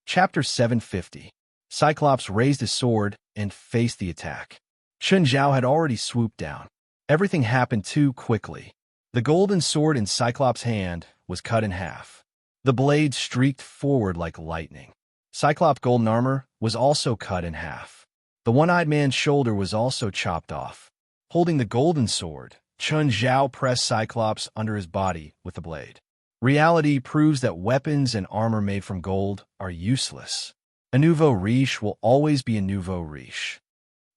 Chapter 750. Cyclops raised his sword and faced the attack. Chun Zhao had already swooped down. Everything happened too quickly. The golden sword in Cyclops' hand was cut in half. The blade streaked forward like lightning. Cyclops' golden armor was also cut in half. The one-eyed man's shoulder was also chopped off. Holding the golden sword, Chun Zhao pressed Cyclops under his body with the blade. Reality proves that weapons and armor made from gold are useless. A nouveau riche will always be a nouveau riche.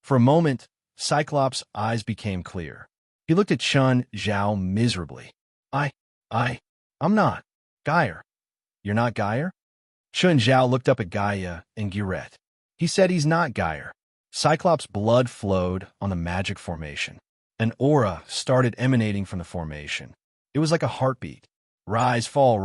For a moment, Cyclops' eyes became clear. He looked at Chun Zhao miserably. I'm not. Geyer. You're not Geyer? Chun Zhao looked up at Gaia and Guret. He said he's not Geyer. Cyclops' blood flowed on the magic formation. An aura started emanating from the formation. It was like a heartbeat. Rise, fall,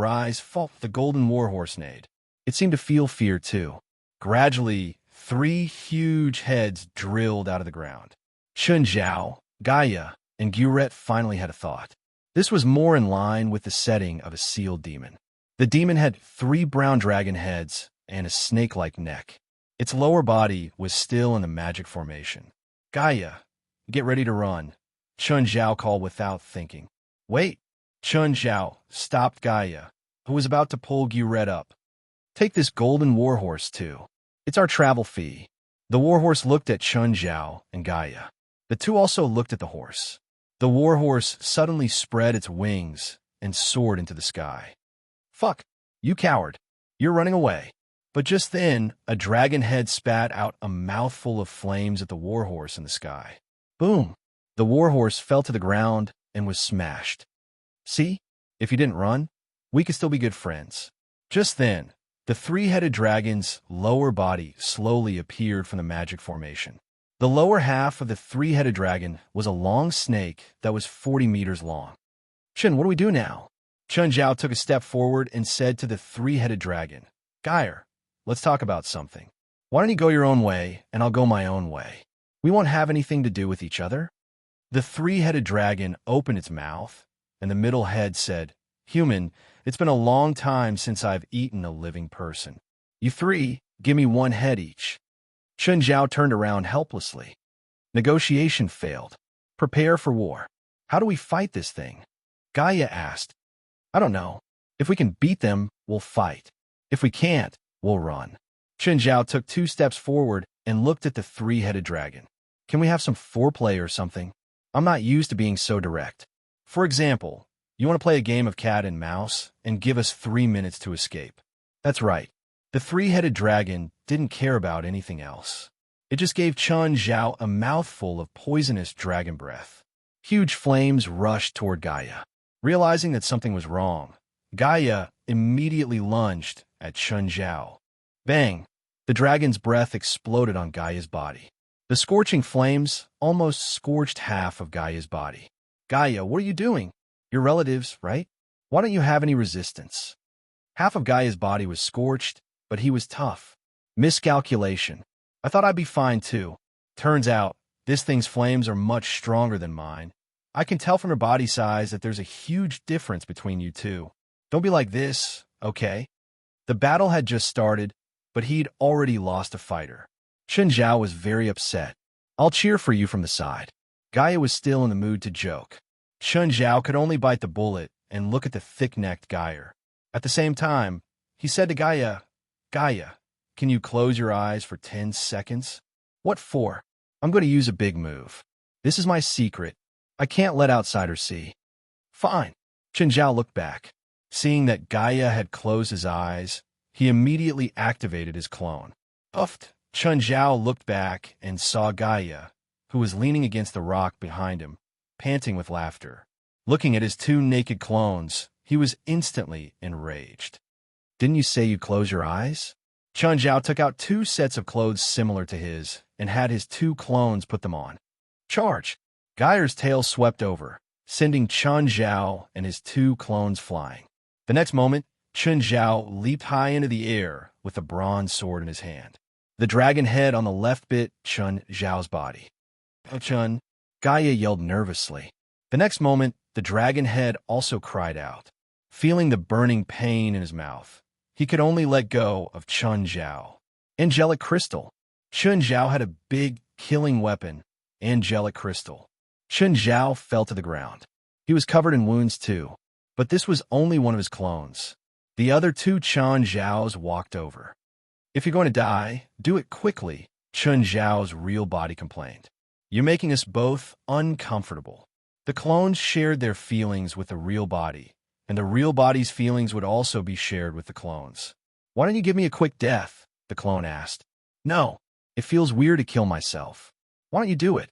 the golden warhorse neighed. It seemed to feel fear too. Gradually, 3 huge heads drilled out of the ground. Chun Zhao, Gaia, and Guret finally had a thought. This was more in line with the setting of a sealed demon. The demon had 3 brown dragon heads and a snake-like neck. Its lower body was still in the magic formation. Gaia, get ready to run, Chun Zhao called without thinking. Wait! Chun Zhao stopped Gaia, who was about to pull Guret up. Take this golden warhorse too. It's our travel fee. The warhorse looked at Chun Zhao and Gaia. The two also looked at the horse. The warhorse suddenly spread its wings and soared into the sky. Fuck, you coward. You're running away. But just then, a dragon head spat out a mouthful of flames at the warhorse in the sky. Boom! The warhorse fell to the ground and was smashed. See? If you didn't run, we could still be good friends. Just then, the 3-headed dragon's lower body slowly appeared from the magic formation. The lower half of the 3-headed dragon was a long snake that was 40 meters long. Chun, what do we do now? Chun Zhao took a step forward and said to the 3-headed dragon, Geyer, let's talk about something. Why don't you go your own way, and I'll go my own way? We won't have anything to do with each other. The 3-headed dragon opened its mouth, and the middle head said, Human, it's been a long time since I've eaten a living person. You 3, give me 1 head each. Chun Zhao turned around helplessly. Negotiation failed. Prepare for war. How do we fight this thing? Gaia asked. I don't know. If we can beat them, we'll fight. If we can't, we'll run. Chun Zhao took 2 steps forward and looked at the 3-headed dragon. Can we have some foreplay or something? I'm not used to being so direct. For example, you want to play a game of cat and mouse and give us 3 minutes to escape. That's right. The 3-headed dragon didn't care about anything else. It just gave Chun Zhao a mouthful of poisonous dragon breath. Huge flames rushed toward Gaia. Realizing that something was wrong, Gaia immediately lunged at Chun Zhao. Bang! The dragon's breath exploded on Gaia's body. The scorching flames almost scorched half of Gaia's body. Gaia, what are you doing? Your relatives, right? Why don't you have any resistance? Half of Gaia's body was scorched, but he was tough. Miscalculation. I thought I'd be fine too. Turns out, this thing's flames are much stronger than mine. I can tell from her body size that there's a huge difference between you two. Don't be like this, okay? The battle had just started, but he'd already lost a fighter. Chun Zhao was very upset. I'll cheer for you from the side. Gaia was still in the mood to joke. Chun Zhao could only bite the bullet and look at the thick-necked Geyer. At the same time, he said to Gaia, Gaia, can you close your eyes for 10 seconds? What for? I'm going to use a big move. This is my secret. I can't let outsiders see. Fine. Chun Zhao looked back. Seeing that Gaia had closed his eyes, he immediately activated his clone. Uffed. Chun Zhao looked back and saw Gaia, who was leaning against the rock behind him, panting with laughter. Looking at his 2 naked clones, he was instantly enraged. Didn't you say you close your eyes? Chun Zhao took out 2 sets of clothes similar to his and had his 2 clones put them on. Charge! Geyer's tail swept over, sending Chun Zhao and his 2 clones flying. The next moment, Chun Zhao leaped high into the air with a bronze sword in his hand. The dragon head on the left bit Chun Zhao's body. Oh, Chun, Gaia yelled nervously. The next moment, the dragon head also cried out. Feeling the burning pain in his mouth, he could only let go of Chun Zhao. Angelic Crystal. Chun Zhao had a big, killing weapon, Angelic Crystal. Chun Zhao fell to the ground. He was covered in wounds too, but this was only one of his clones. The other two Chun Zhaos walked over. If you're going to die, do it quickly, Chun Zhao's real body complained. You're making us both uncomfortable. The clones shared their feelings with the real body, and the real body's feelings would also be shared with the clones. Why don't you give me a quick death? The clone asked. No, it feels weird to kill myself. Why don't you do it?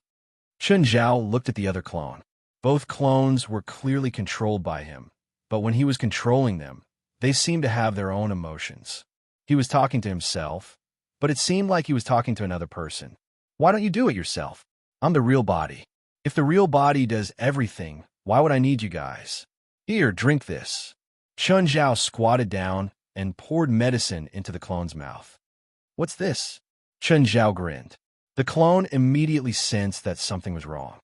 Chun Zhao looked at the other clone. Both clones were clearly controlled by him, but when he was controlling them, they seemed to have their own emotions. He was talking to himself, but it seemed like he was talking to another person. Why don't you do it yourself? I'm the real body. If the real body does everything, why would I need you guys? Here, drink this. Chun Zhao squatted down and poured medicine into the clone's mouth. What's this? Chun Zhao grinned. The clone immediately sensed that something was wrong.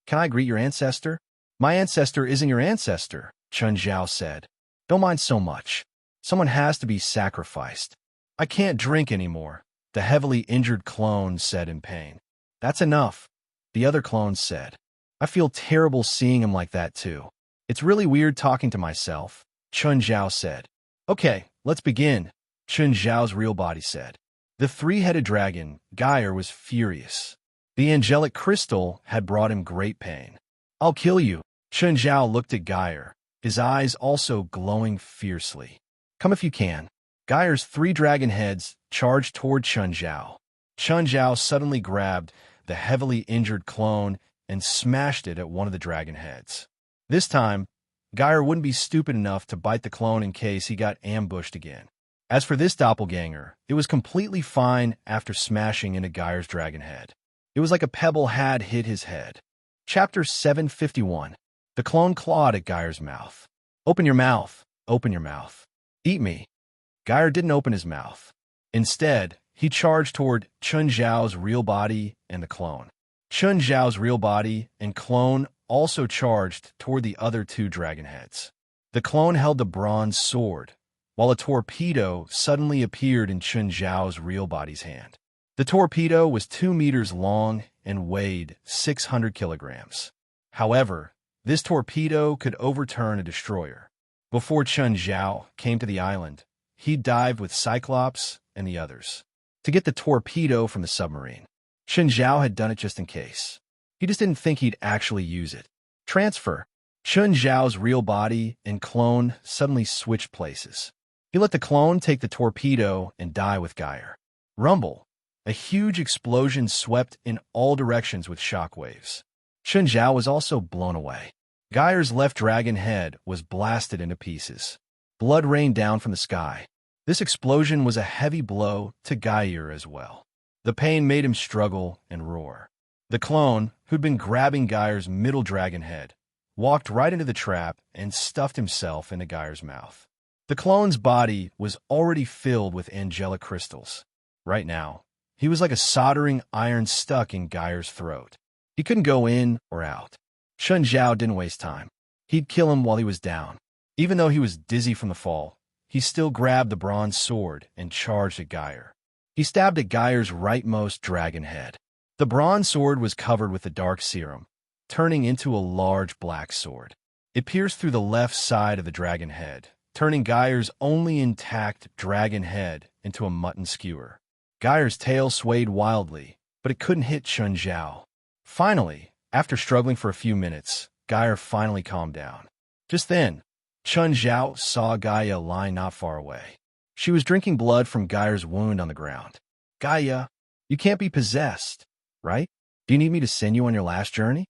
Can I greet your ancestor? My ancestor isn't your ancestor, Chun Zhao said. Don't mind so much. Someone has to be sacrificed. I can't drink anymore, the heavily injured clone said in pain. That's enough, the other clone said. I feel terrible seeing him like that too. It's really weird talking to myself, Chun Zhao said. Okay, let's begin, Chun Zhao's real body said. The three-headed dragon, Geyer, was furious. The angelic crystal had brought him great pain. I'll kill you. Chun Zhao looked at Geyer, his eyes also glowing fiercely. Come if you can. Geyer's three dragon heads charged toward Chun Zhao. Chun Zhao suddenly grabbed the heavily injured clone and smashed it at one of the dragon heads. This time, Geyer wouldn't be stupid enough to bite the clone in case he got ambushed again. As for this doppelganger, it was completely fine after smashing into Geyer's dragon head. It was like a pebble had hit his head. Chapter 751. The clone clawed at Geyer's mouth. Open your mouth. Open your mouth. Eat me. Geyer didn't open his mouth. Instead, he charged toward Chun Zhao's real body and the clone. Chun Zhao's real body and clone also charged toward the other two dragon heads. The clone held the bronze sword, while a torpedo suddenly appeared in Chun Zhao's real body's hand. The torpedo was 2 meters long and weighed 600 kilograms. However, this torpedo could overturn a destroyer. Before Chun Zhao came to the island, he dived with Cyclops and the others to get the torpedo from the submarine. Chun Zhao had done it just in case. He just didn't think he'd actually use it. Transfer. Chun Zhao's real body and clone suddenly switched places. He let the clone take the torpedo and die with Geyer. Rumble. A huge explosion swept in all directions with shockwaves. Chun Zhao was also blown away. Geyer's left dragon head was blasted into pieces. Blood rained down from the sky. This explosion was a heavy blow to Geyer as well. The pain made him struggle and roar. The clone, who'd been grabbing Geyer's middle dragon head, walked right into the trap and stuffed himself into Geyer's mouth. The clone's body was already filled with angelic crystals. Right now, he was like a soldering iron stuck in Geyer's throat. He couldn't go in or out. Chun Zhao didn't waste time. He'd kill him while he was down. Even though he was dizzy from the fall, he still grabbed the bronze sword and charged at Geyer. He stabbed at Geyer's rightmost dragon head. The bronze sword was covered with the dark serum, turning into a large black sword. It pierced through the left side of the dragon head, turning Geyer's only intact dragon head into a mutton skewer. Geyer's tail swayed wildly, but it couldn't hit Chun Zhao. Finally, after struggling for a few minutes, Geyer finally calmed down. Just then, Chun Zhao saw Gaia lying not far away. She was drinking blood from Geyer's wound on the ground. Gaia, you can't be possessed, right? Do you need me to send you on your last journey?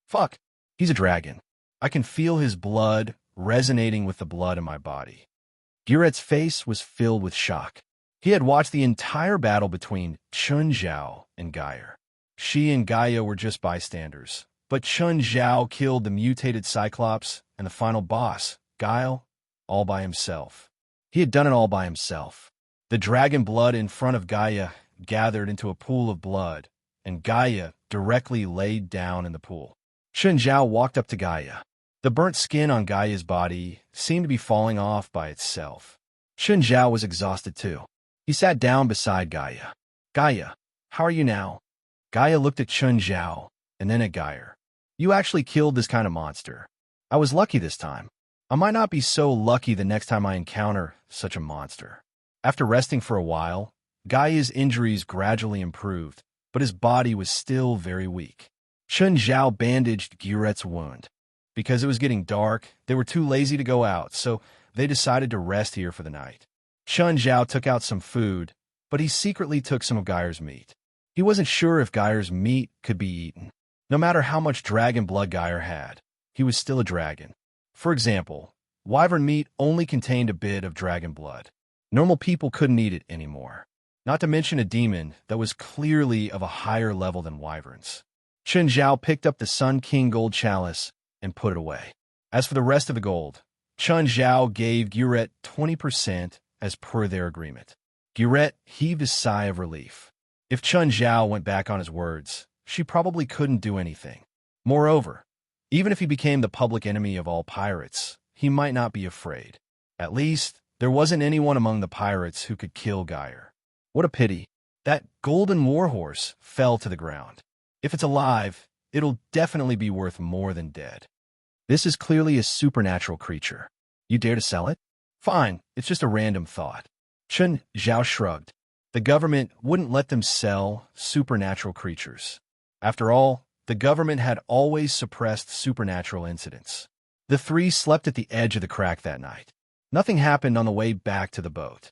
Fuck, he's a dragon. I can feel his blood resonating with the blood in my body. Guret's face was filled with shock. He had watched the entire battle between Chun Zhao and Geyer. She and Gaia were just bystanders, but Chun Zhao killed the mutated Cyclops and the final boss, Guile, all by himself. He had done it all by himself. The dragon blood in front of Gaia gathered into a pool of blood, and Gaia directly laid down in the pool. Chun Zhao walked up to Gaia. The burnt skin on Gaia's body seemed to be falling off by itself. Chun Zhao was exhausted too. He sat down beside Gaia. Gaia, how are you now? Gaia looked at Chun Zhao and then at Gaia. You actually killed this kind of monster. I was lucky this time. I might not be so lucky the next time I encounter such a monster. After resting for a while, Gaia's injuries gradually improved, but his body was still very weak. Chun Zhao bandaged Guret's wound. Because it was getting dark, they were too lazy to go out, so they decided to rest here for the night. Chun Zhao took out some food, but he secretly took some of Gaia's meat. He wasn't sure if Gaia's meat could be eaten. No matter how much dragon blood Gaia had, he was still a dragon. For example, wyvern meat only contained a bit of dragon blood. Normal people couldn't eat it anymore. Not to mention a demon that was clearly of a higher level than wyverns. Chun Zhao picked up the Sun King gold chalice and put it away. As for the rest of the gold, Chun Zhao gave Guret 20% as per their agreement. Guret heaved a sigh of relief. If Chun Zhao went back on his words, she probably couldn't do anything. Moreover, even if he became the public enemy of all pirates, he might not be afraid. At least, there wasn't anyone among the pirates who could kill Gaia. What a pity. That golden warhorse fell to the ground. If it's alive, it'll definitely be worth more than dead. This is clearly a supernatural creature. You dare to sell it? Fine, it's just a random thought. Chun Zhao shrugged. The government wouldn't let them sell supernatural creatures. After all, the government had always suppressed supernatural incidents. The three slept at the edge of the crack that night. Nothing happened on the way back to the boat.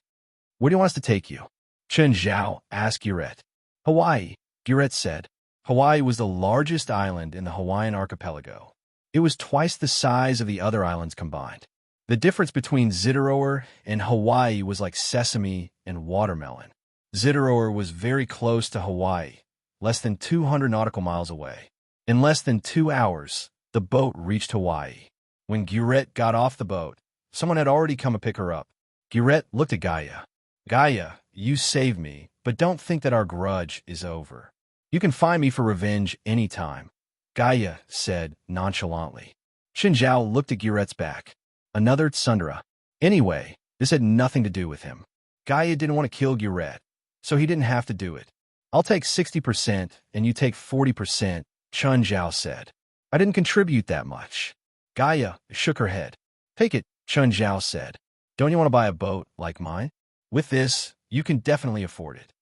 Where do you want us to take you? Chun Zhao asked Guret. Hawaii, Guret said. Hawaii was the largest island in the Hawaiian archipelago. It was twice the size of the other islands combined. The difference between Zitteroer and Hawaii was like sesame and watermelon. Zitteroer was very close to Hawaii, less than 200 nautical miles away. In less than 2 hours, the boat reached Hawaii. When Guret got off the boat, someone had already come to pick her up. Guret looked at Gaia. Gaia, you saved me, but don't think that our grudge is over. You can find me for revenge any time, Gaia said nonchalantly. Chun Zhao looked at Guret's back. Another tsundere. Anyway, this had nothing to do with him. Gaia didn't want to kill Guret, so he didn't have to do it. I'll take 60% and you take 40%, Chun Zhao said. I didn't contribute that much. Gaia shook her head. Take it, Chun Zhao said. Don't you want to buy a boat like mine? With this, you can definitely afford it.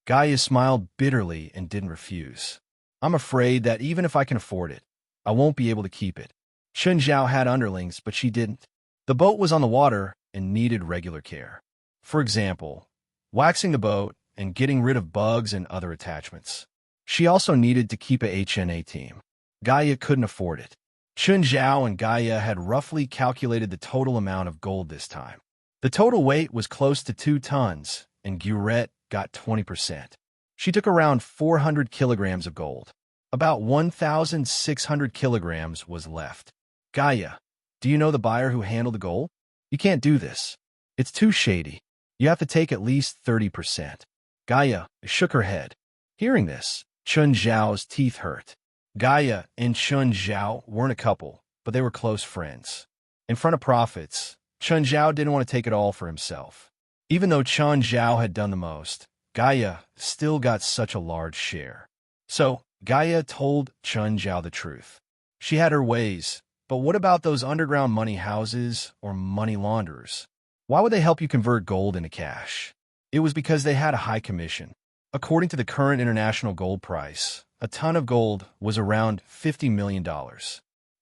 Gaia smiled bitterly and didn't refuse. I'm afraid that even if I can afford it, I won't be able to keep it. Chun Zhao had underlings, but she didn't. The boat was on the water and needed regular care. For example, waxing the boat and getting rid of bugs and other attachments. She also needed to keep a HNA team. Gaia couldn't afford it. Chun Zhao and Gaia had roughly calculated the total amount of gold this time. The total weight was close to 2 tons, and Guret got 20%. She took around 400 kilograms of gold. About 1,600 kilograms was left. Gaia, do you know the buyer who handled the gold? You can't do this. It's too shady. You have to take at least 30%. Gaia shook her head. Hearing this, Chun Zhao's teeth hurt. Gaia and Chun Zhao weren't a couple, but they were close friends. In front of prophets, Chun Zhao didn't want to take it all for himself. Even though Chun Zhao had done the most, Gaia still got such a large share. So, Gaia told Chun Zhao the truth. She had her ways, but what about those underground money houses or money launderers? Why would they help you convert gold into cash? It was because they had a high commission. According to the current international gold price, a ton of gold was around $50 million.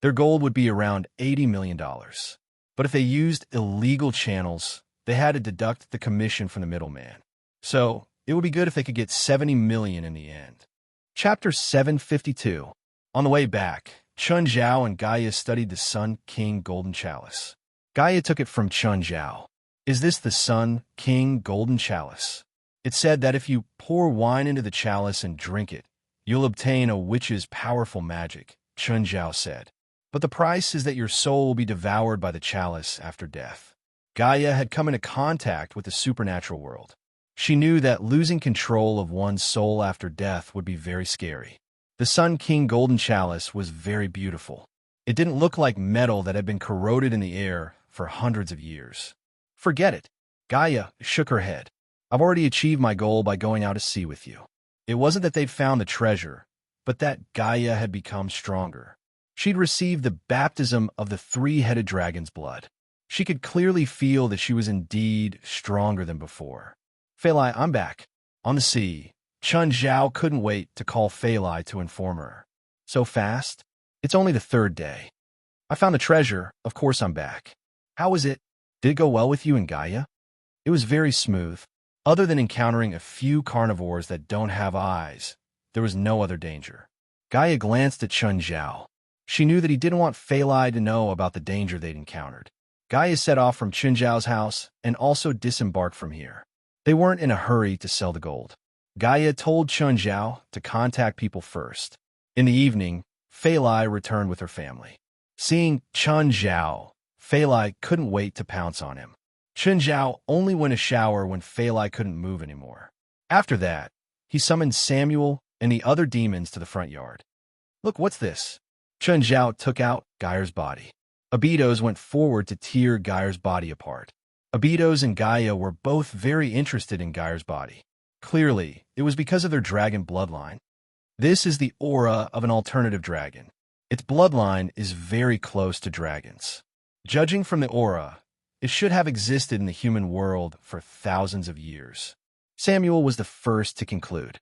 Their gold would be around $80 million. But if they used illegal channels, they had to deduct the commission from the middleman. So, it would be good if they could get $70 million in the end. Chapter 752. On the way back, Chun Zhao and Gaia studied the Sun King Golden Chalice. Gaia took it from Chun Zhao. Is this the Sun King Golden Chalice? It said that if you pour wine into the chalice and drink it, you'll obtain a witch's powerful magic, Chun Zhao said. But the price is that your soul will be devoured by the chalice after death. Gaia had come into contact with the supernatural world. She knew that losing control of one's soul after death would be very scary. The Sun King Golden Chalice was very beautiful. It didn't look like metal that had been corroded in the air for hundreds of years. Forget it. Gaia shook her head. I've already achieved my goal by going out to sea with you. It wasn't that they'd found the treasure, but that Gaia had become stronger. She'd received the baptism of the three-headed dragon's blood. She could clearly feel that she was indeed stronger than before. Feilai, I'm back. On the sea, Chun Zhao couldn't wait to call Feilai to inform her. So fast? It's only the third day. I found the treasure, of course I'm back. How was it? Did it go well with you and Gaia? It was very smooth. Other than encountering a few carnivores that don't have eyes, there was no other danger. Gaia glanced at Chun Zhao. She knew that he didn't want Feilai to know about the danger they'd encountered. Gaia set off from Chun Zhao's house and also disembarked from here. They weren't in a hurry to sell the gold. Gaia told Chun Zhao to contact people first. In the evening, Feilai returned with her family. Seeing Chun Zhao, Feilai couldn't wait to pounce on him. Chun Zhao only went a shower when Feilai couldn't move anymore. After that, he summoned Samuel and the other demons to the front yard. Look, what's this? Chun Zhao took out Gaia's body. Abidos went forward to tear Gaia's body apart. Abidos and Gaia were both very interested in Gaia's body. Clearly, it was because of their dragon bloodline. This is the aura of an alternative dragon. Its bloodline is very close to dragons. Judging from the aura, it should have existed in the human world for thousands of years. Samuel was the first to conclude.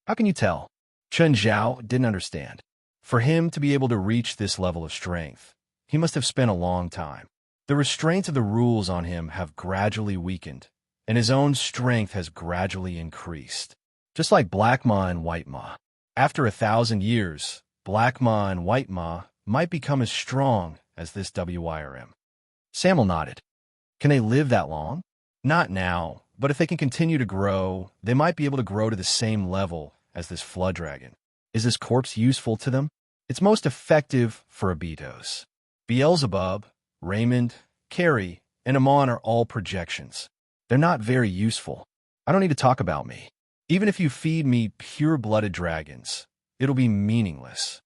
How can you tell? Chun Zhao didn't understand. For him to be able to reach this level of strength, he must have spent a long time. The restraints of the rules on him have gradually weakened, and his own strength has gradually increased. Just like Black Ma and White Ma. After 1,000 years, Black Ma and White Ma might become as strong as this WIRM. Samuel nodded. Can they live that long? Not now, but if they can continue to grow, they might be able to grow to the same level as this flood dragon. Is this corpse useful to them? It's most effective for Abidos. Beelzebub, Raymond, Carrie, and Amon are all projections. They're not very useful. I don't need to talk about me. Even if you feed me pure-blooded dragons, it'll be meaningless.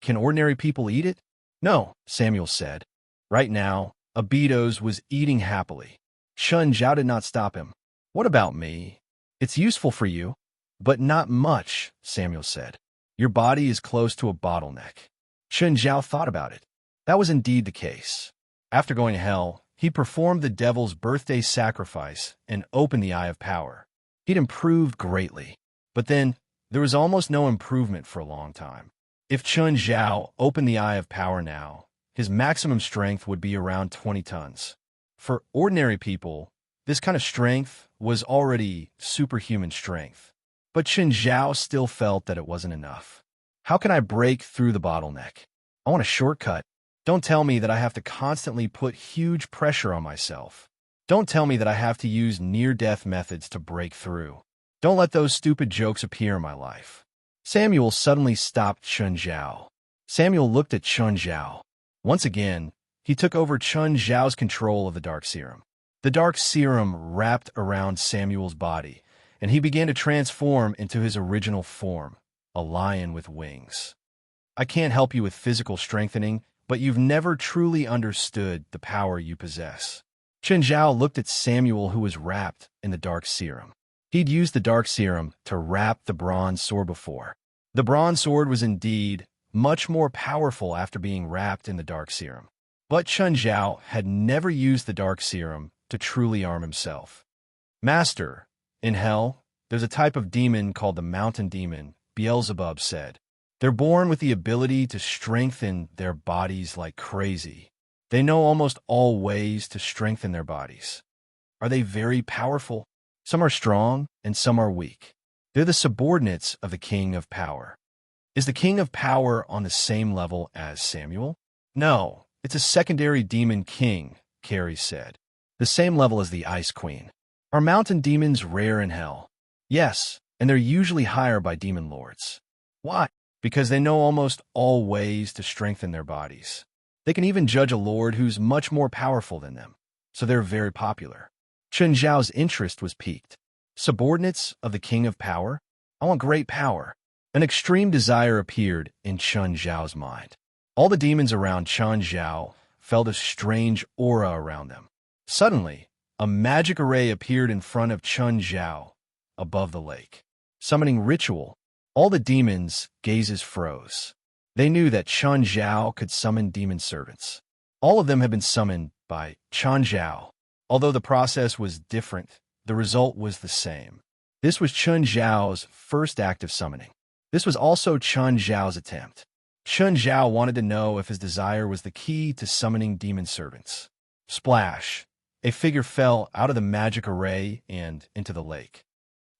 Can ordinary people eat it? No, Samuel said. Right now, Abidos was eating happily. Chun Zhao did not stop him. What about me? It's useful for you, but not much, Samuel said. Your body is close to a bottleneck. Chun Zhao thought about it. That was indeed the case. After going to hell, he performed the devil's birthday sacrifice and opened the Eye of Power. He'd improved greatly, but then there was almost no improvement for a long time. If Chun Zhao opened the Eye of Power now, his maximum strength would be around 20 tons. For ordinary people, this kind of strength was already superhuman strength. But Chun Zhao still felt that it wasn't enough. How can I break through the bottleneck? I want a shortcut. Don't tell me that I have to constantly put huge pressure on myself. Don't tell me that I have to use near-death methods to break through. Don't let those stupid jokes appear in my life. Samuel suddenly stopped Chun Zhao. Samuel looked at Chun Zhao. Once again, he took over Chun Zhao's control of the Dark Serum. The Dark Serum wrapped around Samuel's body, and he began to transform into his original form, a lion with wings. I can't help you with physical strengthening, but you've never truly understood the power you possess. Chun Zhao looked at Samuel, who was wrapped in the Dark Serum. He'd used the Dark Serum to wrap the bronze sword before. The bronze sword was indeed much more powerful after being wrapped in the Dark Serum. But Chun Zhao had never used the Dark Serum to truly arm himself. Master, in hell, there's a type of demon called the Mountain Demon, Beelzebub said. They're born with the ability to strengthen their bodies like crazy. They know almost all ways to strengthen their bodies. Are they very powerful? Some are strong and some are weak. They're the subordinates of the King of Power. Is the King of Power on the same level as Samuel? No, it's a secondary demon king, Carrie said. The same level as the Ice Queen. Are mountain demons rare in hell? Yes, and they're usually higher by demon lords. Why? Because they know almost all ways to strengthen their bodies. They can even judge a lord who's much more powerful than them, so they're very popular. Chun Zhao's interest was piqued. Subordinates of the King of Power? I want great power. An extreme desire appeared in Chun Zhao's mind. All the demons around Chun Zhao felt a strange aura around them. Suddenly, A magic array appeared in front of Chun Zhao, above the lake. Summoning ritual. All the demons' gazes froze. They knew that Chun Zhao could summon demon servants. All of them had been summoned by Chun Zhao. Although the process was different, the result was the same. This was Chun Zhao's first act of summoning. This was also Chun Zhao's attempt. Chun Zhao wanted to know if his desire was the key to summoning demon servants. Splash! A figure fell out of the magic array and into the lake.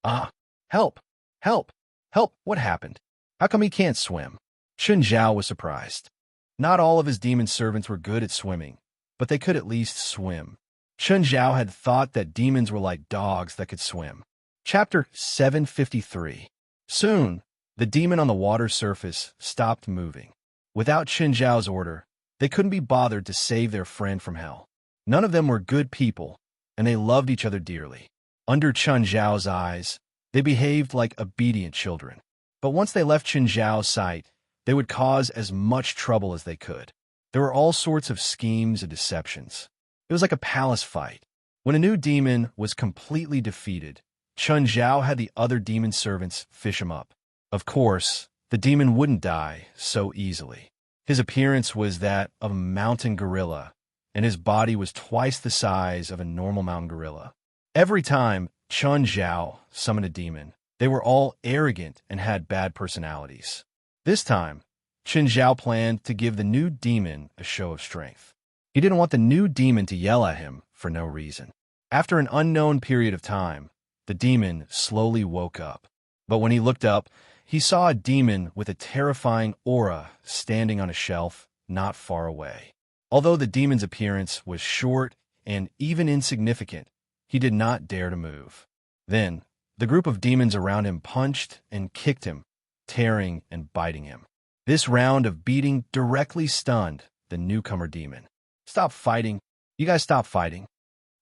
Ah! Help! Help! Help! What happened? How come he can't swim? Chun Zhao was surprised. Not all of his demon servants were good at swimming, but they could at least swim. Chun Zhao had thought that demons were like dogs that could swim. Chapter 753. Soon, the demon on the water surface stopped moving. Without Chun Zhao's order, they couldn't be bothered to save their friend from hell. None of them were good people, and they loved each other dearly. Under Chun Zhao's eyes, they behaved like obedient children. But once they left Chun Zhao's sight, they would cause as much trouble as they could. There were all sorts of schemes and deceptions. It was like a palace fight. When a new demon was completely defeated, Chun Zhao had the other demon servants fish him up. Of course, the demon wouldn't die so easily. His appearance was that of a mountain gorilla, and his body was twice the size of a normal mountain gorilla. Every time Chun Zhao summoned a demon, they were all arrogant and had bad personalities. This time, Chun Zhao planned to give the new demon a show of strength. He didn't want the new demon to yell at him for no reason. After an unknown period of time, the demon slowly woke up. But when he looked up, he saw a demon with a terrifying aura standing on a shelf not far away. Although the demon's appearance was short and even insignificant, he did not dare to move. Then, the group of demons around him punched and kicked him, tearing and biting him. This round of beating directly stunned the newcomer demon. Stop fighting. You guys stop fighting.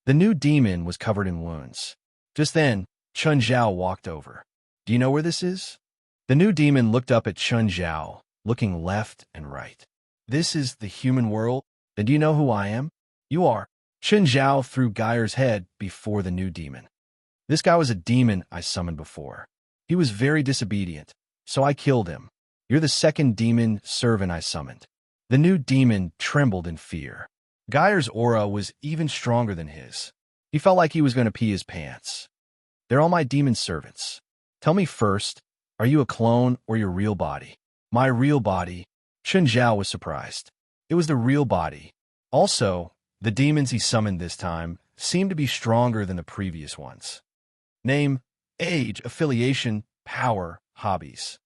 The new demon was covered in wounds. Just then, Chun Zhao walked over. Do you know where this is? The new demon looked up at Chun Zhao, looking left and right. This is the human world? Then do you know who I am? You are. Chun Zhao threw Geier's head before the new demon. This guy was a demon I summoned before. He was very disobedient, so I killed him. You're the second demon servant I summoned. The new demon trembled in fear. Geier's aura was even stronger than his. He felt like he was going to pee his pants. They're all my demon servants. Tell me first, are you a clone or your real body? My real body. Chun Zhao was surprised. It was the real body. Also, the demons he summoned this time seemed to be stronger than the previous ones. Name, age, affiliation, power, hobbies.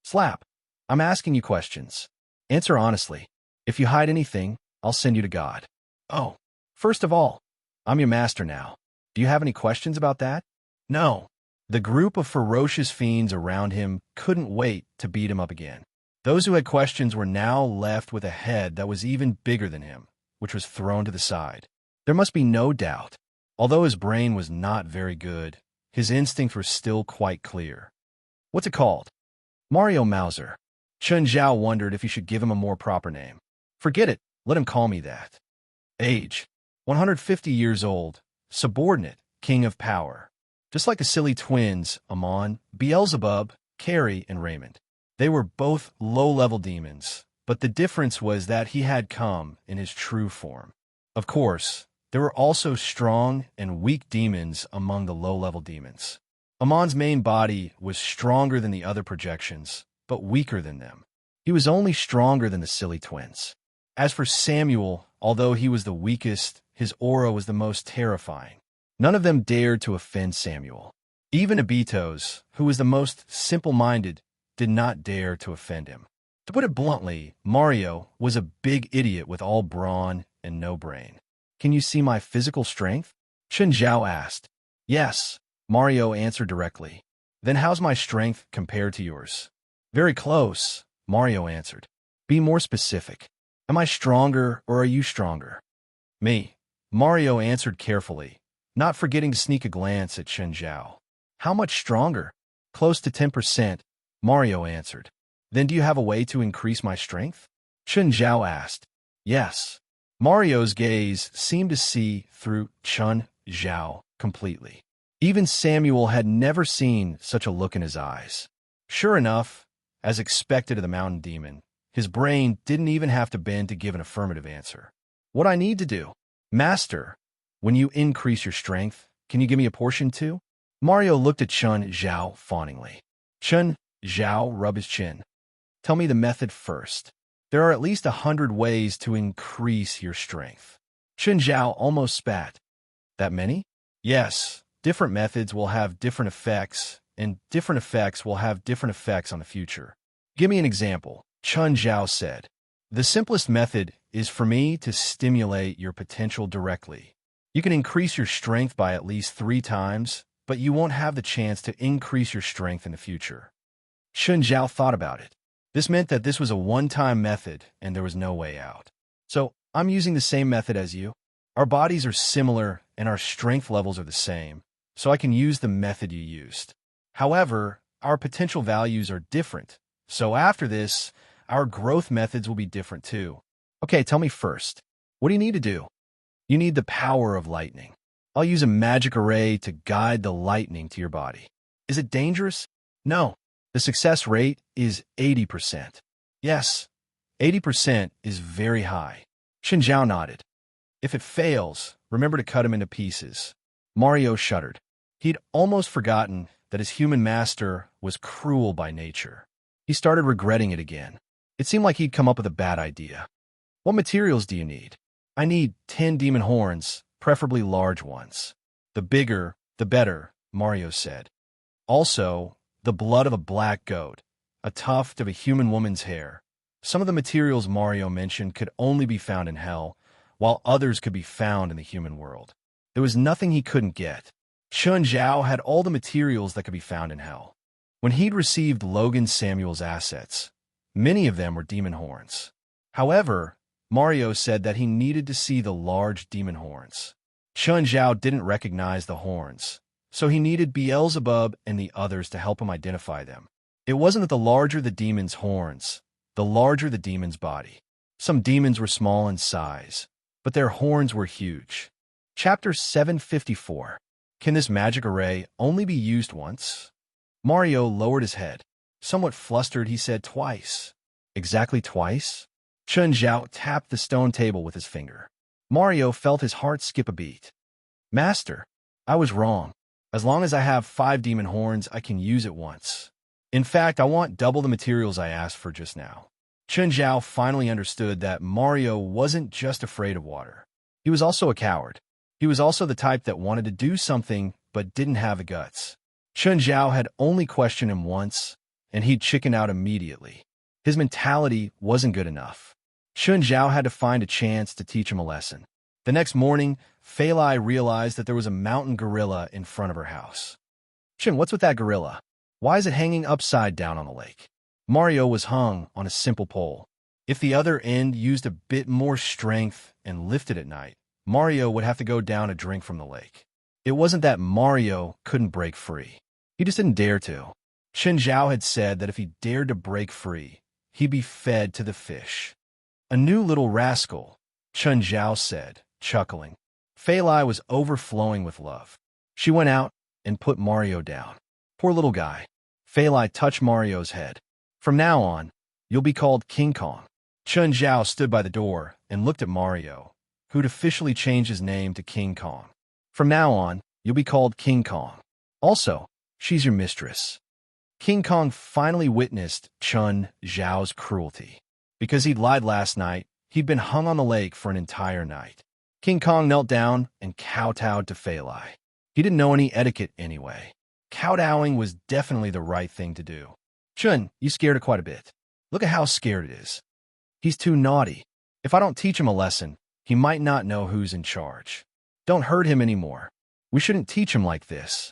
Slap. I'm asking you questions. Answer honestly. If you hide anything, I'll send you to God. Oh, first of all, I'm your master now. Do you have any questions about that? No. The group of ferocious fiends around him couldn't wait to beat him up again. Those who had questions were now left with a head that was even bigger than him, which was thrown to the side. There must be no doubt. Although his brain was not very good, his instincts were still quite clear. What's it called? Mario Mauser. Chun Zhao wondered if he should give him a more proper name. Forget it. Let him call me that. Age. 150 years old. Subordinate. King of power. Just like the silly twins, Amon, Beelzebub, Carrie, and Raymond. They were both low-level demons, but the difference was that he had come in his true form. Of course, there were also strong and weak demons among the low-level demons. Amon's main body was stronger than the other projections, but weaker than them. He was only stronger than the silly twins. As for Samuel, although he was the weakest, his aura was the most terrifying. None of them dared to offend Samuel. Even Abitos, who was the most simple-minded, did not dare to offend him. To put it bluntly, Mario was a big idiot with all brawn and no brain. Can you see my physical strength? Chun Zhao asked. Yes, Mario answered directly. Then how's my strength compared to yours? Very close, Mario answered. Be more specific. Am I stronger or are you stronger? Me, Mario answered carefully, not forgetting to sneak a glance at Chun Zhao. How much stronger? Close to 10%, Mario answered. Then do you have a way to increase my strength? Chun Zhao asked. Yes. Mario's gaze seemed to see through Chun Zhao completely. Even Samuel had never seen such a look in his eyes. Sure enough, as expected of the mountain demon, his brain didn't even have to bend to give an affirmative answer. What I need to do? Master, when you increase your strength, can you give me a portion too? Mario looked at Chun Zhao fawningly. Chun Zhao rubbed his chin. Tell me the method first. There are at least 100 ways to increase your strength. Chun Zhao almost spat. That many? Yes. Different methods will have different effects, and different effects will have different effects on the future. Give me an example, Chun Zhao said. The simplest method is for me to stimulate your potential directly. You can increase your strength by at least 3 times, but you won't have the chance to increase your strength in the future. Chun Zhao thought about it. This meant that this was a one-time method and there was no way out. So, I'm using the same method as you. Our bodies are similar and our strength levels are the same, so I can use the method you used. However, our potential values are different, so after this, our growth methods will be different too. Okay, tell me first, what do you need to do? You need the power of lightning. I'll use a magic array to guide the lightning to your body. Is it dangerous? No. The success rate is 80%. Yes, 80% is very high. Chun Zhao nodded. If it fails, remember to cut him into pieces. Mario shuddered. He'd almost forgotten that his human master was cruel by nature. He started regretting it again. It seemed like he'd come up with a bad idea. What materials do you need? I need 10 demon horns, preferably large ones. The bigger, the better, Mario said. Also, the blood of a black goat, a tuft of a human woman's hair. Some of the materials Mario mentioned could only be found in hell, while others could be found in the human world. There was nothing he couldn't get. Chun Zhao had all the materials that could be found in hell. When he'd received Logan Samuel's assets, many of them were demon horns. However, Mario said that he needed to see the large demon horns. Chun Zhao didn't recognize the horns, so he needed Beelzebub and the others to help him identify them. It wasn't that the larger the demon's horns, the larger the demon's body. Some demons were small in size, but their horns were huge. Chapter 754. Can this magic array only be used once? Mario lowered his head. Somewhat flustered, he said twice. Exactly twice? Chun Zhao tapped the stone table with his finger. Mario felt his heart skip a beat. Master, I was wrong. As long as I have 5 demon horns, I can use it once. In fact, I want double the materials I asked for just now. Chun Zhao finally understood that Mario wasn't just afraid of water. He was also a coward. He was also the type that wanted to do something but didn't have the guts. Chun Zhao had only questioned him once, and he'd chickened out immediately. His mentality wasn't good enough. Chun Zhao had to find a chance to teach him a lesson. The next morning, Fei Lai realized that there was a mountain gorilla in front of her house. Chun, what's with that gorilla? Why is it hanging upside down on the lake? Mario was hung on a simple pole. If the other end used a bit more strength and lifted at night, Mario would have to go down a drink from the lake. It wasn't that Mario couldn't break free. He just didn't dare to. Chun Zhao had said that if he dared to break free, he'd be fed to the fish. A new little rascal, Chun Zhao said, chuckling. Fei Lai was overflowing with love. She went out and put Mario down. Poor little guy. Fei Lai touched Mario's head. From now on, you'll be called King Kong. Chun Zhao stood by the door and looked at Mario, who'd officially changed his name to King Kong. From now on, you'll be called King Kong. Also, she's your mistress. King Kong finally witnessed Chun Zhao's cruelty. Because he'd lied last night, he'd been hung on the lake for an entire night. King Kong knelt down and kowtowed to Fei Lai. He didn't know any etiquette anyway. Kowtowing was definitely the right thing to do. Chun, you scared her quite a bit. Look at how scared it is. He's too naughty. If I don't teach him a lesson, he might not know who's in charge. Don't hurt him anymore. We shouldn't teach him like this.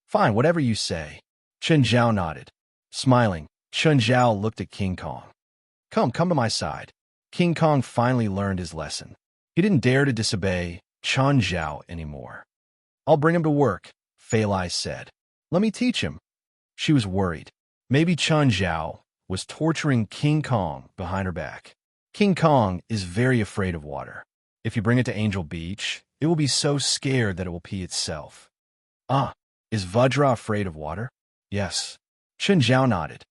Fine, whatever you say. Chun Zhao nodded. Smiling, Chun Zhao looked at King Kong. Come to my side. King Kong finally learned his lesson. He didn't dare to disobey Chun Zhao anymore. I'll bring him to work, Fei Lai said. Let me teach him. She was worried. Maybe Chun Zhao was torturing King Kong behind her back. King Kong is very afraid of water. If you bring it to Angel Beach, it will be so scared that it will pee itself. Ah, is Vajra afraid of water? Yes. Chen Zhao nodded.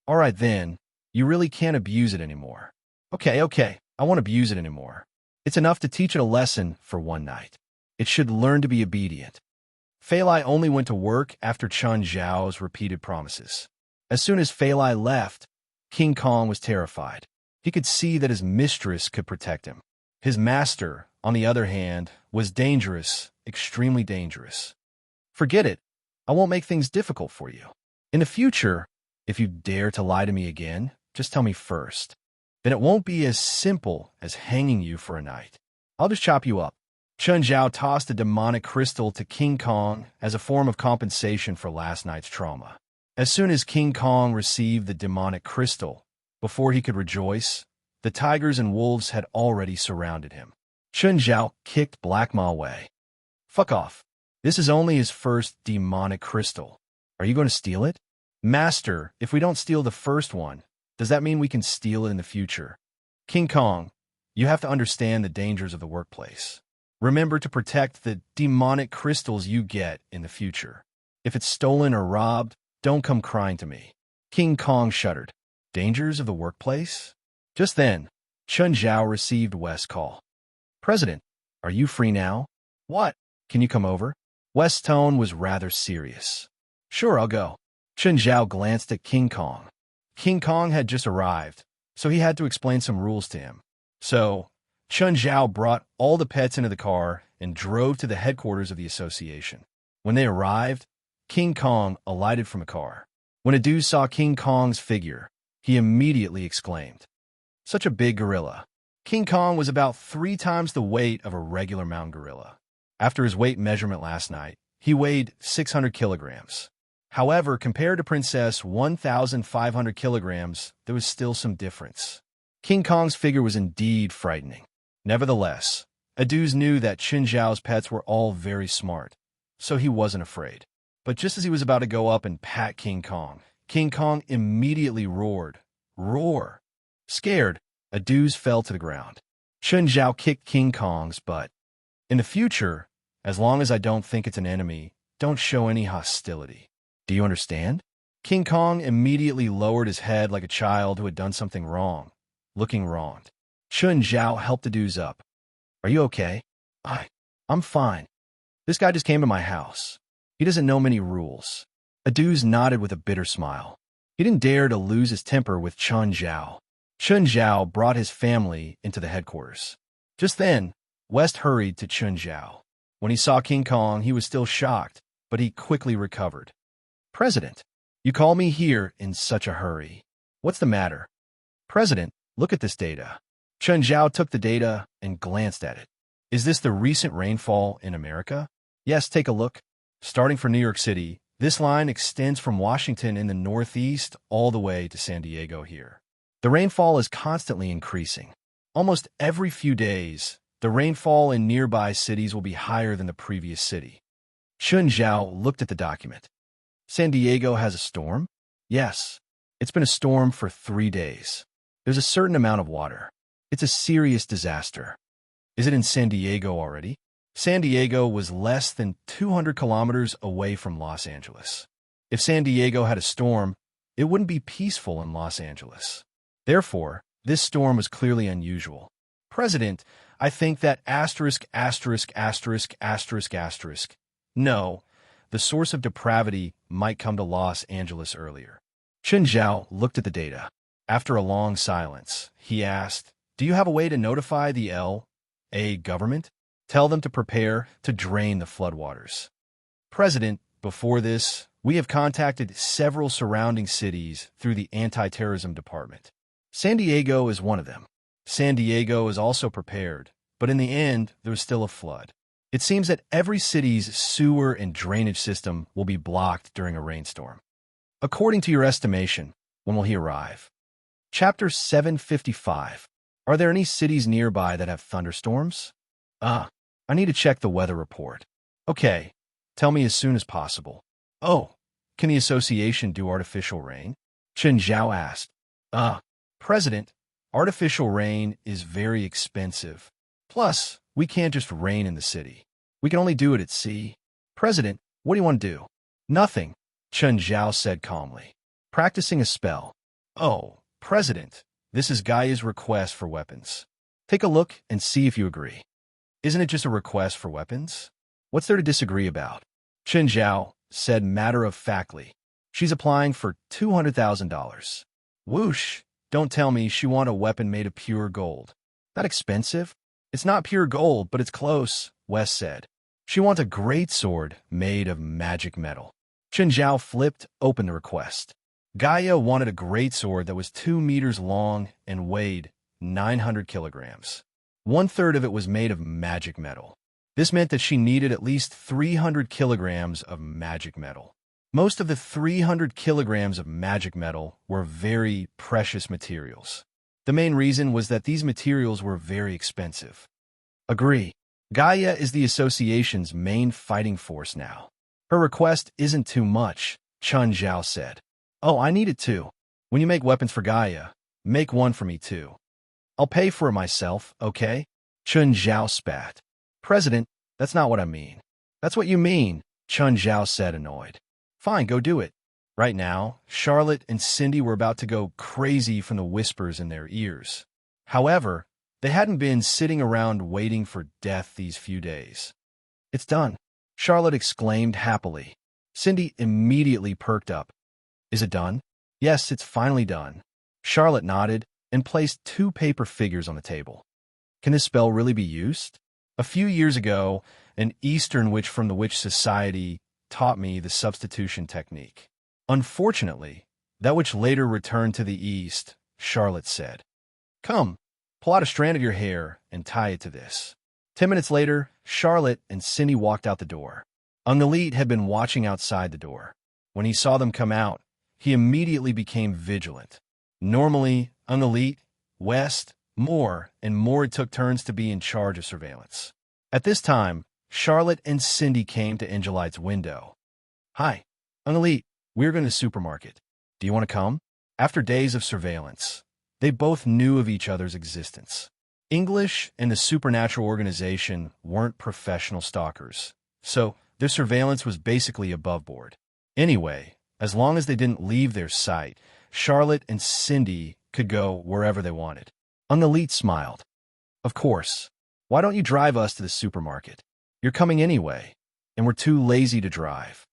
All right then, you really can't abuse it anymore. Okay, I won't abuse it anymore. It's enough to teach it a lesson for one night. It should learn to be obedient. Fei Lai only went to work after Chen Zhao's repeated promises. As soon as Fei Lai left, King Kong was terrified. He could see that his mistress could protect him. His master, on the other hand, was dangerous, extremely dangerous. Forget it. I won't make things difficult for you. In the future, if you dare to lie to me again, just tell me first. Then it won't be as simple as hanging you for a night. I'll just chop you up. Chen Zhao tossed a demonic crystal to King Kong as a form of compensation for last night's trauma. As soon as King Kong received the demonic crystal, before he could rejoice, the tigers and wolves had already surrounded him. Chen Zhao kicked Black Ma away. Fuck off. This is only his first demonic crystal. Are you going to steal it? Master, if we don't steal the first one, does that mean we can steal it in the future? King Kong, you have to understand the dangers of the workplace. Remember to protect the demonic crystals you get in the future. If it's stolen or robbed, don't come crying to me. King Kong shuddered. Dangers of the workplace? Just then, Chen Zhao received West's call. President, are you free now? What? Can you come over? West's tone was rather serious. Sure, I'll go. Chen Zhao glanced at King Kong. King Kong had just arrived, so he had to explain some rules to him. So, Chen Zhao brought all the pets into the car and drove to the headquarters of the association. When they arrived, King Kong alighted from a car. When Adu saw King Kong's figure, he immediately exclaimed, "Such a big gorilla." King Kong was about 3 times the weight of a regular mountain gorilla. After his weight measurement last night, he weighed 600 kilograms. However, compared to Princess 1,500 kilograms, there was still some difference. King Kong's figure was indeed frightening. Nevertheless, Aduz knew that Chen Zhao's pets were all very smart, so he wasn't afraid. But just as he was about to go up and pat King Kong immediately roared. Roar! Scared, Aduz fell to the ground. Chen Zhao kicked King Kong's butt. In the future, as long as I don't think it's an enemy, don't show any hostility. Do you understand? King Kong immediately lowered his head like a child who had done something wrong, looking wronged. Chen Zhao helped Aduz up. Are you okay? I'm fine. This guy just came to my house. He doesn't know many rules. Aduz nodded with a bitter smile. He didn't dare to lose his temper with Chen Zhao. Chen Zhao brought his family into the headquarters. Just then, West hurried to Chen Zhao. When he saw King Kong, he was still shocked, but he quickly recovered. President, you called me here in such a hurry. What's the matter? President, look at this data. Chen Zhao took the data and glanced at it. Is this the recent rainfall in America? Yes, take a look. Starting from New York City, this line extends from Washington in the northeast all the way to San Diego here. The rainfall is constantly increasing. Almost every few days, the rainfall in nearby cities will be higher than the previous city. Chen Zhao looked at the document. San Diego has a storm? Yes. It's been a storm for 3 days. There's a certain amount of water. It's a serious disaster. Is it in San Diego already? San Diego was less than 200 kilometers away from Los Angeles. If San Diego had a storm, it wouldn't be peaceful in Los Angeles. Therefore, this storm was clearly unusual. President, I think that No, the source of depravity might come to Los Angeles earlier. Chen Zhao looked at the data. After a long silence, he asked, do you have a way to notify the L.A. government? Tell them to prepare to drain the floodwaters. President, before this, we have contacted several surrounding cities through the anti-terrorism department. San Diego is one of them. San Diego is also prepared, but in the end, there was still a flood. It seems that every city's sewer and drainage system will be blocked during a rainstorm. According to your estimation, when will he arrive? Chapter 755. Are there any cities nearby that have thunderstorms? I need to check the weather report. Okay, tell me as soon as possible. Oh, can the association do artificial rain? Chen Zhao asked. President, artificial rain is very expensive. Plus, We can't just reign in the city. We can only do it at sea. President, what do you want to do? Nothing, Chen Zhao said calmly. Practicing a spell. Oh, President, this is Gaia's request for weapons. Take a look and see if you agree. Isn't it just a request for weapons? What's there to disagree about? Chen Zhao said matter-of-factly. She's applying for $200,000. Whoosh, don't tell me she want a weapon made of pure gold. That expensive? It's not pure gold, but it's close, Wes said. She wants a great sword made of magic metal. Chen Zhao flipped open the request. Gaia wanted a great sword that was 2 meters long and weighed 900 kilograms. 1/3 of it was made of magic metal. This meant that she needed at least 300 kilograms of magic metal. Most of the 300 kilograms of magic metal were very precious materials. The main reason was that these materials were very expensive. Agree. Gaia is the association's main fighting force now. Her request isn't too much, Chen Zhao said. Oh, I need it too. When you make weapons for Gaia, make one for me too. I'll pay for it myself, okay? Chen Zhao spat. President, that's not what I mean. That's what you mean, Chen Zhao said, annoyed. Fine, go do it. Right now, Charlotte and Cindy were about to go crazy from the whispers in their ears. However, they hadn't been sitting around waiting for death these few days. It's done, Charlotte exclaimed happily. Cindy immediately perked up. Is it done? Yes, it's finally done. Charlotte nodded and placed 2 paper figures on the table. Can this spell really be used? A few years ago, an Eastern witch from the Witch Society taught me the substitution technique. Unfortunately, that witch later returned to the East, Charlotte said. Come, pull out a strand of your hair and tie it to this. 10 minutes later, Charlotte and Cindy walked out the door. Ungalit had been watching outside the door. When he saw them come out, he immediately became vigilant. Normally, Ungalit, West, Moore, and Moore took turns to be in charge of surveillance. At this time, Charlotte and Cindy came to Angelite's window. Hi, Ungalit, we're going to the supermarket. Do you want to come? After days of surveillance, they both knew of each other's existence. English and the supernatural organization weren't professional stalkers, so their surveillance was basically above board. Anyway, as long as they didn't leave their sight, Charlotte and Cindy could go wherever they wanted. Ungalit smiled. Of course. Why don't you drive us to the supermarket? You're coming anyway, and we're too lazy to drive.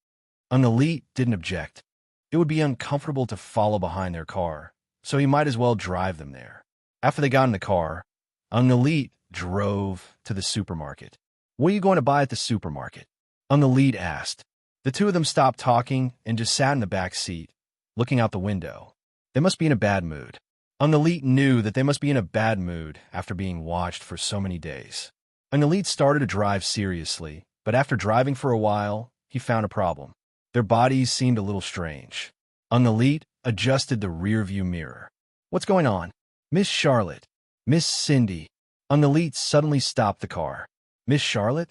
Ungalit didn't object. It would be uncomfortable to follow behind their car, so he might as well drive them there. After they got in the car, Ungalit drove to the supermarket. What are you going to buy at the supermarket? Ungalit asked. The two of them stopped talking and just sat in the back seat, looking out the window. They must be in a bad mood. Ungalit knew that they must be in a bad mood after being watched for so many days. Ungalit started to drive seriously, but after driving for a while, he found a problem. Their bodies seemed a little strange. Ungalit adjusted the rearview mirror. What's going on? Miss Charlotte. Miss Cindy. Ungalit suddenly stopped the car. Miss Charlotte?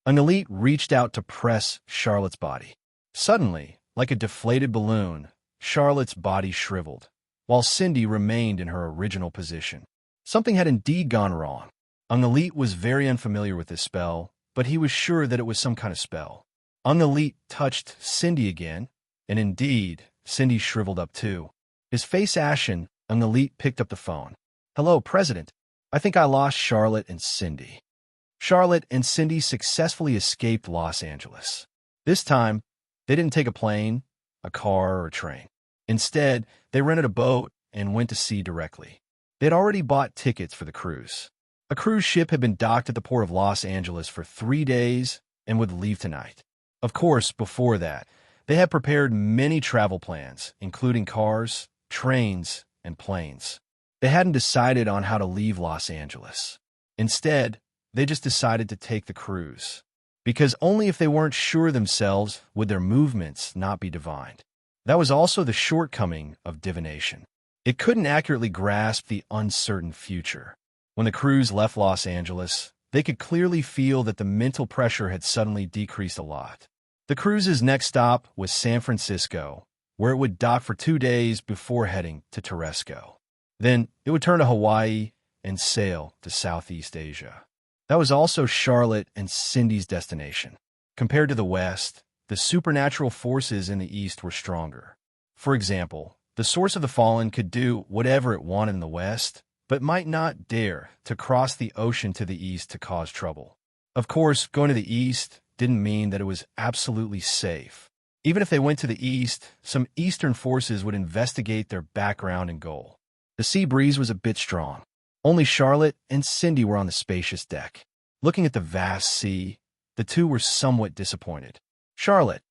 Ungalit reached out to press Charlotte's body. Suddenly, like a deflated balloon, Charlotte's body shriveled, while Cindy remained in her original position. Something had indeed gone wrong. Ungalit was very unfamiliar with this spell, but he was sure that it was some kind of spell. Ungalit touched Cindy again, and indeed, Cindy shriveled up too. His face ashen, Ungalit picked up the phone. Hello, President. I think I lost Charlotte and Cindy. Charlotte and Cindy successfully escaped Los Angeles. This time, they didn't take a plane, a car, or a train. Instead, they rented a boat and went to sea directly. They'd already bought tickets for the cruise. A cruise ship had been docked at the port of Los Angeles for 3 days and would leave tonight. Of course, before that, they had prepared many travel plans, including cars, trains, and planes. They hadn't decided on how to leave Los Angeles. Instead, they just decided to take the cruise, because only if they weren't sure themselves would their movements not be divined. That was also the shortcoming of divination. It couldn't accurately grasp the uncertain future. When the cruise left Los Angeles, they could clearly feel that the mental pressure had suddenly decreased a lot. The cruise's next stop was San Francisco, where it would dock for 2 days before heading to Terresco. Then it would turn to Hawaii and sail to Southeast Asia. That was also Charlotte and Cindy's destination. Compared to the West, the supernatural forces in the East were stronger. For example, the Source of the Fallen could do whatever it wanted in the West, but might not dare to cross the ocean to the East to cause trouble. Of course, going to the East didn't mean that it was absolutely safe. Even if they went to the East, some Eastern forces would investigate their background and goal. The sea breeze was a bit strong. Only Charlotte and Cindy were on the spacious deck. Looking at the vast sea, the two were somewhat disappointed. Charlotte,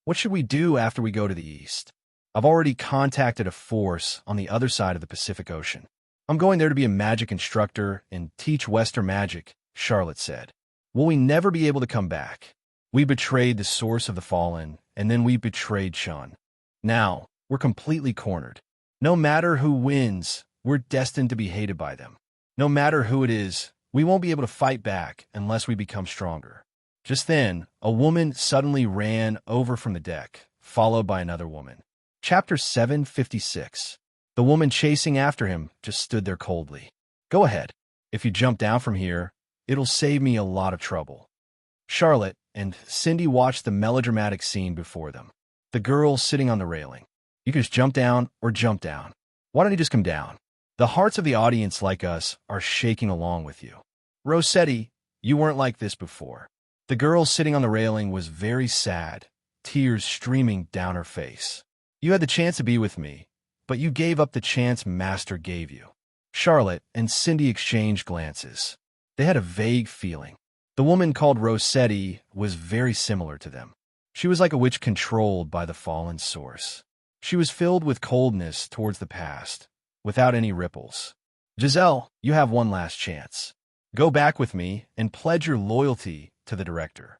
what should we do after we go to the East? I've already contacted a force on the other side of the Pacific Ocean. I'm going there to be a magic instructor and teach Western magic, Charlotte said. Will we never be able to come back? We betrayed the Source of the Fallen, and then we betrayed Shun. Now, we're completely cornered. No matter who wins, we're destined to be hated by them. No matter who it is, we won't be able to fight back unless we become stronger. Just then, a woman suddenly ran over from the deck, followed by another woman. Chapter 756. The woman chasing after him just stood there coldly. Go ahead. If you jump down from here, it'll save me a lot of trouble. Charlotte and Cindy watched the melodramatic scene before them. The girl sitting on the railing. You can just jump down or jump down. Why don't you just come down? The hearts of the audience like us are shaking along with you. Rossetti, you weren't like this before. The girl sitting on the railing was very sad, tears streaming down her face. You had the chance to be with me, but you gave up the chance Master gave you. Charlotte and Cindy exchanged glances. They had a vague feeling. The woman called Rossetti was very similar to them. She was like a witch controlled by the fallen source. She was filled with coldness towards the past, without any ripples. Giselle, you have one last chance. Go back with me and pledge your loyalty to the director.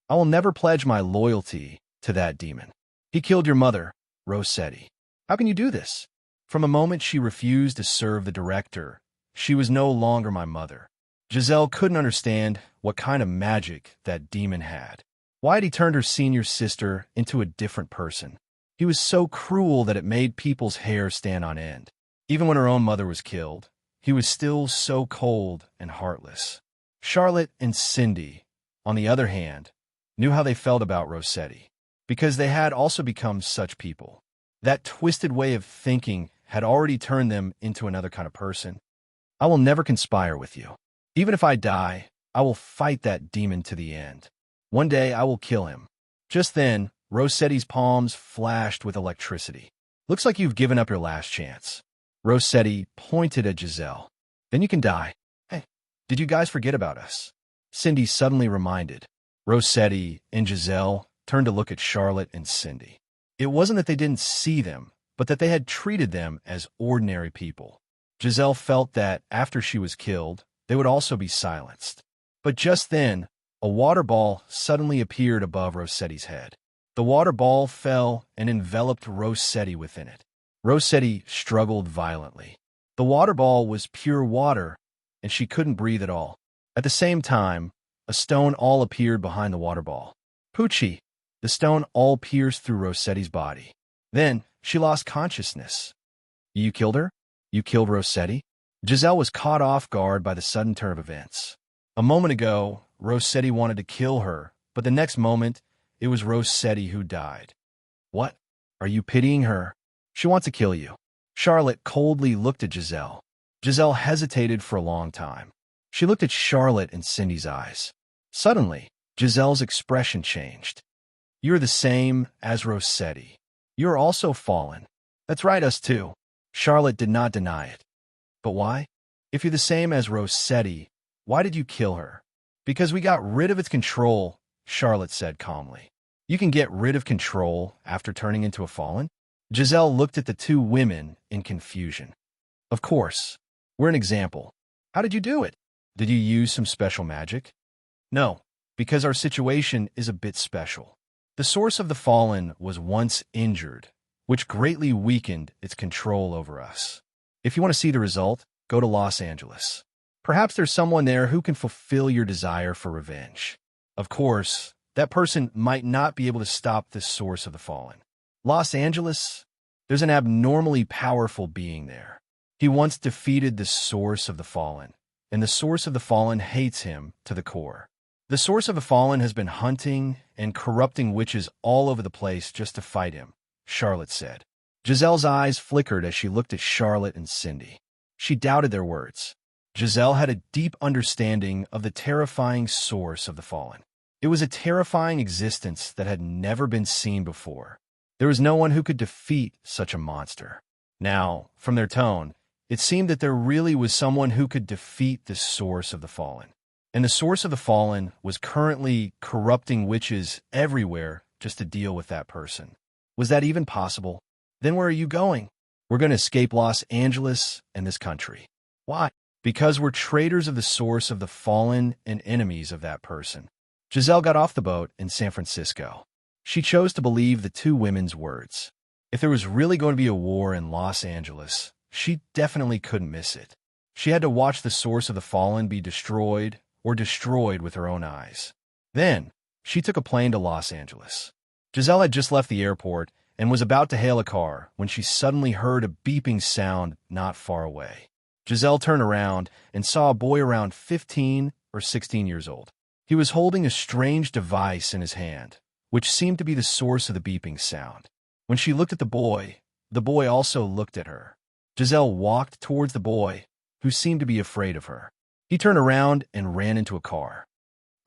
I will never pledge my loyalty to that demon. He killed your mother, Rossetti. How can you do this? From the moment she refused to serve the director, she was no longer my mother. Giselle couldn't understand what kind of magic that demon had. Why had he turned her senior sister into a different person? He was so cruel that it made people's hair stand on end. Even when her own mother was killed, he was still so cold and heartless. Charlotte and Cindy, on the other hand, knew how they felt about Rossetti, because they had also become such people. That twisted way of thinking had already turned them into another kind of person. I will never conspire with you. Even if I die, I will fight that demon to the end. One day I will kill him. Just then, Rossetti's palms flashed with electricity. Looks like you've given up your last chance. Rossetti pointed at Giselle. Then you can die. Hey, did you guys forget about us? Cindy suddenly reminded. Rossetti and Giselle turned to look at Charlotte and Cindy. It wasn't that they didn't see them, but that they had treated them as ordinary people. Giselle felt that after she was killed, they would also be silenced. But just then, a water ball suddenly appeared above Rossetti's head. The water ball fell and enveloped Rossetti within it. Rossetti struggled violently. The water ball was pure water, and she couldn't breathe at all. At the same time, a stone all appeared behind the water ball. Poochie! The stone all pierced through Rossetti's body. Then, she lost consciousness. You killed her? You killed Rossetti? Giselle was caught off guard by the sudden turn of events. A moment ago, Rossetti wanted to kill her, but the next moment, it was Rossetti who died. What? Are you pitying her? She wants to kill you. Charlotte coldly looked at Giselle. Giselle hesitated for a long time. She looked at Charlotte in Cindy's eyes. Suddenly, Giselle's expression changed. You're the same as Rossetti. You're also fallen. That's right, us too. Charlotte did not deny it. But why? If you're the same as Rossetti, why did you kill her? Because we got rid of its control, Charlotte said calmly. You can get rid of control after turning into a fallen? Giselle looked at the two women in confusion. Of course. We're an example. How did you do it? Did you use some special magic? No, because our situation is a bit special. The source of the fallen was once injured, which greatly weakened its control over us. If you want to see the result, go to Los Angeles. Perhaps there's someone there who can fulfill your desire for revenge. Of course, that person might not be able to stop this source of the fallen. Los Angeles? There's an abnormally powerful being there. He once defeated the source of the fallen, and the Source of the Fallen hates him to the core. The Source of the Fallen has been hunting and corrupting witches all over the place just to fight him, Charlotte said. Giselle's eyes flickered as she looked at Charlotte and Cindy. She doubted their words. Giselle had a deep understanding of the terrifying Source of the Fallen. It was a terrifying existence that had never been seen before. There was no one who could defeat such a monster. Now, from their tone, it seemed that there really was someone who could defeat the Source of the Fallen. And the Source of the Fallen was currently corrupting witches everywhere just to deal with that person. Was that even possible? Then where are you going? We're going to escape Los Angeles and this country. Why? Because we're traitors of the Source of the Fallen and enemies of that person. Giselle got off the boat in San Francisco. She chose to believe the two women's words. If there was really going to be a war in Los Angeles, she definitely couldn't miss it. She had to watch the Source of the Fallen be destroyed with her own eyes. Then, she took a plane to Los Angeles. Giselle had just left the airport and was about to hail a car when she suddenly heard a beeping sound not far away. Giselle turned around and saw a boy around 15 or 16 years old. He was holding a strange device in his hand, which seemed to be the source of the beeping sound. When she looked at the boy also looked at her. Giselle walked towards the boy, who seemed to be afraid of her. He turned around and ran into a car.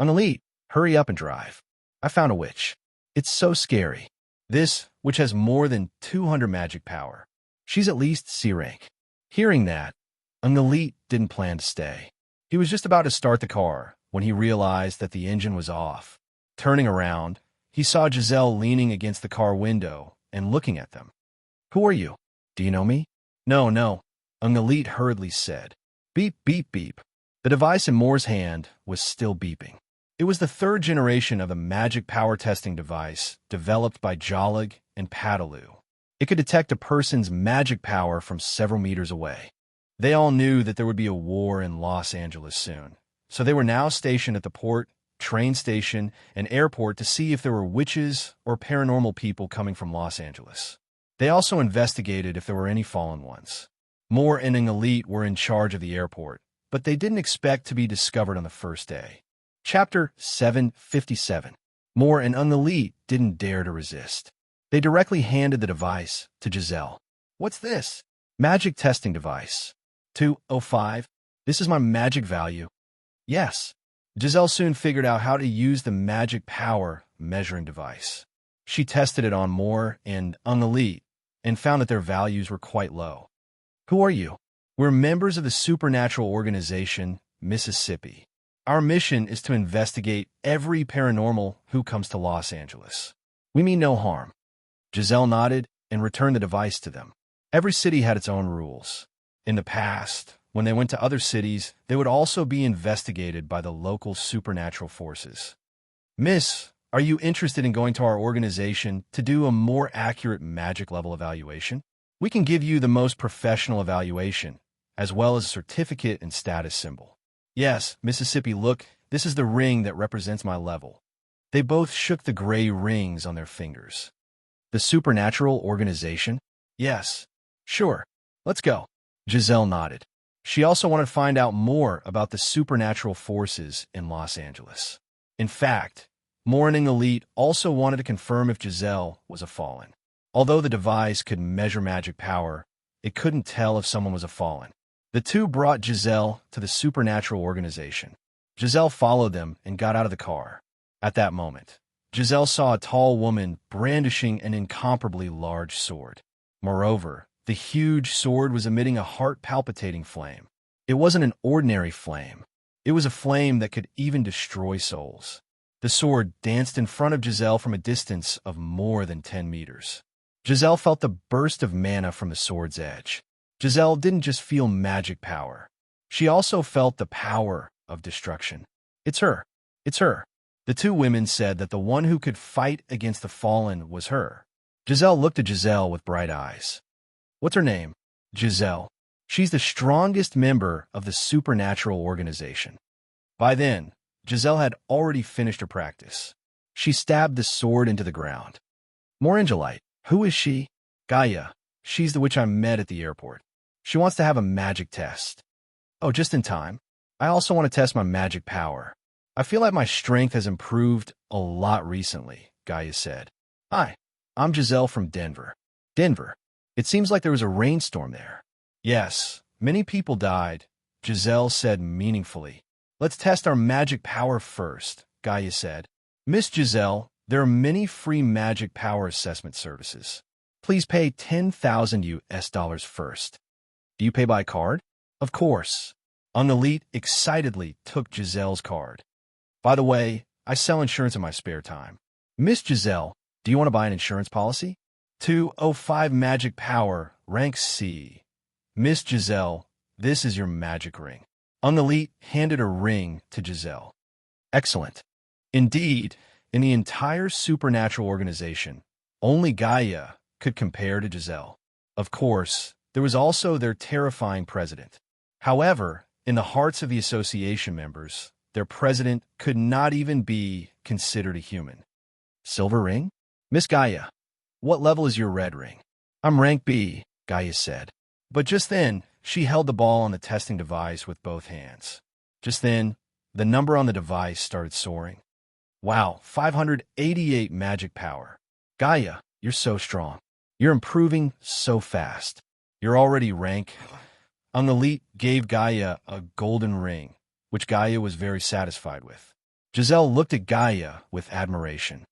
"Elite, hurry up and drive. I found a witch. It's so scary. This witch has more than 200 magic power. She's at least C rank." Hearing that, Elite didn't plan to stay. He was just about to start the car when he realized that the engine was off. Turning around, he saw Giselle leaning against the car window and looking at them. "Who are you? Do you know me?" No, Elite hurriedly said. "Beep, beep, beep." The device in Moore's hand was still beeping. It was the third generation of a magic power testing device developed by Jolig and Padaloo. It could detect a person's magic power from several meters away. They all knew that there would be a war in Los Angeles soon, so they were now stationed at the port, train station, and airport to see if there were witches or paranormal people coming from Los Angeles. They also investigated if there were any fallen ones. Moore and Elite were in charge of the airport, but they didn't expect to be discovered on the first day. Chapter 757. Moore and Elite didn't dare to resist. They directly handed the device to Giselle. "What's this?" "Magic testing device. 205. This is my magic value." "Yes." Giselle soon figured out how to use the magic power measuring device. She tested it on Moore and Elite and found that their values were quite low. "Who are you?" "We're members of the supernatural organization, Mississippi. Our mission is to investigate every paranormal who comes to Los Angeles. We mean no harm." Giselle nodded and returned the device to them. Every city had its own rules. In the past, when they went to other cities, they would also be investigated by the local supernatural forces. "Miss, are you interested in going to our organization to do a more accurate magic level evaluation? We can give you the most professional evaluation, as well as a certificate and status symbol." "Yes, Mississippi, look, this is the ring that represents my level." They both shook the gray rings on their fingers. "The supernatural organization?" "Yes." "Sure. Let's go." Giselle nodded. She also wanted to find out more about the supernatural forces in Los Angeles. In fact, Moore and Elite also wanted to confirm if Giselle was a fallen. Although the device could measure magic power, it couldn't tell if someone was a fallen. The two brought Giselle to the supernatural organization. Giselle followed them and got out of the car. At that moment, Giselle saw a tall woman brandishing an incomparably large sword. Moreover, the huge sword was emitting a heart-palpitating flame. It wasn't an ordinary flame. It was a flame that could even destroy souls. The sword danced in front of Giselle from a distance of more than 10 meters. Giselle felt the burst of mana from the sword's edge. Giselle didn't just feel magic power. She also felt the power of destruction. It's her. It's her." The two women said that the one who could fight against the fallen was her. Giselle looked at Giselle with bright eyes. "What's her name?" "Giselle. She's the strongest member of the supernatural organization." By then, Giselle had already finished her practice. She stabbed the sword into the ground. "More Angelite. Who is she?" "Gaia. She's the witch I met at the airport. She wants to have a magic test." "Oh, just in time. I also want to test my magic power. I feel like my strength has improved a lot recently, Gaia said. Hi, I'm Giselle from Denver. Denver. It seems like there was a rainstorm there. Yes, many people died, Giselle said meaningfully. Let's test our magic power first, Gaia said. Miss Giselle, there are many free magic power assessment services. Please pay 10,000 US dollars first. Do you pay by card? Of course. Annalise excitedly took Giselle's card. By the way, I sell insurance in my spare time. Miss Giselle, do you want to buy an insurance policy? 205 magic power, rank C. Miss Giselle, this is your magic ring. Annalise handed a ring to Giselle. Excellent. Indeed, in the entire supernatural organization, only Gaia could compare to Giselle. Of course, there was also their terrifying president. However, in the hearts of the association members, their president could not even be considered a human. Silver ring? Miss Gaia, what level is your red ring? I'm rank B, Gaia said. But just then, she held the ball on the testing device with both hands. Just then, the number on the device started soaring. Wow, 588 magic power. Gaia, you're so strong. You're improving so fast. You're already rank. Annalise gave Gaia a golden ring, which Gaia was very satisfied with. Giselle looked at Gaia with admiration.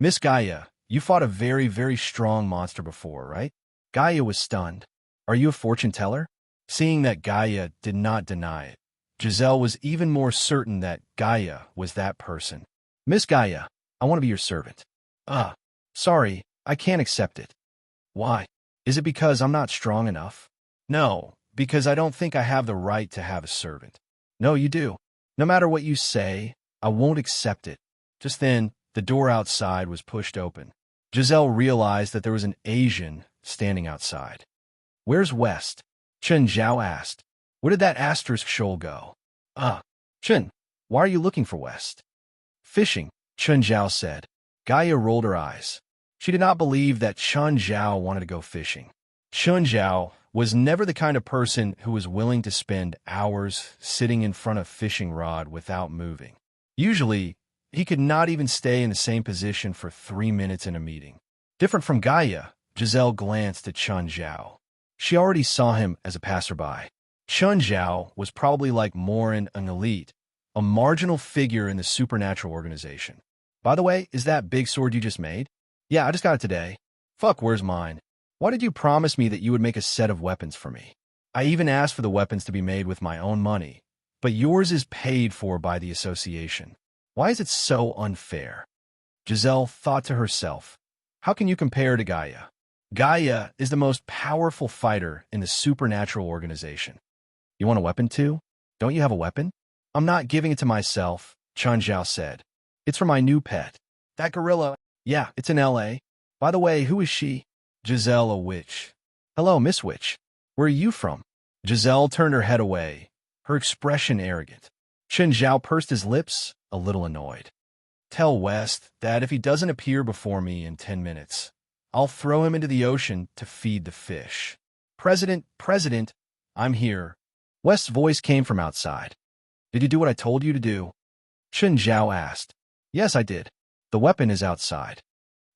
Miss Gaia, you fought a very, very strong monster before, right? Gaia was stunned. Are you a fortune teller? Seeing that Gaia did not deny it, Giselle was even more certain that Gaia was that person. Miss Gaia, I want to be your servant. Sorry, I can't accept it. Why? Is it because I'm not strong enough? No, because I don't think I have the right to have a servant. No, you do. No matter what you say, I won't accept it. Just then, the door outside was pushed open. Giselle realized that there was an Asian standing outside. Where's West? Chen Zhao asked. Where did that asterisk shoal go? Chen, why are you looking for West? Fishing, Chen Zhao said. Gaia rolled her eyes. She did not believe that Chen Zhao wanted to go fishing. Chen Zhao was never the kind of person who was willing to spend hours sitting in front of a fishing rod without moving. Usually, he could not even stay in the same position for 3 minutes in a meeting. Different from Gaia, Giselle glanced at Chen Zhao. She already saw him as a passerby. Chen Zhao was probably like Morin an elite, a marginal figure in the supernatural organization. By the way, is that big sword you just made? Yeah, I just got it today. Fuck, where's mine? Why did you promise me that you would make a set of weapons for me? I even asked for the weapons to be made with my own money, but yours is paid for by the association. Why is it so unfair? Giselle thought to herself, how can you compare to Gaia? Gaia is the most powerful fighter in the supernatural organization. You want a weapon too? Don't you have a weapon? I'm not giving it to myself, Chen Zhao said. It's for my new pet. That gorilla. Yeah, it's in L.A. By the way, who is she? Giselle, a witch. Hello, Miss Witch. Where are you from? Giselle turned her head away, her expression arrogant. Chen Zhao pursed his lips, a little annoyed. Tell West that if he doesn't appear before me in 10 minutes, I'll throw him into the ocean to feed the fish. President, I'm here. West's voice came from outside. Did you do what I told you to do? Chen Zhao asked. Yes, I did. The weapon is outside.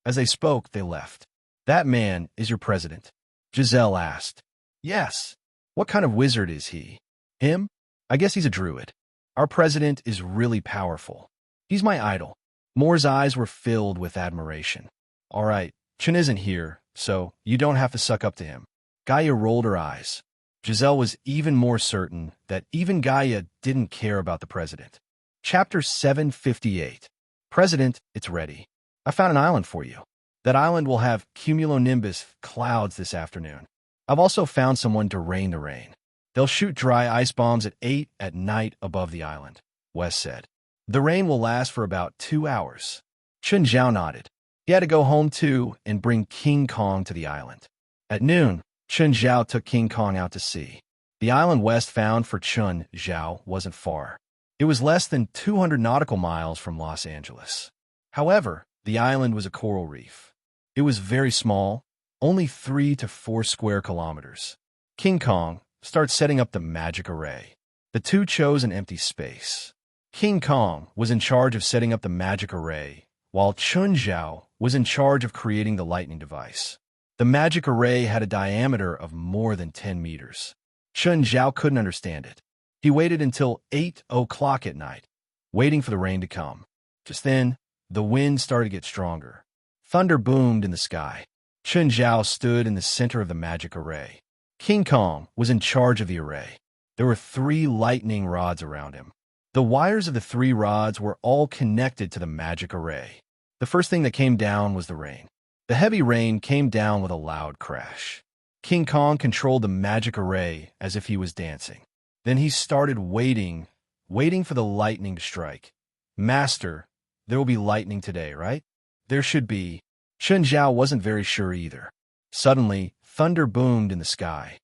As they spoke, they left. That man is your president? Giselle asked. Yes. What kind of wizard is he? Him? I guess he's a druid. Our president is really powerful. He's my idol. Moore's eyes were filled with admiration. All right, Chen isn't here, so you don't have to suck up to him. Gaia rolled her eyes. Giselle was even more certain that even Gaia didn't care about the president. Chapter 758. President, it's ready. I found an island for you. That island will have cumulonimbus clouds this afternoon. I've also found someone to rain the rain. They'll shoot dry ice bombs at 8 at night above the island, Wes said. The rain will last for about 2 hours. Chen Zhao nodded. He had to go home too and bring King Kong to the island. At noon, Chen Zhao took King Kong out to sea. The island West found for Chen Zhao wasn't far. It was less than 200 nautical miles from Los Angeles. However, the island was a coral reef. It was very small, only 3 to 4 square kilometers. King Kong started setting up the magic array. The two chose an empty space. King Kong was in charge of setting up the magic array, while Chun Zhao was in charge of creating the lightning device. The magic array had a diameter of more than 10 meters. Chun Zhao couldn't understand it. He waited until 8 o'clock at night, waiting for the rain to come. Just then, the wind started to get stronger. Thunder boomed in the sky. Chun Zhao stood in the center of the magic array. King Kong was in charge of the array. There were 3 lightning rods around him. The wires of the 3 rods were all connected to the magic array. The first thing that came down was the rain. The heavy rain came down with a loud crash. King Kong controlled the magic array as if he was dancing. Then he started waiting for the lightning to strike. Master, there will be lightning today, right? There should be. Chun Zhao wasn't very sure either. Suddenly, thunder boomed in the sky.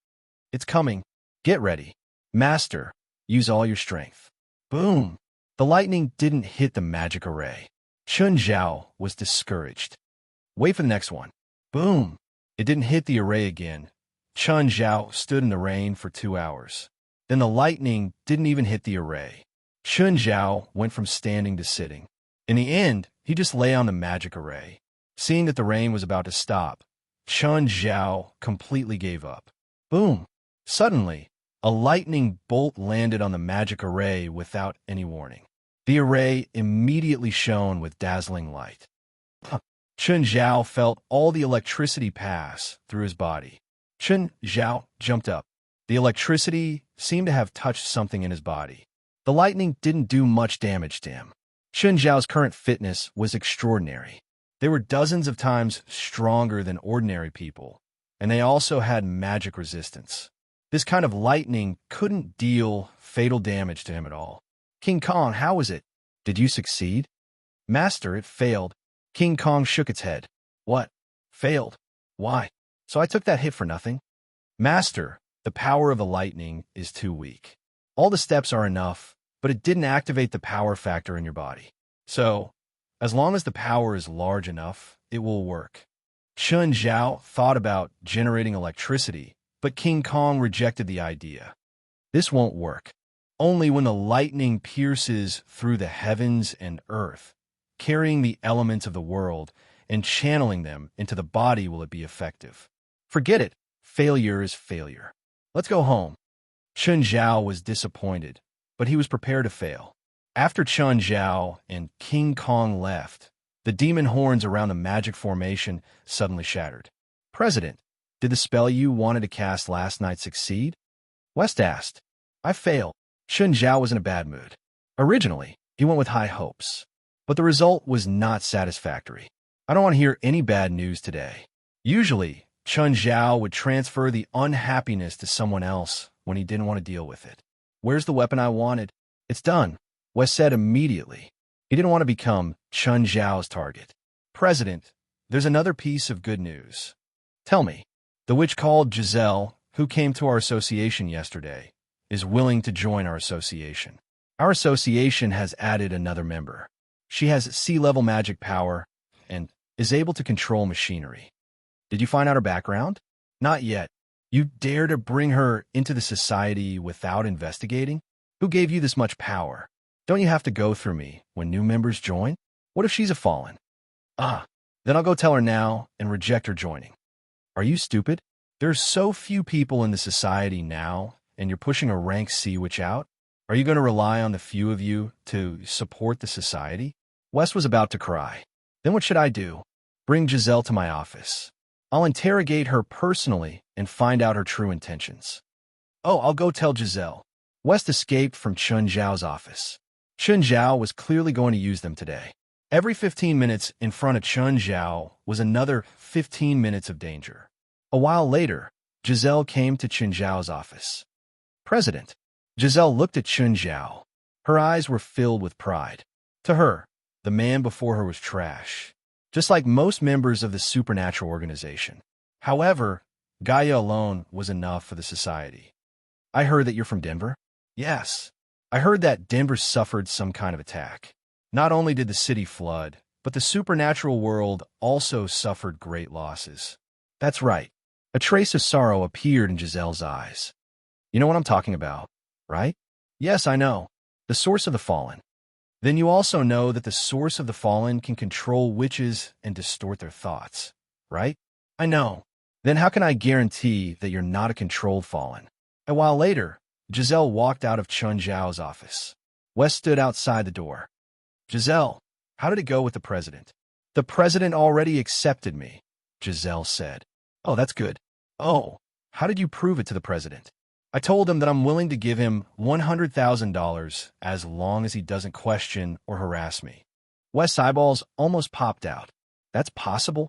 It's coming. Get ready. Master, use all your strength. Boom! The lightning didn't hit the magic array. Chun Zhao was discouraged. Wait for the next one. Boom! It didn't hit the array again. Chun Zhao stood in the rain for 2 hours. Then the lightning didn't even hit the array. Chun Zhao went from standing to sitting. In the end, he just lay on the magic array. Seeing that the rain was about to stop, Chun Zhao completely gave up. Boom! Suddenly, a lightning bolt landed on the magic array without any warning. The array immediately shone with dazzling light. Chun Zhao felt all the electricity pass through his body. Chun Zhao jumped up. The electricity seemed to have touched something in his body. The lightning didn't do much damage to him. Chun Zhao's current fitness was extraordinary. They were dozens of times stronger than ordinary people, and they also had magic resistance. This kind of lightning couldn't deal fatal damage to him at all. King Kong, how was it? Did you succeed? Master, it failed. King Kong shook its head. What? Failed? Why? So I took that hit for nothing? Master, the power of the lightning is too weak. All the steps are enough, but it didn't activate the power factor in your body. So, as long as the power is large enough, it will work. Chun Zhao thought about generating electricity, but King Kong rejected the idea. This won't work. Only when the lightning pierces through the heavens and earth, carrying the elements of the world and channeling them into the body will it be effective. Forget it. Failure is failure. Let's go home. Chun Zhao was disappointed, but he was prepared to fail. After Chun Zhao and King Kong left, the demon horns around the magic formation suddenly shattered. President, did the spell you wanted to cast last night succeed? West asked. I failed. Chun Zhao was in a bad mood. Originally, he went with high hopes, but the result was not satisfactory. I don't want to hear any bad news today. Usually, Chun Zhao would transfer the unhappiness to someone else when he didn't want to deal with it. Where's the weapon I wanted? It's done, West said immediately. He didn't want to become Chun Zhao's target. President, there's another piece of good news. Tell me, the witch called Giselle, who came to our association yesterday, is willing to join our association. Our association has added another member. She has sea-level magic power and is able to control machinery. Did you find out her background? Not yet. You dare to bring her into the society without investigating? Who gave you this much power? Don't you have to go through me when new members join? What if she's a fallen? Then I'll go tell her now and reject her joining. Are you stupid? There's so few people in the society now, and you're pushing a rank C witch out? Are you going to rely on the few of you to support the society? Wes was about to cry. Then what should I do? Bring Giselle to my office. I'll interrogate her personally and find out her true intentions. Oh, I'll go tell Giselle. West escaped from Chun Zhao's office. Chun Zhao was clearly going to use them today. Every 15 minutes in front of Chun Zhao was another 15 minutes of danger. A while later, Giselle came to Chun Zhao's office. President. Giselle looked at Chun Zhao. Her eyes were filled with pride. To her, the man before her was trash, just like most members of the supernatural organization. However, Gaia alone was enough for the society. I heard that you're from Denver? Yes. I heard that Denver suffered some kind of attack. Not only did the city flood, but the supernatural world also suffered great losses. That's right. A trace of sorrow appeared in Giselle's eyes. You know what I'm talking about, right? Yes, I know. The source of the fallen. Then you also know that the source of the fallen can control witches and distort their thoughts, right? I know. Then how can I guarantee that you're not a controlled fallen? A while later, Giselle walked out of Chun Zhao's office. West stood outside the door. Giselle, how did it go with the president? The president already accepted me, Giselle said. Oh, that's good. Oh, how did you prove it to the president? I told him that I'm willing to give him $100,000 as long as he doesn't question or harass me. West's eyeballs almost popped out. That's possible?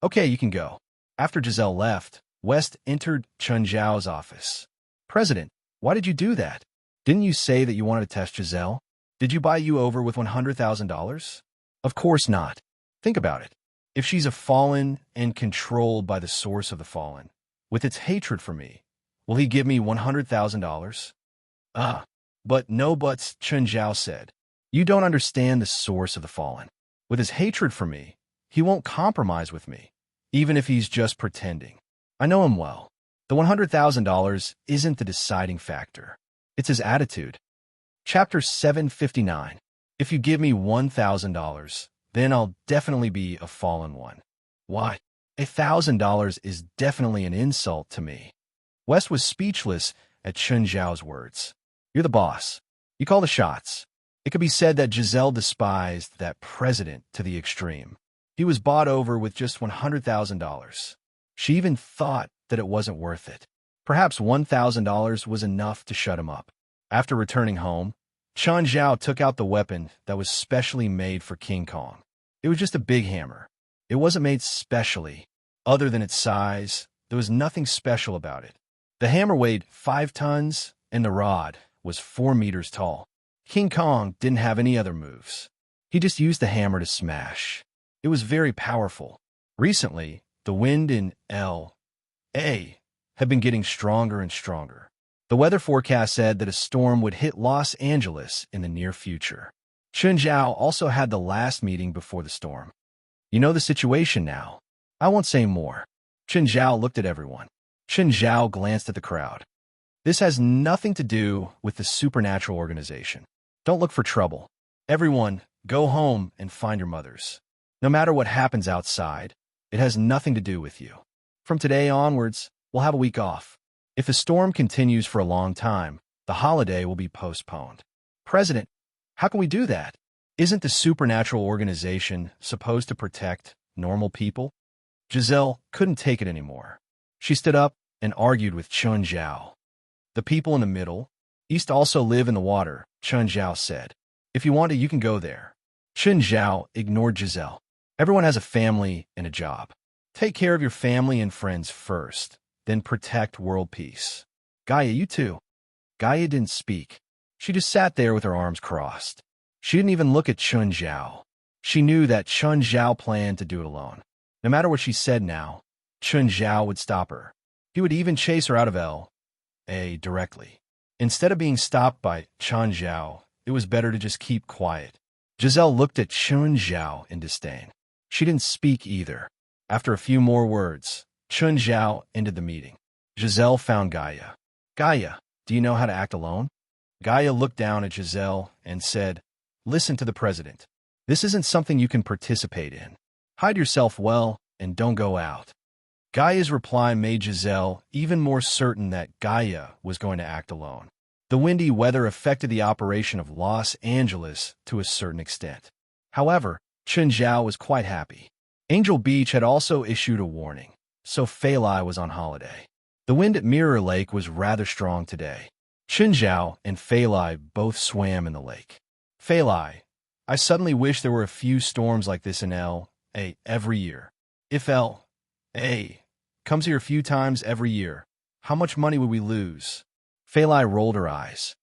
Okay, you can go. After Giselle left, West entered Chun Zhao's office. President, why did you do that? Didn't you say that you wanted to test Giselle? Did you buy you over with $100,000? Of course not. Think about it. If she's a fallen and controlled by the source of the fallen, with its hatred for me, will he give me $100,000? But no buts, Chun Zhao said. You don't understand the source of the fallen. With his hatred for me, he won't compromise with me, even if he's just pretending. I know him well. The $100,000 isn't the deciding factor. It's his attitude. Chapter 759. If you give me $1,000, then I'll definitely be a fallen one. Why? $1,000 is definitely an insult to me. West was speechless at Chun Zhao's words. You're the boss. You call the shots. It could be said that Giselle despised that president to the extreme. He was bought over with just $100,000. She even thought that it wasn't worth it. Perhaps $1,000 was enough to shut him up. After returning home, Chun Zhao took out the weapon that was specially made for King Kong. It was just a big hammer. It wasn't made specially. Other than its size, there was nothing special about it. The hammer weighed 5 tons, and the rod was 4 meters tall. King Kong didn't have any other moves. He just used the hammer to smash. It was very powerful. Recently, the wind in L.A. had been getting stronger and stronger. The weather forecast said that a storm would hit Los Angeles in the near future. Chun Zhao also had the last meeting before the storm. You know the situation now. I won't say more. Chun Zhao looked at everyone. Chun Zhao glanced at the crowd. This has nothing to do with the supernatural organization. Don't look for trouble. Everyone, go home and find your mothers. No matter what happens outside, it has nothing to do with you. From today onwards, we'll have a week off. If the storm continues for a long time, the holiday will be postponed. President, how can we do that? Isn't the supernatural organization supposed to protect normal people? Giselle couldn't take it anymore. She stood up and argued with Chun Zhao. The people in the Middle East also live in the water, Chun Zhao said. If you want to, you can go there. Chun Zhao ignored Giselle. Everyone has a family and a job. Take care of your family and friends first, then protect world peace. Gaia, you too. Gaia didn't speak. She just sat there with her arms crossed. She didn't even look at Chun Zhao. She knew that Chun Zhao planned to do it alone. No matter what she said now, Chun Zhao would stop her. He would even chase her out of L.A. directly. Instead of being stopped by Chun Zhao, it was better to just keep quiet. Giselle looked at Chun Zhao in disdain. She didn't speak either. After a few more words, Chun Zhao ended the meeting. Giselle found Gaia. Gaia, do you know how to act alone? Gaia looked down at Giselle and said, Listen to the president. This isn't something you can participate in. Hide yourself well and don't go out. Gaia's reply made Giselle even more certain that Gaia was going to act alone. The windy weather affected the operation of Los Angeles to a certain extent. However, Chun Zhao was quite happy. Angel Beach had also issued a warning, so Feilai was on holiday. The wind at Mirror Lake was rather strong today. Chun Zhao and Feilai both swam in the lake. Feilai, I suddenly wish there were a few storms like this in L.A. every year. If L.A. comes here a few times every year, how much money would we lose? Feilai rolled her eyes.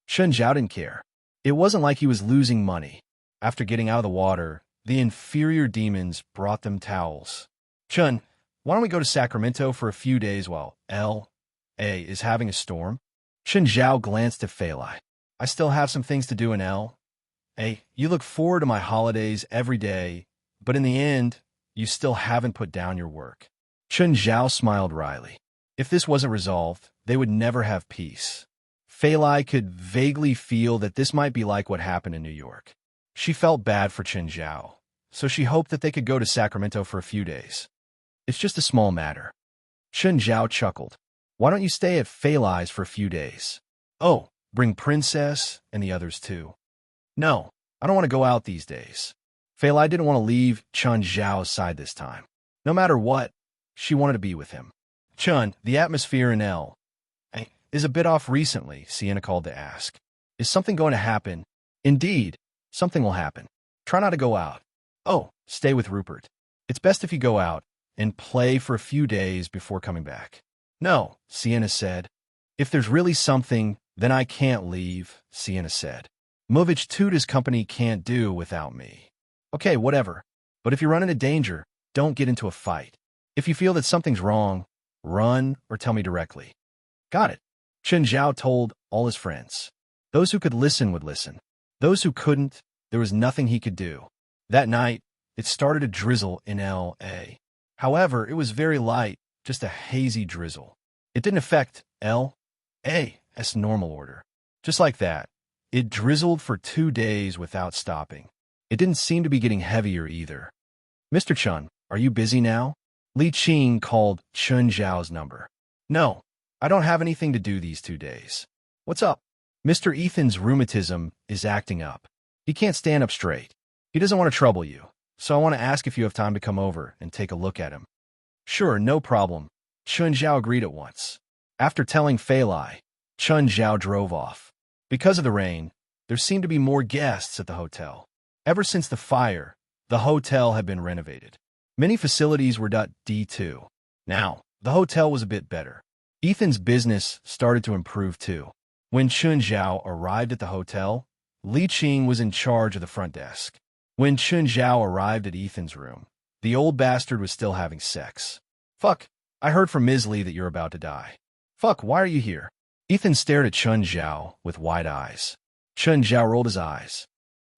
Chun Zhao didn't care. It wasn't like he was losing money. After getting out of the water, the inferior demons brought them towels. Chun, why don't we go to Sacramento for a few days while L.A. is having a storm? Chun Zhao glanced at Feilai. I still have some things to do in L.A. You look forward to my holidays every day, but in the end, you still haven't put down your work. Chun Zhao smiled wryly. If this wasn't resolved, they would never have peace. Fei Lai could vaguely feel that this might be like what happened in New York. She felt bad for Chen Zhao, so she hoped that they could go to Sacramento for a few days. It's just a small matter. Chen Zhao chuckled. Why don't you stay at Fei Lai's for a few days? Oh, bring Princess and the others too. No, I don't want to go out these days. Fei Lai didn't want to leave Chen Zhao's side this time. No matter what, she wanted to be with him. Chun, the atmosphere in L is a bit off recently, Sienna called to ask. Is something going to happen? Indeed, something will happen. Try not to go out. Oh, stay with Rupert. It's best if you go out and play for a few days before coming back. No, Sienna said. If there's really something, then I can't leave, Sienna said. Movich Tuda's company can't do without me. Okay, whatever. But if you run into danger, don't get into a fight. If you feel that something's wrong, run or tell me directly. Got it. Chen Zhao told all his friends. Those who could listen would listen. Those who couldn't, there was nothing he could do. That night, it started to drizzle in L.A. However, it was very light, just a hazy drizzle. It didn't affect L.A.'s normal order. Just like that, it drizzled for 2 days without stopping. It didn't seem to be getting heavier either. Mr. Chun, are you busy now? Li Qing called Chen Zhao's number. No, I don't have anything to do these 2 days. What's up? Mr. Ethan's rheumatism is acting up. He can't stand up straight. He doesn't want to trouble you, so I want to ask if you have time to come over and take a look at him. Sure, no problem. Chen Zhao agreed at once. After telling Fei Lai, Chen Zhao drove off. Because of the rain, there seemed to be more guests at the hotel. Ever since the fire, the hotel had been renovated. Many facilities were D2. Now, the hotel was a bit better. Ethan's business started to improve too. When Chen Zhao arrived at the hotel, Li Qing was in charge of the front desk. When Chen Zhao arrived at Ethan's room, the old bastard was still having sex. Fuck, I heard from Ms. Li that you're about to die. Fuck, why are you here? Ethan stared at Chen Zhao with wide eyes. Chen Zhao rolled his eyes.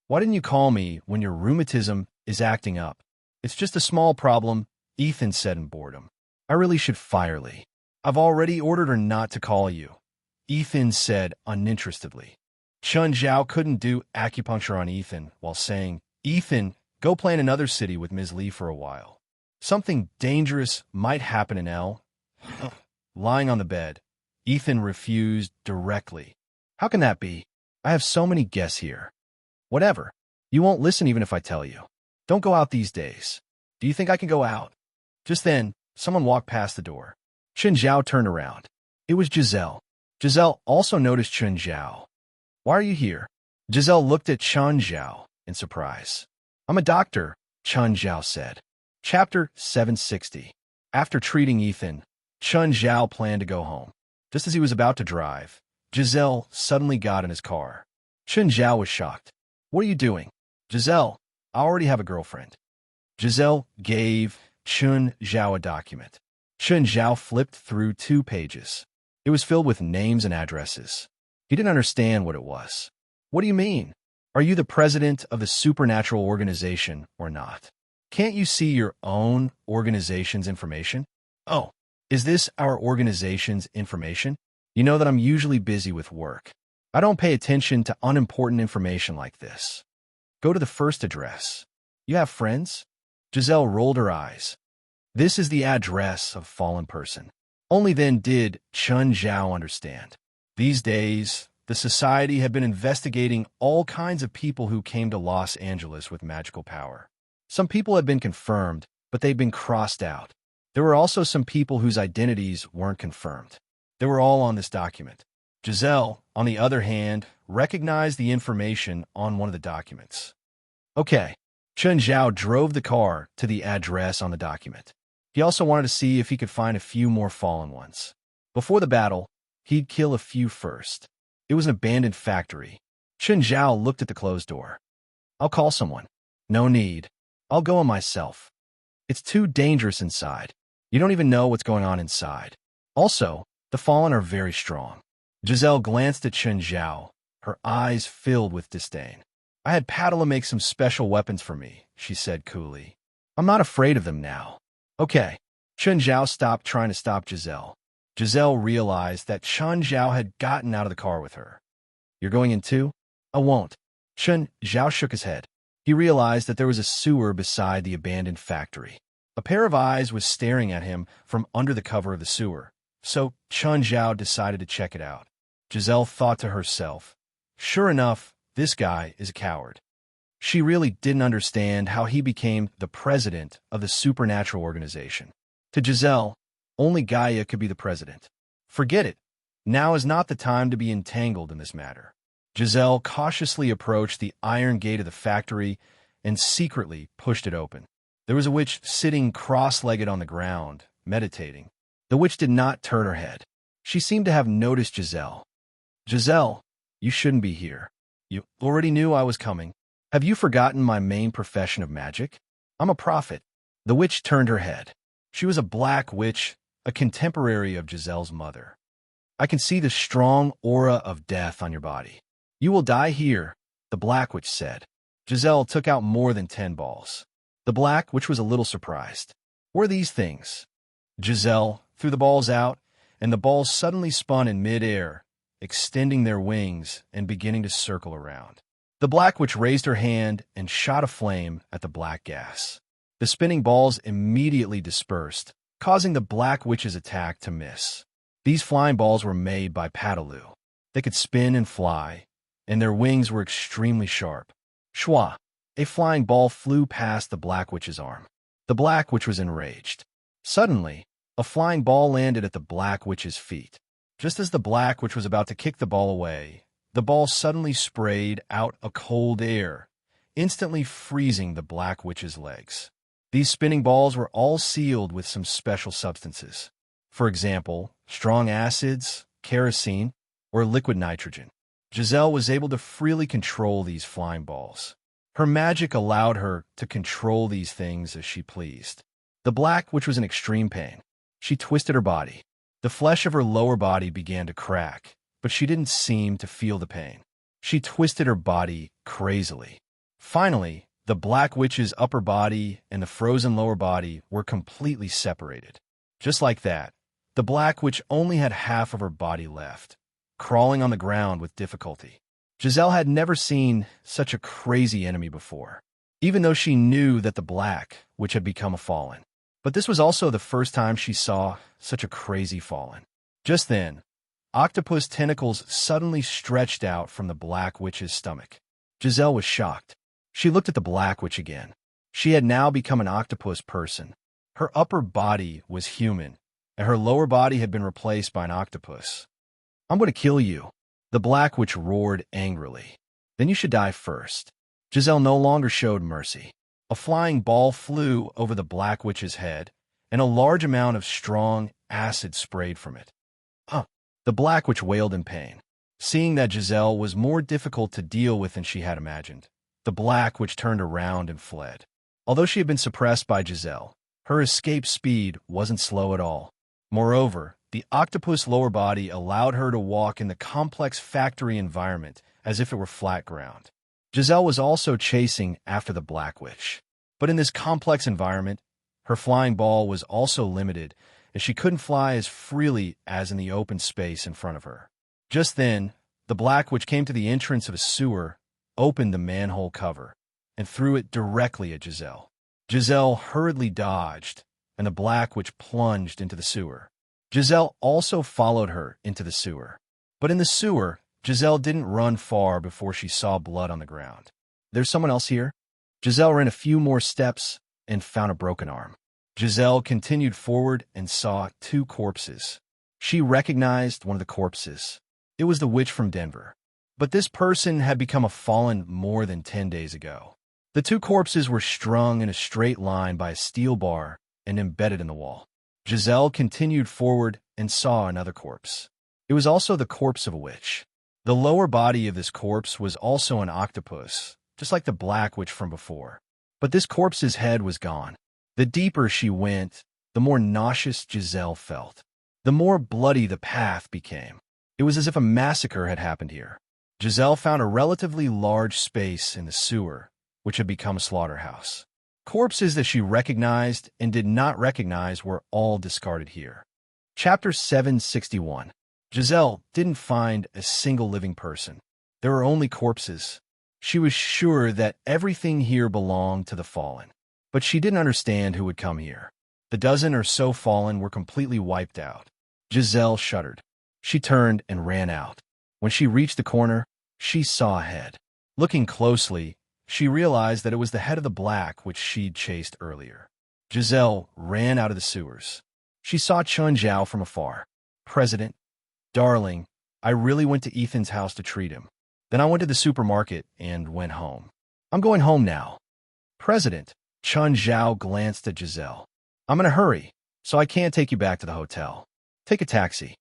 Why didn't you call me when your rheumatism is acting up? It's just a small problem, Ethan said in boredom. I really should fire Li. I've already ordered her not to call you, Ethan said uninterestedly. Chen Zhao couldn't do acupuncture on Ethan while saying, Ethan, go play in another city with Ms. Li for a while. Something dangerous might happen in L. Lying on the bed, Ethan refused directly. How can that be? I have so many guests here. Whatever. You won't listen even if I tell you. Don't go out these days. Do you think I can go out? Just then, someone walked past the door. Chen Zhao turned around. It was Giselle. Giselle also noticed Chen Zhao. Why are you here? Giselle looked at Chen Zhao in surprise. I'm a doctor, Chen Zhao said. Chapter 760. After treating Ethan, Chen Zhao planned to go home. Just as he was about to drive, Giselle suddenly got in his car. Chen Zhao was shocked. What are you doing? Giselle, I already have a girlfriend. Giselle gave Chen Zhao a document. Chen Zhao flipped through 2 pages. It was filled with names and addresses. He didn't understand what it was. What do you mean? Are you the president of the supernatural organization or not? Can't you see your own organization's information? Oh, is this our organization's information? You know that I'm usually busy with work. I don't pay attention to unimportant information like this. Go to the first address. You have friends? Giselle rolled her eyes. This is the address of a fallen person. Only then did Chen Zhao understand. These days, the society had been investigating all kinds of people who came to Los Angeles with magical power. Some people had been confirmed, but they'd been crossed out. There were also some people whose identities weren't confirmed. They were all on this document. Giselle, on the other hand, recognized the information on one of the documents. Okay, Chen Zhao drove the car to the address on the document. He also wanted to see if he could find a few more fallen ones. Before the battle, he'd kill a few first. It was an abandoned factory. Chen Zhao looked at the closed door. I'll call someone. No need. I'll go on myself. It's too dangerous inside. You don't even know what's going on inside. Also, the fallen are very strong. Giselle glanced at Chen Zhao, her eyes filled with disdain. I had Padilla make some special weapons for me, she said coolly. I'm not afraid of them now. Okay. Chen Zhao stopped trying to stop Giselle. Giselle realized that Chun Zhao had gotten out of the car with her. "You're going in too?" "I won't." Chun Zhao shook his head. He realized that there was a sewer beside the abandoned factory. A pair of eyes was staring at him from under the cover of the sewer, so Chun Zhao decided to check it out. Giselle thought to herself, "Sure enough, this guy is a coward." She really didn't understand how he became the president of the supernatural organization. To Giselle, only Gaia could be the president. Forget it. Now is not the time to be entangled in this matter. Giselle cautiously approached the iron gate of the factory and secretly pushed it open. There was a witch sitting cross-legged on the ground, meditating. The witch did not turn her head. She seemed to have noticed Giselle. "Giselle, you shouldn't be here. You already knew I was coming. Have you forgotten my main profession of magic? I'm a prophet." The witch turned her head. She was a black witch, a contemporary of Giselle's mother. "I can see the strong aura of death on your body. You will die here," the black witch said. Giselle took out more than 10 balls. The black witch was a little surprised. "What are these things?" Giselle threw the balls out, and the balls suddenly spun in mid-air, extending their wings and beginning to circle around. The black witch raised her hand and shot a flame at the black gas. The spinning balls immediately dispersed, causing the black witch's attack to miss. These flying balls were made by Padaloo. They could spin and fly, and their wings were extremely sharp. Shwa! A flying ball flew past the black witch's arm. The black witch was enraged. Suddenly, a flying ball landed at the black witch's feet. Just as the black witch was about to kick the ball away, the ball suddenly sprayed out a cold air, instantly freezing the black witch's legs. These spinning balls were all sealed with some special substances. For example, strong acids, kerosene, or liquid nitrogen. Giselle was able to freely control these flying balls. Her magic allowed her to control these things as she pleased. The black witch was in extreme pain. She twisted her body. The flesh of her lower body began to crack, but she didn't seem to feel the pain. She twisted her body crazily. Finally, the black witch's upper body and the frozen lower body were completely separated. Just like that, the black witch only had half of her body left, crawling on the ground with difficulty. Giselle had never seen such a crazy enemy before, even though she knew that the black witch had become a fallen. But this was also the first time she saw such a crazy fallen. Just then, octopus tentacles suddenly stretched out from the black witch's stomach. Giselle was shocked. She looked at the black witch again. She had now become an octopus person. Her upper body was human, and her lower body had been replaced by an octopus. "I'm going to kill you," the black witch roared angrily. "Then you should die first." Giselle no longer showed mercy. A flying ball flew over the black witch's head, and a large amount of strong acid sprayed from it. The black witch wailed in pain. Seeing that Giselle was more difficult to deal with than she had imagined, the black witch turned around and fled. Although she had been suppressed by Giselle, her escape speed wasn't slow at all. Moreover, the octopus lower body allowed her to walk in the complex factory environment as if it were flat ground. Giselle was also chasing after the black witch. But in this complex environment, her flying ball was also limited, as she couldn't fly as freely as in the open space in front of her. Just then, the black witch came to the entrance of a sewer, opened the manhole cover, and threw it directly at Giselle. Giselle hurriedly dodged, and the black witch plunged into the sewer. Giselle also followed her into the sewer. But in the sewer, Giselle didn't run far before she saw blood on the ground. "There's someone else here?" Giselle ran a few more steps and found a broken arm. Giselle continued forward and saw 2 corpses. She recognized one of the corpses. It was the witch from Denver. But this person had become a fallen more than 10 days ago. The 2 corpses were strung in a straight line by a steel bar and embedded in the wall. Giselle continued forward and saw another corpse. It was also the corpse of a witch. The lower body of this corpse was also an octopus, just like the black witch from before. But this corpse's head was gone. The deeper she went, the more nauseous Giselle felt. The more bloody the path became. It was as if a massacre had happened here. Giselle found a relatively large space in the sewer, which had become a slaughterhouse. Corpses that she recognized and did not recognize were all discarded here. Chapter 761. Giselle didn't find a single living person. There were only corpses. She was sure that everything here belonged to the fallen. But she didn't understand who would come here. The dozen or so fallen were completely wiped out. Giselle shuddered. She turned and ran out. When she reached the corner, she saw a head. Looking closely, she realized that it was the head of the black which she'd chased earlier. Giselle ran out of the sewers. She saw Chun Zhao from afar. President, darling, I really went to Ethan's house to treat him. Then I went to the supermarket and went home. I'm going home now. President, Chun Zhao glanced at Giselle. I'm in a hurry, so I can't take you back to the hotel. Take a taxi.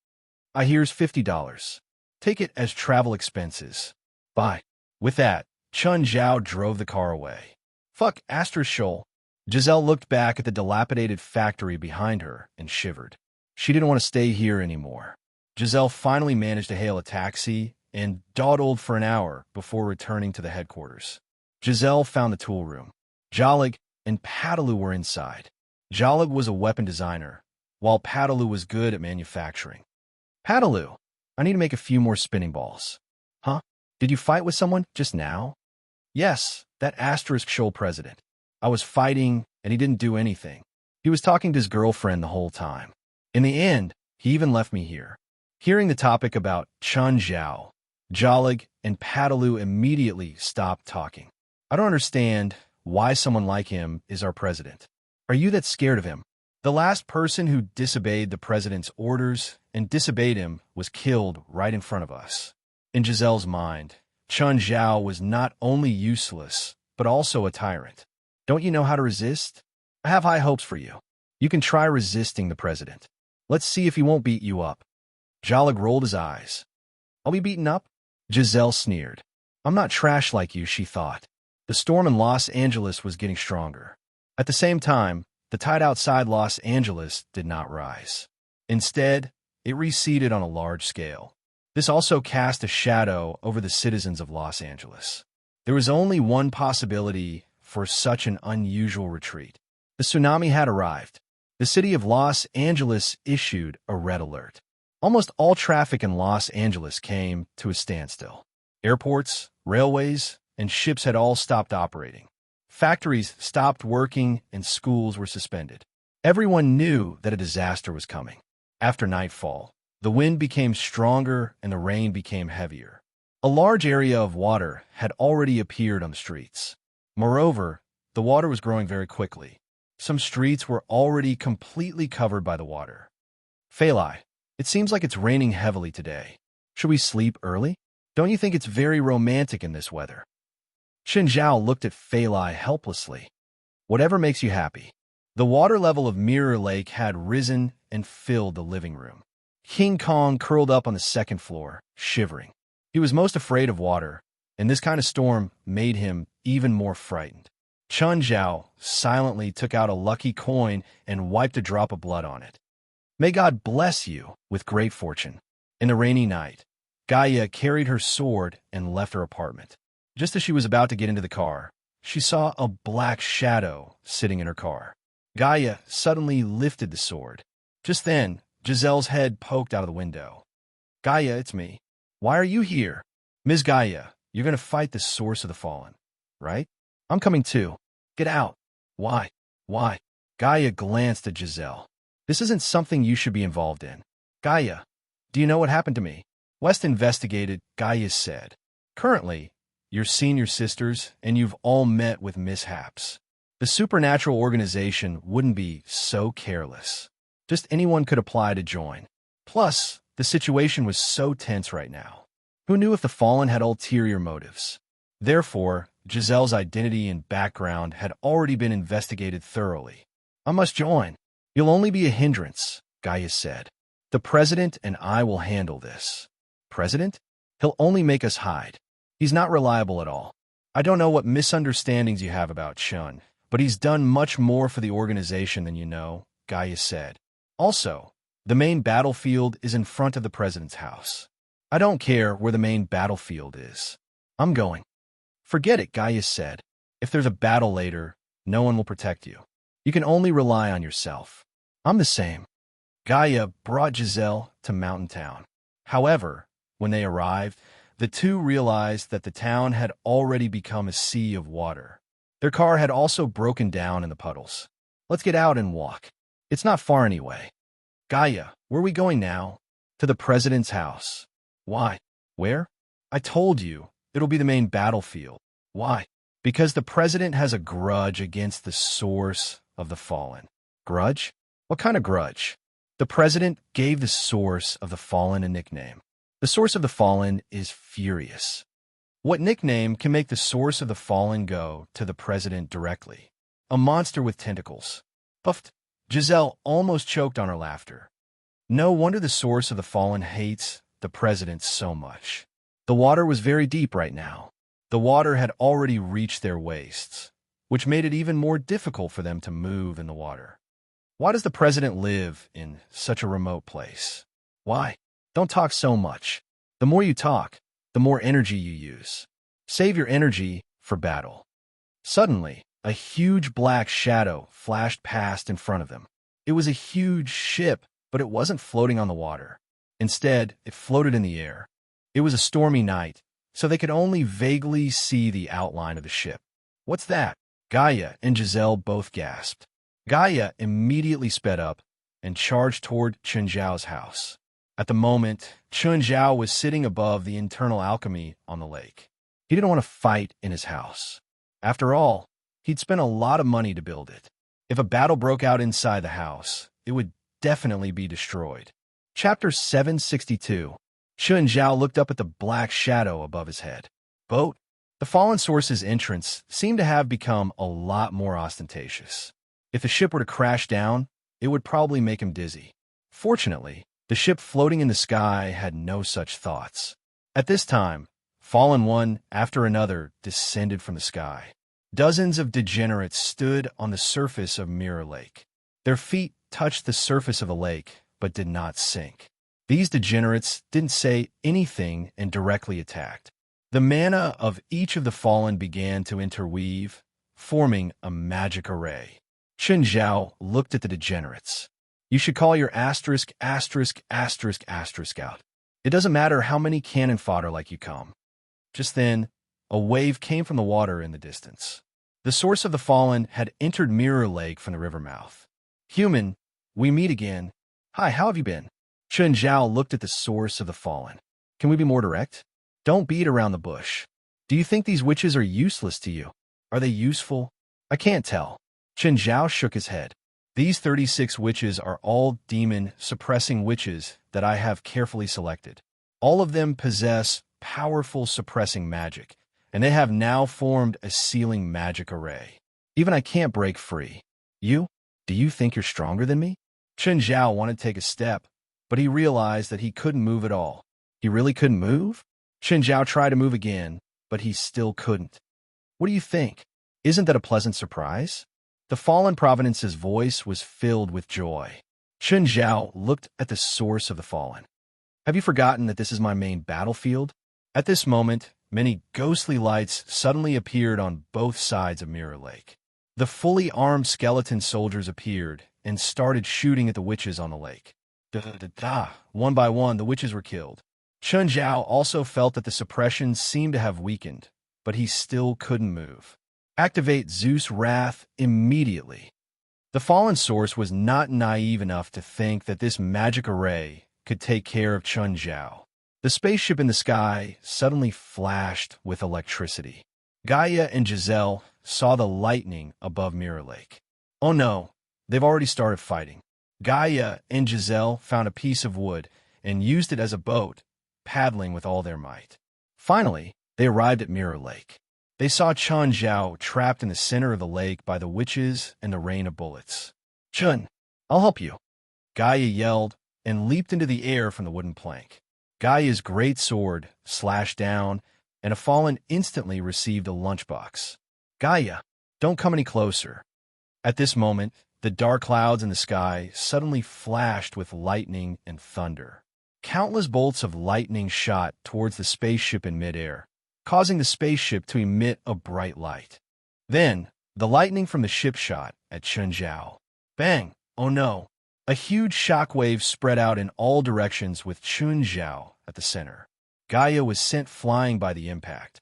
Here's $50. Take it as travel expenses. Bye. With that, Chun Zhao drove the car away. Fuck Astor Shoal. Giselle looked back at the dilapidated factory behind her and shivered. She didn't want to stay here anymore. Giselle finally managed to hail a taxi and dawdled for an hour before returning to the headquarters. Giselle found the tool room. Jalig and Padalu were inside. Jalig was a weapon designer, while Padalu was good at manufacturing. Padalu, I need to make a few more spinning balls. Huh? Did you fight with someone just now? Yes, that asterisk shoal president. I was fighting, and he didn't do anything. He was talking to his girlfriend the whole time. In the end, he even left me here. Hearing the topic about Chun Zhao, Jalig and Padalu immediately stopped talking. I don't understand why someone like him is our president. Are you that scared of him? The last person who disobeyed the president's orders and disobeyed him was killed right in front of us. In Giselle's mind, Chun Zhao was not only useless, but also a tyrant. Don't you know how to resist? I have high hopes for you. You can try resisting the president. Let's see if he won't beat you up. Jalig rolled his eyes. I'll be beaten up? Giselle sneered. I'm not trash like you, she thought. The storm in Los Angeles was getting stronger. At the same time, the tide outside Los Angeles did not rise. Instead, it receded on a large scale. This also cast a shadow over the citizens of Los Angeles. There was only one possibility for such an unusual retreat. The tsunami had arrived. The city of Los Angeles issued a red alert. Almost all traffic in Los Angeles came to a standstill. Airports, railways, and ships had all stopped operating. Factories stopped working and schools were suspended. Everyone knew that a disaster was coming. After nightfall, the wind became stronger and the rain became heavier. A large area of water had already appeared on the streets. Moreover, the water was growing very quickly. Some streets were already completely covered by the water. Phalai, it seems like it's raining heavily today. Should we sleep early? Don't you think it's very romantic in this weather? Chun Zhao looked at Phalai helplessly. Whatever makes you happy. The water level of Mirror Lake had risen and filled the living room. King Kong curled up on the second floor, shivering. He was most afraid of water, and this kind of storm made him even more frightened. Chun Zhao silently took out a lucky coin and wiped a drop of blood on it. May God bless you with great fortune. In the rainy night, Gaia carried her sword and left her apartment. Just as she was about to get into the car, she saw a black shadow sitting in her car. Gaia suddenly lifted the sword. Just then, Giselle's head poked out of the window. Gaia, it's me. Why are you here? Ms. Gaia, you're going to fight the source of the fallen, right? I'm coming too. Get out. Why? Why? Gaia glanced at Giselle. This isn't something you should be involved in. Gaia, do you know what happened to me? West investigated, Gaia said. Currently, you're senior sisters and you've all met with mishaps. The supernatural organization wouldn't be so careless. Just anyone could apply to join. Plus, the situation was so tense right now. Who knew if the fallen had ulterior motives? Therefore, Giselle's identity and background had already been investigated thoroughly. I must join. You'll only be a hindrance, Gaia said. The president and I will handle this. President? He'll only make us hide. He's not reliable at all. I don't know what misunderstandings you have about Chun, but he's done much more for the organization than you know, Gaia said. Also, the main battlefield is in front of the president's house. I don't care where the main battlefield is. I'm going. Forget it, Gaia said. If there's a battle later, no one will protect you. You can only rely on yourself. I'm the same. Gaia brought Giselle to Mountain Town. However, when they arrived, the two realized that the town had already become a sea of water. Their car had also broken down in the puddles. Let's get out and walk. It's not far anyway. Gaia, where are we going now? To the president's house. Why? Where? I told you, it'll be the main battlefield. Why? Because the president has a grudge against the source of the fallen. Grudge? What kind of grudge? The president gave the source of the fallen a nickname. The source of the fallen is furious. What nickname can make the source of the fallen go to the president directly? A monster with tentacles. Puffed. Giselle almost choked on her laughter. No wonder the source of the fallen hates the president so much. The water was very deep right now. The water had already reached their waists, which made it even more difficult for them to move in the water. Why does the president live in such a remote place? Why? Don't talk so much. The more you talk, the more energy you use. Save your energy for battle. Suddenly, a huge black shadow flashed past in front of them. It was a huge ship, but it wasn't floating on the water. Instead, it floated in the air. It was a stormy night, so they could only vaguely see the outline of the ship. What's that? Gaia and Giselle both gasped. Gaia immediately sped up and charged toward Chunjiao's house. At the moment, Chunjiao was sitting above the internal alchemy on the lake. He didn't want to fight in his house. After all, he'd spent a lot of money to build it. If a battle broke out inside the house, it would definitely be destroyed. Chapter 762. Chunjiao looked up at the black shadow above his head. Boat? The fallen source's entrance seemed to have become a lot more ostentatious. If the ship were to crash down, it would probably make him dizzy. Fortunately, the ship floating in the sky had no such thoughts. At this time, fallen one after another descended from the sky. Dozens of degenerates stood on the surface of Mirror Lake. Their feet touched the surface of the lake, but did not sink. These degenerates didn't say anything and directly attacked. The mana of each of the fallen began to interweave, forming a magic array. Chunjiao looked at the degenerates. You should call your asterisk out. It doesn't matter how many cannon fodder like you come. Just then, a wave came from the water in the distance. The source of the fallen had entered Mirror Lake from the river mouth. Human, we meet again. Hi, how have you been? Chunjiao looked at the source of the fallen. Can we be more direct? Don't beat around the bush. Do you think these witches are useless to you? Are they useful? I can't tell. Chunjiao shook his head. These 36 witches are all demon-suppressing witches that I have carefully selected. All of them possess powerful suppressing magic, and they have now formed a sealing magic array. Even I can't break free. You? Do you think you're stronger than me? Chunjiao wanted to take a step, but he realized that he couldn't move at all. He really couldn't move? Chunjiao tried to move again, but he still couldn't. What do you think? Isn't that a pleasant surprise? The fallen providence's voice was filled with joy. Chunjiao looked at the source of the fallen. Have you forgotten that this is my main battlefield? At this moment, many ghostly lights suddenly appeared on both sides of Mirror Lake. The fully armed skeleton soldiers appeared and started shooting at the witches on the lake. One by one, the witches were killed. Chunjiao also felt that the suppression seemed to have weakened, but he still couldn't move. Activate Zeus' wrath immediately. The fallen source was not naive enough to think that this magic array could take care of Chunjiao. The spaceship in the sky suddenly flashed with electricity. Gaia and Giselle saw the lightning above Mirror Lake. Oh no, they've already started fighting. Gaia and Giselle found a piece of wood and used it as a boat, paddling with all their might. Finally, they arrived at Mirror Lake. They saw Chunjiao trapped in the center of the lake by the witches and the rain of bullets. Chun, I'll help you. Gaia yelled and leaped into the air from the wooden plank. Gaia's great sword slashed down, and a fallen instantly received a lunchbox. Gaia, don't come any closer. At this moment, the dark clouds in the sky suddenly flashed with lightning and thunder. Countless bolts of lightning shot towards the spaceship in midair, causing the spaceship to emit a bright light. Then, the lightning from the ship shot at Chunjiao. Bang! Oh no! A huge shockwave spread out in all directions with Chun Zhao at the center. Gaia was sent flying by the impact.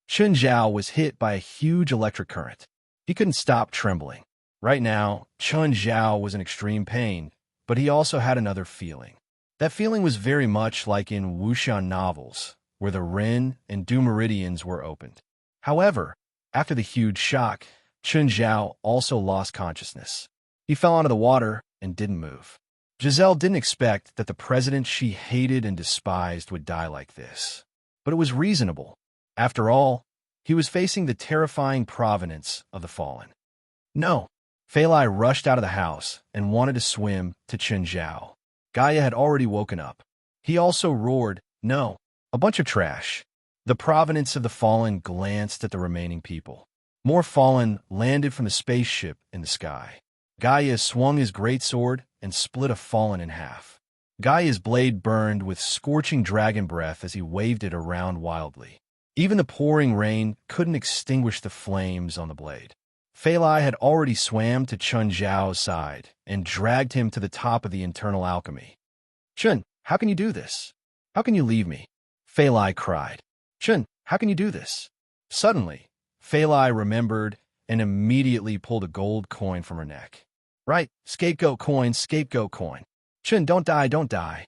Chun Zhao was hit by a huge electric current. He couldn't stop trembling. Right now, Chun Zhao was in extreme pain, but he also had another feeling. That feeling was very much like in wuxian novels, where the Ren and Du meridians were opened. However, after the huge shock, Chun Zhao also lost consciousness. He fell onto the water and didn't move. Giselle didn't expect that the president she hated and despised would die like this. But it was reasonable. After all, he was facing the terrifying provenance of the fallen. No. Fei Lai rushed out of the house and wanted to swim to Chun Zhao. Gaia had already woken up. He also roared, "No!" A bunch of trash. The provenance of the fallen glanced at the remaining people. More fallen landed from the spaceship in the sky. Gaia swung his greatsword and split a fallen in half. Gaia's blade burned with scorching dragon breath as he waved it around wildly. Even the pouring rain couldn't extinguish the flames on the blade. Fei Lai had already swam to Chun Zhao's side and dragged him to the top of the internal alchemy. "Chun, how can you do this? How can you leave me?" Fei Lai cried. "Chun, how can you do this?" Suddenly, Fei Lai remembered and immediately pulled a gold coin from her neck. "Right, scapegoat coin, scapegoat coin. Chun, don't die, don't die."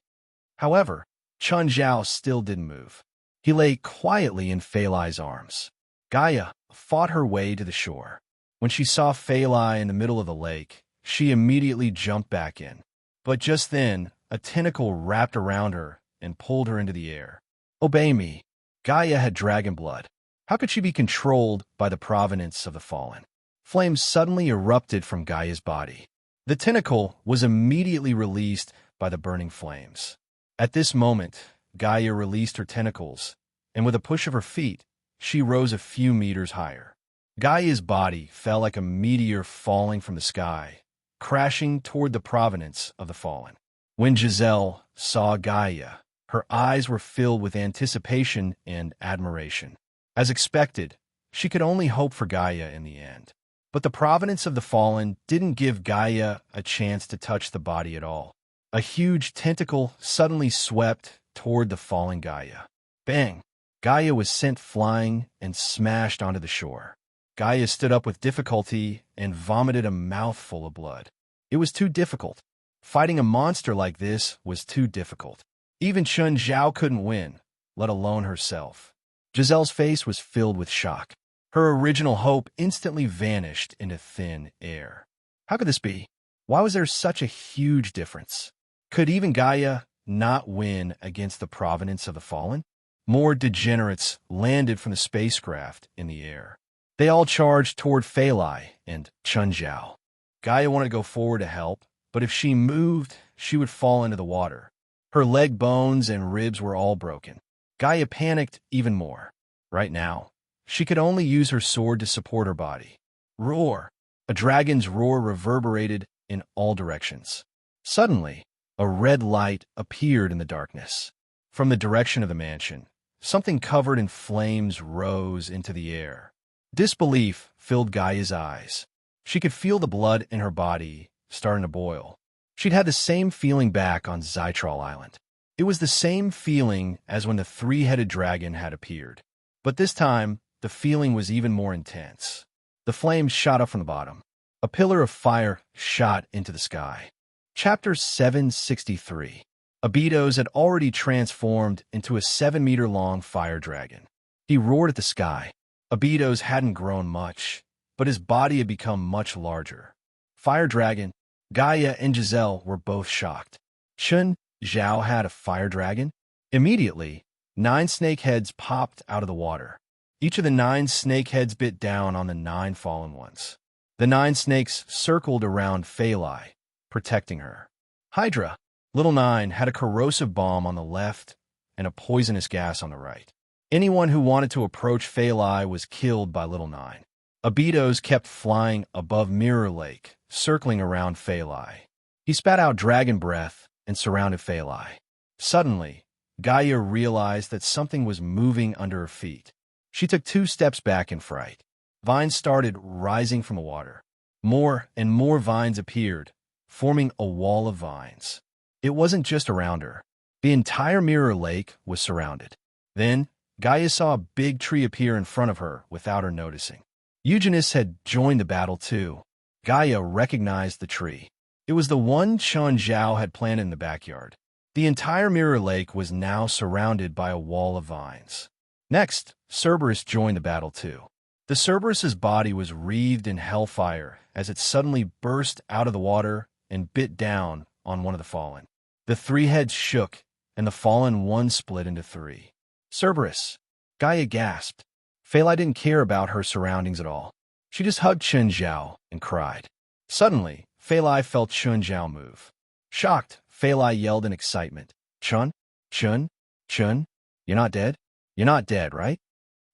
However, Chun Zhao still didn't move. He lay quietly in Fei Lai's arms. Gaia fought her way to the shore. When she saw Fei Lai in the middle of the lake, she immediately jumped back in. But just then, a tentacle wrapped around her and pulled her into the air. "Obey me." Gaia had dragon blood. How could she be controlled by the provenance of the fallen? Flames suddenly erupted from Gaia's body. The tentacle was immediately released by the burning flames. At this moment, Gaia released her tentacles, and with a push of her feet, she rose a few meters higher. Gaia's body fell like a meteor falling from the sky, crashing toward the provenance of the fallen. When Giselle saw Gaia, her eyes were filled with anticipation and admiration. As expected, she could only hope for Gaia in the end. But the provenance of the fallen didn't give Gaia a chance to touch the body at all. A huge tentacle suddenly swept toward the fallen Gaia. Bang! Gaia was sent flying and smashed onto the shore. Gaia stood up with difficulty and vomited a mouthful of blood. It was too difficult. Fighting a monster like this was too difficult. Even Chun Zhao couldn't win, let alone herself. Giselle's face was filled with shock. Her original hope instantly vanished into thin air. How could this be? Why was there such a huge difference? Could even Gaia not win against the provenance of the fallen? More degenerates landed from the spacecraft in the air. They all charged toward Fei Lai and Chun Zhao. Gaia wanted to go forward to help, but if she moved, she would fall into the water. Her leg bones and ribs were all broken. Gaia panicked even more. Right now, she could only use her sword to support her body. Roar! A dragon's roar reverberated in all directions. Suddenly, a red light appeared in the darkness. From the direction of the mansion, something covered in flames rose into the air. Disbelief filled Gaia's eyes. She could feel the blood in her body starting to boil. She'd had the same feeling back on Zytral Island. It was the same feeling as when the three-headed dragon had appeared. But this time, the feeling was even more intense. The flames shot up from the bottom. A pillar of fire shot into the sky. Chapter 763. Abidos had already transformed into a 7-meter-long fire dragon. He roared at the sky. Abidos hadn't grown much, but his body had become much larger. Fire Dragon, Gaia and Giselle were both shocked. Chun Zhao had a fire dragon? Immediately, 9 snake heads popped out of the water. Each of the 9 snake heads bit down on the 9 fallen ones. The 9 snakes circled around Fei Lai, protecting her. Hydra, Little 9, had a corrosive bomb on the left and a poisonous gas on the right. Anyone who wanted to approach Fei Lai was killed by Little 9. Abidos kept flying above Mirror Lake, circling around Fei Lai. He spat out dragon breath and surrounded Fei Lai. Suddenly, Gaia realized that something was moving under her feet. She took 2 steps back in fright. Vines started rising from the water. More and more vines appeared, forming a wall of vines. It wasn't just around her. The entire Mirror Lake was surrounded. Then, Gaia saw a big tree appear in front of her without her noticing. Eugenius had joined the battle too. Gaia recognized the tree. It was the one Chun Zhao had planted in the backyard. The entire Mirror Lake was now surrounded by a wall of vines. Next, Cerberus joined the battle too. The Cerberus's body was wreathed in hellfire as it suddenly burst out of the water and bit down on one of the fallen. The three heads shook, and the fallen one split into three. Cerberus! Gaia gasped. Phalai didn't care about her surroundings at all. She just hugged Chun Zhao and cried. Suddenly, Phalai felt Chun Zhao move. Shocked, Phalai yelled in excitement. Chun? Chun? Chun? You're not dead? You're not dead, right?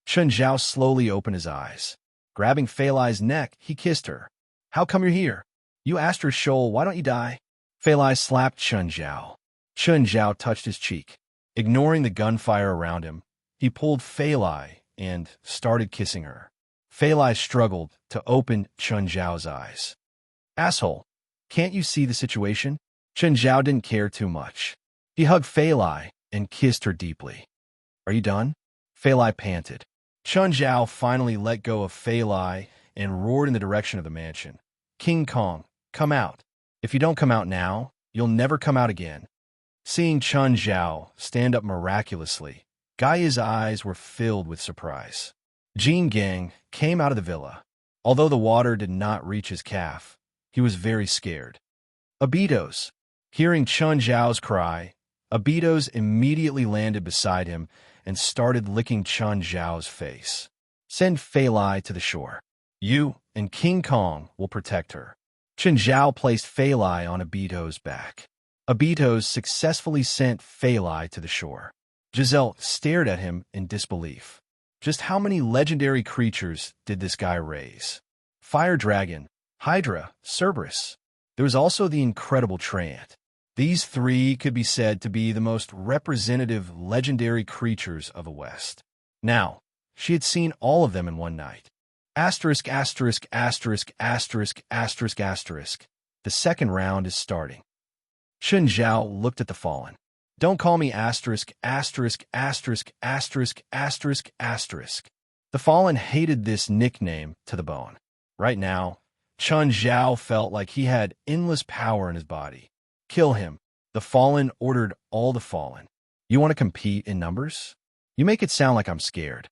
Chun Zhao slowly opened his eyes. Grabbing Phalai's neck, he kissed her. How come you're here? You Astra Shoal, why don't you die? Phalai slapped Chun Zhao. Chun Zhao touched his cheek. Ignoring the gunfire around him, he pulled Phalai and started kissing her. Phalai struggled to open Chun Zhao's eyes. Asshole, can't you see the situation? Chun Zhao didn't care too much. He hugged Phalai and kissed her deeply. Are you done? Phalai panted. Chun Zhao finally let go of Phalai and roared in the direction of the mansion. King Kong, come out. If you don't come out now, you'll never come out again. Seeing Chun Zhao stand up miraculously, Gaia's eyes were filled with surprise. Jin Gang came out of the villa. Although the water did not reach his calf, he was very scared. Abitos. Hearing Chun Zhao's cry, Abitos immediately landed beside him and started licking Chun Zhao's face. Send Phalai to the shore. You and King Kong will protect her. Chun Zhao placed Phalai on Abitos' back. Abitos successfully sent Phalai to the shore. Giselle stared at him in disbelief. Just how many legendary creatures did this guy raise? Fire Dragon, Hydra, Cerberus. There was also the incredible Treant. These three could be said to be the most representative legendary creatures of the West. Now, she had seen all of them in one night. Asterisk, asterisk, asterisk, asterisk, asterisk, asterisk. The second round is starting. Chun Zhao looked at the fallen. Don't call me asterisk, asterisk, asterisk, asterisk, asterisk, asterisk. The fallen hated this nickname to the bone. Right now, Chun Zhao felt like he had endless power in his body. Kill him. The fallen ordered all the fallen. You want to compete in numbers? You make it sound like I'm scared.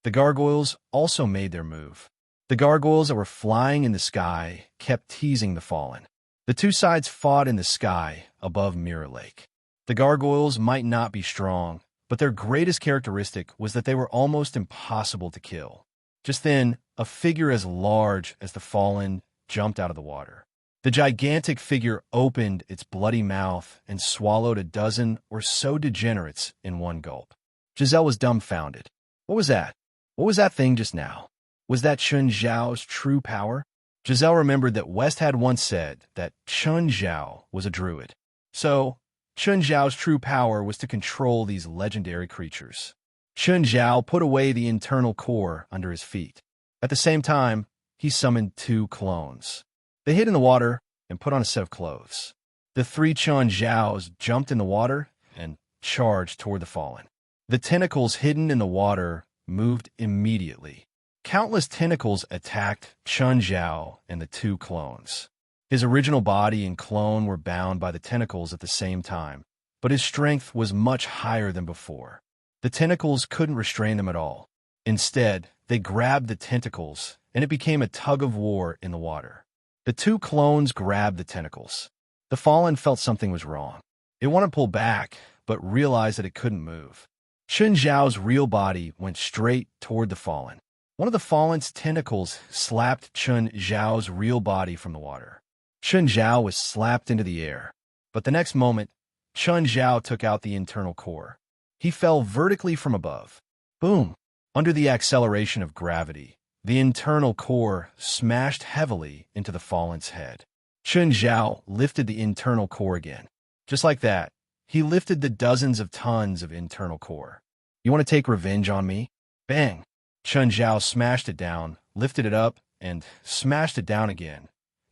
The gargoyles also made their move. The gargoyles that were flying in the sky kept teasing the fallen. The two sides fought in the sky above Mirror Lake. The gargoyles might not be strong, but their greatest characteristic was that they were almost impossible to kill. Just then, a figure as large as the fallen jumped out of the water. The gigantic figure opened its bloody mouth and swallowed a dozen or so degenerates in one gulp. Giselle was dumbfounded. What was that? What was that thing just now? Was that Chun Zhao's true power? Giselle remembered that West had once said that Chun Zhao was a druid. So, Chun Zhao's true power was to control these legendary creatures. Chun Zhao put away the internal core under his feet. At the same time, he summoned two clones. They hid in the water and put on a set of clothes. The three Chun Zhaos jumped in the water and charged toward the fallen. The tentacles hidden in the water moved immediately. Countless tentacles attacked Chun Zhao and the two clones. His original body and clone were bound by the tentacles at the same time, but his strength was much higher than before. The tentacles couldn't restrain them at all. Instead, they grabbed the tentacles, and it became a tug-of-war in the water. The two clones grabbed the tentacles. The fallen felt something was wrong. It wanted to pull back, but realized that it couldn't move. Chun Zhao's real body went straight toward the fallen. One of the fallen's tentacles slapped Chun Zhao's real body from the water. Chun Zhao was slapped into the air, but the next moment, Chun Zhao took out the internal core. He fell vertically from above. Boom! Under the acceleration of gravity, the internal core smashed heavily into the fallen's head. Chun Zhao lifted the internal core again. Just like that, he lifted the dozens of tons of internal core. You want to take revenge on me? Bang! Chun Zhao smashed it down, lifted it up, and smashed it down again.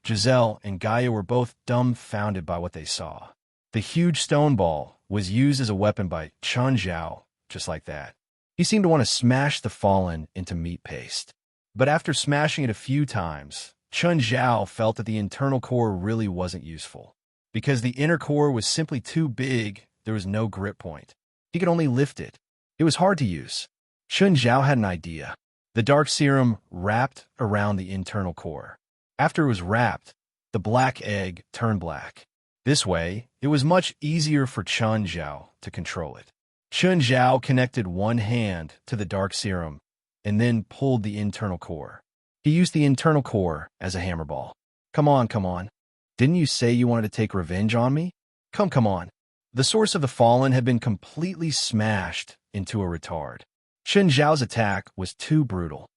Giselle and Gaia were both dumbfounded by what they saw. The huge stone ball was used as a weapon by Chun Zhao, just like that. He seemed to want to smash the fallen into meat paste. But after smashing it a few times, Chun Zhao felt that the internal core really wasn't useful. Because the inner core was simply too big, there was no grip point. He could only lift it. It was hard to use. Chun Zhao had an idea. The dark serum wrapped around the internal core. After it was wrapped, the black egg turned black. This way, it was much easier for Chun Zhao to control it. Chun Zhao connected one hand to the dark serum and then pulled the internal core. He used the internal core as a hammer ball. Come on, come on. Didn't you say you wanted to take revenge on me? Come on. The source of the fallen had been completely smashed into a retard. Chun Zhao's attack was too brutal.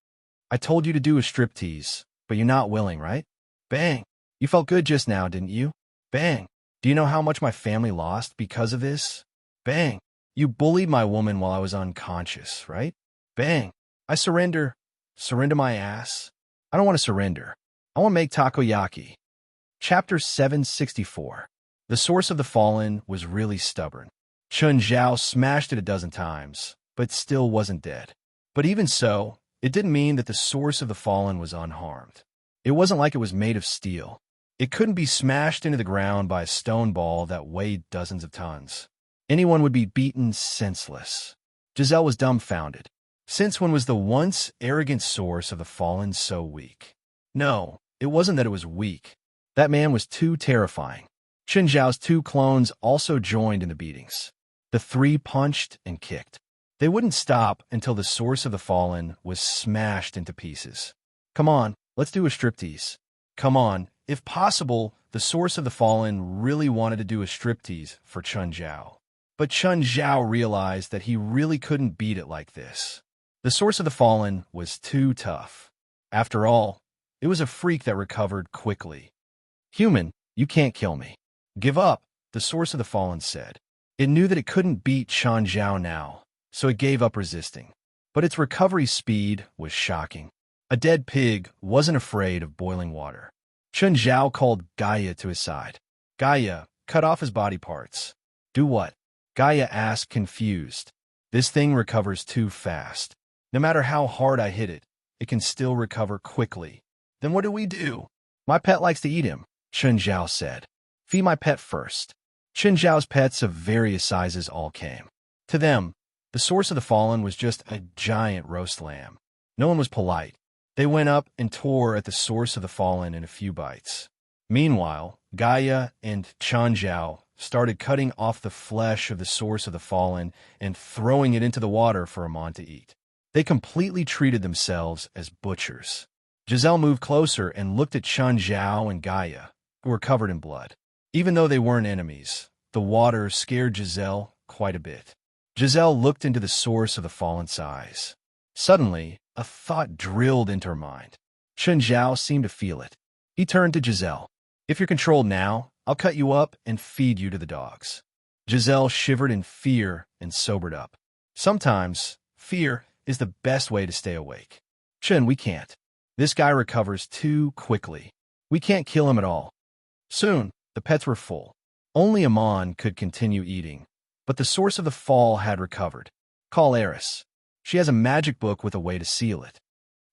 I told you to do a striptease, but you're not willing, right? Bang. You felt good just now, didn't you? Bang. Do you know how much my family lost because of this? Bang. You bullied my woman while I was unconscious, right? Bang. I surrender. Surrender my ass. I don't want to surrender. I want to make takoyaki. Chapter 764. The source of the fallen was really stubborn. Chun Zhao smashed it a dozen times, but still wasn't dead. But even so, it didn't mean that the source of the fallen was unharmed. It wasn't like it was made of steel. It couldn't be smashed into the ground by a stone ball that weighed dozens of tons. Anyone would be beaten senseless. Giselle was dumbfounded. Since when was the once arrogant source of the fallen so weak? No, it wasn't that it was weak. That man was too terrifying. Chun Zhao's two clones also joined in the beatings. The three punched and kicked. They wouldn't stop until the source of the fallen was smashed into pieces. Come on, let's do a striptease. Come on, if possible, the source of the fallen really wanted to do a striptease for Chun Zhao. But Chun Zhao realized that he really couldn't beat it like this. The source of the fallen was too tough. After all, it was a freak that recovered quickly. Human, you can't kill me. Give up, the source of the fallen said. It knew that it couldn't beat Chun Zhao now, so it gave up resisting. But its recovery speed was shocking. A dead pig wasn't afraid of boiling water. Chun Zhao called Gaia to his side. Gaia, cut off his body parts. Do what? Gaia asked, confused. This thing recovers too fast. No matter how hard I hit it, it can still recover quickly. Then what do we do? My pet likes to eat him, Chun Zhao said. Feed my pet first. Chun Zhao's pets of various sizes all came. To them, the source of the fallen was just a giant roast lamb. No one was polite. They went up and tore at the source of the fallen in a few bites. Meanwhile, Gaia and Chun Zhao started cutting off the flesh of the source of the fallen and throwing it into the water for Amon to eat. They completely treated themselves as butchers. Giselle moved closer and looked at Chun Zhao and Gaia, who were covered in blood. Even though they weren't enemies, the water scared Giselle quite a bit. Giselle looked into the source of the fallen's eyes. Suddenly, a thought drilled into her mind. Chun Zhao seemed to feel it. He turned to Giselle. If you're controlled now, I'll cut you up and feed you to the dogs. Giselle shivered in fear and sobered up. Sometimes, fear is the best way to stay awake. Chun, we can't. This guy recovers too quickly. We can't kill him at all. Soon, the pets were full. Only Amon could continue eating, but the source of the fall had recovered. Call Eris. She has a magic book with a way to seal it.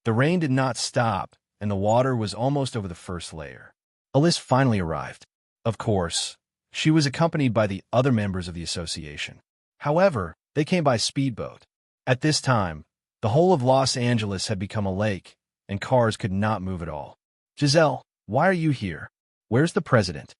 The rain did not stop, and the water was almost over the first layer. Alice finally arrived. Of course, she was accompanied by the other members of the association. However, they came by speedboat. At this time, the whole of Los Angeles had become a lake, and cars could not move at all. Giselle, why are you here? Where's the president?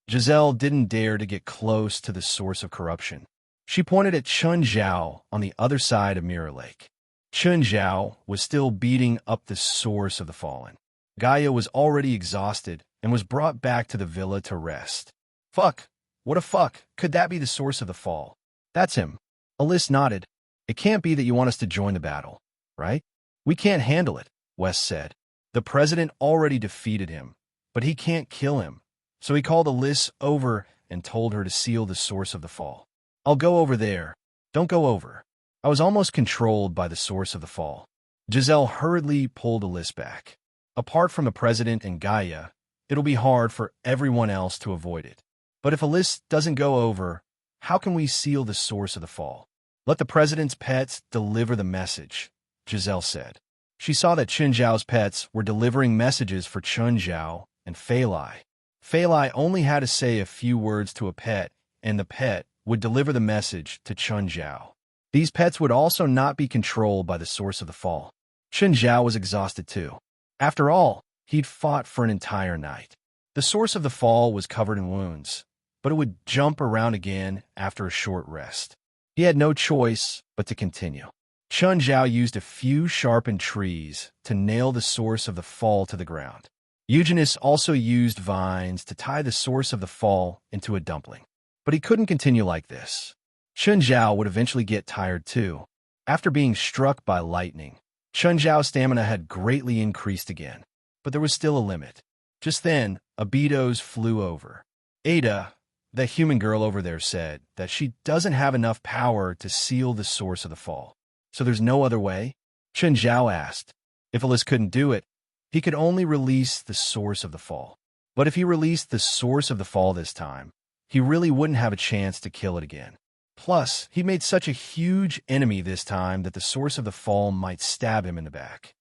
Giselle didn't dare to get close to the source of corruption. She pointed at Chun Zhao on the other side of Mirror Lake. Chun Zhao was still beating up the source of the fallen. Gaia was already exhausted and was brought back to the villa to rest. Fuck! What a fuck! Could that be the source of the fall? That's him. Alice nodded. It can't be that you want us to join the battle, right? We can't handle it, Wes said. The president already defeated him, but he can't kill him. So he called Alice over and told her to seal the source of the fall. I'll go over there. Don't go over. I was almost controlled by the source of the fall. Giselle hurriedly pulled Alice back. Apart from the president and Gaia, it'll be hard for everyone else to avoid it. But if a list doesn't go over, how can we seal the source of the fall? Let the president's pets deliver the message, Giselle said. She saw that Chen Zhao's pets were delivering messages for Chen Zhao and Fei Lai. Fei Lai only had to say a few words to a pet, and the pet would deliver the message to Chen Zhao. These pets would also not be controlled by the source of the fall. Chen Zhao was exhausted too. After all, he'd fought for an entire night. The source of the fall was covered in wounds, but it would jump around again after a short rest. He had no choice but to continue. Chen Zhao used a few sharpened trees to nail the source of the fall to the ground. Eugenius also used vines to tie the source of the fall into a dumpling. But he couldn't continue like this. Chen Zhao would eventually get tired too. After being struck by lightning, Chen Zhao's stamina had greatly increased again, but there was still a limit. Just then, Abidos flew over. Ada, the human girl over there, said that she doesn't have enough power to seal the source of the fall. So there's no other way? Chen Zhao asked. If Alice couldn't do it, he could only release the source of the fall. But if he released the source of the fall this time, he really wouldn't have a chance to kill it again. Plus, he made such a huge enemy this time that the source of the fall might stab him in the back.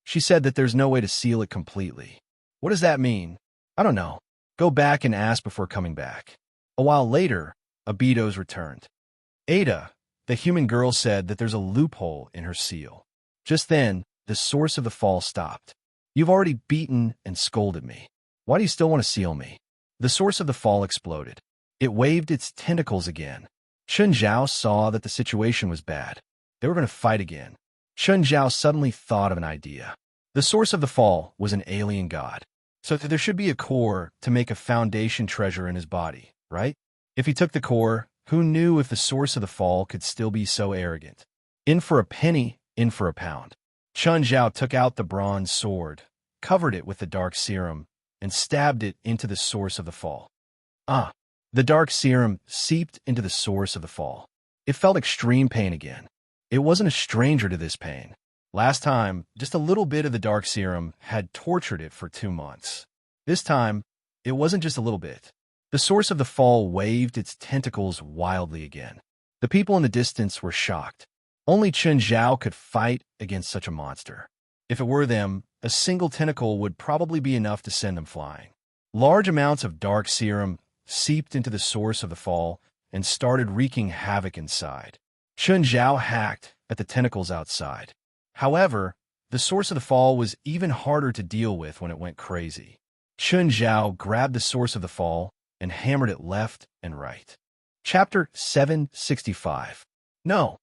She said that there's no way to seal it completely. What does that mean? I don't know. Go back and ask before coming back. A while later, Abidos returned. Ada, the human girl, said that there's a loophole in her seal. Just then, the source of the fall stopped. You've already beaten and scolded me. Why do you still want to seal me? The source of the fall exploded. It waved its tentacles again. Chen Zhao saw that the situation was bad. They were going to fight again. Chen Zhao suddenly thought of an idea. The source of the fall was an alien god. So there should be a core to make a foundation treasure in his body, right? If he took the core, who knew if the source of the fall could still be so arrogant? In for a penny, in for a pound. Chen Zhao took out the bronze sword, covered it with the dark serum, and stabbed it into the source of the fall. The dark serum seeped into the source of the fall. It felt extreme pain again. It wasn't a stranger to this pain. Last time, just a little bit of the dark serum had tortured it for 2 months. This time, it wasn't just a little bit. The source of the fall waved its tentacles wildly again. The people in the distance were shocked. Only Chen Zhao could fight against such a monster. If it were them, a single tentacle would probably be enough to send them flying. Large amounts of dark serum seeped into the source of the fall and started wreaking havoc inside. Chen Zhao hacked at the tentacles outside. However, the source of the fall was even harder to deal with when it went crazy. Chen Zhao grabbed the source of the fall and hammered it left and right. Chapter 765. No.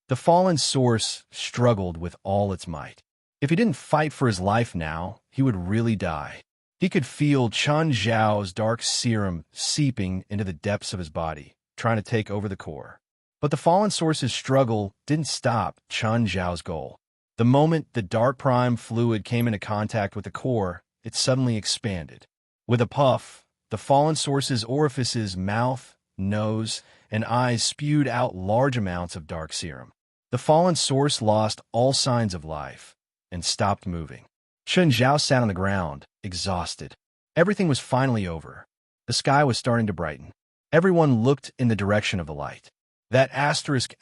The fallen source struggled with all its might. If he didn't fight for his life now, he would really die. He could feel Chen Zhao's dark serum seeping into the depths of his body, trying to take over the core. But the fallen source's struggle didn't stop Chen Zhao's goal. The moment the dark prime fluid came into contact with the core, it suddenly expanded. With a puff, the fallen source's orifices, mouth, nose, and eyes spewed out large amounts of dark serum. The fallen source lost all signs of life and stopped moving. Chen Zhao sat on the ground, exhausted. Everything was finally over. The sky was starting to brighten. Everyone looked in the direction of the light. That asterisk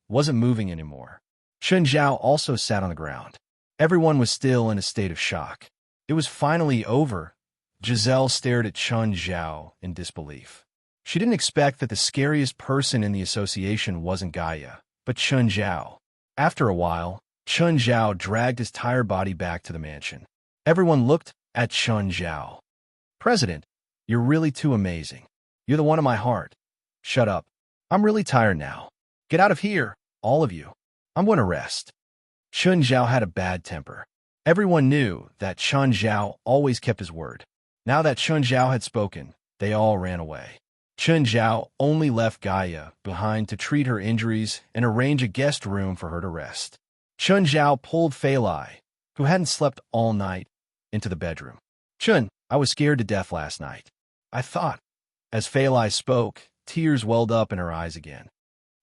wasn't moving anymore. Chen Zhao also sat on the ground. Everyone was still in a state of shock. It was finally over. Giselle stared at Chen Zhao in disbelief. She didn't expect that the scariest person in the association wasn't Gaia, but Chen Zhao. After a while, Chen Zhao dragged his tired body back to the mansion. Everyone looked at Chen Zhao. President, you're really too amazing. You're the one in my heart. Shut up. I'm really tired now. Get out of here, all of you. I'm going to rest. Chen Zhao had a bad temper. Everyone knew that Chen Zhao always kept his word. Now that Chen Zhao had spoken, they all ran away. Chen Zhao only left Gaia behind to treat her injuries and arrange a guest room for her to rest. Chen Zhao pulled Fei Lai, who hadn't slept all night, into the bedroom. Chen, I was scared to death last night. I thought. As Fei Lai spoke, tears welled up in her eyes again.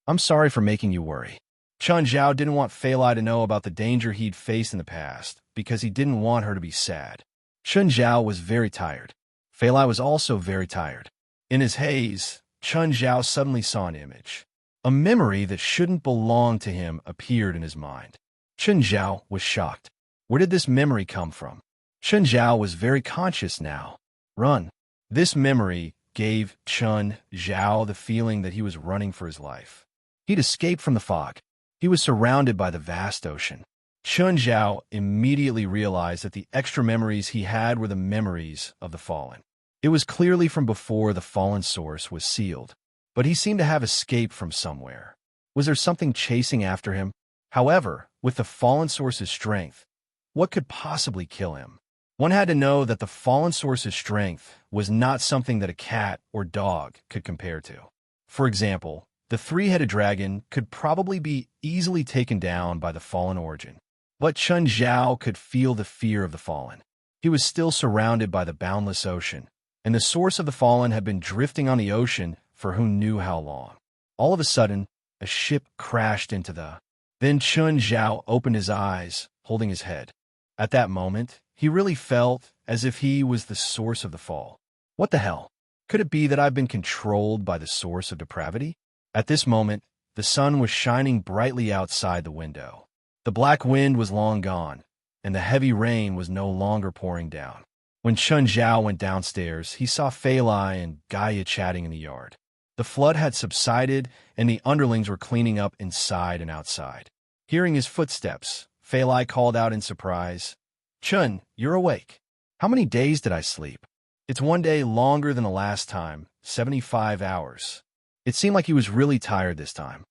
I'm sorry for making you worry. Chen Zhao didn't want Fei Lai to know about the danger he'd faced in the past because he didn't want her to be sad. Chun Zhao was very tired. Fei Lai was also very tired. In his haze, Chun Zhao suddenly saw an image. A memory that shouldn't belong to him appeared in his mind. Chun Zhao was shocked. Where did this memory come from? Chun Zhao was very conscious now. Run. This memory gave Chun Zhao the feeling that he was running for his life. He'd escaped from the fog. He was surrounded by the vast ocean. Chun Zhao immediately realized that the extra memories he had were the memories of the fallen. It was clearly from before the fallen source was sealed. But he seemed to have escaped from somewhere. Was there something chasing after him? However, with the fallen source's strength, what could possibly kill him? One had to know that the fallen source's strength was not something that a cat or dog could compare to. For example, the three-headed dragon could probably be easily taken down by the fallen origin. But Chun Zhao could feel the fear of the fallen. He was still surrounded by the boundless ocean, and the source of the fallen had been drifting on the ocean for who knew how long. All of a sudden, a ship crashed into the... Then Chun Zhao opened his eyes, holding his head. At that moment, he really felt as if he was the source of the fall. What the hell? Could it be that I've been controlled by the source of depravity? At this moment, the sun was shining brightly outside the window. The black wind was long gone, and the heavy rain was no longer pouring down. When Chun Zhao went downstairs, he saw Fei Lai and Gaia chatting in the yard. The flood had subsided, and the underlings were cleaning up inside and outside. Hearing his footsteps, Fei Lai called out in surprise, "Chun, you're awake. How many days did I sleep?" "It's one day longer than the last time, 75 hours. It seemed like he was really tired this time."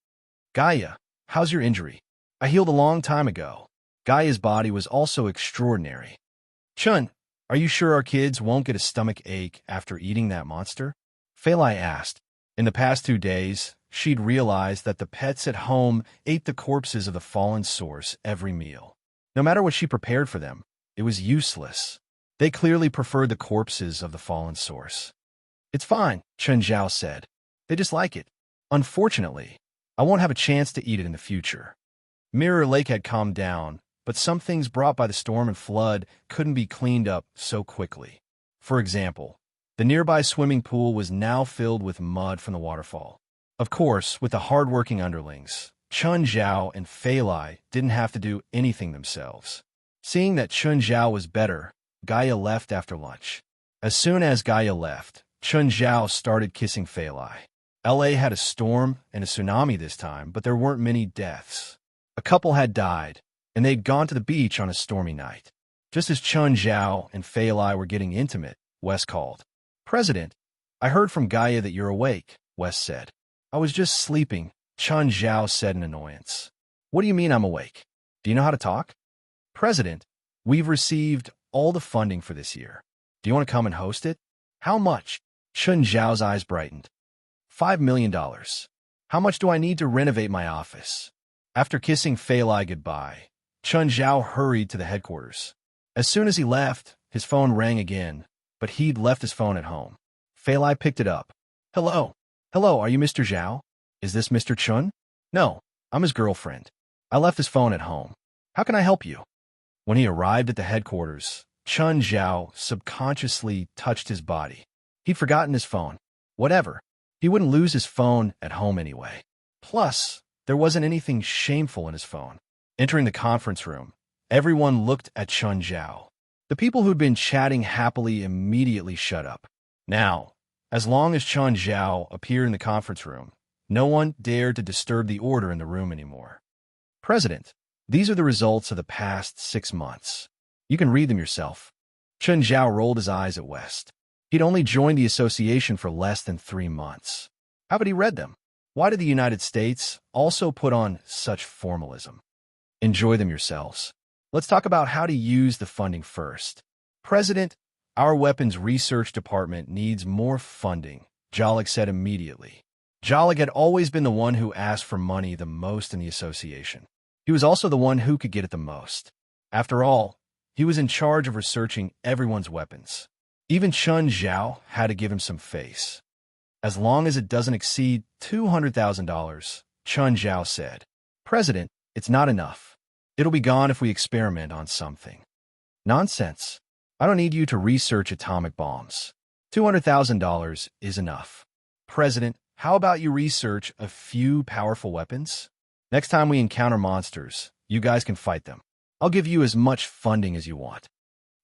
"Gaia, how's your injury?" "I healed a long time ago." Gaia's body was also extraordinary. "Chun, are you sure our kids won't get a stomach ache after eating that monster?" Fei Lai asked. In the past 2 days, she'd realized that the pets at home ate the corpses of the fallen source every meal. No matter what she prepared for them, it was useless. They clearly preferred the corpses of the fallen source. "It's fine," Chun Zhao said. "They just like it. Unfortunately, I won't have a chance to eat it in the future." Mirror Lake had calmed down, but some things brought by the storm and flood couldn't be cleaned up so quickly. For example, the nearby swimming pool was now filled with mud from the waterfall. Of course, with the hard-working underlings, Chun Zhao and Fei Lai didn't have to do anything themselves. Seeing that Chun Zhao was better, Gaia left after lunch. As soon as Gaia left, Chun Zhao started kissing Fei Lai. LA had a storm and a tsunami this time, but there weren't many deaths. A couple had died, and they'd gone to the beach on a stormy night. Just as Chun Zhao and Fei Lai were getting intimate, Wes called. "President, I heard from Gaia that you're awake," Wes said. "I was just sleeping," Chun Zhao said in annoyance. "What do you mean I'm awake? Do you know how to talk?" "President, we've received all the funding for this year. Do you want to come and host it?" "How much?" Chun Zhao's eyes brightened. $5 million. "How much do I need to renovate my office?" After kissing Fei Lai goodbye, Chun Zhao hurried to the headquarters. As soon as he left, his phone rang again, but he'd left his phone at home. Fei Lai picked it up. "Hello. Hello, are you Mr. Zhao? Is this Mr. Chun?" "No, I'm his girlfriend. I left his phone at home. How can I help you?" When he arrived at the headquarters, Chun Zhao subconsciously touched his body. He'd forgotten his phone. Whatever. He wouldn't lose his phone at home anyway. Plus, there wasn't anything shameful in his phone. Entering the conference room, everyone looked at Chun Zhao. The people who'd been chatting happily immediately shut up. Now, as long as Chun Zhao appeared in the conference room, no one dared to disturb the order in the room anymore. "President, these are the results of the past 6 months. You can read them yourself." Chun Zhao rolled his eyes at West. He'd only joined the association for less than 3 months. How had he read them? Why did the United States also put on such formalism? Enjoy them yourselves. Let's talk about how to use the funding first. "President, our weapons research department needs more funding," Jalik said immediately. Jalik had always been the one who asked for money the most in the association. He was also the one who could get it the most. After all, he was in charge of researching everyone's weapons. Even Chun Zhao had to give him some face. "As long as it doesn't exceed $200,000, Chun Zhao said. "President, it's not enough. It'll be gone if we experiment on something." "Nonsense. I don't need you to research atomic bombs. $200,000 is enough. President, how about you research a few powerful weapons? Next time we encounter monsters, you guys can fight them. I'll give you as much funding as you want.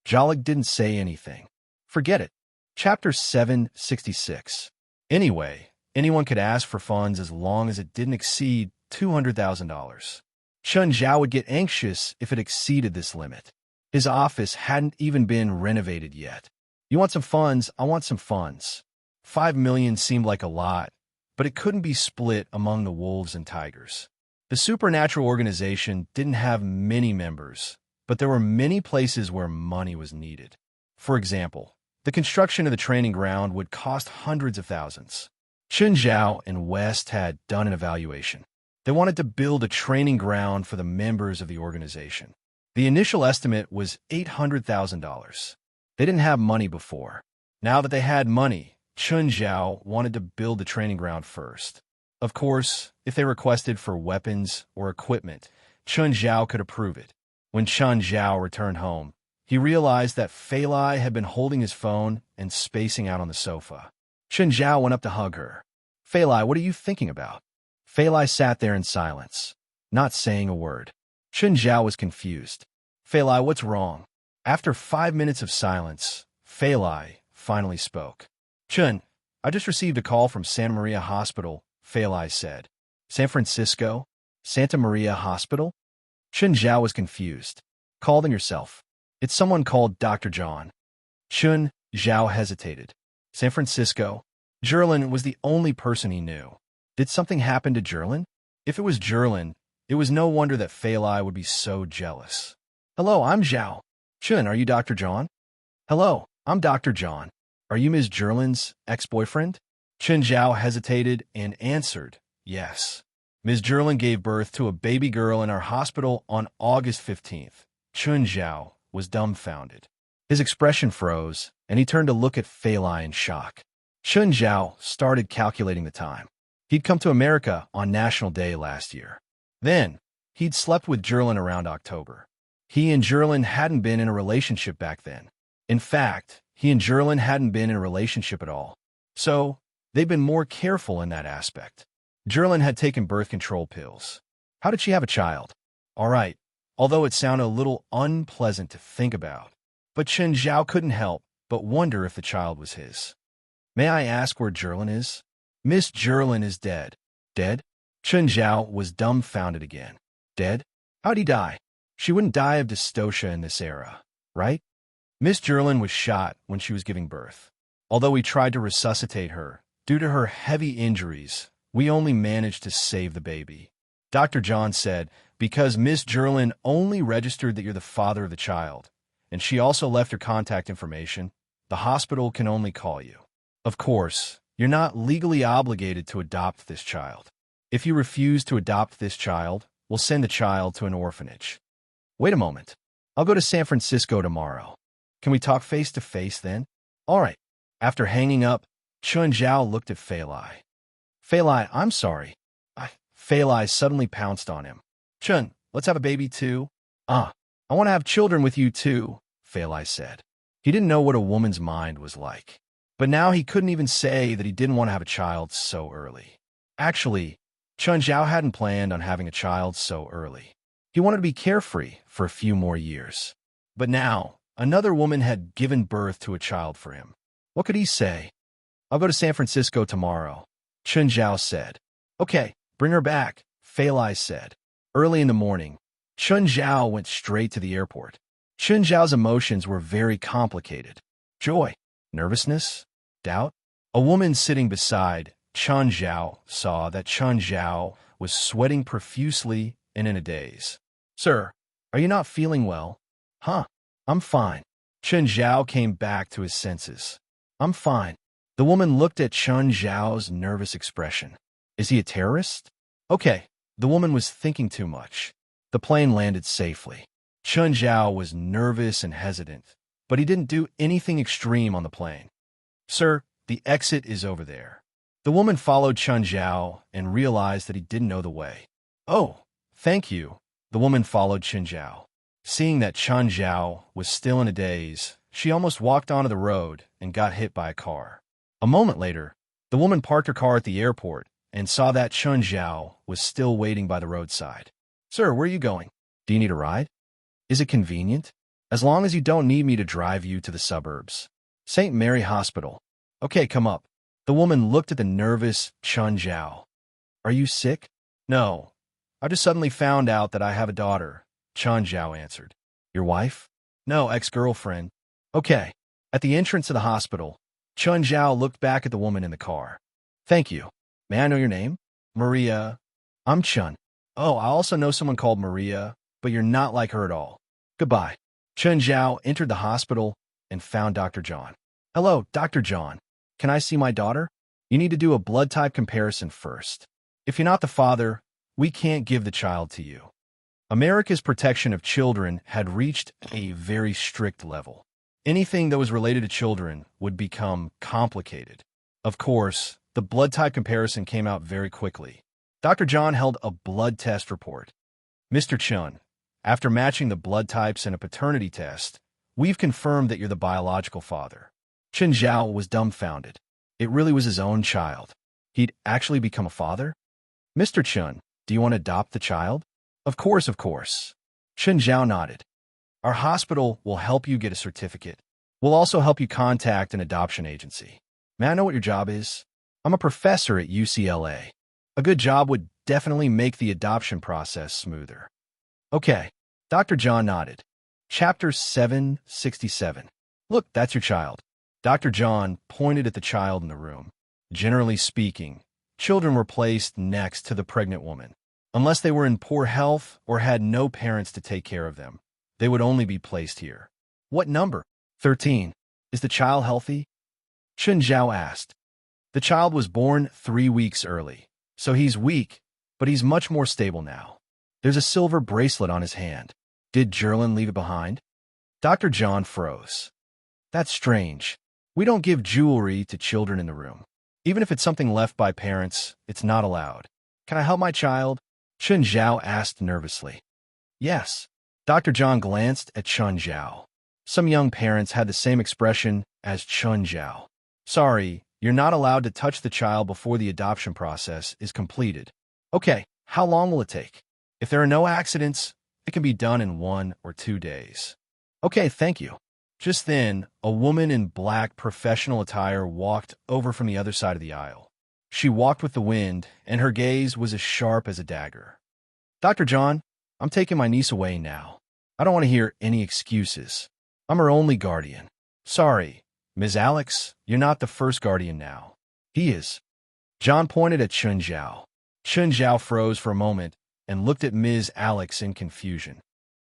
Jalik didn't say anything. Forget it. Chapter 766. Anyway, anyone could ask for funds as long as it didn't exceed $200,000. Chun Zhao would get anxious if it exceeded this limit. His office hadn't even been renovated yet. You want some funds? I want some funds. 5 million seemed like a lot, but it couldn't be split among the wolves and tigers. The supernatural organization didn't have many members, but there were many places where money was needed. For example, the construction of the training ground would cost hundreds of thousands. Chun Zhao and West had done an evaluation. They wanted to build a training ground for the members of the organization. The initial estimate was $800,000. They didn't have money before. Now that they had money, Chun Zhao wanted to build the training ground first. Of course, if they requested for weapons or equipment, Chun Zhao could approve it. When Chun Zhao returned home, he realized that Fei Lai had been holding his phone and spacing out on the sofa. Chun Zhao went up to hug her. Fei Lai, what are you thinking about? Fei Lai sat there in silence, not saying a word. Chun Zhao was confused. Fei Lai, what's wrong? After 5 minutes of silence, Fei Lai finally spoke. Chun, I just received a call from Santa Maria Hospital, Fei Lai said. San Francisco? Santa Maria Hospital? Chun Zhao was confused. Called yourself. It's someone called Dr. John. Chun Zhao hesitated. San Francisco? Jerlin was the only person he knew. Did something happen to Jerlin? If it was Jerlin, it was no wonder that Fei Lai would be so jealous. Hello, I'm Zhao. Chun, are you Dr. John? Hello, I'm Dr. John. Are you Ms. Jerlin's ex-boyfriend? Chun Zhao hesitated and answered, yes. Ms. Jerlin gave birth to a baby girl in our hospital on August 15th. Chun Zhao was dumbfounded. His expression froze, and he turned to look at Fei Lai in shock. Chun Zhao started calculating the time. He'd come to America on National Day last year. Then, he'd slept with Jerlin around October. He and Jerlin hadn't been in a relationship back then. In fact, he and Jerlin hadn't been in a relationship at all. So, they'd been more careful in that aspect. Jerlin had taken birth control pills. How did she have a child? All right, although it sounded a little unpleasant to think about. But Chun Zhao couldn't help but wonder if the child was his. May I ask where Jerlin is? Miss Jerlin is dead. Dead? Chun Zhao was dumbfounded again. Dead? How'd he die? She wouldn't die of dystocia in this era, right? Miss Jerlin was shot when she was giving birth. Although we tried to resuscitate her, due to her heavy injuries, we only managed to save the baby. Dr. John said, because Miss Jerlin only registered that you're the father of the child, and she also left her contact information, the hospital can only call you. Of course, you're not legally obligated to adopt this child. If you refuse to adopt this child, we'll send the child to an orphanage. Wait a moment. I'll go to San Francisco tomorrow. Can we talk face to face then? All right. After hanging up, Chun Zhao looked at Fei Lai. Fei Lai, I'm sorry. Fei Lai suddenly pounced on him. Chun, let's have a baby too. I want to have children with you too, Fei Lai said. He didn't know what a woman's mind was like. But now he couldn't even say that he didn't want to have a child so early. Actually, Chun Zhao hadn't planned on having a child so early. He wanted to be carefree for a few more years. But now, another woman had given birth to a child for him. What could he say? I'll go to San Francisco tomorrow, Chun Zhao said. Okay, bring her back, Fei Lai said. Early in the morning, Chun Zhao went straight to the airport. Chun Zhao's emotions were very complicated. Joy, nervousness, doubt. A woman sitting beside Chun Zhao saw that Chun Zhao was sweating profusely and in a daze. Sir, are you not feeling well? Huh, I'm fine. Chun Zhao came back to his senses. I'm fine. The woman looked at Chun Zhao's nervous expression. Is he a terrorist? Okay, the woman was thinking too much. The plane landed safely. Chun Zhao was nervous and hesitant, but he didn't do anything extreme on the plane. Sir, the exit is over there. The woman followed Chun Zhao and realized that he didn't know the way. Oh, thank you. The woman followed Chun Zhao. Seeing that Chun Zhao was still in a daze, she almost walked onto the road and got hit by a car. A moment later, the woman parked her car at the airport and saw that Chun Zhao was still waiting by the roadside. Sir, where are you going? Do you need a ride? Is it convenient? As long as you don't need me to drive you to the suburbs. St. Mary Hospital. Okay, come up. The woman looked at the nervous Chun Zhao. Are you sick? No. I just suddenly found out that I have a daughter, Chun Zhao answered. Your wife? No, ex-girlfriend. Okay. At the entrance to the hospital, Chun Zhao looked back at the woman in the car. Thank you. May I know your name? Maria. I'm Chun. Oh, I also know someone called Maria, but you're not like her at all. Goodbye. Chun Zhao entered the hospital and found Dr. John. Hello, Dr. John. Can I see my daughter? You need to do a blood type comparison first. If you're not the father, we can't give the child to you. America's protection of children had reached a very strict level. Anything that was related to children would become complicated. Of course, the blood type comparison came out very quickly. Dr. John held a blood test report. Mr. Chun, after matching the blood types in a paternity test, we've confirmed that you're the biological father. Chun Zhao was dumbfounded. It really was his own child. He'd actually become a father? Mr. Chun, do you want to adopt the child? Of course, of course. Chun Zhao nodded. Our hospital will help you get a certificate. We'll also help you contact an adoption agency. May I know what your job is? I'm a professor at UCLA. A good job would definitely make the adoption process smoother. Okay. Dr. John nodded. Chapter 767. Look, that's your child. Dr. John pointed at the child in the room. Generally speaking, children were placed next to the pregnant woman. Unless they were in poor health or had no parents to take care of them, they would only be placed here. What number? 13. Is the child healthy? Chun Zhao asked. The child was born 3 weeks early, so he's weak, but he's much more stable now. There's a silver bracelet on his hand. Did Jerlin leave it behind? Dr. John froze. That's strange. We don't give jewelry to children in the room. Even if it's something left by parents, it's not allowed. Can I help my child? Chun Zhao asked nervously. Yes. Dr. John glanced at Chun Zhao. Some young parents had the same expression as Chun Zhao. Sorry, you're not allowed to touch the child before the adoption process is completed. Okay, how long will it take? If there are no accidents, it can be done in 1 or 2 days. Okay, thank you. Just then, a woman in black professional attire walked over from the other side of the aisle. She walked with the wind, and her gaze was as sharp as a dagger. Dr. John, I'm taking my niece away now. I don't want to hear any excuses. I'm her only guardian. Sorry, Ms. Alex, you're not the first guardian now. He is. John pointed at Chun Zhao. Chun Zhao froze for a moment and looked at Ms. Alex in confusion.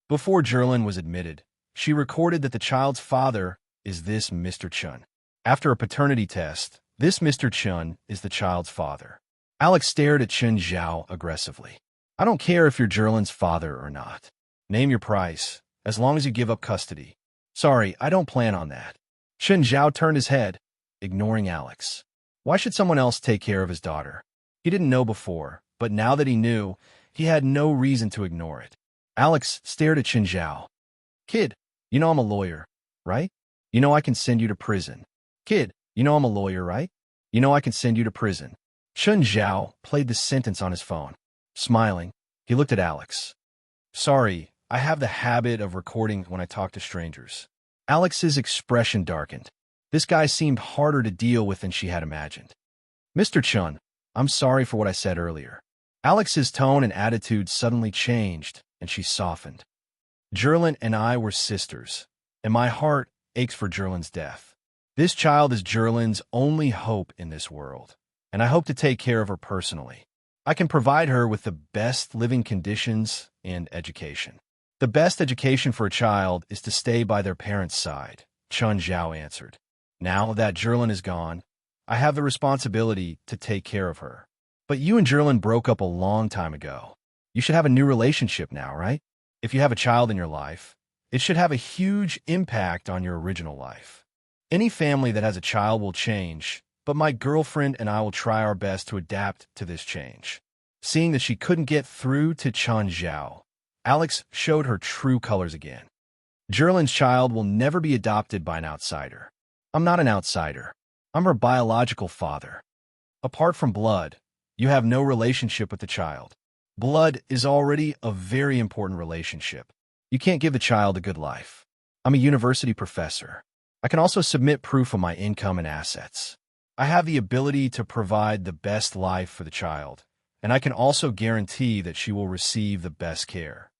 Before Jerlin was admitted, she recorded that the child's father is this Mr. Chun. After a paternity test, this Mr. Chun is the child's father. Alex stared at Chun Zhao aggressively. I don't care if you're Jerlin's father or not. Name your price, as long as you give up custody. Sorry, I don't plan on that. Chun Zhao turned his head, ignoring Alex. Why should someone else take care of his daughter? He didn't know before, but now that he knew, he had no reason to ignore it. Alex stared at Chun Zhao. Kid, you know I'm a lawyer, right? You know I can send you to prison. Kid, you know I'm a lawyer, right? You know I can send you to prison. Chun Zhao played the sentence on his phone. Smiling, he looked at Alex. Sorry, I have the habit of recording when I talk to strangers. Alex's expression darkened. This guy seemed harder to deal with than she had imagined. Mr. Chun, I'm sorry for what I said earlier. Alex's tone and attitude suddenly changed, and she softened. Jerlin and I were sisters, and my heart aches for Jerlin's death. This child is Jerlin's only hope in this world, and I hope to take care of her personally. I can provide her with the best living conditions and education. The best education for a child is to stay by their parents' side, Chun Zhao answered. Now that Jerlin is gone, I have the responsibility to take care of her. But you and Jerlin broke up a long time ago. You should have a new relationship now, right? If you have a child in your life, it should have a huge impact on your original life. Any family that has a child will change, but my girlfriend and I will try our best to adapt to this change. Seeing that she couldn't get through to Chun Zhao, Alex showed her true colors again. Jerlin's child will never be adopted by an outsider. I'm not an outsider. I'm her biological father. Apart from blood, you have no relationship with the child. Blood is already a very important relationship. You can't give the child a good life. I'm a university professor. I can also submit proof of my income and assets. I have the ability to provide the best life for the child, and I can also guarantee that she will receive the best care.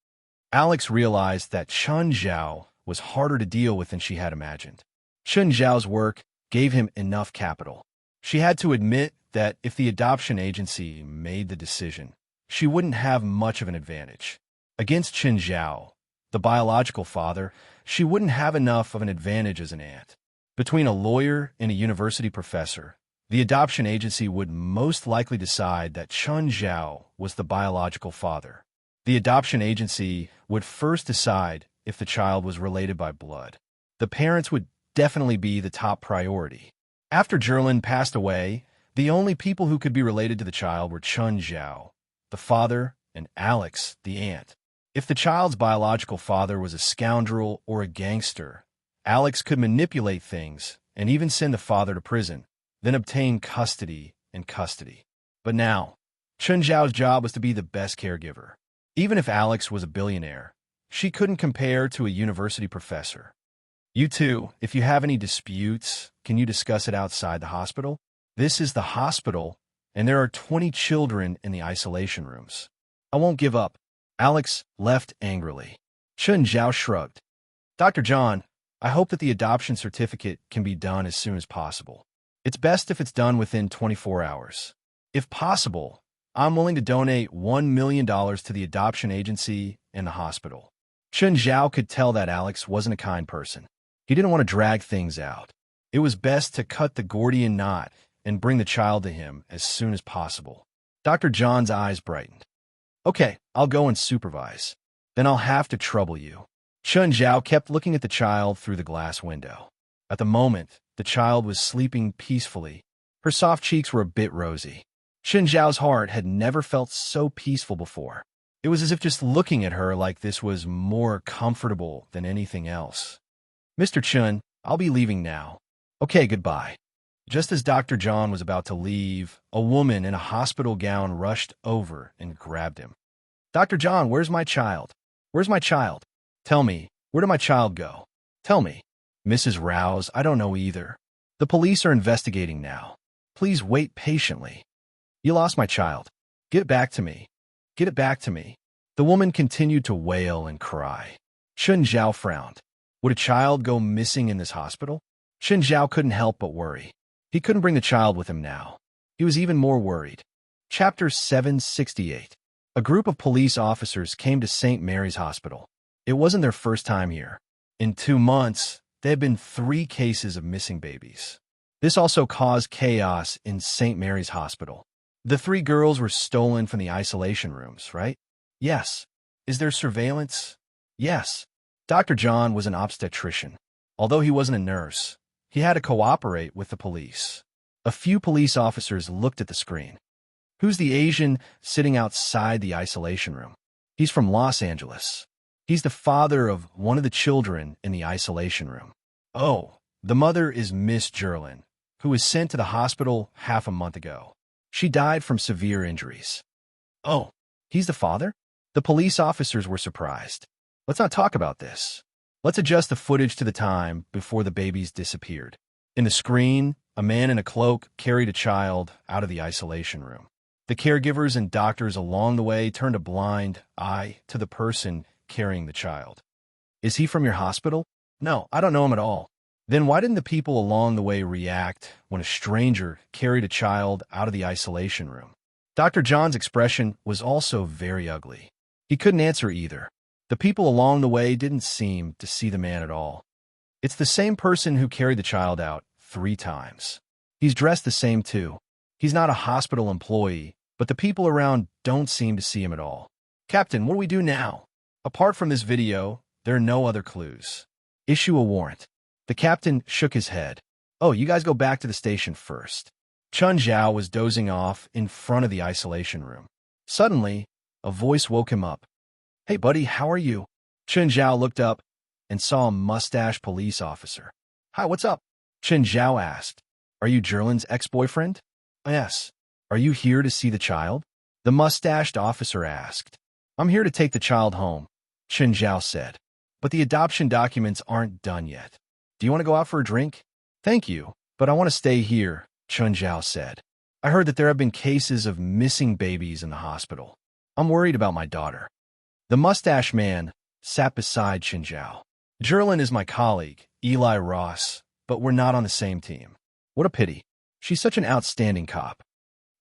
Alex realized that Chun Zhao was harder to deal with than she had imagined. Chun Zhao's work gave him enough capital. She had to admit that if the adoption agency made the decision, she wouldn't have much of an advantage. Against Chun Zhao, the biological father, she wouldn't have enough of an advantage as an aunt. Between a lawyer and a university professor, the adoption agency would most likely decide that Chun Zhao was the biological father. The adoption agency would first decide if the child was related by blood. The parents would definitely be the top priority. After Jerlin passed away, the only people who could be related to the child were Chun Zhao, the father, and Alex, the aunt. If the child's biological father was a scoundrel or a gangster, Alex could manipulate things and even send the father to prison, then obtain custody and custody. But now, Chun Zhao's job was to be the best caregiver. Even if Alex was a billionaire, she couldn't compare to a university professor. You two, if you have any disputes, can you discuss it outside the hospital? This is the hospital, and there are 20 children in the isolation rooms. I won't give up. Alex left angrily. Chun Zhao shrugged. Dr. John, I hope that the adoption certificate can be done as soon as possible. It's best if it's done within 24 hours. If possible, I'm willing to donate $1 million to the adoption agency and the hospital. Chun Zhao could tell that Alex wasn't a kind person. He didn't want to drag things out. It was best to cut the Gordian knot and bring the child to him as soon as possible. Dr. John's eyes brightened. Okay, I'll go and supervise. Then I'll have to trouble you. Chun Zhao kept looking at the child through the glass window. At the moment, the child was sleeping peacefully. Her soft cheeks were a bit rosy. Chun Zhao's heart had never felt so peaceful before. It was as if just looking at her like this was more comfortable than anything else. Mr. Chun, I'll be leaving now. Okay, goodbye. Just as Dr. John was about to leave, a woman in a hospital gown rushed over and grabbed him. Dr. John, where's my child? Where's my child? Tell me, where did my child go? Tell me. Mrs. Rouse, I don't know either. The police are investigating now. Please wait patiently. You lost my child. Get it back to me. Get it back to me. The woman continued to wail and cry. Chun Zhao frowned. Would a child go missing in this hospital? Chun Zhao couldn't help but worry. He couldn't bring the child with him now. He was even more worried. Chapter 768. A group of police officers came to St. Mary's Hospital. It wasn't their first time here. In 2 months, there had been 3 cases of missing babies. This also caused chaos in St. Mary's Hospital. The 3 girls were stolen from the isolation rooms, right? Yes. Is there surveillance? Yes. Dr. John was an obstetrician. Although he wasn't a nurse, he had to cooperate with the police. A few police officers looked at the screen. Who's the Asian sitting outside the isolation room? He's from Los Angeles. He's the father of one of the children in the isolation room. Oh, the mother is Miss Jerlin, who was sent to the hospital half a month ago. She died from severe injuries. Oh, he's the father? The police officers were surprised. Let's not talk about this. Let's adjust the footage to the time before the babies disappeared. In the screen, a man in a cloak carried a child out of the isolation room. The caregivers and doctors along the way turned a blind eye to the person carrying the child. Is he from your hospital? No, I don't know him at all. Then why didn't the people along the way react when a stranger carried a child out of the isolation room? Dr. John's expression was also very ugly. He couldn't answer either. The people along the way didn't seem to see the man at all. It's the same person who carried the child out 3 times. He's dressed the same too. He's not a hospital employee, but the people around don't seem to see him at all. Captain, what do we do now? Apart from this video, there are no other clues. Issue a warrant. The captain shook his head. Oh, you guys go back to the station first. Chun Zhao was dozing off in front of the isolation room. Suddenly, a voice woke him up. Hey, buddy, how are you? Chun Zhao looked up. and saw a mustached police officer. "Hi, what's up?" Chen Zhao asked. "Are you Zherlin's ex-boyfriend?" "Yes." "Are you here to see the child?" the mustached officer asked. "I'm here to take the child home," Chen Zhao said. "But the adoption documents aren't done yet. Do you want to go out for a drink?" "Thank you, but I want to stay here," Chen Zhao said. "I heard that there have been cases of missing babies in the hospital. I'm worried about my daughter." The mustache man sat beside Chen Zhao. "Zherlin is my colleague, Eli Ross, but we're not on the same team." "What a pity. She's such an outstanding cop."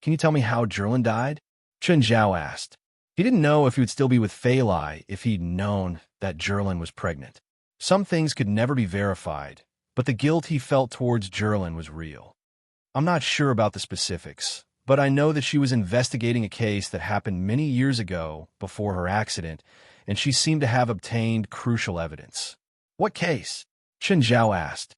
"Can you tell me how Zherlin died?" Chen Zhao asked. He didn't know if he would still be with Fei Lai if he'd known that Zherlin was pregnant. Some things could never be verified, but the guilt he felt towards Zherlin was real. "I'm not sure about the specifics, but I know that she was investigating a case that happened many years ago before her accident, and she seemed to have obtained crucial evidence." "What case?" Chen Zhao asked.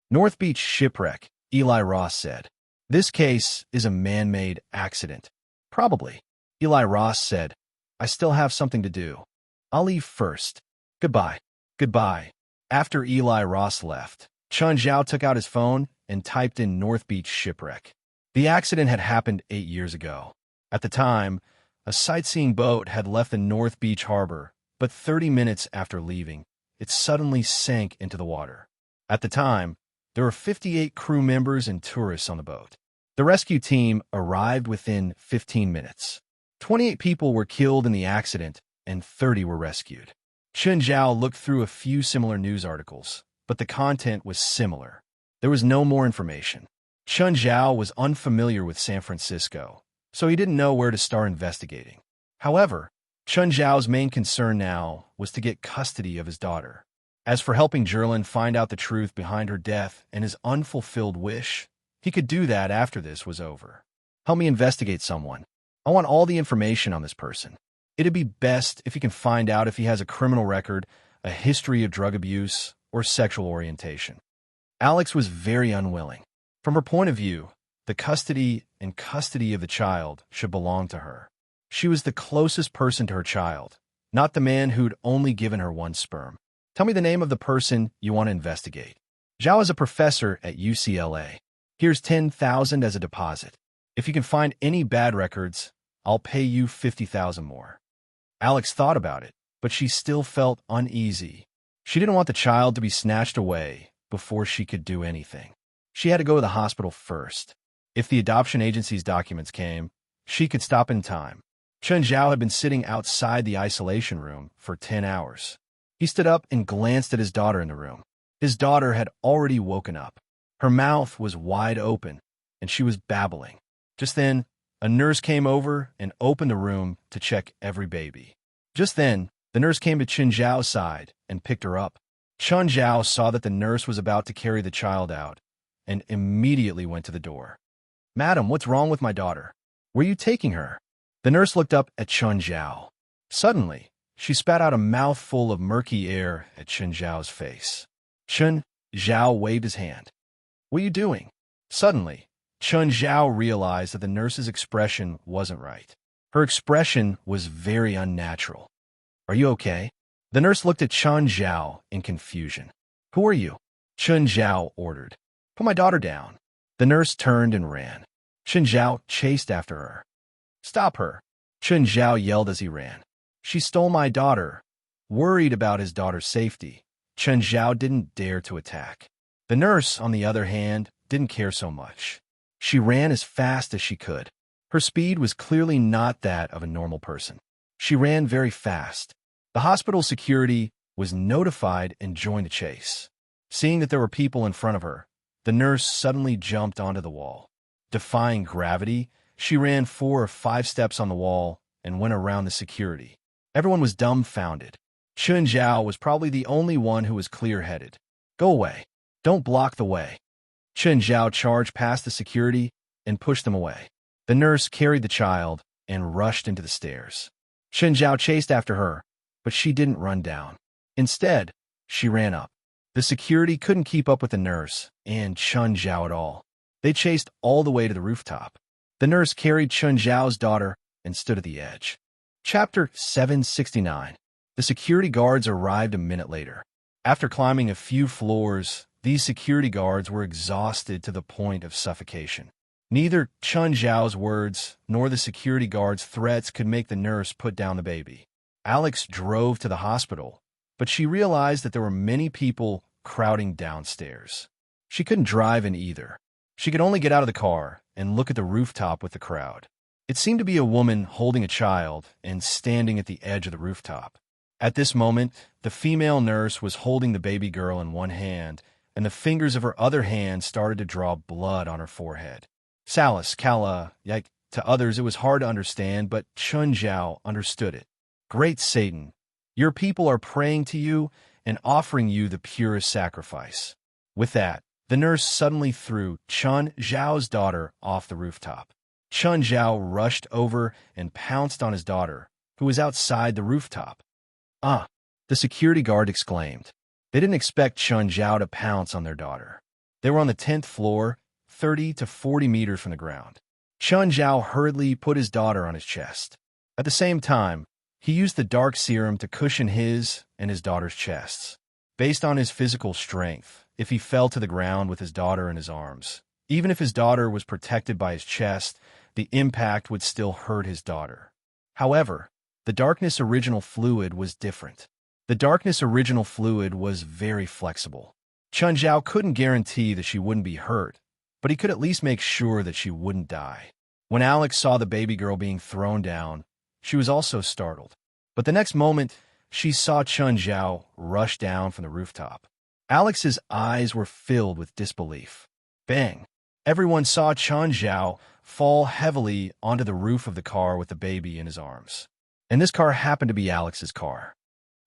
"North Beach shipwreck," Eli Ross said. "This case is a man-made accident." "Probably," Eli Ross said. "I still have something to do. I'll leave first. Goodbye." "Goodbye." After Eli Ross left, Chen Zhao took out his phone and typed in North Beach shipwreck. The accident had happened 8 years ago. At the time, a sightseeing boat had left the North Beach harbor, but 30 minutes after leaving, it suddenly sank into the water. At the time, there were 58 crew members and tourists on the boat. The rescue team arrived within 15 minutes. 28 people were killed in the accident, and 30 were rescued. Chen Zhao looked through a few similar news articles, but the content was similar. There was no more information. Chen Zhao was unfamiliar with San Francisco, so he didn't know where to start investigating. However, Chen Zhao's main concern now was to get custody of his daughter. As for helping Zherlin find out the truth behind her death and his unfulfilled wish, he could do that after this was over. "Help me investigate someone. I want all the information on this person. It'd be best if you can find out if he has a criminal record, a history of drug abuse, or sexual orientation." Alex was very unwilling. From her point of view, the custody of the child should belong to her. She was the closest person to her child, not the man who'd only given her one sperm. "Tell me the name of the person you want to investigate." "Zhao is a professor at UCLA. Here's 10,000 as a deposit. If you can find any bad records, I'll pay you 50,000 more." Alex thought about it, but she still felt uneasy. She didn't want the child to be snatched away before she could do anything. She had to go to the hospital first. If the adoption agency's documents came, she could stop in time. Chen Zhao had been sitting outside the isolation room for 10 hours. He stood up and glanced at his daughter in the room. His daughter had already woken up. Her mouth was wide open, and she was babbling. Just then, a nurse came over and opened the room to check every baby. Just then, the nurse came to Chen Zhao's side and picked her up. Chen Zhao saw that the nurse was about to carry the child out and immediately went to the door. "Madam, what's wrong with my daughter? Where are you taking her?" The nurse looked up at Chen Zhao. Suddenly, she spat out a mouthful of murky air at Chen Zhao's face. Chen Zhao waved his hand. "What are you doing?" Suddenly, Chen Zhao realized that the nurse's expression wasn't right. Her expression was very unnatural. "Are you okay?" The nurse looked at Chen Zhao in confusion. "Who are you?" Chen Zhao ordered. "Put my daughter down." The nurse turned and ran. Chen Zhao chased after her. "Stop her!" Chen Zhao yelled as he ran. "She stole my daughter." Worried about his daughter's safety, Chen Zhao didn't dare to attack. The nurse, on the other hand, didn't care so much. She ran as fast as she could. Her speed was clearly not that of a normal person. She ran very fast. The hospital security was notified and joined the chase. Seeing that there were people in front of her, the nurse suddenly jumped onto the wall. Defying gravity, she ran 4 or 5 steps on the wall and went around the security. Everyone was dumbfounded. Chen Zhao was probably the only one who was clear-headed. "Go away. Don't block the way." Chen Zhao charged past the security and pushed them away. The nurse carried the child and rushed into the stairs. Chen Zhao chased after her, but she didn't run down. Instead, she ran up. The security couldn't keep up with the nurse and Chen Zhao at all. They chased all the way to the rooftop. The nurse carried Chen Zhao's daughter and stood at the edge. Chapter 769. The security guards arrived a minute later. After climbing a few floors, these security guards were exhausted to the point of suffocation. Neither Chun Zhao's words nor the security guard's threats could make the nurse put down the baby. Alex drove to the hospital, but she realized that there were many people crowding downstairs. She couldn't drive in either. She could only get out of the car and look at the rooftop with the crowd. It seemed to be a woman holding a child and standing at the edge of the rooftop. At this moment, the female nurse was holding the baby girl in one hand, and the fingers of her other hand started to draw blood on her forehead. Salis, Kala, to others it was hard to understand, but Chun Zhao understood it. Great Satan, your people are praying to you and offering you the purest sacrifice. With that, the nurse suddenly threw Chun Zhao's daughter off the rooftop. Chun Zhao rushed over and pounced on his daughter, who was outside the rooftop. "Ah!" the security guard exclaimed. They didn't expect Chun Zhao to pounce on their daughter. They were on the 10th floor, 30 to 40 meters from the ground. Chun Zhao hurriedly put his daughter on his chest. At the same time, he used the dark serum to cushion his and his daughter's chests. Based on his physical strength, if he fell to the ground with his daughter in his arms, even if his daughter was protected by his chest, the impact would still hurt his daughter. However, the darkness original fluid was different. The darkness original fluid was very flexible. Chun Zhao couldn't guarantee that she wouldn't be hurt, but he could at least make sure that she wouldn't die. When Alex saw the baby girl being thrown down, she was also startled. But the next moment, she saw Chun Zhao rush down from the rooftop. Alex's eyes were filled with disbelief. Bang! Everyone saw Chun Zhao fall heavily onto the roof of the car with the baby in his arms. And this car happened to be Alex's car.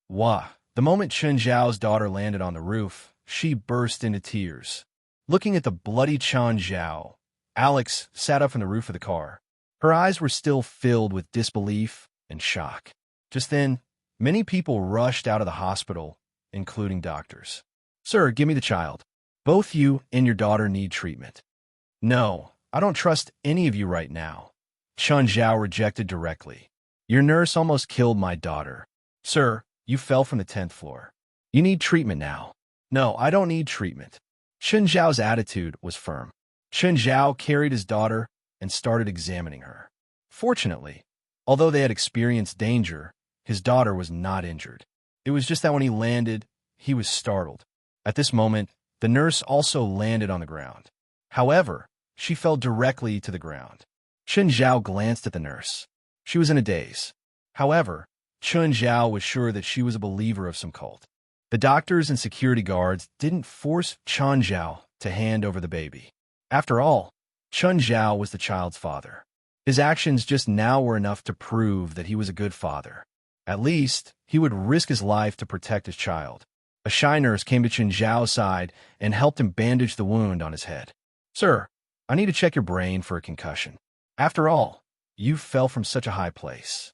Wah! The moment Chun Zhao's daughter landed on the roof, she burst into tears. Looking at the bloody Chun Zhao, Alex sat up from the roof of the car. Her eyes were still filled with disbelief and shock. Just then, many people rushed out of the hospital, including doctors. "Sir, give me the child. Both you and your daughter need treatment." "No, I don't trust any of you right now," Chun Zhao rejected directly. "Your nurse almost killed my daughter. Sir, you fell from the 10th floor. You need treatment now." "No, I don't need treatment." Chun Zhao's attitude was firm. Chun Zhao carried his daughter and started examining her. Fortunately, although they had experienced danger, his daughter was not injured. It was just that when he landed, he was startled. At this moment, the nurse also landed on the ground. However, she fell directly to the ground. Chun Zhao glanced at the nurse. She was in a daze. However, Chun Zhao was sure that she was a believer of some cult. The doctors and security guards didn't force Chun Zhao to hand over the baby. After all, Chun Zhao was the child's father. His actions just now were enough to prove that he was a good father. At least, he would risk his life to protect his child. A shy nurse came to Chun Zhao's side and helped him bandage the wound on his head. "Sir, I need to check your brain for a concussion. After all, you fell from such a high place."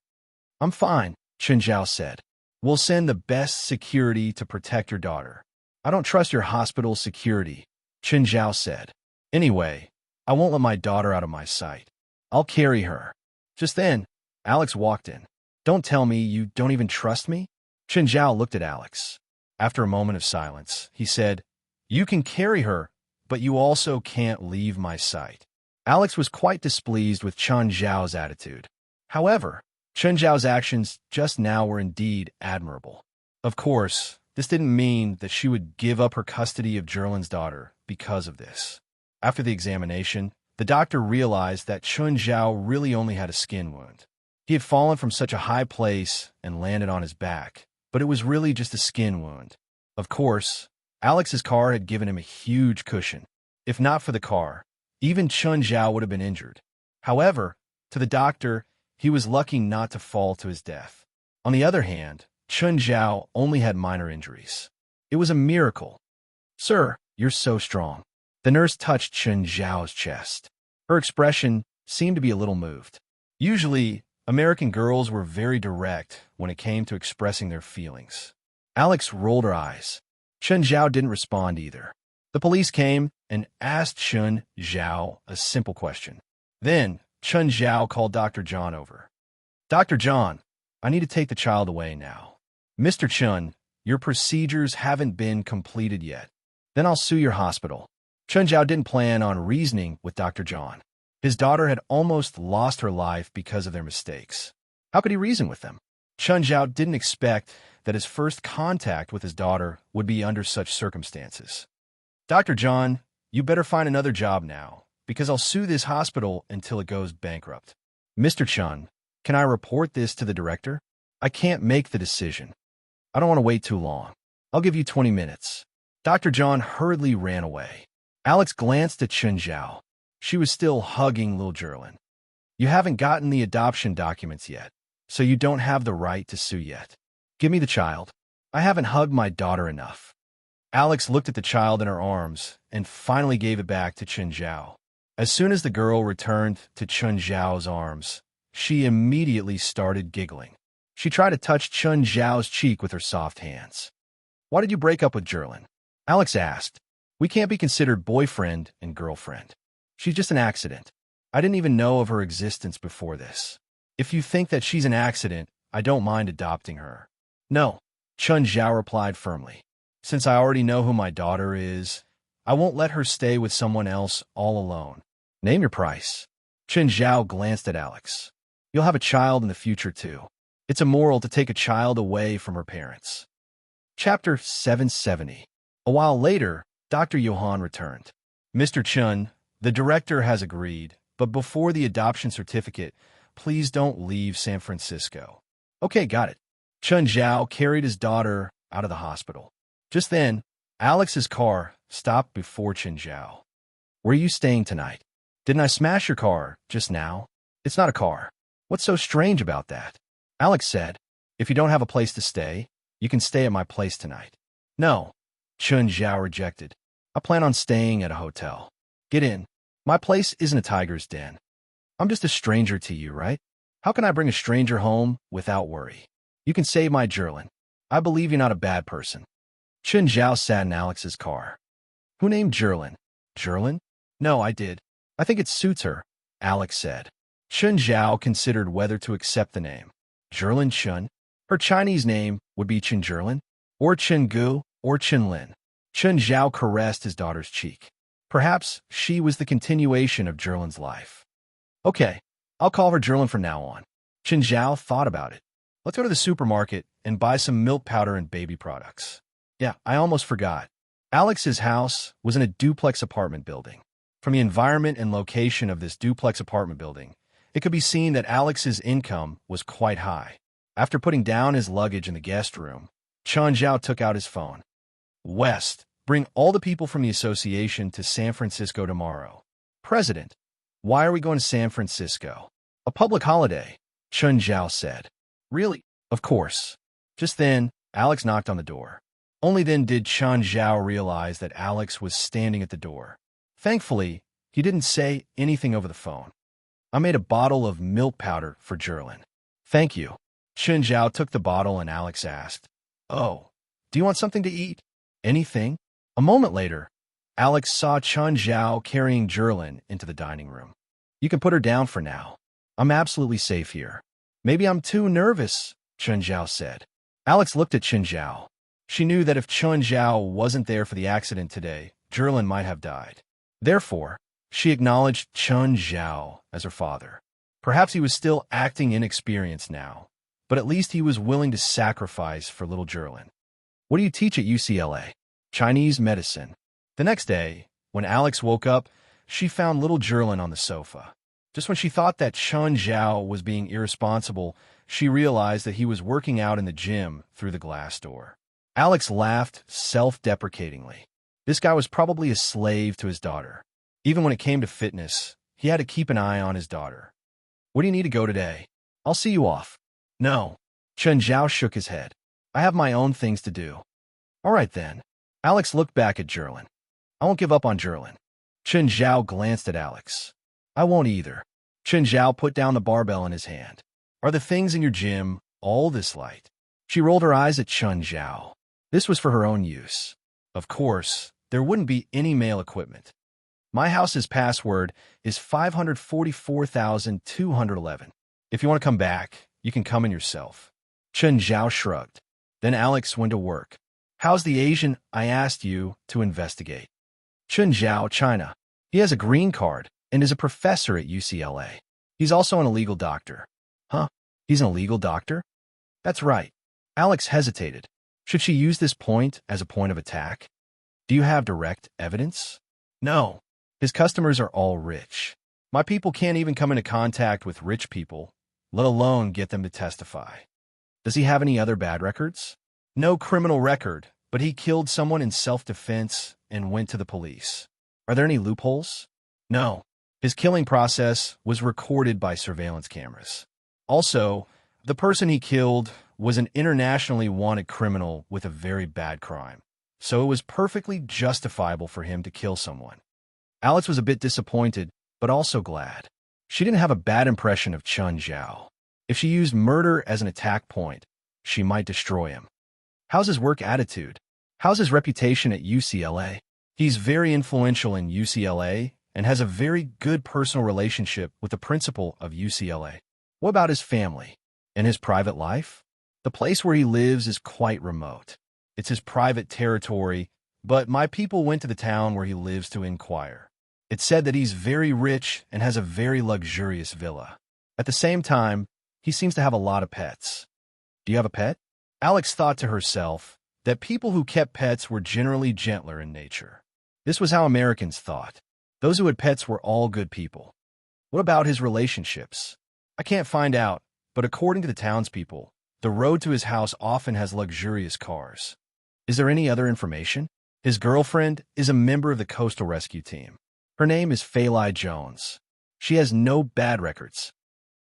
"I'm fine," Chun Zhao said. "We'll send the best security to protect your daughter." "I don't trust your hospital's security," Chun Zhao said. "Anyway, I won't let my daughter out of my sight. I'll carry her." Just then, Alex walked in. "Don't tell me you don't even trust me?" Chun Zhao looked at Alex. After a moment of silence, he said, "You can carry her, but you also can't leave my sight." Alex was quite displeased with Chun Zhao's attitude. However, Chun Zhao's actions just now were indeed admirable. Of course, this didn't mean that she would give up her custody of Jerlin's daughter because of this. After the examination, the doctor realized that Chun Zhao really only had a skin wound. He had fallen from such a high place and landed on his back, but it was really just a skin wound. Of course, Alex's car had given him a huge cushion. If not for the car, even Chun Zhao would have been injured. However, to the doctor, he was lucky not to fall to his death. On the other hand, Chun Zhao only had minor injuries. It was a miracle. "Sir, you're so strong." The nurse touched Chun Zhao's chest. Her expression seemed to be a little moved. Usually, American girls were very direct when it came to expressing their feelings. Alex rolled her eyes. Chun Zhao didn't respond either. The police came and asked Chun Zhao a simple question. Then, Chun Zhao called Dr. John over. "Dr. John, I need to take the child away now. Mr. Chun, Your procedures haven't been completed yet. Then I'll sue your hospital. Chen Zhao didn't plan on reasoning with Dr. John. His daughter had almost lost her life because of their mistakes. How could he reason with them? Chen Zhao didn't expect that his first contact with his daughter would be under such circumstances. Dr. John, you better find another job now, because I'll sue this hospital until it goes bankrupt. Mr. Chen, can I report this to the director? I can't make the decision. I don't want to wait too long. I'll give you 20 minutes. Dr. John hurriedly ran away. Alex glanced at Chen Zhao. She was still hugging little Jerlin. You haven't gotten the adoption documents yet, so you don't have the right to sue yet. Give me the child. I haven't hugged my daughter enough. Alex looked at the child in her arms and finally gave it back to Chen Zhao. As soon as the girl returned to Chen Zhao's arms, she immediately started giggling. She tried to touch Chen Zhao's cheek with her soft hands. Why did you break up with Jerlin? Alex asked. We can't be considered boyfriend and girlfriend. She's just an accident. I didn't even know of her existence before this. If you think that she's an accident, I don't mind adopting her. No, Chen Zhao replied firmly. Since I already know who my daughter is, I won't let her stay with someone else all alone. Name your price. Chen Zhao glanced at Alex. You'll have a child in the future too. It's immoral to take a child away from her parents. Chapter 770. A while later, Dr. Johann returned. Mr. Chen, the director has agreed, but before the adoption certificate, please don't leave San Francisco. Okay, got it. Chen Zhao carried his daughter out of the hospital. Just then, Alex's car stopped before Chen Zhao. Where are you staying tonight? Didn't I smash your car just now? It's not a car. What's so strange about that? Alex said, if you don't have a place to stay, you can stay at my place tonight. No, Chen Zhao rejected. I plan on staying at a hotel. Get in. My place isn't a tiger's den. I'm just a stranger to you, right? How can I bring a stranger home without worry? You can save my Jerlin. I believe you're not a bad person. Chen Zhao sat in Alex's car. Who named Jerlin? Jerlin? No, I did. I think it suits her, Alex said. Chen Zhao considered whether to accept the name. Jerlin Chen? Her Chinese name would be Chen Jerlin, or Chen Gu, or Chen Lin. Chen Zhao caressed his daughter's cheek. Perhaps she was the continuation of Jerlin's life. Okay, I'll call her Jerlin from now on. Chen Zhao thought about it. Let's go to the supermarket and buy some milk powder and baby products. Yeah, I almost forgot. Alex's house was in a duplex apartment building. From the environment and location of this duplex apartment building, it could be seen that Alex's income was quite high. After putting down his luggage in the guest room, Chen Zhao took out his phone. West, bring all the people from the association to San Francisco tomorrow. President, why are we going to San Francisco? A public holiday, Chen Zhao said. Really? Of course. Just then, Alex knocked on the door. Only then did Chen Zhao realize that Alex was standing at the door. Thankfully, he didn't say anything over the phone. I made a bottle of milk powder for Jerlin. Thank you. Chen Zhao took the bottle and Alex asked, Oh, do you want something to eat? Anything? A moment later, Alex saw Chen Zhao carrying Jerlin into the dining room. You can put her down for now. I'm absolutely safe here. Maybe I'm too nervous, Chen Zhao said. Alex looked at Chen Zhao. She knew that if Chen Zhao wasn't there for the accident today, Jerlin might have died. Therefore, she acknowledged Chen Zhao as her father. Perhaps he was still acting inexperienced now, but at least he was willing to sacrifice for little Jerlin. What do you teach at UCLA? Chinese medicine. The next day, when Alex woke up, she found little Jerlin on the sofa. Just when she thought that Chen Zhao was being irresponsible, she realized that he was working out in the gym through the glass door. Alex laughed self-deprecatingly. This guy was probably a slave to his daughter. Even when it came to fitness, he had to keep an eye on his daughter. Where do you need to go today? I'll see you off. No. Chen Zhao shook his head. I have my own things to do. All right then. Alex looked back at Jerlin. I won't give up on Jerlin. Chen Zhao glanced at Alex. I won't either. Chen Zhao put down the barbell in his hand. Are the things in your gym all this light? She rolled her eyes at Chen Zhao. This was for her own use. Of course, there wouldn't be any male equipment. My house's password is 544,211. If you want to come back, you can come in yourself. Chen Zhao shrugged. Then Alex went to work. How's the Asian I asked you to investigate? Chun Zhao, China. He has a green card and is a professor at UCLA. He's also an illegal doctor. Huh? He's an illegal doctor? That's right. Alex hesitated. Should she use this point as a point of attack? Do you have direct evidence? No. His customers are all rich. My people can't even come into contact with rich people, let alone get them to testify. Does he have any other bad records? No criminal record, but he killed someone in self-defense and went to the police. Are there any loopholes? No. His killing process was recorded by surveillance cameras. Also, the person he killed was an internationally wanted criminal with a very bad crime, so it was perfectly justifiable for him to kill someone. Alex was a bit disappointed, but also glad. She didn't have a bad impression of Chun Zhao. If she used murder as an attack point, she might destroy him. How's his work attitude? How's his reputation at UCLA? He's very influential in UCLA and has a very good personal relationship with the principal of UCLA. What about his family and his private life? The place where he lives is quite remote. It's his private territory, but my people went to the town where he lives to inquire. It's said that he's very rich and has a very luxurious villa. At the same time, he seems to have a lot of pets. Do you have a pet? Alex thought to herself that people who kept pets were generally gentler in nature. This was how Americans thought. Those who had pets were all good people. What about his relationships? I can't find out, but according to the townspeople, the road to his house often has luxurious cars. Is there any other information? His girlfriend is a member of the Coastal Rescue Team. Her name is Faylai Jones. She has no bad records.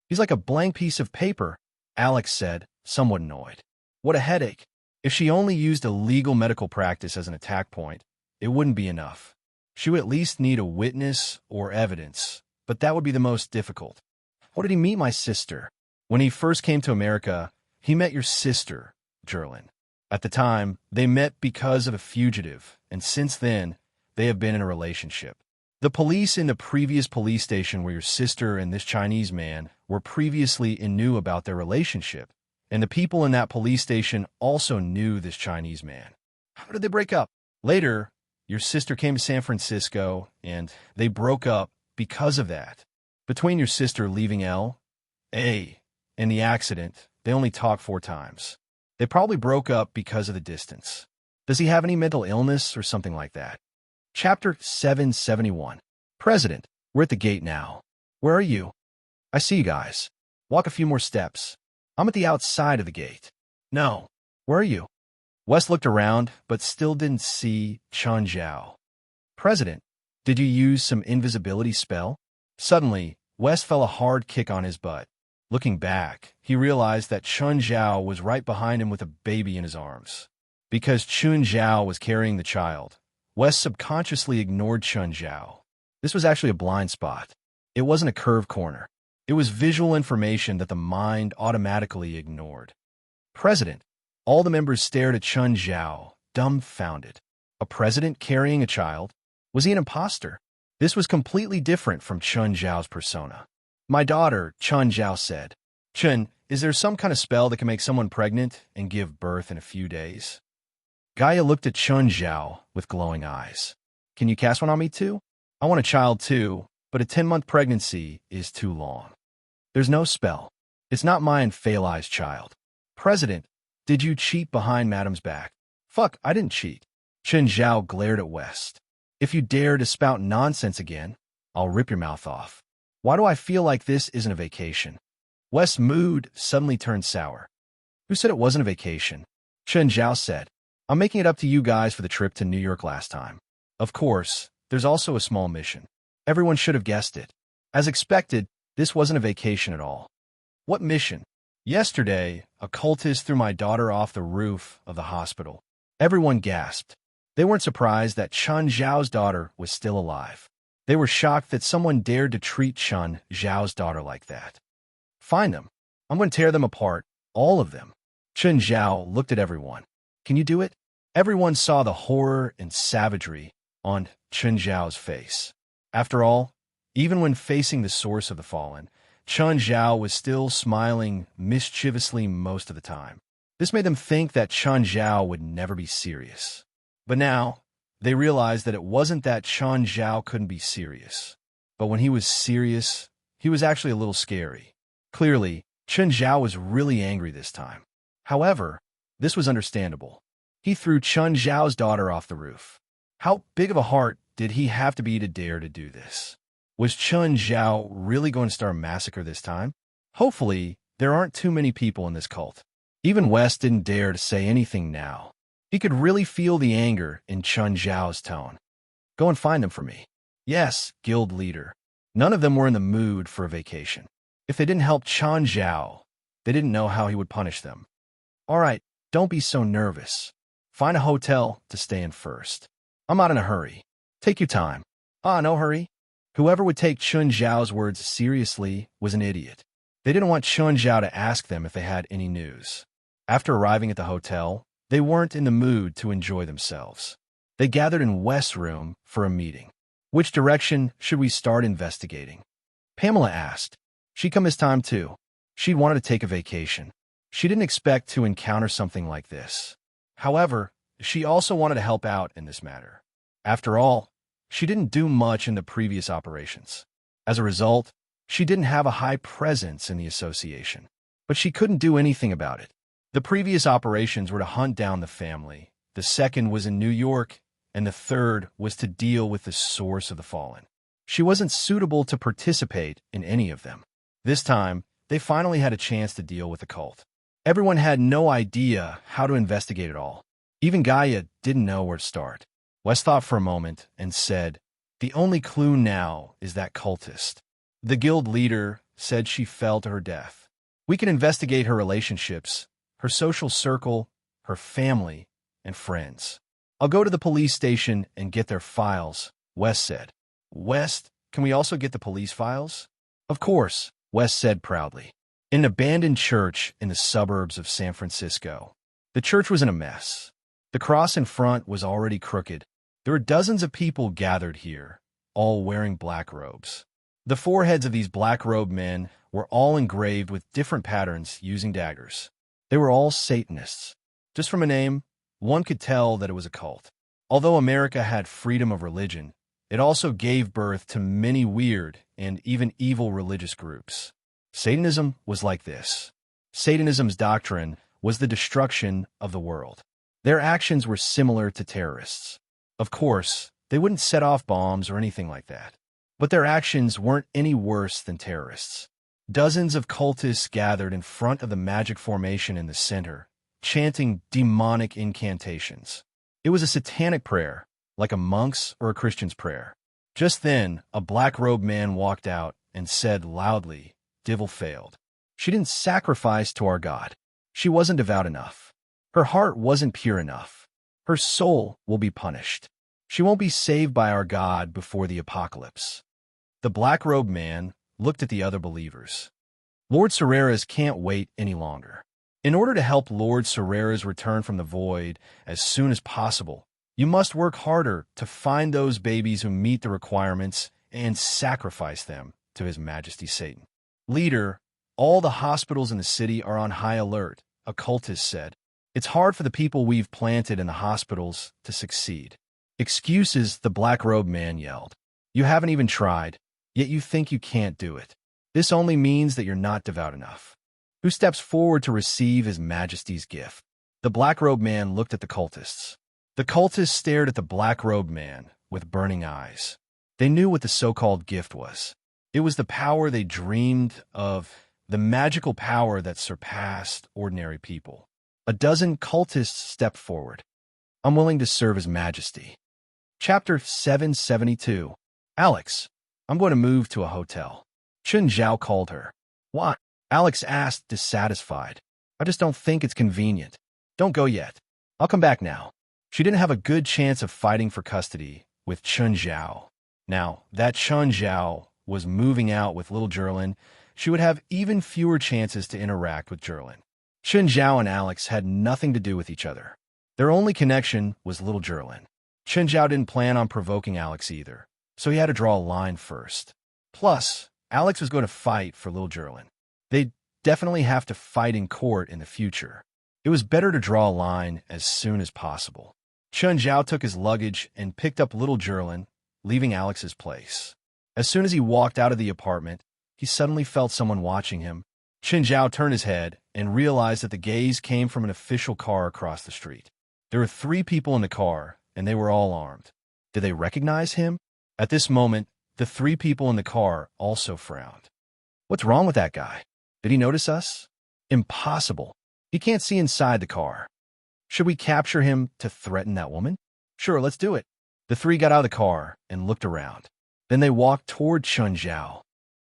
He's like a blank piece of paper, Alex said, somewhat annoyed. What a headache. If she only used a legal medical practice as an attack point, it wouldn't be enough. She would at least need a witness or evidence, but that would be the most difficult. How did he meet my sister? When he first came to America, he met your sister, Jerlin. At the time, they met because of a fugitive, and since then, they have been in a relationship. The police in the previous police station where your sister and this Chinese man were previously and knew about their relationship, and the people in that police station also knew this Chinese man. How did they break up? Later, your sister came to San Francisco, and they broke up because of that. Between your sister leaving L.A. and the accident, they only talked 4 times. They probably broke up because of the distance. Does he have any mental illness or something like that? Chapter 771. President, we're at the gate now. Where are you? I see you guys. Walk a few more steps. I'm at the outside of the gate. No. Where are you? Wes looked around, but still didn't see Chun Zhao. President, did you use some invisibility spell? Suddenly, Wes felt a hard kick on his butt. Looking back, he realized that Chun Zhao was right behind him with a baby in his arms. Because Chun Zhao was carrying the child, Wes subconsciously ignored Chun Zhao. This was actually a blind spot. It wasn't a curved corner. It was visual information that the mind automatically ignored. President, all the members stared at Chun Zhao, dumbfounded. A president carrying a child? Was he an imposter? This was completely different from Chun Zhao's persona. My daughter, Chun Zhao said. Chun, is there some kind of spell that can make someone pregnant and give birth in a few days? Gaia looked at Chun Zhao with glowing eyes. Can you cast one on me too? I want a child too, but a 10-month pregnancy is too long. There's no spell. It's not my and Faylai's child. President, did you cheat behind Madam's back? Fuck, I didn't cheat. Chun Zhao glared at West. If you dare to spout nonsense again, I'll rip your mouth off. Why do I feel like this isn't a vacation? West's mood suddenly turned sour. Who said it wasn't a vacation? Chun Zhao said. I'm making it up to you guys for the trip to New York last time. Of course, there's also a small mission. Everyone should have guessed it. As expected, this wasn't a vacation at all. What mission? Yesterday, a cultist threw my daughter off the roof of the hospital. Everyone gasped. They weren't surprised that Chun Zhao's daughter was still alive. They were shocked that someone dared to treat Chun Zhao's daughter like that. Find them. I'm going to tear them apart, all of them. Chun Zhao looked at everyone. Can you do it? Everyone saw the horror and savagery on Chun Zhao's face. After all, even when facing the source of the fallen, Chun Zhao was still smiling mischievously most of the time. This made them think that Chen Zhao would never be serious. But now, they realized that it wasn't that Chen Zhao couldn't be serious. But when he was serious, he was actually a little scary. Clearly, Chen Zhao was really angry this time. However, this was understandable. He threw Chen Zhao's daughter off the roof. How big of a heart did he have to be to dare to do this? Was Chen Zhao really going to start a massacre this time? Hopefully, there aren't too many people in this cult. Even West didn't dare to say anything now. He could really feel the anger in Chen Zhao's tone. Go and find them for me. Yes, guild leader. None of them were in the mood for a vacation. If they didn't help Chen Zhao, they didn't know how he would punish them. All right, don't be so nervous. Find a hotel to stay in first. I'm not in a hurry. Take your time. No hurry. Whoever would take Chen Zhao's words seriously was an idiot. They didn't want Chen Zhao to ask them if they had any news. After arriving at the hotel, they weren't in the mood to enjoy themselves. They gathered in West's room for a meeting. Which direction should we start investigating? Pamela asked. She'd come this time too. She'd wanted to take a vacation. She didn't expect to encounter something like this. However, she also wanted to help out in this matter. After all, she didn't do much in the previous operations. As a result, she didn't have a high presence in the association. But she couldn't do anything about it. The previous operations were to hunt down the family, the second was in New York, and the third was to deal with the source of the fallen. She wasn't suitable to participate in any of them. This time, they finally had a chance to deal with the cult. Everyone had no idea how to investigate it all. Even Gaia didn't know where to start. Wes thought for a moment and said, "The only clue now is that cultist." The guild leader said she fell to her death. We can investigate her relationships, her social circle, her family, and friends. I'll go to the police station and get their files, Wes said. West, can we also get the police files? Of course, Wes said proudly. In an abandoned church in the suburbs of San Francisco. The church was in a mess. The cross in front was already crooked. There were dozens of people gathered here, all wearing black robes. The foreheads of these black-robed men were all engraved with different patterns using daggers. They were all Satanists. Just from a name, one could tell that it was a cult. Although America had freedom of religion, it also gave birth to many weird and even evil religious groups. Satanism was like this. Satanism's doctrine was the destruction of the world. Their actions were similar to terrorists. Of course, they wouldn't set off bombs or anything like that. But their actions weren't any worse than terrorists. Dozens of cultists gathered in front of the magic formation in the center, chanting demonic incantations. It was a satanic prayer, like a monk's or a Christian's prayer. Just then, a black-robed man walked out and said loudly, "Divil failed." She didn't sacrifice to our God. She wasn't devout enough. Her heart wasn't pure enough. Her soul will be punished. She won't be saved by our God before the apocalypse. The black-robed man looked at the other believers. Lord Serrera's can't wait any longer. In order to help Lord Serrera's return from the void as soon as possible, you must work harder to find those babies who meet the requirements and sacrifice them to His Majesty Satan. Leader, all the hospitals in the city are on high alert, a cultist said. It's hard for the people we've planted in the hospitals to succeed. Excuses, the black-robed man yelled. You haven't even tried, yet you think you can't do it. This only means that you're not devout enough. Who steps forward to receive His Majesty's gift? The black-robed man looked at the cultists. The cultists stared at the black-robed man with burning eyes. They knew what the so-called gift was. It was the power they dreamed of, the magical power that surpassed ordinary people. A dozen cultists stepped forward. I'm willing to serve His Majesty. Chapter 772. Alex, I'm going to move to a hotel. Chen Zhao called her. Why? Alex asked, dissatisfied. I just don't think it's convenient. Don't go yet. I'll come back now. She didn't have a good chance of fighting for custody with Chen Zhao. Now, that Chen Zhao was moving out with little Jerlin, she would have even fewer chances to interact with Jerlin. Chen Zhao and Alex had nothing to do with each other. Their only connection was little Jerlin. Chen Zhao didn't plan on provoking Alex either, so he had to draw a line first. Plus, Alex was going to fight for little Jerlin. They'd definitely have to fight in court in the future. It was better to draw a line as soon as possible. Chun Zhao took his luggage and picked up little Jerlin, leaving Alex's place. As soon as he walked out of the apartment, he suddenly felt someone watching him. Chun Zhao turned his head and realized that the gaze came from an official car across the street. There were 3 people in the car, and they were all armed. Did they recognize him? At this moment, the 3 people in the car also frowned. What's wrong with that guy? Did he notice us? Impossible. He can't see inside the car. Should we capture him to threaten that woman? Sure, let's do it. The 3 got out of the car and looked around. Then they walked toward Chun Zhao.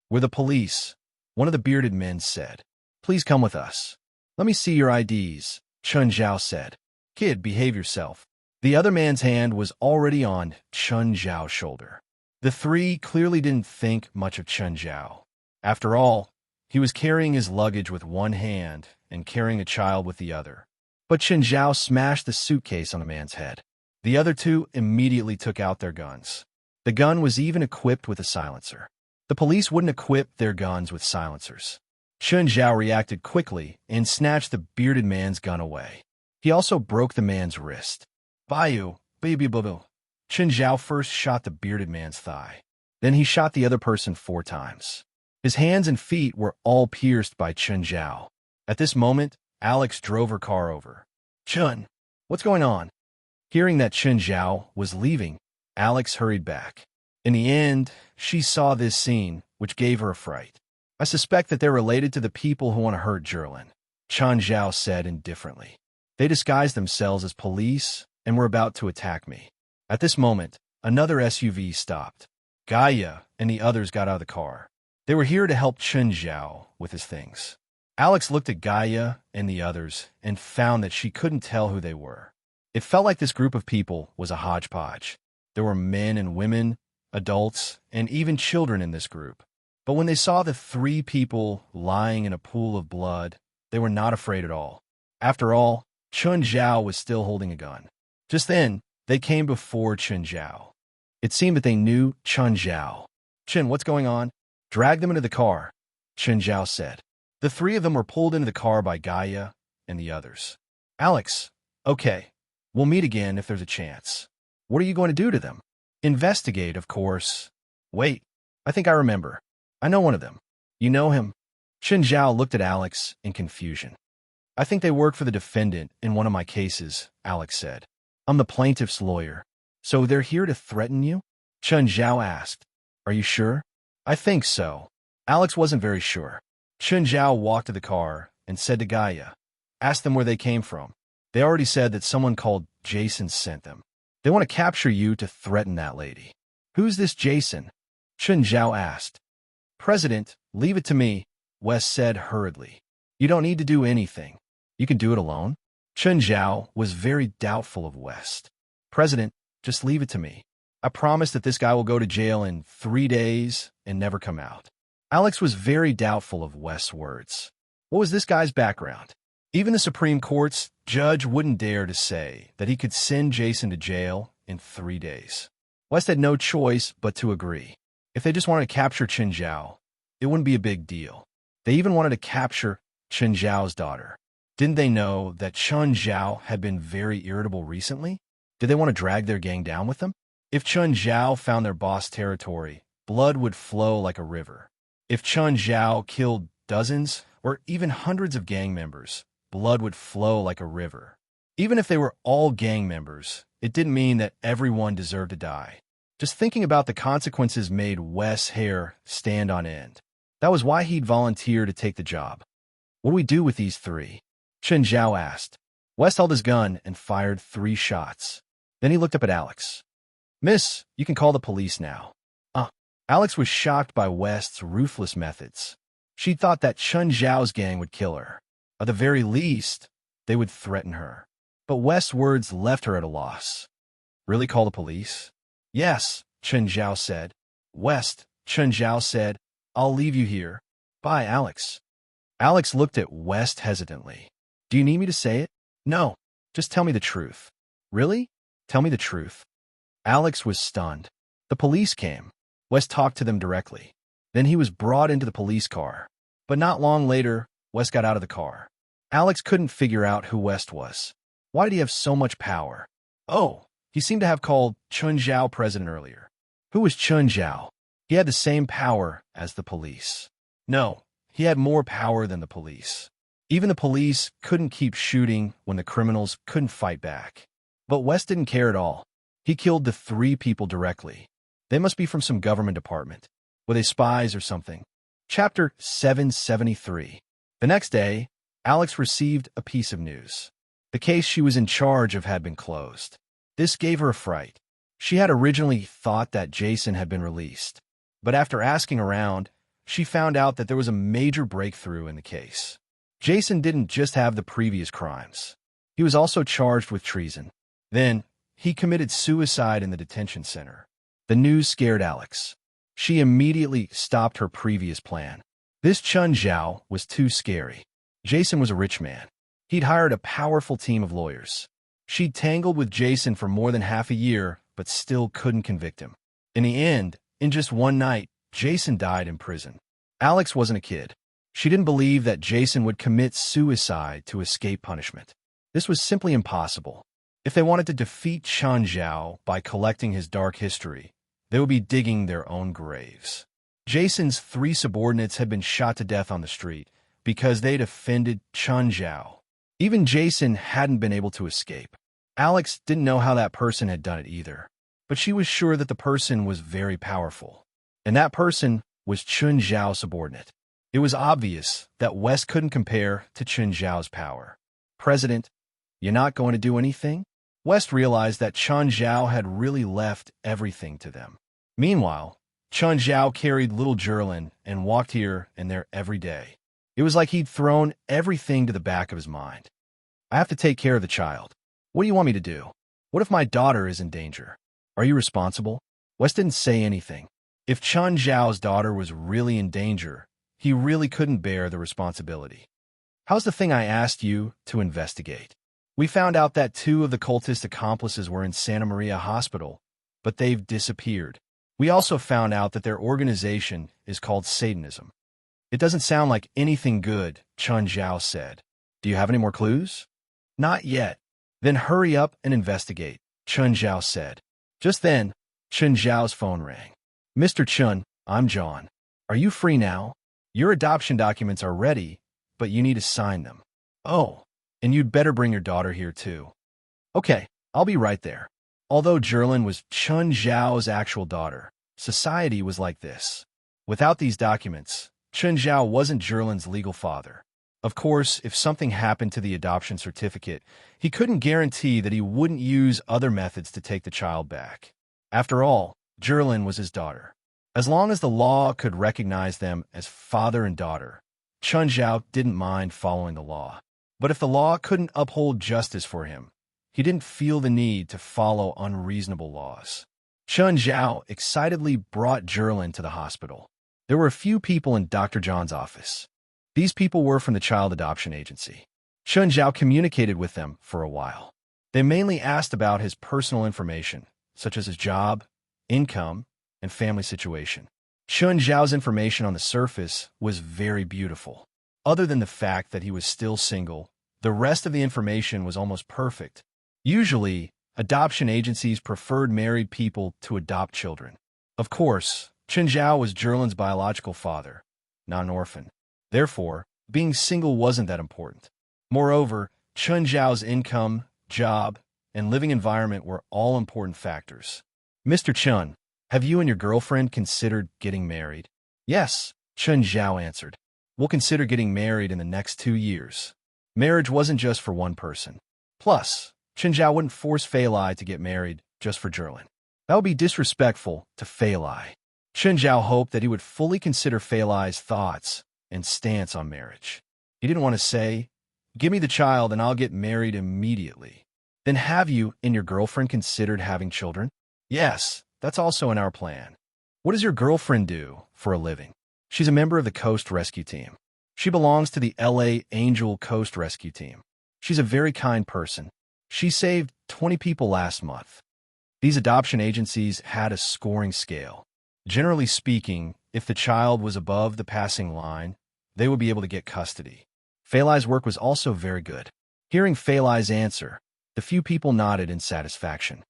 We're the police, one of the bearded men said. Please come with us. Let me see your IDs, Chun Zhao said. Kid, behave yourself. The other man's hand was already on Chun Zhao's shoulder. The 3 clearly didn't think much of Chun Zhao. After all, he was carrying his luggage with one hand and carrying a child with the other. But Chun Zhao smashed the suitcase on the man's head. The other 2 immediately took out their guns. The gun was even equipped with a silencer. The police wouldn't equip their guns with silencers. Chun Zhao reacted quickly and snatched the bearded man's gun away. He also broke the man's wrist. Bayu, baby boo. Chun Zhao first shot the bearded man's thigh. Then he shot the other person 4 times. His hands and feet were all pierced by Chun Zhao. At this moment, Alex drove her car over. Chun, what's going on? Hearing that Chun Zhao was leaving, Alex hurried back. In the end, she saw this scene, which gave her a fright. I suspect that they're related to the people who want to hurt Jerlin, Chun Zhao said indifferently. They disguised themselves as police and were about to attack me. At this moment, another SUV stopped. Gaia and the others got out of the car. They were here to help Chun Zhao with his things. Alex looked at Gaia and the others and found that she couldn't tell who they were. It felt like this group of people was a hodgepodge. There were men and women, adults, and even children in this group. But when they saw the 3 people lying in a pool of blood, they were not afraid at all. After all, Chun Zhao was still holding a gun. Just then, they came before Chun Zhao. It seemed that they knew Chun Zhao. Chun, what's going on? Drag them into the car, Chun Zhao said. The 3 of them were pulled into the car by Gaia and the others. Alex, okay, we'll meet again if there's a chance. What are you going to do to them? Investigate, of course. Wait, I think I remember. I know one of them. You know him? Chun Zhao looked at Alex in confusion. I think they work for the defendant in one of my cases, Alex said. I'm the plaintiff's lawyer. So they're here to threaten you? Chun Zhao asked. Are you sure? I think so. Alex wasn't very sure. Chun Zhao walked to the car and said to Gaia, ask them where they came from. They already said that someone called Jason sent them. They want to capture you to threaten that lady. Who's this Jason? Chun Zhao asked. President, leave it to me, Wes said hurriedly. You don't need to do anything. You can do it alone. Chun Zhao was very doubtful of West. President, just leave it to me. I promise that this guy will go to jail in 3 days and never come out. Alex was very doubtful of West's words. What was this guy's background? Even the Supreme Court's judge wouldn't dare to say that he could send Jason to jail in 3 days. West had no choice but to agree. If they just wanted to capture Chun Zhao, it wouldn't be a big deal. They even wanted to capture Chun Zhao's daughter. Didn't they know that Chun Zhao had been very irritable recently? Did they want to drag their gang down with them? If Chun Zhao found their boss territory, blood would flow like a river. If Chun Zhao killed dozens or even hundreds of gang members, blood would flow like a river. Even if they were all gang members, it didn't mean that everyone deserved to die. Just thinking about the consequences made Wes' hair stand on end. That was why he'd volunteer to take the job. What do we do with these 3? Chun Zhao asked. Wes held his gun and fired 3 shots. Then he looked up at Alex. Miss, you can call the police now. Alex was shocked by West's ruthless methods. She thought that Chun Zhao's gang would kill her. At the very least, they would threaten her. But West's words left her at a loss. Really call the police? Yes, Chun Zhao said. West, Chun Zhao said, I'll leave you here. Bye, Alex. Alex looked at West hesitantly. Do you need me to say it? No, just tell me the truth. Really? Tell me the truth. Alex was stunned. The police came. West talked to them directly. Then he was brought into the police car. But not long later, West got out of the car. Alex couldn't figure out who West was. Why did he have so much power? Oh, he seemed to have called Chun Zhao president earlier. Who was Chun Zhao? He had the same power as the police. No, he had more power than the police. Even the police couldn't keep shooting when the criminals couldn't fight back. But West didn't care at all. He killed the 3 people directly. They must be from some government department. Were they spies or something? Chapter 773. The next day, Alex received a piece of news. The case she was in charge of had been closed. This gave her a fright. She had originally thought that Jason had been released. But after asking around, she found out that there was a major breakthrough in the case. Jason didn't just have the previous crimes. He was also charged with treason. Then, he committed suicide in the detention center. The news scared Alex. She immediately stopped her previous plan. This Chun Zhao was too scary. Jason was a rich man. He'd hired a powerful team of lawyers. She'd tangled with Jason for more than half a year, but still couldn't convict him. In the end, in just one night, Jason died in prison. Alex wasn't a kid. She didn't believe that Jason would commit suicide to escape punishment. This was simply impossible. If they wanted to defeat Chun Zhao by collecting his dark history, they would be digging their own graves. Jason's 3 subordinates had been shot to death on the street because they'd offended Chun Zhao. Even Jason hadn't been able to escape. Alex didn't know how that person had done it either, but she was sure that the person was very powerful. And that person was Chun Zhao's subordinate. It was obvious that West couldn't compare to Chun Zhao's power. President, you're not going to do anything? West realized that Chun Zhao had really left everything to them. Meanwhile, Chun Zhao carried little Jerlin and walked here and there every day. It was like he'd thrown everything to the back of his mind. I have to take care of the child. What do you want me to do? What if my daughter is in danger? Are you responsible? West didn't say anything. If Chun Zhao's daughter was really in danger, he really couldn't bear the responsibility. How's the thing I asked you to investigate? We found out that 2 of the cultist accomplices were in Santa Maria Hospital, but they've disappeared. We also found out that their organization is called Satanism. It doesn't sound like anything good, Chun Zhao said. Do you have any more clues? Not yet. Then hurry up and investigate, Chun Zhao said. Just then, Chun Zhao's phone rang. Mr. Chun, I'm John. Are you free now? Your adoption documents are ready, but you need to sign them. Oh, and you'd better bring your daughter here too. Okay, I'll be right there. Although Jerlin was Chun Zhao's actual daughter, society was like this. Without these documents, Chun Zhao wasn't Jerlin's legal father. Of course, if something happened to the adoption certificate, he couldn't guarantee that he wouldn't use other methods to take the child back. After all, Jerlin was his daughter. As long as the law could recognize them as father and daughter, Chun Zhao didn't mind following the law. But if the law couldn't uphold justice for him, he didn't feel the need to follow unreasonable laws. Chun Zhao excitedly brought Jerlin to the hospital. There were a few people in Dr. John's office. These people were from the child adoption agency. Chun Zhao communicated with them for a while. They mainly asked about his personal information, such as his job, income, and family situation. Chun Zhao's information on the surface was very beautiful. Other than the fact that he was still single, the rest of the information was almost perfect. Usually, adoption agencies preferred married people to adopt children. Of course, Chun Zhao was Jerlin's biological father, not an orphan. Therefore, being single wasn't that important. Moreover, Chun Zhao's income, job, and living environment were all important factors. Mr. Chun, have you and your girlfriend considered getting married? Yes, Chun Zhao answered. We'll consider getting married in the next 2 years. Marriage wasn't just for one person. Plus, Chun Zhao wouldn't force Fei Lai to get married just for Jerlin. That would be disrespectful to Fei Lai. Chun Zhao hoped that he would fully consider Fei Lai's thoughts and stance on marriage. He didn't want to say, "Give me the child and I'll get married immediately." Then have you and your girlfriend considered having children? Yes, that's also in our plan. What does your girlfriend do for a living? She's a member of the Coast Rescue Team. She belongs to the LA Angel Coast Rescue Team. She's a very kind person. She saved 20 people last month. These adoption agencies had a scoring scale. Generally speaking, if the child was above the passing line, they would be able to get custody. Fei Lai's work was also very good. Hearing Fei Lai's answer, the few people nodded in satisfaction.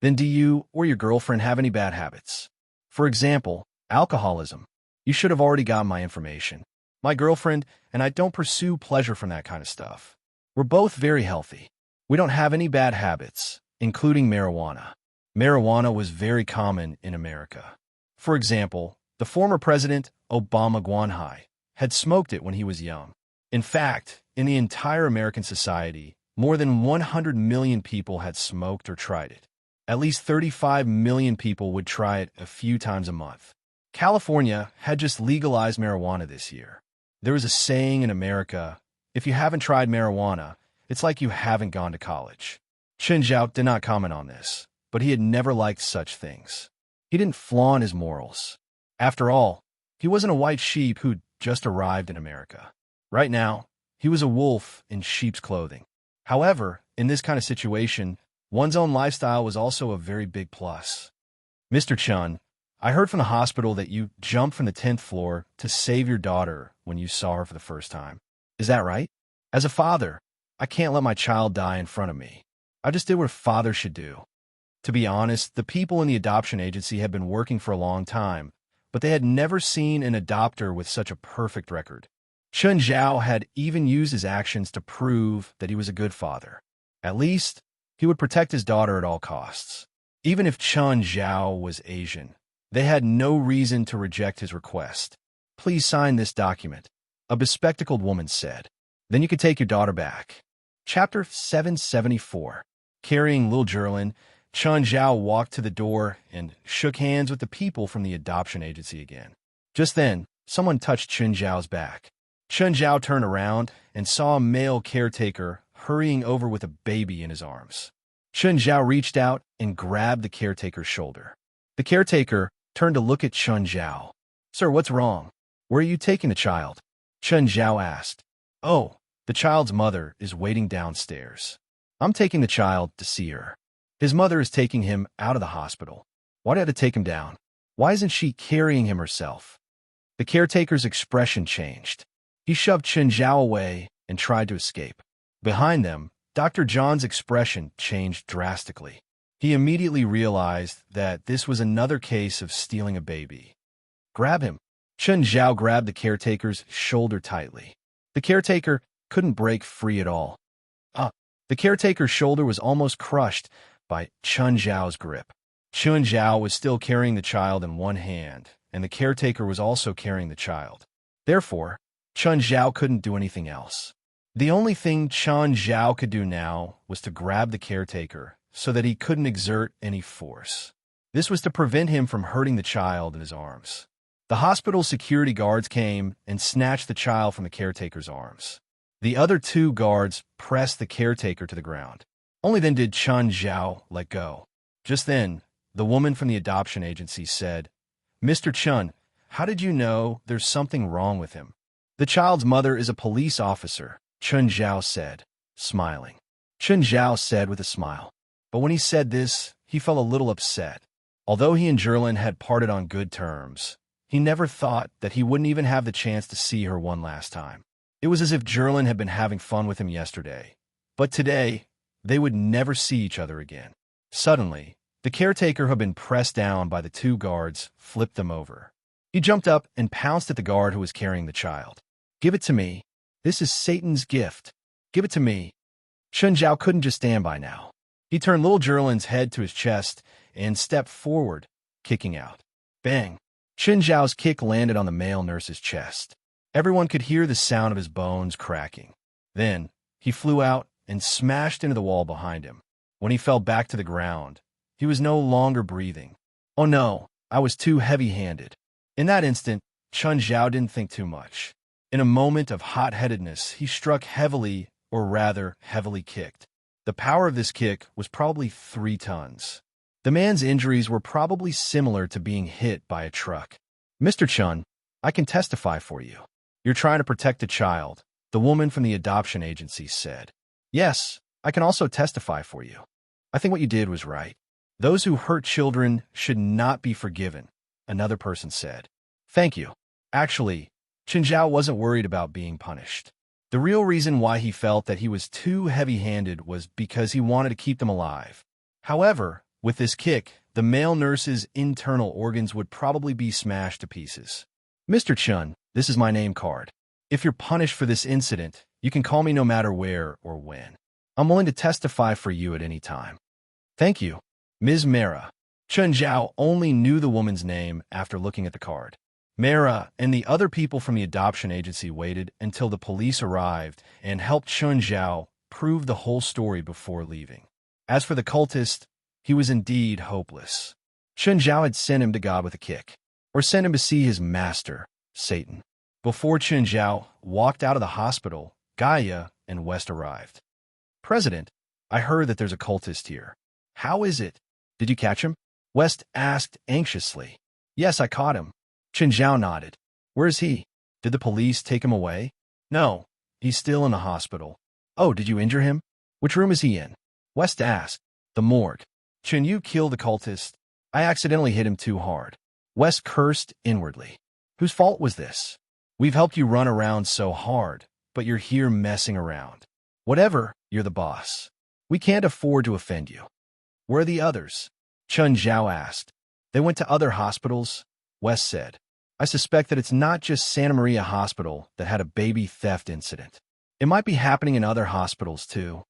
Then do you or your girlfriend have any bad habits? For example, alcoholism. You should have already gotten my information. My girlfriend and I don't pursue pleasure from that kind of stuff. We're both very healthy. We don't have any bad habits, including marijuana. Marijuana was very common in America. For example, the former president, Obama Guanhai, had smoked it when he was young. In fact, in the entire American society, more than 100 million people had smoked or tried it. At least 35 million people would try it a few times a month. California had just legalized marijuana this year. There is a saying in America, if you haven't tried marijuana, it's like you haven't gone to college. Chen Zhao did not comment on this, but he had never liked such things. He didn't flaunt his morals. After all, he wasn't a white sheep who'd just arrived in America. Right now, he was a wolf in sheep's clothing. However, in this kind of situation, one's own lifestyle was also a very big plus. Mr. Chun, I heard from the hospital that you jumped from the 10th floor to save your daughter when you saw her for the first time. Is that right? As a father, I can't let my child die in front of me. I just did what a father should do. To be honest, the people in the adoption agency had been working for a long time, but they had never seen an adopter with such a perfect record. Chen Zhao had even used his actions to prove that he was a good father. At least, he would protect his daughter at all costs. Even if Chen Zhao was Asian, they had no reason to reject his request. Please sign this document, a bespectacled woman said. Then you can take your daughter back. Chapter 774. Carrying Lil Jerlin, Chen Zhao walked to the door and shook hands with the people from the adoption agency again. Just then, someone touched Chen Zhao's back. Chen Zhao turned around and saw a male caretaker hurrying over with a baby in his arms. Chen Zhao reached out and grabbed the caretaker's shoulder. The caretaker turned to look at Chen Zhao. Sir, what's wrong? Where are you taking the child? Chen Zhao asked. Oh, the child's mother is waiting downstairs. I'm taking the child to see her. His mother is taking him out of the hospital. Why did I have to take him down? Why isn't she carrying him herself? The caretaker's expression changed. He shoved Chen Zhao away and tried to escape. Behind them, Dr. John's expression changed drastically. He immediately realized that this was another case of stealing a baby. Grab him. Chen Zhao grabbed the caretaker's shoulder tightly. The caretaker couldn't break free at all. The caretaker's shoulder was almost crushed by Chen Zhao's grip. Chen Zhao was still carrying the child in one hand, and the caretaker was also carrying the child. Therefore, Chen Zhao couldn't do anything else. The only thing Chen Zhao could do now was to grab the caretaker so that he couldn't exert any force. This was to prevent him from hurting the child in his arms. The hospital security guards came and snatched the child from the caretaker's arms. The other two guards pressed the caretaker to the ground. Only then did Chen Zhao let go. Just then, the woman from the adoption agency said, Mr. Chen, how did you know there's something wrong with him? The child's mother is a police officer, Chen Zhao said, smiling. Chen Zhao said with a smile. But when he said this, he felt a little upset. Although he and Jerlin had parted on good terms, he never thought that he wouldn't even have the chance to see her one last time. It was as if Jerlin had been having fun with him yesterday. But today, they would never see each other again. Suddenly, the caretaker who had been pressed down by the two guards flipped them over. He jumped up and pounced at the guard who was carrying the child. Give it to me. This is Satan's gift. Give it to me. Chen Zhao couldn't just stand by now. He turned little Jerlin's head to his chest and stepped forward, kicking out. Bang! Chen Zhao's kick landed on the male nurse's chest. Everyone could hear the sound of his bones cracking. Then, he flew out and smashed into the wall behind him. When he fell back to the ground, he was no longer breathing. Oh no, I was too heavy-handed. In that instant, Chen Zhao didn't think too much. In a moment of hot-headedness, he struck heavily, or rather, heavily kicked. The power of this kick was probably 3 tons. The man's injuries were probably similar to being hit by a truck. Mr. Chun, I can testify for you. You're trying to protect a child, the woman from the adoption agency said. Yes, I can also testify for you. I think what you did was right. Those who hurt children should not be forgiven, another person said. Thank you. Actually, Chen Zhao wasn't worried about being punished. The real reason why he felt that he was too heavy-handed was because he wanted to keep them alive. However, with this kick, the male nurse's internal organs would probably be smashed to pieces. Mr. Chun, this is my name card. If you're punished for this incident, you can call me no matter where or when. I'm willing to testify for you at any time. Thank you, Ms. Mara. Chun Zhao only knew the woman's name after looking at the card. Mara and the other people from the adoption agency waited until the police arrived and helped Chun Zhao prove the whole story before leaving. As for the cultist, he was indeed hopeless. Chun Zhao had sent him to God with a kick, or sent him to see his master, Satan. Before Chun Zhao walked out of the hospital, Gaia and West arrived. President, I heard that there's a cultist here. How is it? Did you catch him? West asked anxiously. Yes, I caught him. Chun Zhao nodded. Where is he? Did the police take him away? No, he's still in the hospital. Oh, did you injure him? Which room is he in? West asked. The morgue. Chun, you killed the cultist. I accidentally hit him too hard. West cursed inwardly. Whose fault was this? We've helped you run around so hard, but you're here messing around. Whatever, you're the boss. We can't afford to offend you. Where are the others? Chun Zhao asked. They went to other hospitals, West said. I suspect that it's not just Santa Maria Hospital that had a baby theft incident. It might be happening in other hospitals too.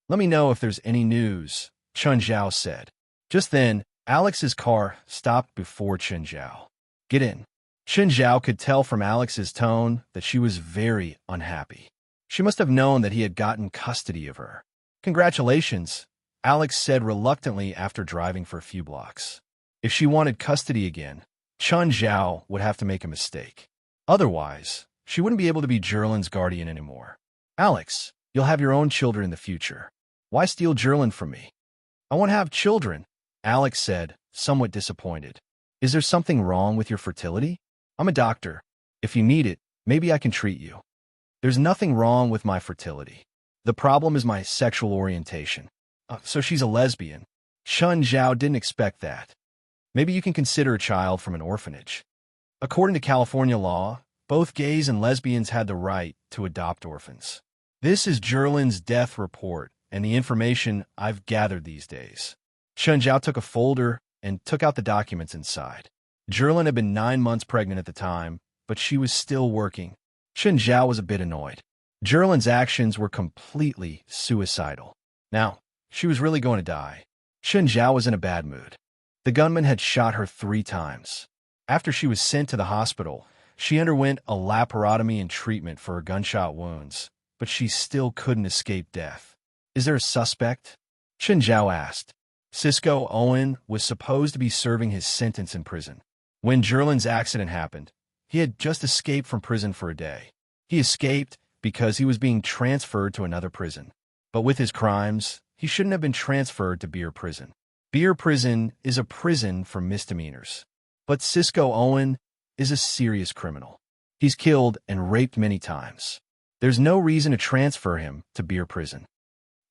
Let me know if there's any news, Chun Zhao said. Just then, Alex's car stopped before Chun Zhao. Get in. Chun Zhao could tell from Alex's tone that she was very unhappy. She must have known that he had gotten custody of her. Congratulations, Alex said reluctantly after driving for a few blocks. If she wanted custody again, Chun Zhao would have to make a mistake. Otherwise, she wouldn't be able to be Jerlin's guardian anymore. Alex, you'll have your own children in the future. Why steal Jerlin from me? I won't have children, Alex said, somewhat disappointed. Is there something wrong with your fertility? I'm a doctor. If you need it, maybe I can treat you. There's nothing wrong with my fertility. The problem is my sexual orientation. So she's a lesbian. Chun Zhao didn't expect that. Maybe you can consider a child from an orphanage. According to California law, both gays and lesbians had the right to adopt orphans. This is Jerlin's death report and the information I've gathered these days. Chun Zhao took a folder and took out the documents inside. Jerlin had been 9 months pregnant at the time, but she was still working. Chun Zhao was a bit annoyed. Jerlin's actions were completely suicidal. Now, she was really going to die. Chun Zhao was in a bad mood. The gunman had shot her 3 times. After she was sent to the hospital, she underwent a laparotomy and treatment for her gunshot wounds, but she still couldn't escape death. Is there a suspect? Chun Zhao asked. Cisco Owen was supposed to be serving his sentence in prison. When Jerlin's accident happened, he had just escaped from prison for a day. He escaped because he was being transferred to another prison. But with his crimes, he shouldn't have been transferred to Beer Prison. Beer Prison is a prison for misdemeanors. But Cisco Owen is a serious criminal. He's killed and raped many times. There's no reason to transfer him to Beer Prison.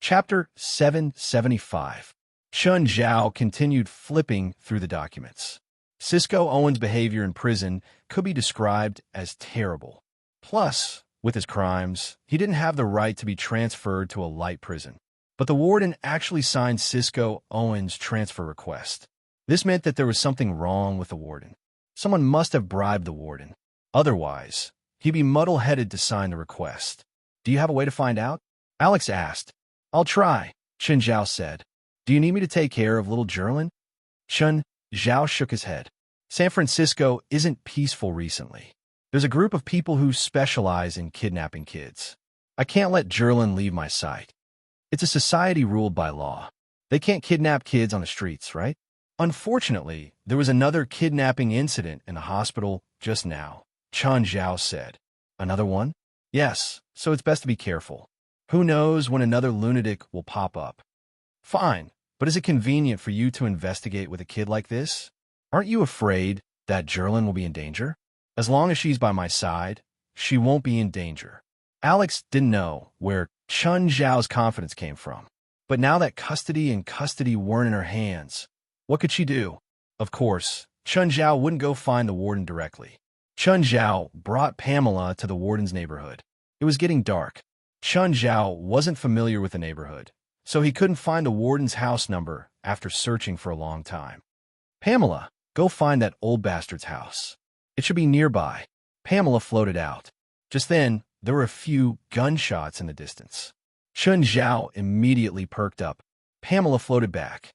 Chapter 775. Chun Zhao continued flipping through the documents. Cisco Owen's behavior in prison could be described as terrible. Plus, with his crimes, he didn't have the right to be transferred to a light prison. But the warden actually signed Cisco Owen's transfer request. This meant that there was something wrong with the warden. Someone must have bribed the warden. Otherwise, he'd be muddle-headed to sign the request. Do you have a way to find out? Alex asked. I'll try, Chun Zhao said. Do you need me to take care of little Jerlin? Chun Zhao shook his head. San Francisco isn't peaceful recently. There's a group of people who specialize in kidnapping kids. I can't let Jerlin leave my sight. It's a society ruled by law. They can't kidnap kids on the streets, right? Unfortunately, there was another kidnapping incident in the hospital just now, Chun Zhao said. Another one? Yes, so it's best to be careful. Who knows when another lunatic will pop up? Fine, but is it convenient for you to investigate with a kid like this? Aren't you afraid that Jerlin will be in danger? As long as she's by my side, she won't be in danger. Alex didn't know where Chun Zhao's confidence came from. But now that custody and custody weren't in her hands, what could she do? Of course, Chun Zhao wouldn't go find the warden directly. Chun Zhao brought Pamela to the warden's neighborhood. It was getting dark. Chun Zhao wasn't familiar with the neighborhood, so he couldn't find the warden's house number after searching for a long time. Pamela, go find that old bastard's house. It should be nearby. Pamela floated out. Just then, there were a few gunshots in the distance. Chun Zhao immediately perked up. Pamela floated back.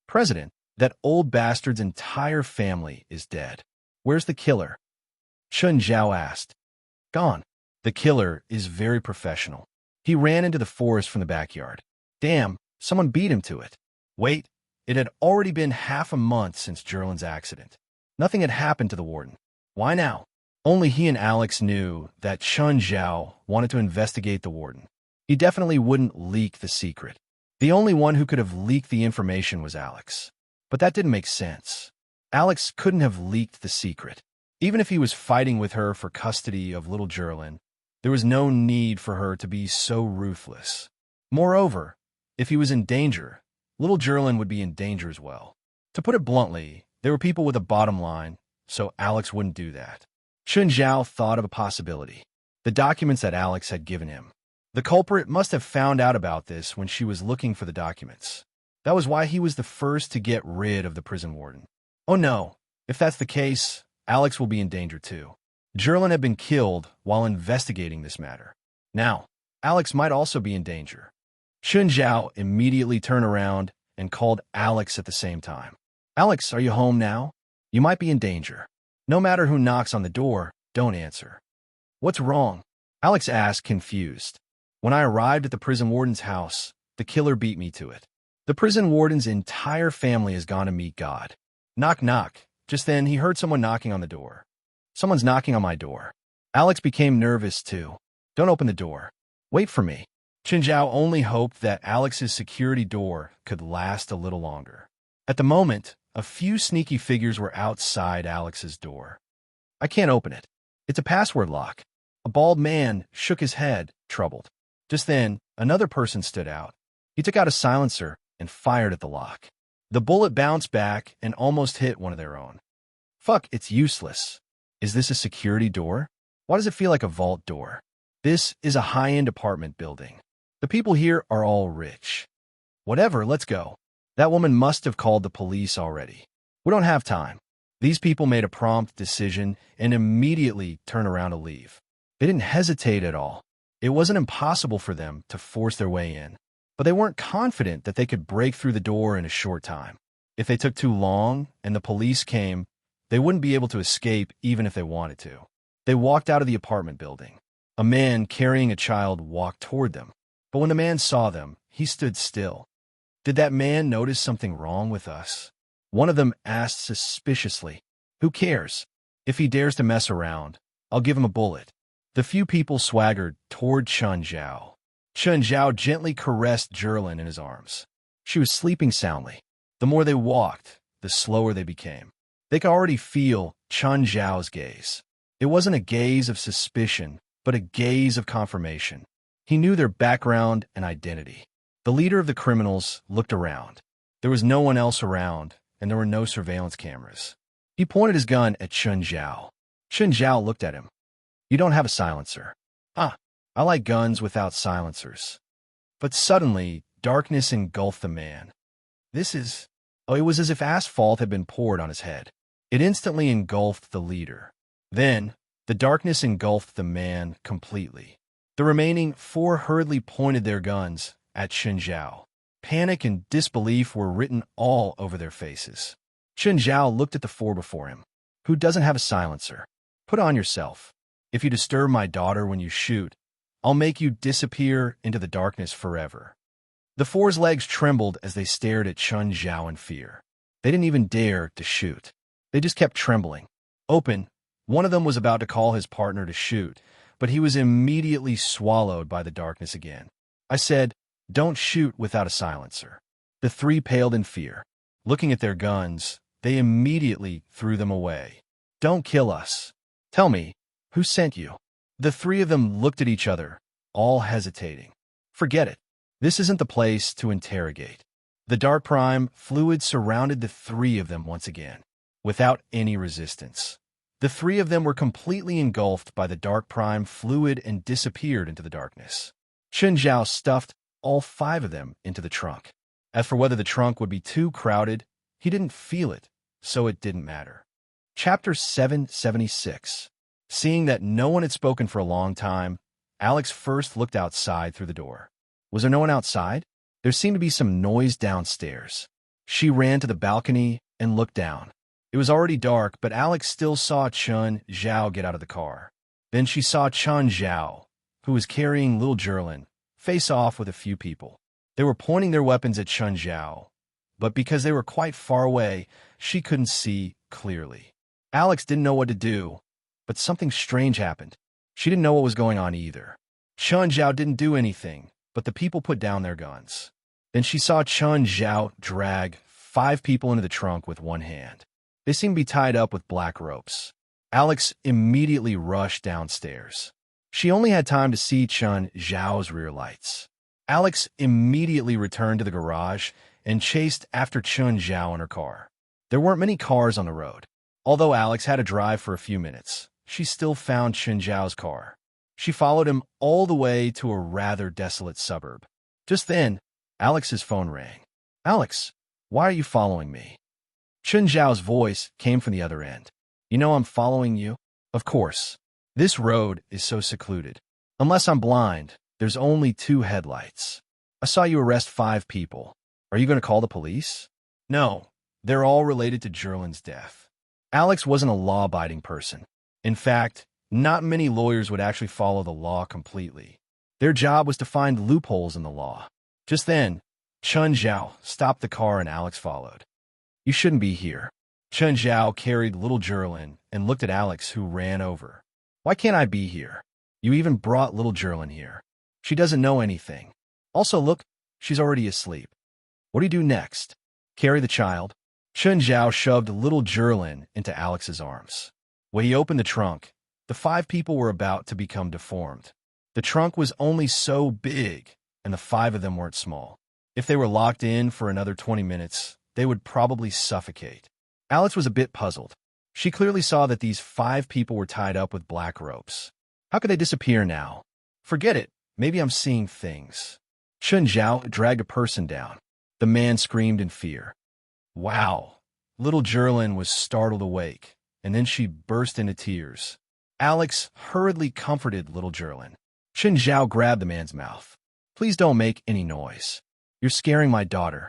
President, that old bastard's entire family is dead. Where's the killer? Chun Zhao asked. Gone. The killer is very professional. He ran into the forest from the backyard. Damn, someone beat him to it. Wait, it had already been half a month since Jerlin's accident. Nothing had happened to the warden. Why now? Only he and Alex knew that Chun Zhao wanted to investigate the warden. He definitely wouldn't leak the secret. The only one who could have leaked the information was Alex. But that didn't make sense. Alex couldn't have leaked the secret. Even if he was fighting with her for custody of little Jerlin, there was no need for her to be so ruthless. Moreover, if he was in danger, little Jerlin would be in danger as well. To put it bluntly, there were people with a bottom line, so Alex wouldn't do that. Chun Zhao thought of a possibility. The documents that Alex had given him. The culprit must have found out about this when she was looking for the documents. That was why he was the first to get rid of the prison warden. Oh no, if that's the case, Alex will be in danger too. Jerlin had been killed while investigating this matter. Now, Alex might also be in danger. Chun Zhao immediately turned around and called Alex at the same time. Alex, are you home now? You might be in danger. No matter who knocks on the door, don't answer. What's wrong? Alex asked, confused. When I arrived at the prison warden's house, the killer beat me to it. The prison warden's entire family has gone to meet God. Knock, knock. Just then, he heard someone knocking on the door. Someone's knocking on my door. Alex became nervous, too. Don't open the door. Wait for me. Chun Zhao only hoped that Alex's security door could last a little longer. At the moment, a few sneaky figures were outside Alex's door. I can't open it. It's a password lock. A bald man shook his head, troubled. Just then, another person stood out. He took out a silencer and fired at the lock. The bullet bounced back and almost hit one of their own. Fuck, it's useless. Is this a security door? Why does it feel like a vault door? This is a high-end apartment building. The people here are all rich. Whatever, let's go. That woman must have called the police already. We don't have time. These people made a prompt decision and immediately turned around to leave. They didn't hesitate at all. It wasn't impossible for them to force their way in, but they weren't confident that they could break through the door in a short time. If they took too long and the police came, they wouldn't be able to escape even if they wanted to. They walked out of the apartment building. A man carrying a child walked toward them, but when the man saw them, he stood still. Did that man notice something wrong with us? One of them asked suspiciously. Who cares? If he dares to mess around, I'll give him a bullet. The few people swaggered toward Chun Zhao. Chun Zhao gently caressed Jerlin in his arms. She was sleeping soundly. The more they walked, the slower they became. They could already feel Chun Zhao's gaze. It wasn't a gaze of suspicion, but a gaze of confirmation. He knew their background and identity. The leader of the criminals looked around. There was no one else around, and there were no surveillance cameras. He pointed his gun at Chun Zhao. Chun Zhao looked at him. You don't have a silencer. Ah, I like guns without silencers. But suddenly, darkness engulfed the man. It was as if asphalt had been poured on his head. It instantly engulfed the leader. Then, the darkness engulfed the man completely. The remaining 4 hurriedly pointed their guns at Chun Zhao. Panic and disbelief were written all over their faces. Chun Zhao looked at the 4 before him. Who doesn't have a silencer? Put on yourself. If you disturb my daughter when you shoot, I'll make you disappear into the darkness forever. The 4's legs trembled as they stared at Chun Zhao in fear. They didn't even dare to shoot. They just kept trembling. Open, one of them was about to call his partner to shoot, but he was immediately swallowed by the darkness again. I said, don't shoot without a silencer. The 3 paled in fear. Looking at their guns, they immediately threw them away. Don't kill us. Tell me, who sent you? The 3 of them looked at each other, all hesitating. Forget it. This isn't the place to interrogate. The dark prime fluid surrounded the 3 of them once again. Without any resistance, The three of them were completely engulfed by the dark prime fluid and disappeared into the darkness. Chen Zhao stuffed all five of them into the trunk. As for whether the trunk would be too crowded, he didn't feel it, so it didn't matter. Chapter 776. Seeing that no one had spoken for a long time, Alex first looked outside through the door. Was there no one outside? There seemed to be some noise downstairs. She ran to the balcony and looked down. It was already dark, but Alex still saw Chen Zhao get out of the car. Then she saw Chen Zhao, who was carrying little Jerlin, face off with a few people. They were pointing their weapons at Chen Zhao, but because they were quite far away, she couldn't see clearly. Alex didn't know what to do, but something strange happened. She didn't know what was going on either. Chen Zhao didn't do anything, but the people put down their guns. Then she saw Chen Zhao drag 5 people into the trunk with one hand. They seemed to be tied up with black ropes. Alex immediately rushed downstairs. She only had time to see Chen Zhao's rear lights. Alex immediately returned to the garage and chased after Chen Zhao in her car. There weren't many cars on the road. Although Alex had to drive for a few minutes, she still found Chen Zhao's car. She followed him all the way to a rather desolate suburb. Just then, Alex's phone rang. "Alex, why are you following me?" Chen Zhao's voice came from the other end. "You know I'm following you?" "Of course. This road is so secluded. Unless I'm blind, there's only 2 headlights. I saw you arrest 5 people. Are you going to call the police?" "No, they're all related to Jerlin's death." Alex wasn't a law-abiding person. In fact, not many lawyers would actually follow the law completely. Their job was to find loopholes in the law. Just then, Chen Zhao stopped the car and Alex followed. "You shouldn't be here." Chen Zhao carried little Jerlin and looked at Alex, who ran over. "Why can't I be here? You even brought little Jerlin here. She doesn't know anything. Also, look, she's already asleep. What do you do next? Carry the child?" Chen Zhao shoved little Jerlin into Alex's arms. When he opened the trunk, the 5 people were about to become deformed. The trunk was only so big, and the 5 of them weren't small. If they were locked in for another 20 minutes, they would probably suffocate. Alex was a bit puzzled. She clearly saw that these 5 people were tied up with black ropes. How could they disappear now? Forget it. Maybe I'm seeing things. Chen Zhao dragged a person down. The man screamed in fear. Wow. Little Jerlin was startled awake, and then she burst into tears. Alex hurriedly comforted little Jerlin. Chen Zhao grabbed the man's mouth. "Please don't make any noise. You're scaring my daughter."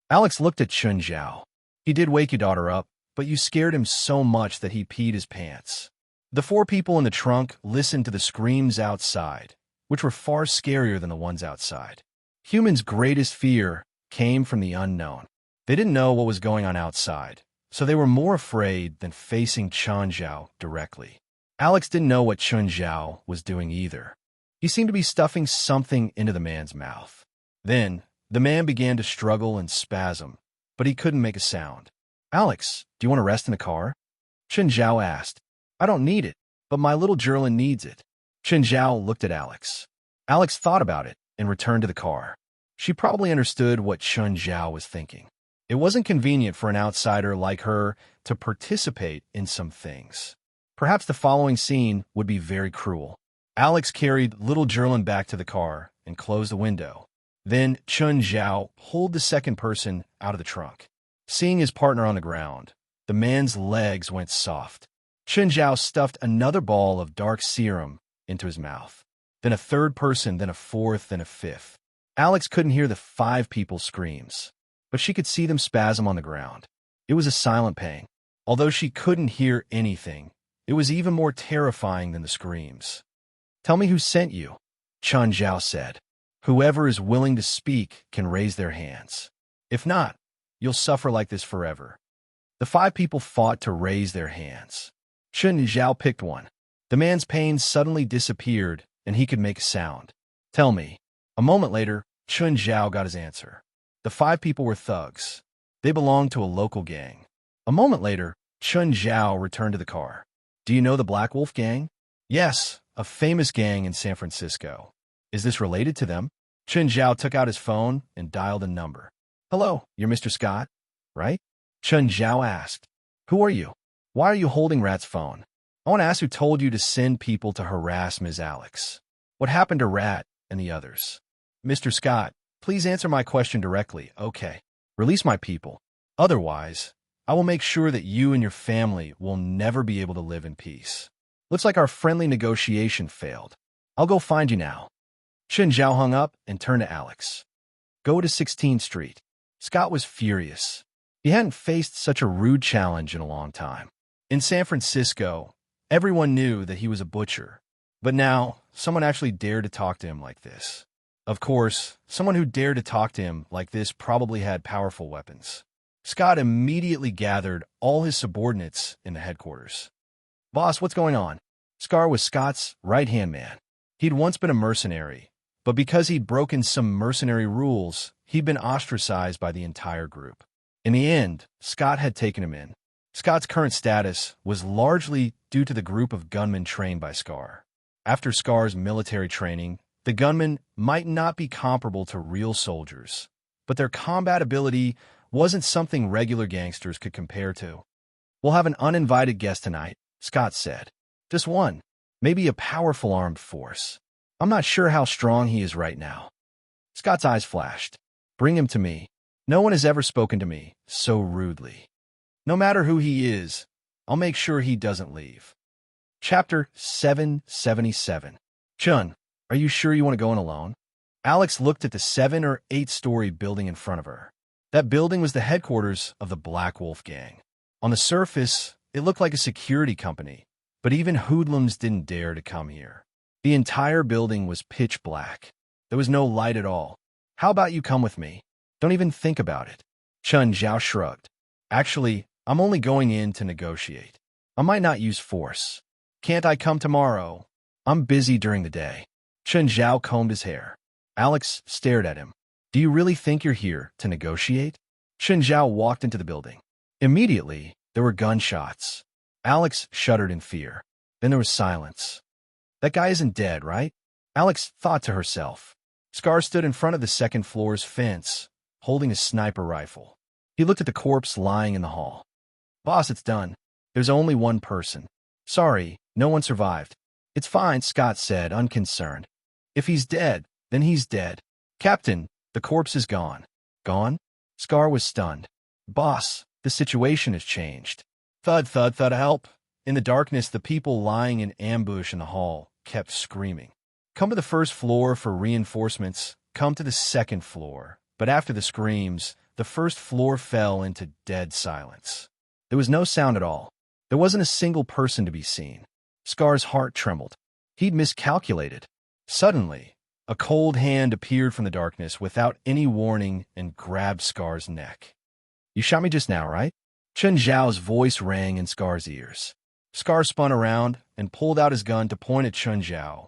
Alex looked at Chen Zhao. "He did wake your daughter up, but you scared him so much that he peed his pants." The 4 people in the trunk listened to the screams outside, which were far scarier than the ones outside. Humans' greatest fear came from the unknown. They didn't know what was going on outside, so they were more afraid than facing Chen Zhao directly. Alex didn't know what Chen Zhao was doing either. He seemed to be stuffing something into the man's mouth. Then, the man began to struggle and spasm, but he couldn't make a sound. "Alex, do you want to rest in the car?" Chen Zhao asked. "I don't need it, but my little Jerlin needs it." Chen Zhao looked at Alex. Alex thought about it and returned to the car. She probably understood what Chen Zhao was thinking. It wasn't convenient for an outsider like her to participate in some things. Perhaps the following scene would be very cruel. Alex carried little Jerlin back to the car and closed the window. Then Chen Zhao pulled the second person out of the trunk. Seeing his partner on the ground, the man's legs went soft. Chen Zhao stuffed another ball of dark serum into his mouth. Then a third person, then a fourth, then a fifth. Alex couldn't hear the 5 people's screams, but she could see them spasm on the ground. It was a silent pain. Although she couldn't hear anything, it was even more terrifying than the screams. "Tell me who sent you," Chen Zhao said. "Whoever is willing to speak can raise their hands. If not, you'll suffer like this forever." The 5 people fought to raise their hands. Chen Zhao picked one. The man's pain suddenly disappeared, and he could make a sound. "Tell me." A moment later, Chen Zhao got his answer. The 5 people were thugs. They belonged to a local gang. A moment later, Chen Zhao returned to the car. "Do you know the Black Wolf Gang?" "Yes, a famous gang in San Francisco." "Is this related to them?" Chen Zhao took out his phone and dialed a number. "Hello, you're Mr. Scott, right?" Chen Zhao asked. "Who are you? Why are you holding Rat's phone?" I want to ask who told you to send people to harass Ms. Alex. What happened to Rat and the others? Mr. Scott, please answer my question directly. Okay. Release my people. Otherwise, I will make sure that you and your family will never be able to live in peace. Looks like our friendly negotiation failed. I'll go find you now. Chen Zhao hung up and turned to Alex. Go to 16th Street. Scott was furious. He hadn't faced such a rude challenge in a long time. In San Francisco, everyone knew that he was a butcher. But now, someone actually dared to talk to him like this. Of course, someone who dared to talk to him like this probably had powerful weapons. Scott immediately gathered all his subordinates in the headquarters. Boss, what's going on? Scar was Scott's right-hand man. He'd once been a mercenary, but because he'd broken some mercenary rules, he'd been ostracized by the entire group. In the end, Scott had taken him in. Scott's current status was largely due to the group of gunmen trained by Scar. After Scar's military training, the gunmen might not be comparable to real soldiers, but their combat ability wasn't something regular gangsters could compare to. We'll have an uninvited guest tonight, Scott said. Just one, maybe a powerful armed force. I'm not sure how strong he is right now. Scott's eyes flashed. Bring him to me. No one has ever spoken to me so rudely. No matter who he is, I'll make sure he doesn't leave. Chapter 777. Chun, are you sure you want to go in alone? Alex looked at the 7 or 8-story building in front of her. That building was the headquarters of the Black Wolf Gang. On the surface, it looked like a security company, but even hoodlums didn't dare to come here. The entire building was pitch black. There was no light at all. How about you come with me? Don't even think about it. Chun Zhao shrugged. Actually, I'm only going in to negotiate. I might not use force. Can't I come tomorrow? I'm busy during the day. Chun Zhao combed his hair. Alex stared at him. Do you really think you're here to negotiate? Chun Zhao walked into the building. Immediately, there were gunshots. Alex shuddered in fear. Then there was silence. That guy isn't dead, right? Alex thought to herself. Scar stood in front of the second floor's fence, holding a sniper rifle. He looked at the corpse lying in the hall. Boss, it's done. There's only one person. Sorry, no one survived. It's fine, Scott said, unconcerned. If he's dead, then he's dead. Captain, the corpse is gone. Gone? Scar was stunned. Boss, the situation has changed. Thud, thud, thud, help. In the darkness, the people lying in ambush in the hall kept screaming. Come to the first floor for reinforcements. Come to the second floor. But after the screams, the first floor fell into dead silence. There was no sound at all. There wasn't a single person to be seen. Scar's heart trembled. He'd miscalculated. Suddenly, a cold hand appeared from the darkness without any warning and grabbed Scar's neck. You shot me just now, right? Chen Zhao's voice rang in Scar's ears. Scar spun around and pulled out his gun to point at Chen Zhao,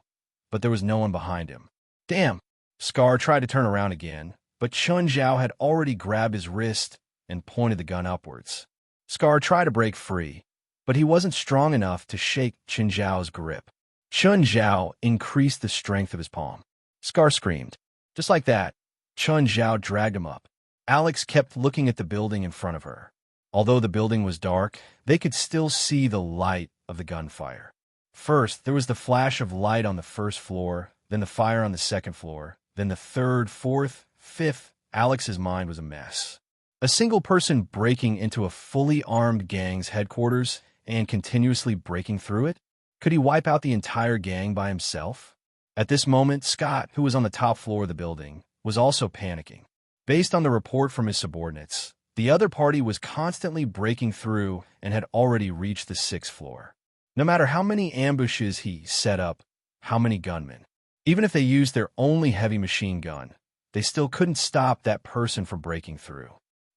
but there was no one behind him. Damn! Scar tried to turn around again, but Chen Zhao had already grabbed his wrist and pointed the gun upwards. Scar tried to break free, but he wasn't strong enough to shake Chen Zhao's grip. Chen Zhao increased the strength of his palm. Scar screamed. Just like that, Chen Zhao dragged him up. Alex kept looking at the building in front of her. Although the building was dark, they could still see the light of the gunfire. First, there was the flash of light on the first floor, then the fire on the second floor, then the third, fourth, fifth. Alex's mind was a mess. A single person breaking into a fully armed gang's headquarters and continuously breaking through it? Could he wipe out the entire gang by himself? At this moment, Scott, who was on the top floor of the building, was also panicking. Based on the report from his subordinates, the other party was constantly breaking through and had already reached the 6th floor. No matter how many ambushes he set up, how many gunmen, even if they used their only heavy machine gun, they still couldn't stop that person from breaking through.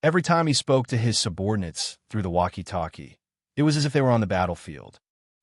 Every time he spoke to his subordinates through the walkie-talkie, it was as if they were on the battlefield.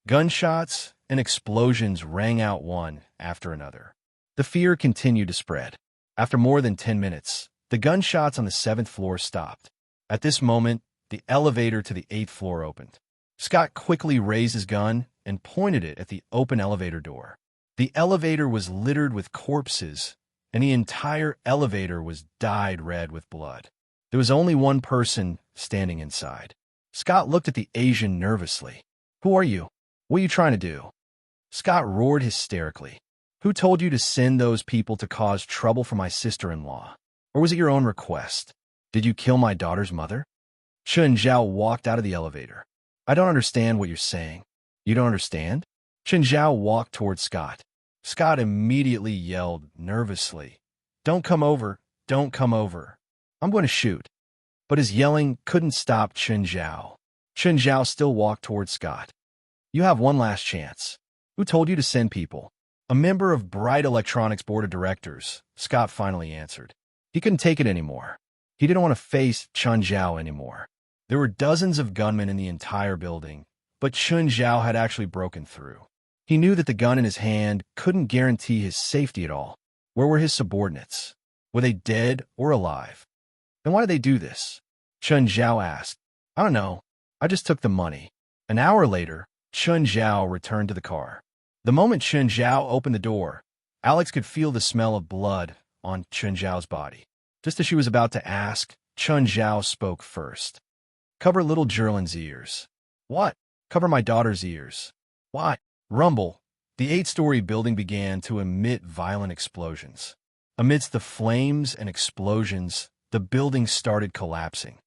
Gunshots and explosions rang out one after another. The fear continued to spread. After more than 10 minutes, the gunshots on the 7th floor stopped. At this moment, the elevator to the 8th floor opened. Scott quickly raised his gun and pointed it at the open elevator door. The elevator was littered with corpses, and the entire elevator was dyed red with blood. There was only one person standing inside. Scott looked at the Asian nervously. Who are you? What are you trying to do? Scott roared hysterically. Who told you to send those people to cause trouble for my sister-in-law? Or was it your own request? Did you kill my daughter's mother? Chun Zhao walked out of the elevator. I don't understand what you're saying. You don't understand? Chun Zhao walked towards Scott. Scott immediately yelled nervously, Don't come over, don't come over. I'm going to shoot. But his yelling couldn't stop Chun Zhao. Chun Zhao still walked towards Scott. You have one last chance. Who told you to send people? A member of Bright Electronics' board of directors, Scott finally answered. He couldn't take it anymore. He didn't want to face Chun Zhao anymore. There were dozens of gunmen in the entire building, but Chun Zhao had actually broken through. He knew that the gun in his hand couldn't guarantee his safety at all. Where were his subordinates? Were they dead or alive? Then why did they do this? Chun Zhao asked. I don't know. I just took the money. An hour later, Chun Zhao returned to the car. The moment Chun Zhao opened the door, Alex could feel the smell of blood on Chun Zhao's body. Just as she was about to ask, Chun Zhao spoke first. Cover little Jerlin's ears. What? Cover my daughter's ears. Why? Rumble. The 8-story building began to emit violent explosions. Amidst the flames and explosions, the building started collapsing.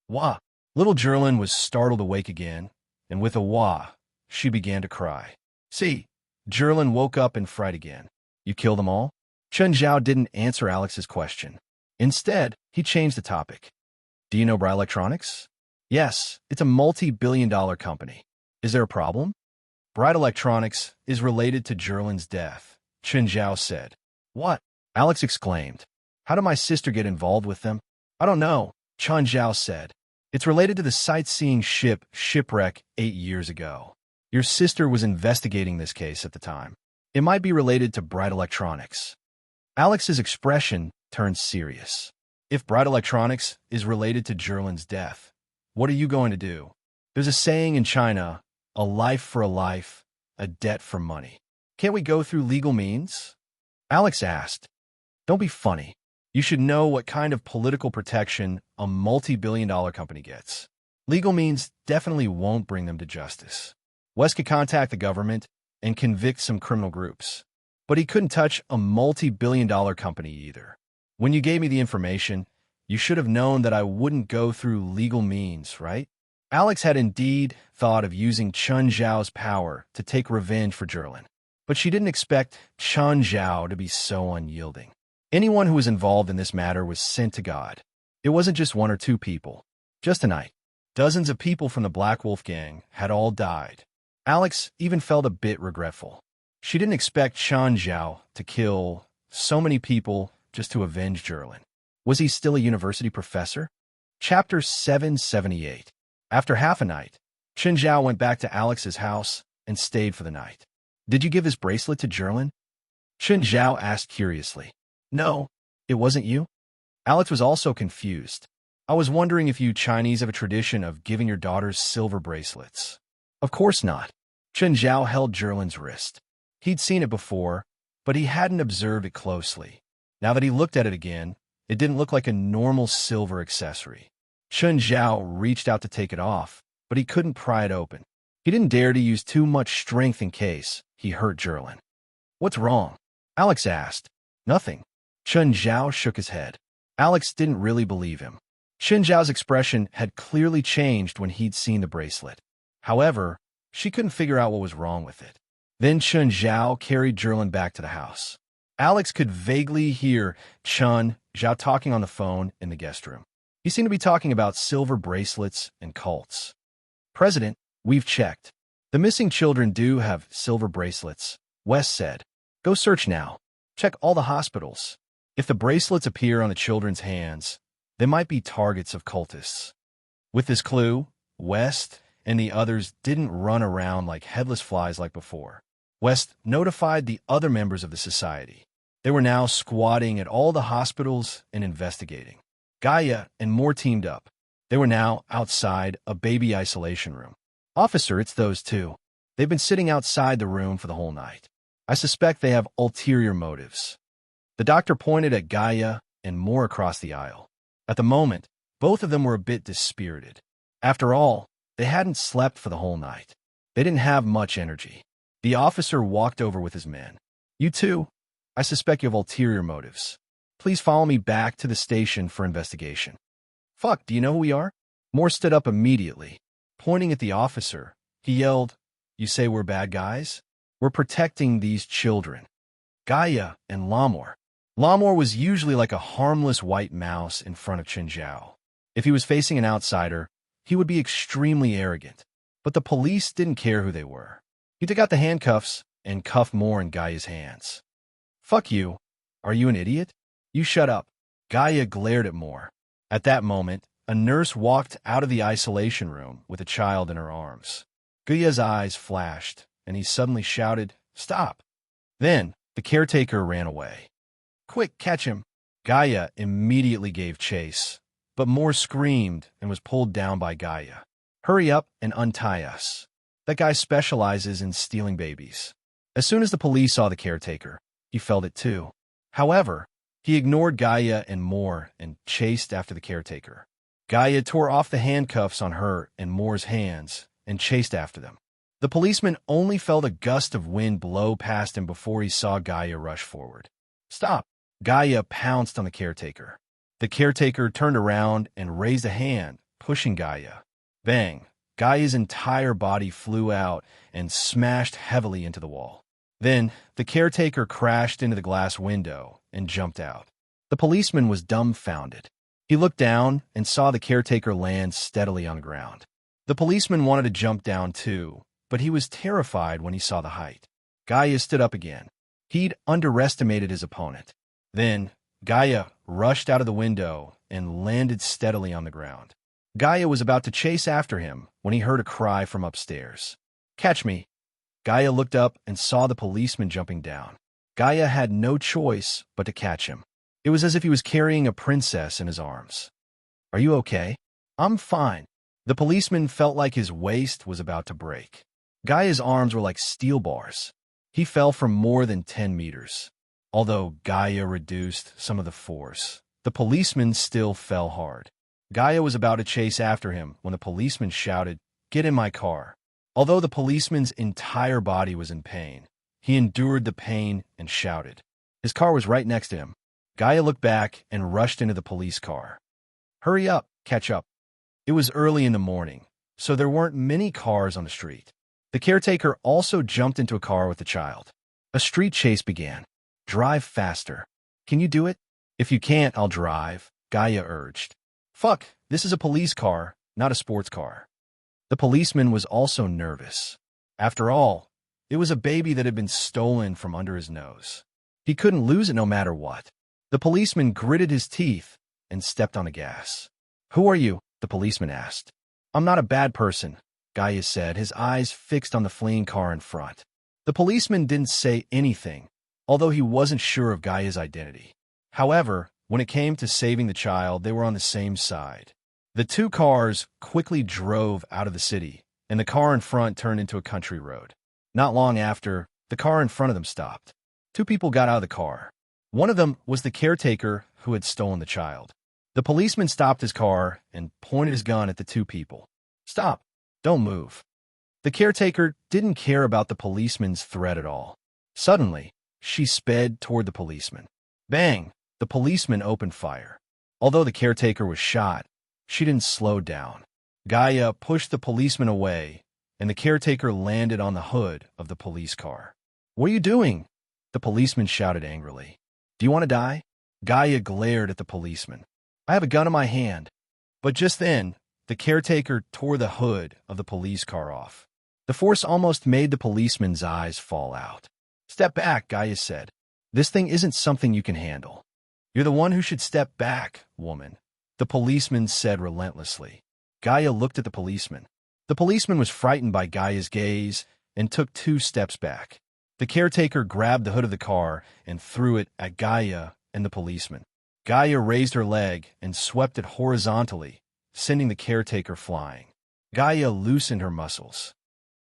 Wah! Little Jerlin was startled awake again, and with a wah, she began to cry. See, Jerlin woke up in fright again. You killed them all? Chun Zhao didn't answer Alex's question. Instead, he changed the topic. Do you know Bright Electronics? Yes, it's a multi-billion-dollar company. Is there a problem? Bright Electronics is related to Jerlin's death, Chun Zhao said. What? Alex exclaimed. How did my sister get involved with them? I don't know, Chun Zhao said. It's related to the sightseeing ship shipwreck 8 years ago. Your sister was investigating this case at the time. It might be related to Bright Electronics. Alex's expression turned serious. If Bright Electronics is related to Jerlin's death, what are you going to do? There's a saying in China, a life for a life, a debt for money. Can't we go through legal means? Alex asked. Don't be funny. You should know what kind of political protection a multi-billion-dollar company gets. Legal means definitely won't bring them to justice. West could contact the government and convict some criminal groups. But he couldn't touch a multi-billion-dollar company either. When you gave me the information, you should have known that I wouldn't go through legal means, right? Alex had indeed thought of using Chun Zhao's power to take revenge for Jerlin. But she didn't expect Chun Zhao to be so unyielding. Anyone who was involved in this matter was sent to God. It wasn't just 1 or 2 people. Just tonight, dozens of people from the Black Wolf gang had all died. Alex even felt a bit regretful. She didn't expect Chun Zhao to kill so many people just to avenge Jerlin. Was he still a university professor? Chapter 778. After half a night, Chun Zhao went back to Alex's house and stayed for the night. Did you give his bracelet to Jerlin? Chun Zhao asked curiously. No, it wasn't you? Alex was also confused. I was wondering if you Chinese have a tradition of giving your daughters silver bracelets. Of course not. Chun Zhao held Jerlin's wrist. He'd seen it before, but he hadn't observed it closely. Now that he looked at it again, it didn't look like a normal silver accessory. Chun Zhao reached out to take it off, but he couldn't pry it open. He didn't dare to use too much strength in case he hurt Jerlin. What's wrong? Alex asked. Nothing. Chun Zhao shook his head. Alex didn't really believe him. Chun Zhao's expression had clearly changed when he'd seen the bracelet. However, she couldn't figure out what was wrong with it. Then Chun Zhao carried Jerlin back to the house. Alex could vaguely hear Chun Zhao talking on the phone in the guest room. He seemed to be talking about silver bracelets and cults. President, we've checked. The missing children do have silver bracelets, West said. Go search now. Check all the hospitals. If the bracelets appear on the children's hands, they might be targets of cultists. With this clue, West and the others didn't run around like headless flies like before. West notified the other members of the society. They were now squatting at all the hospitals and investigating. Gaia and more teamed up. They were now outside a baby isolation room. Officer, it's those two. They've been sitting outside the room for the whole night. I suspect they have ulterior motives. The doctor pointed at Gaia and more across the aisle. At the moment, both of them were a bit dispirited. After all, they hadn't slept for the whole night. They didn't have much energy. The officer walked over with his men. "You two, I suspect you have ulterior motives. Please follow me back to the station for investigation." "Fuck, do you know who we are?" Moore stood up immediately. Pointing at the officer, he yelled, "You say we're bad guys? We're protecting these children." Gaia and Lamor. Lamor was usually like a harmless white mouse in front of Chen Zhao. If he was facing an outsider, he would be extremely arrogant. But the police didn't care who they were. He took out the handcuffs and cuffed Moore in Gaia's hands. "Fuck you. Are you an idiot? You shut up." Gaia glared at Moore. At that moment, a nurse walked out of the isolation room with a child in her arms. Gaia's eyes flashed, and he suddenly shouted, "Stop!" Then, the caretaker ran away. "Quick, catch him!" Gaia immediately gave chase, but Moore screamed and was pulled down by Gaia. "Hurry up and untie us. That guy specializes in stealing babies." As soon as the police saw the caretaker, he felt it too. However, he ignored Gaia and Moore and chased after the caretaker. Gaia tore off the handcuffs on her and Moore's hands and chased after them. The policeman only felt a gust of wind blow past him before he saw Gaia rush forward. "Stop!" Gaia pounced on the caretaker. The caretaker turned around and raised a hand, pushing Gaia. Bang! Gaia's entire body flew out and smashed heavily into the wall. Then, the caretaker crashed into the glass window and jumped out. The policeman was dumbfounded. He looked down and saw the caretaker land steadily on the ground. The policeman wanted to jump down too, but he was terrified when he saw the height. Gaia stood up again. He'd underestimated his opponent. Then, Gaia rushed out of the window and landed steadily on the ground. Gaia was about to chase after him when he heard a cry from upstairs. "Catch me!" Gaia looked up and saw the policeman jumping down. Gaia had no choice but to catch him. It was as if he was carrying a princess in his arms. "Are you okay?" "I'm fine." The policeman felt like his waist was about to break. Gaia's arms were like steel bars. He fell from more than 10 meters. Although Gaia reduced some of the force, the policeman still fell hard. Gaia was about to chase after him when the policeman shouted, "Get in my car." Although the policeman's entire body was in pain, he endured the pain and shouted. His car was right next to him. Gaia looked back and rushed into the police car. "Hurry up, catch up." It was early in the morning, so there weren't many cars on the street. The caretaker also jumped into a car with the child. A street chase began. "Drive faster." "Can you do it?" "If you can't, I'll drive," Gaia urged. "Fuck, this is a police car, not a sports car." The policeman was also nervous. After all, it was a baby that had been stolen from under his nose. He couldn't lose it no matter what. The policeman gritted his teeth and stepped on the gas. "Who are you?" the policeman asked. "I'm not a bad person," Gaia said, his eyes fixed on the fleeing car in front. The policeman didn't say anything, although he wasn't sure of Gaia's identity. However, when it came to saving the child, they were on the same side. The two cars quickly drove out of the city, and the car in front turned into a country road. Not long after, the car in front of them stopped. Two people got out of the car. One of them was the caretaker who had stolen the child. The policeman stopped his car and pointed his gun at the two people. "Stop. Don't move." The caretaker didn't care about the policeman's threat at all. Suddenly, she sped toward the policeman. Bang! The policeman opened fire. Although the caretaker was shot, she didn't slow down. Gaia pushed the policeman away, and the caretaker landed on the hood of the police car. "What are you doing?" the policeman shouted angrily. "Do you want to die?" Gaia glared at the policeman. "I have a gun in my hand." But just then, the caretaker tore the hood of the police car off. The force almost made the policeman's eyes fall out. "Step back," Gaia said. "This thing isn't something you can handle." "You're the one who should step back, woman," the policeman said relentlessly. Gaia looked at the policeman. The policeman was frightened by Gaia's gaze and took 2 steps back. The caretaker grabbed the hood of the car and threw it at Gaia and the policeman. Gaia raised her leg and swept it horizontally, sending the caretaker flying. Gaia loosened her muscles.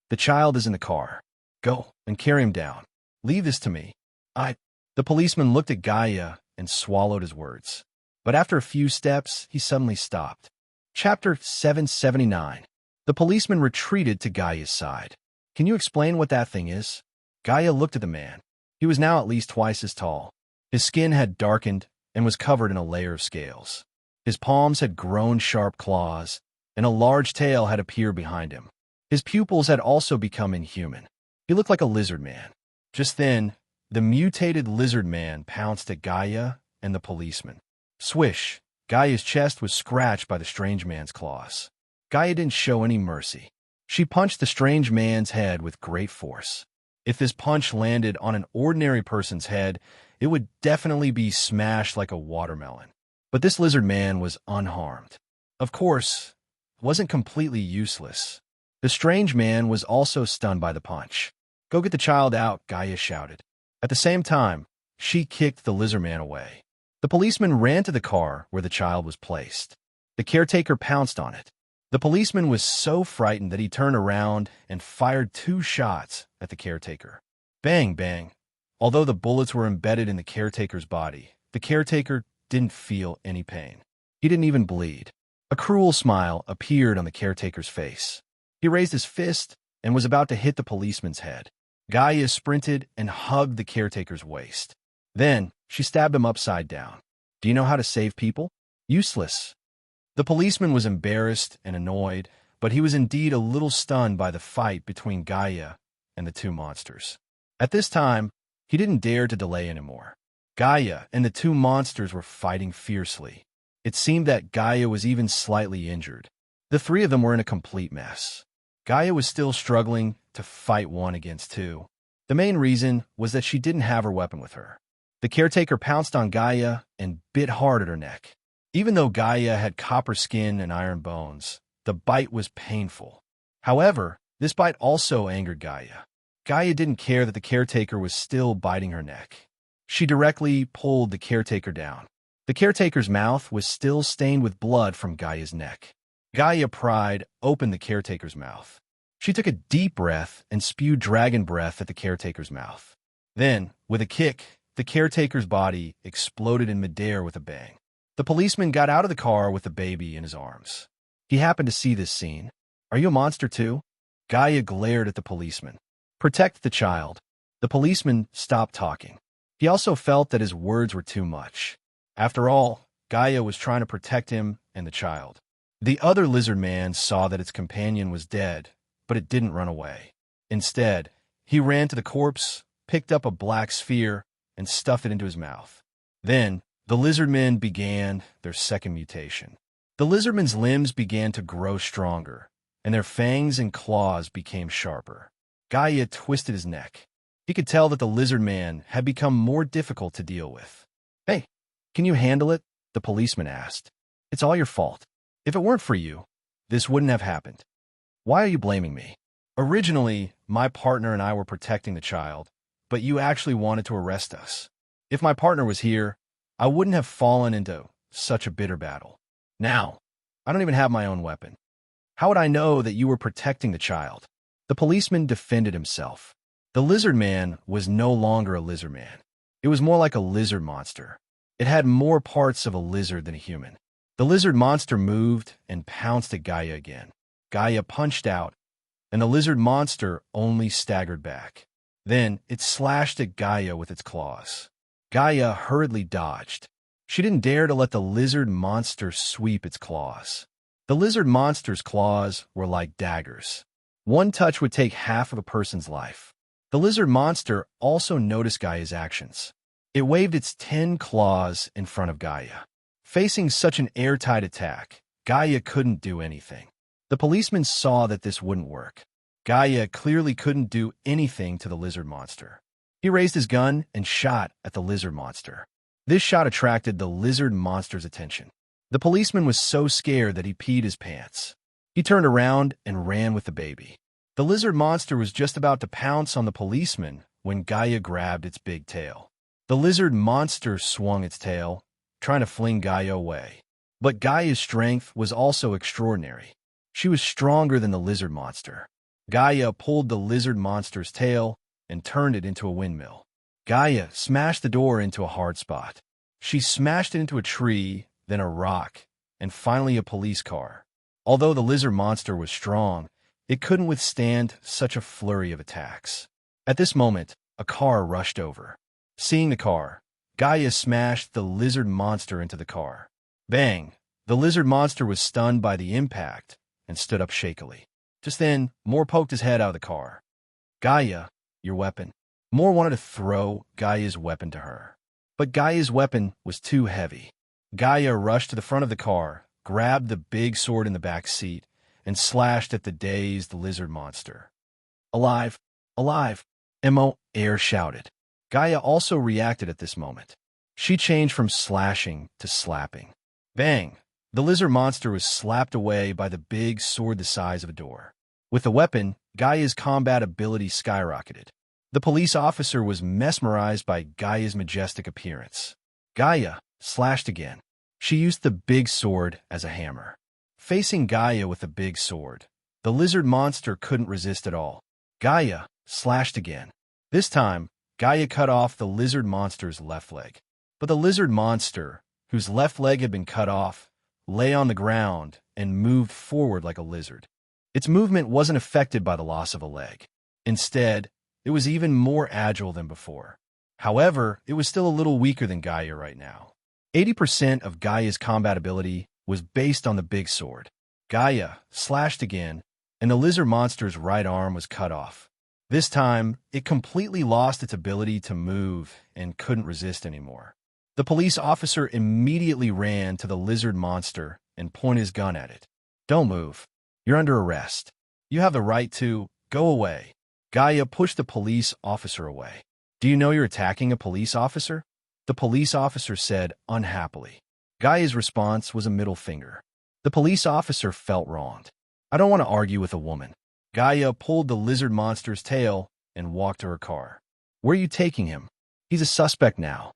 "The child is in the car. Go and carry him down. Leave this to me." The policeman looked at Gaia and swallowed his words. But after a few steps, he suddenly stopped. Chapter 779. The policeman retreated to Gaia's side. Can you explain what that thing is? Gaia looked at the man. He was now at least twice as tall. His skin had darkened and was covered in a layer of scales. His palms had grown sharp claws, and a large tail had appeared behind him. His pupils had also become inhuman. He looked like a lizard man. Just then, the mutated lizard man pounced at Gaia and the policeman. Swish! Gaia's chest was scratched by the strange man's claws. Gaia didn't show any mercy. She punched the strange man's head with great force. If this punch landed on an ordinary person's head, it would definitely be smashed like a watermelon. But this lizard man was unharmed. Of course, it wasn't completely useless. The strange man was also stunned by the punch. "Go get the child out," Gaia shouted. At the same time, she kicked the lizard man away. The policeman ran to the car where the child was placed. The caretaker pounced on it. The policeman was so frightened that he turned around and fired 2 shots at the caretaker. Bang, bang. Although the bullets were embedded in the caretaker's body, the caretaker didn't feel any pain. He didn't even bleed. A cruel smile appeared on the caretaker's face. He raised his fist and was about to hit the policeman's head. Gaia sprinted and hugged the caretaker's waist. Then, she stabbed him upside down. "Do you know how to save people?" "Useless." The policeman was embarrassed and annoyed, but he was indeed a little stunned by the fight between Gaia and the 2 monsters. At this time, he didn't dare to delay anymore. Gaia and the 2 monsters were fighting fiercely. It seemed that Gaia was even slightly injured. The 3 of them were in a complete mess. Gaia was still struggling to fight 1 against 2. The main reason was that she didn't have her weapon with her. The caretaker pounced on Gaia and bit hard at her neck. Even though Gaia had copper skin and iron bones, the bite was painful. However, this bite also angered Gaia. Gaia didn't care that the caretaker was still biting her neck. She directly pulled the caretaker down. The caretaker's mouth was still stained with blood from Gaia's neck. Gaia pried open the caretaker's mouth. She took a deep breath and spewed dragon breath at the caretaker's mouth. Then, with a kick, the caretaker's body exploded in midair with a bang. The policeman got out of the car with the baby in his arms. He happened to see this scene. "Are you a monster too?" Gaia glared at the policeman. "Protect the child." The policeman stopped talking. He also felt that his words were too much. After all, Gaia was trying to protect him and the child. The other lizard man saw that its companion was dead, but it didn't run away. Instead, he ran to the corpse, picked up a black sphere, and stuffed it into his mouth. Then, the lizardmen began their second mutation. The lizardmen's limbs began to grow stronger, and their fangs and claws became sharper. Gaia twisted his neck. He could tell that the lizard man had become more difficult to deal with. "Hey, can you handle it?" the policeman asked. "It's all your fault. If it weren't for you, this wouldn't have happened. Why are you blaming me? Originally, my partner and I were protecting the child, but you actually wanted to arrest us. If my partner was here, I wouldn't have fallen into such a bitter battle. Now, I don't even have my own weapon. How would I know that you were protecting the child?" The policeman defended himself. The lizard man was no longer a lizard man. It was more like a lizard monster. It had more parts of a lizard than a human. The lizard monster moved and pounced at Gaia again. Gaia punched out, and the lizard monster only staggered back. Then it slashed at Gaia with its claws. Gaia hurriedly dodged. She didn't dare to let the lizard monster sweep its claws. The lizard monster's claws were like daggers. One touch would take half of a person's life. The lizard monster also noticed Gaia's actions. It waved its 10 claws in front of Gaia. Facing such an airtight attack, Gaia couldn't do anything. The policeman saw that this wouldn't work. Gaia clearly couldn't do anything to the lizard monster. He raised his gun and shot at the lizard monster. This shot attracted the lizard monster's attention. The policeman was so scared that he peed his pants. He turned around and ran with the baby. The lizard monster was just about to pounce on the policeman when Gaia grabbed its big tail. The lizard monster swung its tail, trying to fling Gaia away. But Gaia's strength was also extraordinary. She was stronger than the lizard monster. Gaia pulled the lizard monster's tail and turned it into a windmill. Gaia smashed the door into a hard spot. She smashed it into a tree, then a rock, and finally a police car. Although the lizard monster was strong, It couldn't withstand such a flurry of attacks. At this moment, a car rushed over. Seeing the car, Gaia smashed the lizard monster into the car. Bang! The lizard monster was stunned by the impact and stood up shakily. Just then, Moore poked his head out of the car. Gaia, your weapon. Moore wanted to throw Gaia's weapon to her. But Gaia's weapon was too heavy. Gaia rushed to the front of the car, grabbed the big sword in the back seat, and slashed at the dazed lizard monster. Alive! Alive! Mo. Air shouted. Gaia also reacted at this moment. She changed from slashing to slapping. Bang! The lizard monster was slapped away by the big sword the size of a door. With the weapon, Gaia's combat ability skyrocketed. The police officer was mesmerized by Gaia's majestic appearance. Gaia slashed again. She used the big sword as a hammer. Facing Gaia with the big sword, the lizard monster couldn't resist at all. Gaia slashed again. This time, Gaia cut off the lizard monster's left leg. But the lizard monster, whose left leg had been cut off, lay on the ground and moved forward like a lizard. Its movement wasn't affected by the loss of a leg. Instead, it was even more agile than before. However, it was still a little weaker than Gaia right now. 80% of Gaia's combat ability was based on the big sword. Gaia slashed again, and the lizard monster's right arm was cut off. This time, it completely lost its ability to move and couldn't resist anymore. The police officer immediately ran to the lizard monster and pointed his gun at it. Don't move. You're under arrest. You have the right to go away. Gaia pushed the police officer away. Do you know you're attacking a police officer? The police officer said unhappily. Gaia's response was a middle finger. The police officer felt wronged. I don't want to argue with a woman. Gaia pulled the lizard monster's tail and walked to her car. Where are you taking him? He's a suspect now.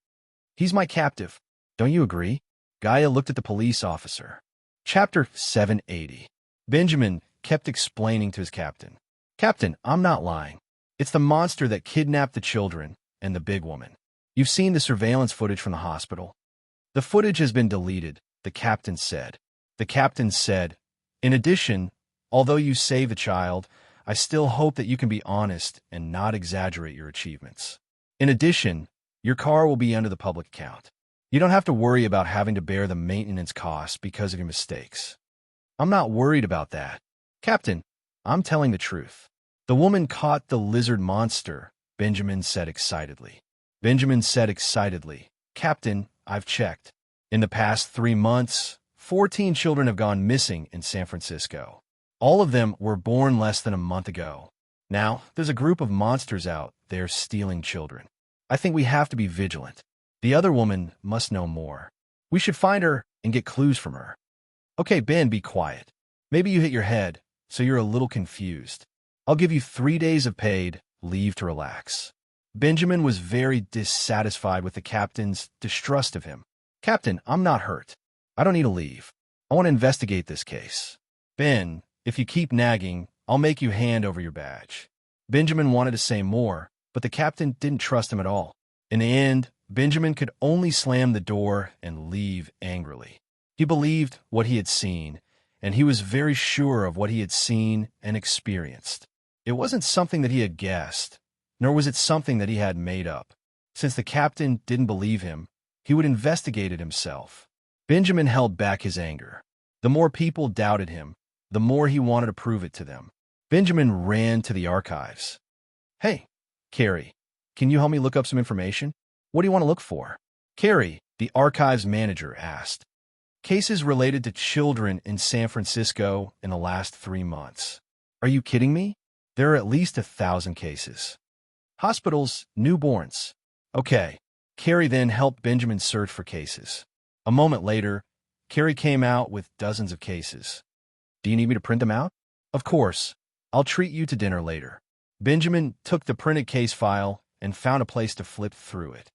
He's my captive. Don't you agree? Gaia looked at the police officer. Chapter 780. Benjamin kept explaining to his captain. Captain, I'm not lying. It's the monster that kidnapped the children and the big woman. You've seen the surveillance footage from the hospital. The footage has been deleted, the captain said. The captain said, in addition, although you saved the child, I still hope that you can be honest and not exaggerate your achievements. In addition, your car will be under the public account. You don't have to worry about having to bear the maintenance costs because of your mistakes. I'm not worried about that. Captain, I'm telling the truth. The woman caught the lizard monster, Benjamin said excitedly. Benjamin said excitedly, Captain, I've checked. In the past 3 months, 14 children have gone missing in San Francisco. All of them were born less than a month ago. Now, there's a group of monsters out there stealing children. I think we have to be vigilant. The other woman must know more. We should find her and get clues from her. Okay, Ben, be quiet. Maybe you hit your head, so you're a little confused. I'll give you 3 days of paid leave to relax. Benjamin was very dissatisfied with the captain's distrust of him. Captain, I'm not hurt. I don't need a leave. I want to investigate this case. Ben, if you keep nagging, I'll make you hand over your badge. Benjamin wanted to say more, but the captain didn't trust him at all. In the end, Benjamin could only slam the door and leave angrily. He believed what he had seen, and he was very sure of what he had seen and experienced. It wasn't something that he had guessed, nor was it something that he had made up. Since the captain didn't believe him, he would investigate it himself. Benjamin held back his anger. The more people doubted him, the more he wanted to prove it to them. Benjamin ran to the archives. Hey, Carrie, can you help me look up some information? What do you want to look for? Carrie, the archives manager, asked. Cases related to children in San Francisco in the last 3 months. Are you kidding me? There are at least 1,000 cases. Hospitals, newborns. Okay. Carrie then helped Benjamin search for cases. A moment later, Carrie came out with dozens of cases. Do you need me to print them out? Of course. I'll treat you to dinner later. Benjamin took the printed case file and found a place to flip through it.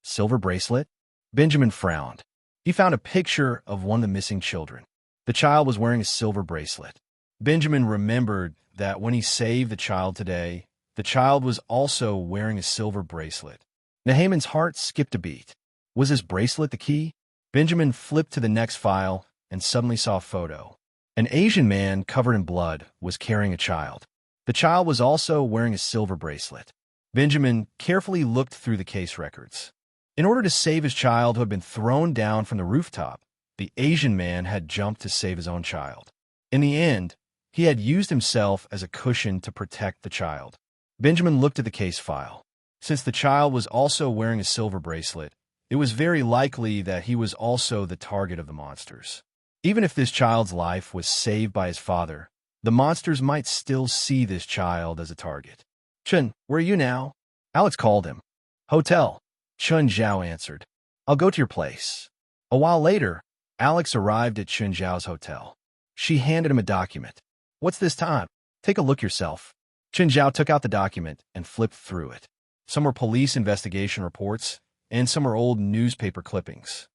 Silver bracelet? Benjamin frowned. He found a picture of one of the missing children. The child was wearing a silver bracelet. Benjamin remembered that when he saved the child today, the child was also wearing a silver bracelet. Nahaman's heart skipped a beat. Was this bracelet the key? Benjamin flipped to the next file and suddenly saw a photo. An Asian man covered in blood was carrying a child. The child was also wearing a silver bracelet. Benjamin carefully looked through the case records. In order to save his child who had been thrown down from the rooftop, the Asian man had jumped to save his own child. In the end, he had used himself as a cushion to protect the child. Benjamin looked at the case file. Since the child was also wearing a silver bracelet, it was very likely that he was also the target of the monsters. Even if this child's life was saved by his father, the monsters might still see this child as a target. "Chun, where are you now?" Alex called him. "Hotel," Chun Zhao answered. "I'll go to your place." A while later, Alex arrived at Chun Zhao's hotel. She handed him a document. "What's this time? Take a look yourself." Chun Zhao took out the document and flipped through it. Some were police investigation reports, and some were old newspaper clippings.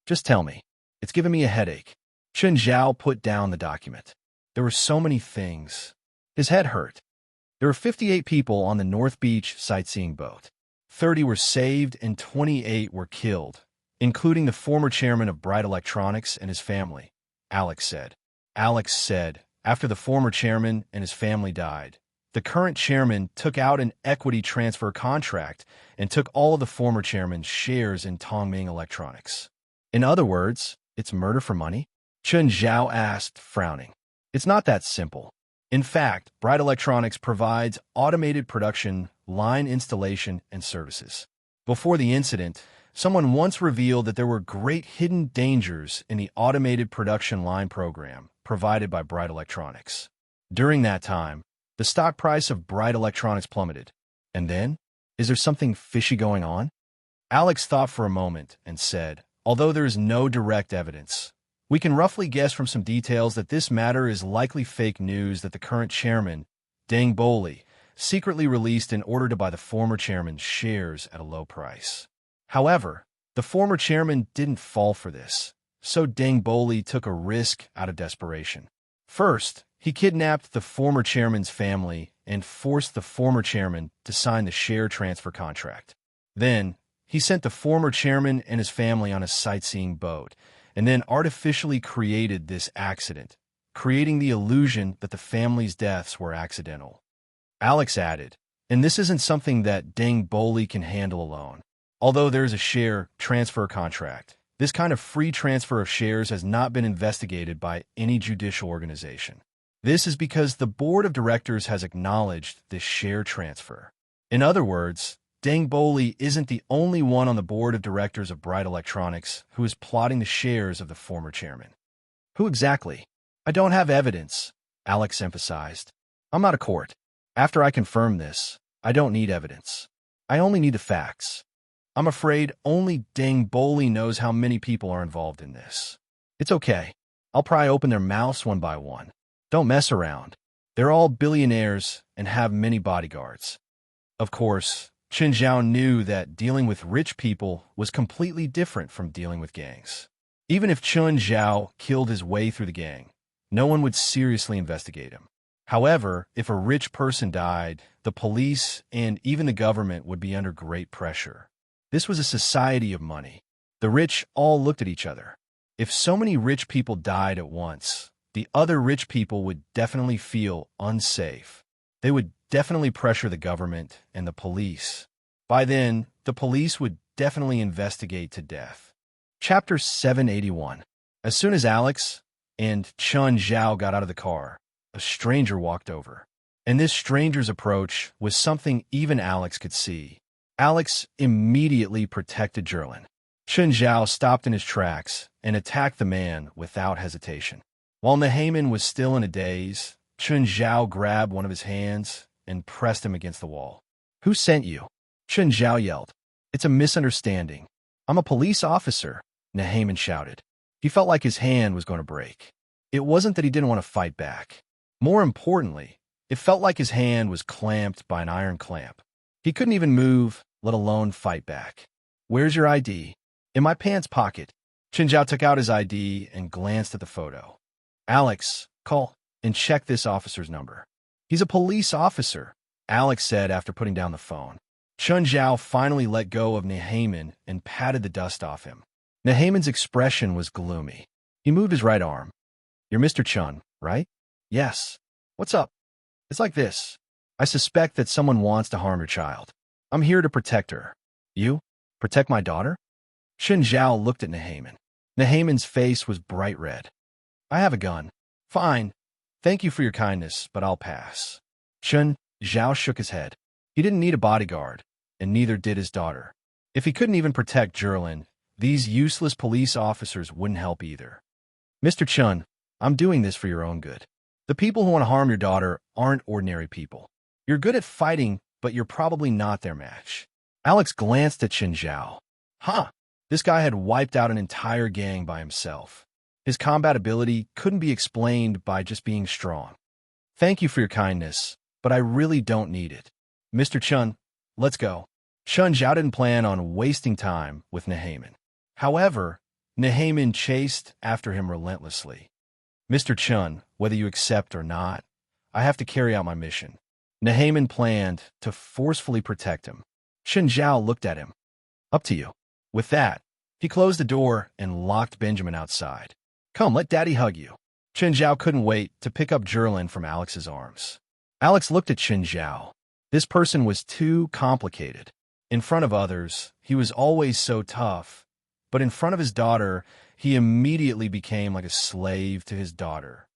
"Just tell me. It's giving me a headache." Chun Zhao put down the document. There were so many things. His head hurt. There were 58 people on the North Beach sightseeing boat. 30 were saved and 28 were killed, including the former chairman of Bright Electronics and his family, Alex said. Alex said, after the former chairman and his family died, the current chairman took out an equity transfer contract and took all of the former chairman's shares in Tongming Electronics. In other words, it's murder for money? Chun Zhao asked, frowning. It's not that simple. In fact, Bright Electronics provides automated production, line installation, and services. Before the incident, someone once revealed that there were great hidden dangers in the automated production line program provided by Bright Electronics. During that time, the stock price of Bright Electronics plummeted. And then, is there something fishy going on? Alex thought for a moment and said, although there is no direct evidence, we can roughly guess from some details that this matter is likely fake news that the current chairman, Deng Boli, secretly released in order to buy the former chairman's shares at a low price. However, the former chairman didn't fall for this, so Deng Boli took a risk out of desperation. First, he kidnapped the former chairman's family and forced the former chairman to sign the share transfer contract. Then, he sent the former chairman and his family on a sightseeing boat, and then artificially created this accident, creating the illusion that the family's deaths were accidental. Alex added, and this isn't something that Deng Boli can handle alone. Although there is a share transfer contract, this kind of free transfer of shares has not been investigated by any judicial organization. This is because the board of directors has acknowledged this share transfer. In other words, Deng Boli isn't the only one on the board of directors of Bright Electronics who is plotting the shares of the former chairman. Who exactly? I don't have evidence, Alex emphasized. I'm not a court. After I confirm this, I don't need evidence. I only need the facts. I'm afraid only Deng Boli knows how many people are involved in this. It's okay. I'll pry open their mouths one by one. Don't mess around. They're all billionaires and have many bodyguards. Of course, Chun Zhao knew that dealing with rich people was completely different from dealing with gangs. Even if Chun Zhao killed his way through the gang, no one would seriously investigate him. However, if a rich person died, the police and even the government would be under great pressure. This was a society of money. The rich all looked at each other. If so many rich people died at once, the other rich people would definitely feel unsafe. They would definitely pressure the government and the police. By then, the police would definitely investigate to death. Chapter 781. As soon as Alex and Chun Zhao got out of the car, a stranger walked over. And this stranger's approach was something even Alex could see. Alex immediately protected Jerlin. Chun Zhao stopped in his tracks and attacked the man without hesitation. While Nehayman was still in a daze, Chun Zhao grabbed one of his hands and pressed him against the wall. Who sent you? Chun Zhao yelled. It's a misunderstanding. I'm a police officer, Nehayman shouted. He felt like his hand was going to break. It wasn't that he didn't want to fight back. More importantly, it felt like his hand was clamped by an iron clamp. He couldn't even move, let alone fight back. Where's your ID? In my pants pocket. Chun Zhao took out his ID and glanced at the photo. Alex, call and check this officer's number. He's a police officer, Alex said after putting down the phone. Chun Zhao finally let go of Nehayman and patted the dust off him. Nehayman's expression was gloomy. He moved his right arm. You're Mr. Chun, right? Yes. What's up? It's like this. I suspect that someone wants to harm your child. I'm here to protect her. You? Protect my daughter? Chen Zhao looked at Nehaman. Nehaman's face was bright red. I have a gun. Fine. Thank you for your kindness, but I'll pass. Chen Zhao shook his head. He didn't need a bodyguard, and neither did his daughter. If he couldn't even protect Jerlin, these useless police officers wouldn't help either. Mr. Chun, I'm doing this for your own good. The people who want to harm your daughter aren't ordinary people. You're good at fighting, but you're probably not their match. Alex glanced at Chen Zhao. Huh. This guy had wiped out an entire gang by himself. His combat ability couldn't be explained by just being strong. Thank you for your kindness, but I really don't need it. Mr. Chun, let's go. Chen Zhao didn't plan on wasting time with Nehaman. However, Nehaman chased after him relentlessly. Mr. Chun, whether you accept or not, I have to carry out my mission. Nehaman planned to forcefully protect him. Chen Zhao looked at him. Up to you. With that, he closed the door and locked Benjamin outside. Come, let Daddy hug you. Chen Zhao couldn't wait to pick up Jerlin from Alex's arms. Alex looked at Chen Zhao. This person was too complicated. In front of others, he was always so tough, but in front of his daughter, he immediately became like a slave to his daughter.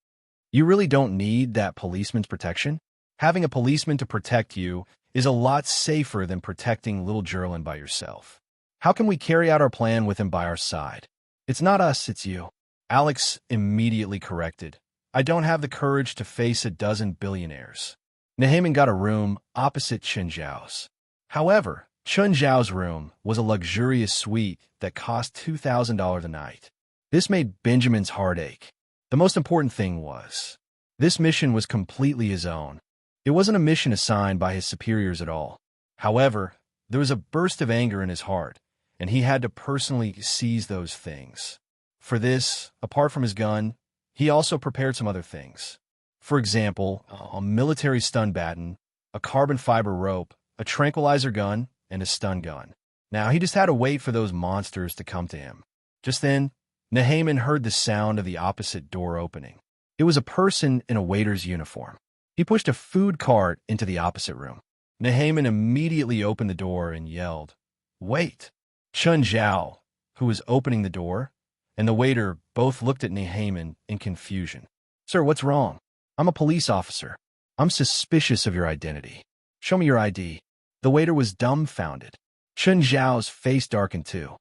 You really don't need that policeman's protection? Having a policeman to protect you is a lot safer than protecting little Jerlin by yourself. How can we carry out our plan with him by our side? It's not us, it's you. Alex immediately corrected. I don't have the courage to face a dozen billionaires. Nehaman got a room opposite Chen Zhao's. However, Chen Zhao's room was a luxurious suite that cost $2,000 a night. This made Benjamin's heart ache. The most important thing was, this mission was completely his own. It wasn't a mission assigned by his superiors at all. However, there was a burst of anger in his heart, and he had to personally seize those things. For this, apart from his gun, he also prepared some other things. For example, a military stun baton, a carbon fiber rope, a tranquilizer gun, and a stun gun. Now, he just had to wait for those monsters to come to him. Just then, Nehaman heard the sound of the opposite door opening. It was a person in a waiter's uniform. He pushed a food cart into the opposite room. Nehaman immediately opened the door and yelled, "Wait!" Chen Zhao, who was opening the door, and the waiter both looked at Nehaman in confusion. Sir, what's wrong? I'm a police officer. I'm suspicious of your identity. Show me your ID. The waiter was dumbfounded. Chen Zhao's face darkened too.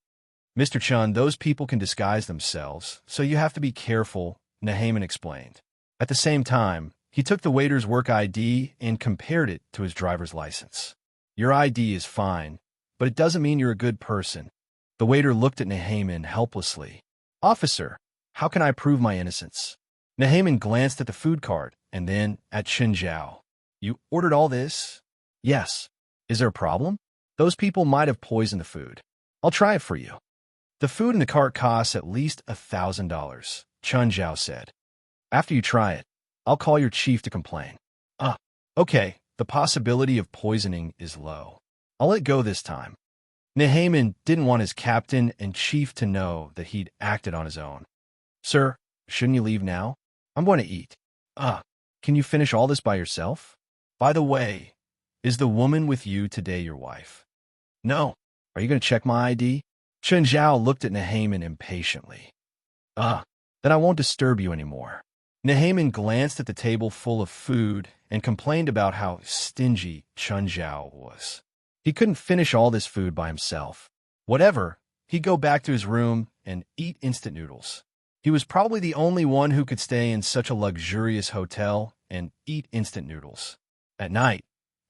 Mr. Chun, those people can disguise themselves, so you have to be careful, Nehaman explained. At the same time, he took the waiter's work ID and compared it to his driver's license. Your ID is fine, but it doesn't mean you're a good person. The waiter looked at Nehaman helplessly. Officer, how can I prove my innocence? Nehaman glanced at the food cart and then at Chen Zhao. You ordered all this? Yes. Is there a problem? Those people might have poisoned the food. I'll try it for you. The food in the cart costs at least $1,000, Chen Zhao said. After you try it, I'll call your chief to complain. Okay, the possibility of poisoning is low. I'll let go this time. Nehaman didn't want his captain and chief to know that he'd acted on his own. Sir, shouldn't you leave now? I'm going to eat. Can you finish all this by yourself? By the way, is the woman with you today your wife? No. Are you going to check my ID? Chen Zhao looked at Nehaman impatiently. Then I won't disturb you anymore. Nehaman glanced at the table full of food and complained about how stingy Chen Zhao was. He couldn't finish all this food by himself. Whatever, he'd go back to his room and eat instant noodles. He was probably the only one who could stay in such a luxurious hotel and eat instant noodles. At night,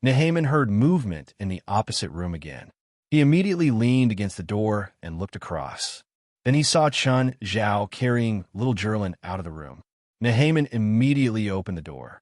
Nehaman heard movement in the opposite room again. He immediately leaned against the door and looked across. Then he saw Chen Zhao carrying little Jerlin out of the room. Nehaman immediately opened the door.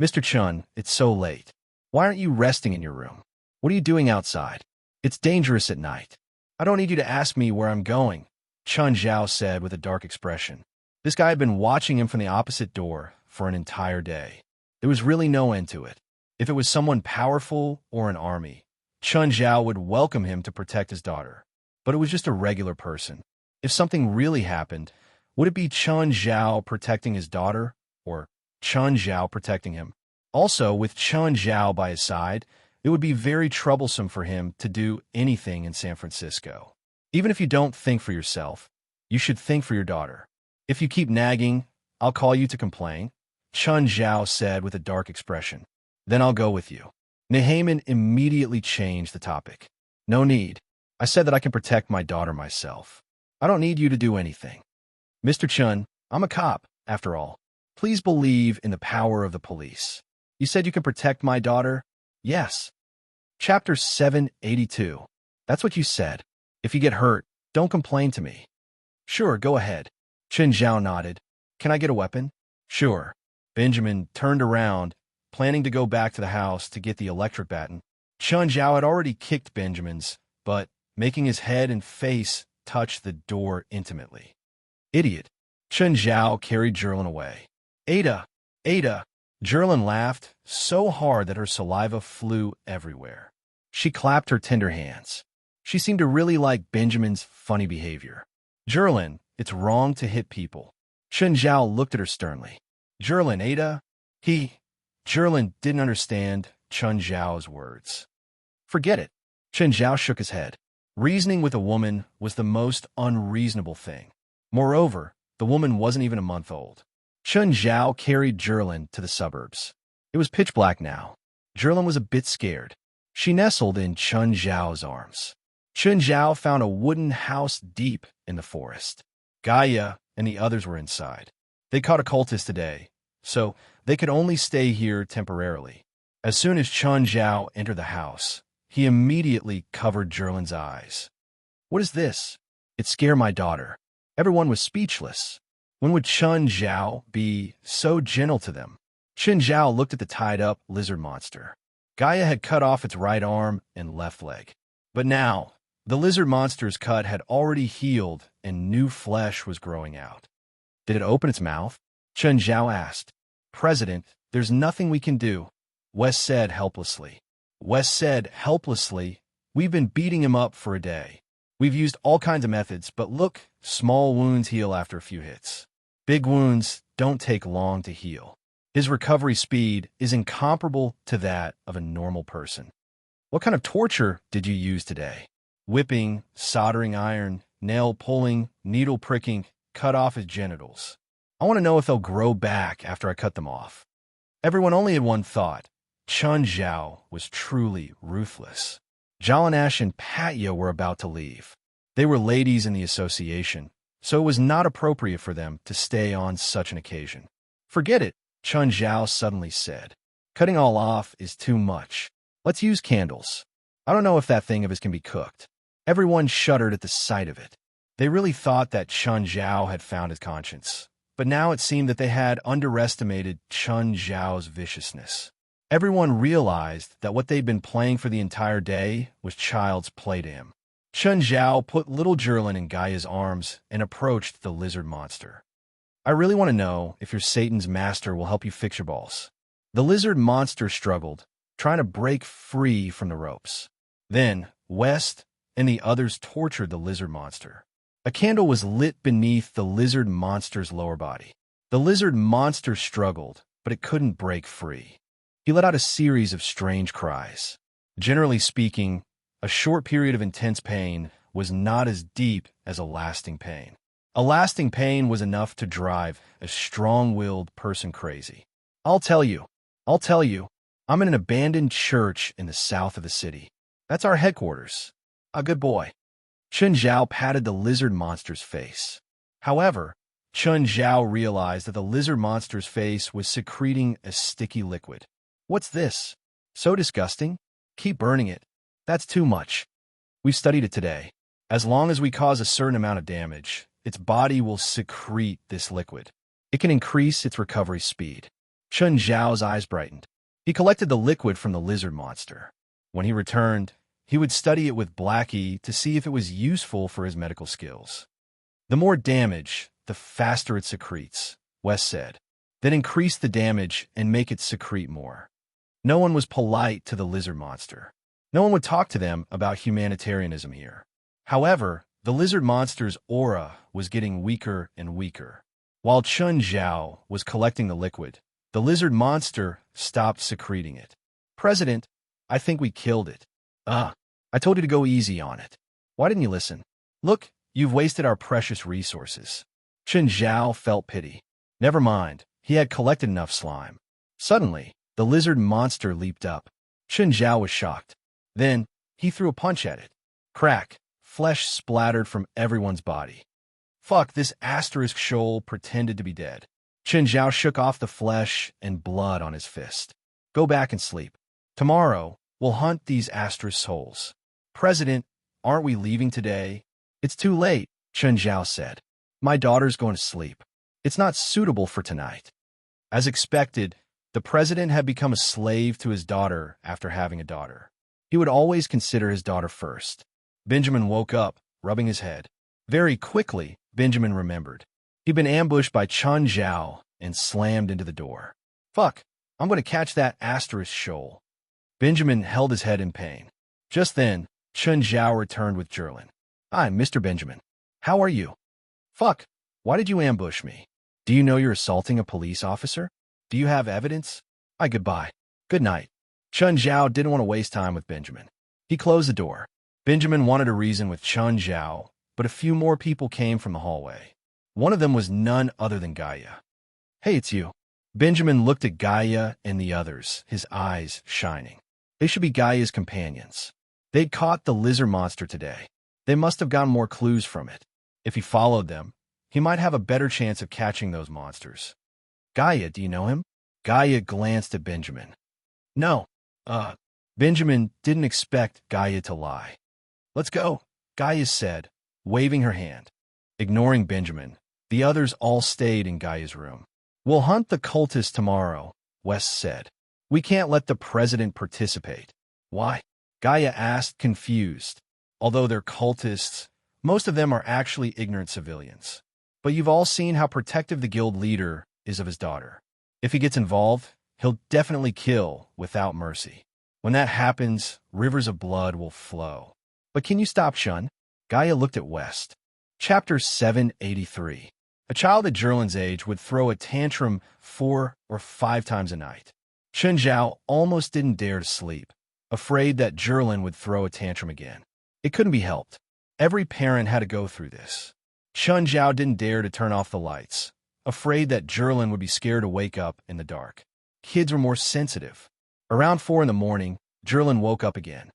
Mr. Chun, it's so late. Why aren't you resting in your room? What are you doing outside? It's dangerous at night. I don't need you to ask me where I'm going, Chen Zhao said with a dark expression. This guy had been watching him from the opposite door for an entire day. There was really no end to it. If it was someone powerful or an army, Chen Zhao would welcome him to protect his daughter. But it was just a regular person. If something really happened, Would it be Chun Zhao protecting his daughter, or Chun Zhao protecting him? Also, with Chun Zhao by his side, it would be very troublesome for him to do anything in San Francisco. Even if you don't think for yourself, you should think for your daughter. If you keep nagging, I'll call you to complain, Chun Zhao said with a dark expression. Then I'll go with you. Nehaman immediately changed the topic. No need. I said that I can protect my daughter myself. I don't need you to do anything. Mr. Chun, I'm a cop, after all. Please believe in the power of the police. You said you can protect my daughter? Yes. Chapter 782. That's what you said. If you get hurt, don't complain to me. Sure, go ahead. Chun Zhao nodded. Can I get a weapon? Sure. Benjamin turned around, planning to go back to the house to get the electric baton. Chun Zhao had already kicked Benjamin's, but making his head and face touch the door intimately. Idiot. Chun Zhao carried Jerlin away. Ada! Ada! Jerlin laughed so hard that her saliva flew everywhere. She clapped her tender hands. She seemed to really like Benjamin's funny behavior. Jerlin, it's wrong to hit people. Chun Zhao looked at her sternly. Jerlin, Ada? Jerlin didn't understand Chun Zhao's words. Forget it. Chun Zhao shook his head. Reasoning with a woman was the most unreasonable thing. Moreover, the woman wasn't even a month old. Chun Zhao carried Jerlin to the suburbs. It was pitch black now. Jerlin was a bit scared. She nestled in Chun Zhao's arms. Chun Zhao found a wooden house deep in the forest. Gaia and the others were inside. They caught a cultist today, so they could only stay here temporarily. As soon as Chun Zhao entered the house, he immediately covered Jerlin's eyes. What is this? It scared my daughter. Everyone was speechless. When would Chun Zhao be so gentle to them? Chun Zhao looked at the tied-up lizard monster. Gaia had cut off its right arm and left leg. But now, the lizard monster's cut had already healed and new flesh was growing out. Did it open its mouth? Chun Zhao asked. President, there's nothing we can do, Wes said helplessly. Wes said helplessly, we've been beating him up for a day. We've used all kinds of methods, but look, small wounds heal after a few hits. Big wounds don't take long to heal. His recovery speed is incomparable to that of a normal person. What kind of torture did you use today? Whipping, soldering iron, nail pulling, needle pricking, cut off his genitals. I want to know if they'll grow back after I cut them off. Everyone only had one thought. Chun Zhao was truly ruthless. Jalanash and Patya were about to leave. They were ladies in the association, so it was not appropriate for them to stay on such an occasion. Forget it, Chun Zhao suddenly said. Cutting all off is too much. Let's use candles. I don't know if that thing of his can be cooked. Everyone shuddered at the sight of it. They really thought that Chun Zhao had found his conscience, but now it seemed that they had underestimated Chun Zhao's viciousness. Everyone realized that what they'd been playing for the entire day was child's play to him. Chun Zhao put little Jerlin in Gaia's arms and approached the lizard monster. I really want to know if your Satan's master will help you fix your balls. The lizard monster struggled, trying to break free from the ropes. Then, West and the others tortured the lizard monster. A candle was lit beneath the lizard monster's lower body. The lizard monster struggled, but it couldn't break free. He let out a series of strange cries. Generally speaking, a short period of intense pain was not as deep as a lasting pain. A lasting pain was enough to drive a strong-willed person crazy. I'll tell you, I'm in an abandoned church in the south of the city. That's our headquarters. A good boy. Chun Zhao patted the lizard monster's face. However, Chun Zhao realized that the lizard monster's face was secreting a sticky liquid. What's this? So disgusting? Keep burning it. That's too much. We've studied it today. As long as we cause a certain amount of damage, its body will secrete this liquid. It can increase its recovery speed. Chun Zhao's eyes brightened. He collected the liquid from the lizard monster. When he returned, he would study it with Blackie to see if it was useful for his medical skills. The more damage, the faster it secretes, Wes said. Then increase the damage and make it secrete more. No one was polite to the lizard monster. No one would talk to them about humanitarianism here. However, The lizard monster's aura was getting weaker and weaker. While Chun Zhao was collecting the liquid, the lizard monster stopped secreting it. President, I think we killed it. I told you to go easy on it. Why didn't you listen? Look, you've wasted our precious resources. Chun Zhao felt pity. Never mind, he had collected enough slime. Suddenly, the lizard monster leaped up. Chun Zhao was shocked. Then, he threw a punch at it. Crack, flesh splattered from everyone's body. Fuck, this asterisk shoal pretended to be dead. Chun Zhao shook off the flesh and blood on his fist. Go back and sleep. Tomorrow, we'll hunt these asterisk souls. President, aren't we leaving today? It's too late, Chun Zhao said. My daughter's going to sleep. It's not suitable for tonight. As expected, the president had become a slave to his daughter after having a daughter. He would always consider his daughter first. Benjamin woke up, rubbing his head. Very quickly, Benjamin remembered. He'd been ambushed by Chun Zhao and slammed into the door. Fuck, I'm going to catch that asterisk shoal. Benjamin held his head in pain. Just then, Chun Zhao returned with Jerlin. Hi, Mr. Benjamin. How are you? Fuck, why did you ambush me? Do you know you're assaulting a police officer? Do you have evidence? Goodbye. Good night. Chun Zhao didn't want to waste time with Benjamin. He closed the door. Benjamin wanted to reason with Chun Zhao, but a few more people came from the hallway. One of them was none other than Gaia. Hey, it's you. Benjamin looked at Gaia and the others, his eyes shining. They should be Gaia's companions. They'd caught the lizard monster today. They must have gotten more clues from it. If he followed them, he might have a better chance of catching those monsters. Gaia, do you know him? Gaia glanced at Benjamin. No. Benjamin didn't expect Gaia to lie. Let's go, Gaia said, waving her hand. Ignoring Benjamin, the others all stayed in Gaia's room. We'll hunt the cultists tomorrow, West said. We can't let the president participate. Why? Gaia asked, confused. Although they're cultists, most of them are actually ignorant civilians. But you've all seen how protective the guild leader is of his daughter. If he gets involved, he'll definitely kill without mercy. When that happens, rivers of blood will flow. But can you stop, Shun? Gaia looked at West. Chapter 783. A child at Jerlin's age would throw a tantrum 4 or 5 times a night. Chun Zhao almost didn't dare to sleep, afraid that Jerlin would throw a tantrum again. It couldn't be helped. Every parent had to go through this. Chun Zhao didn't dare to turn off the lights, afraid that Jerlin would be scared to wake up in the dark. Kids were more sensitive. Around 4 in the morning, Jerlin woke up again.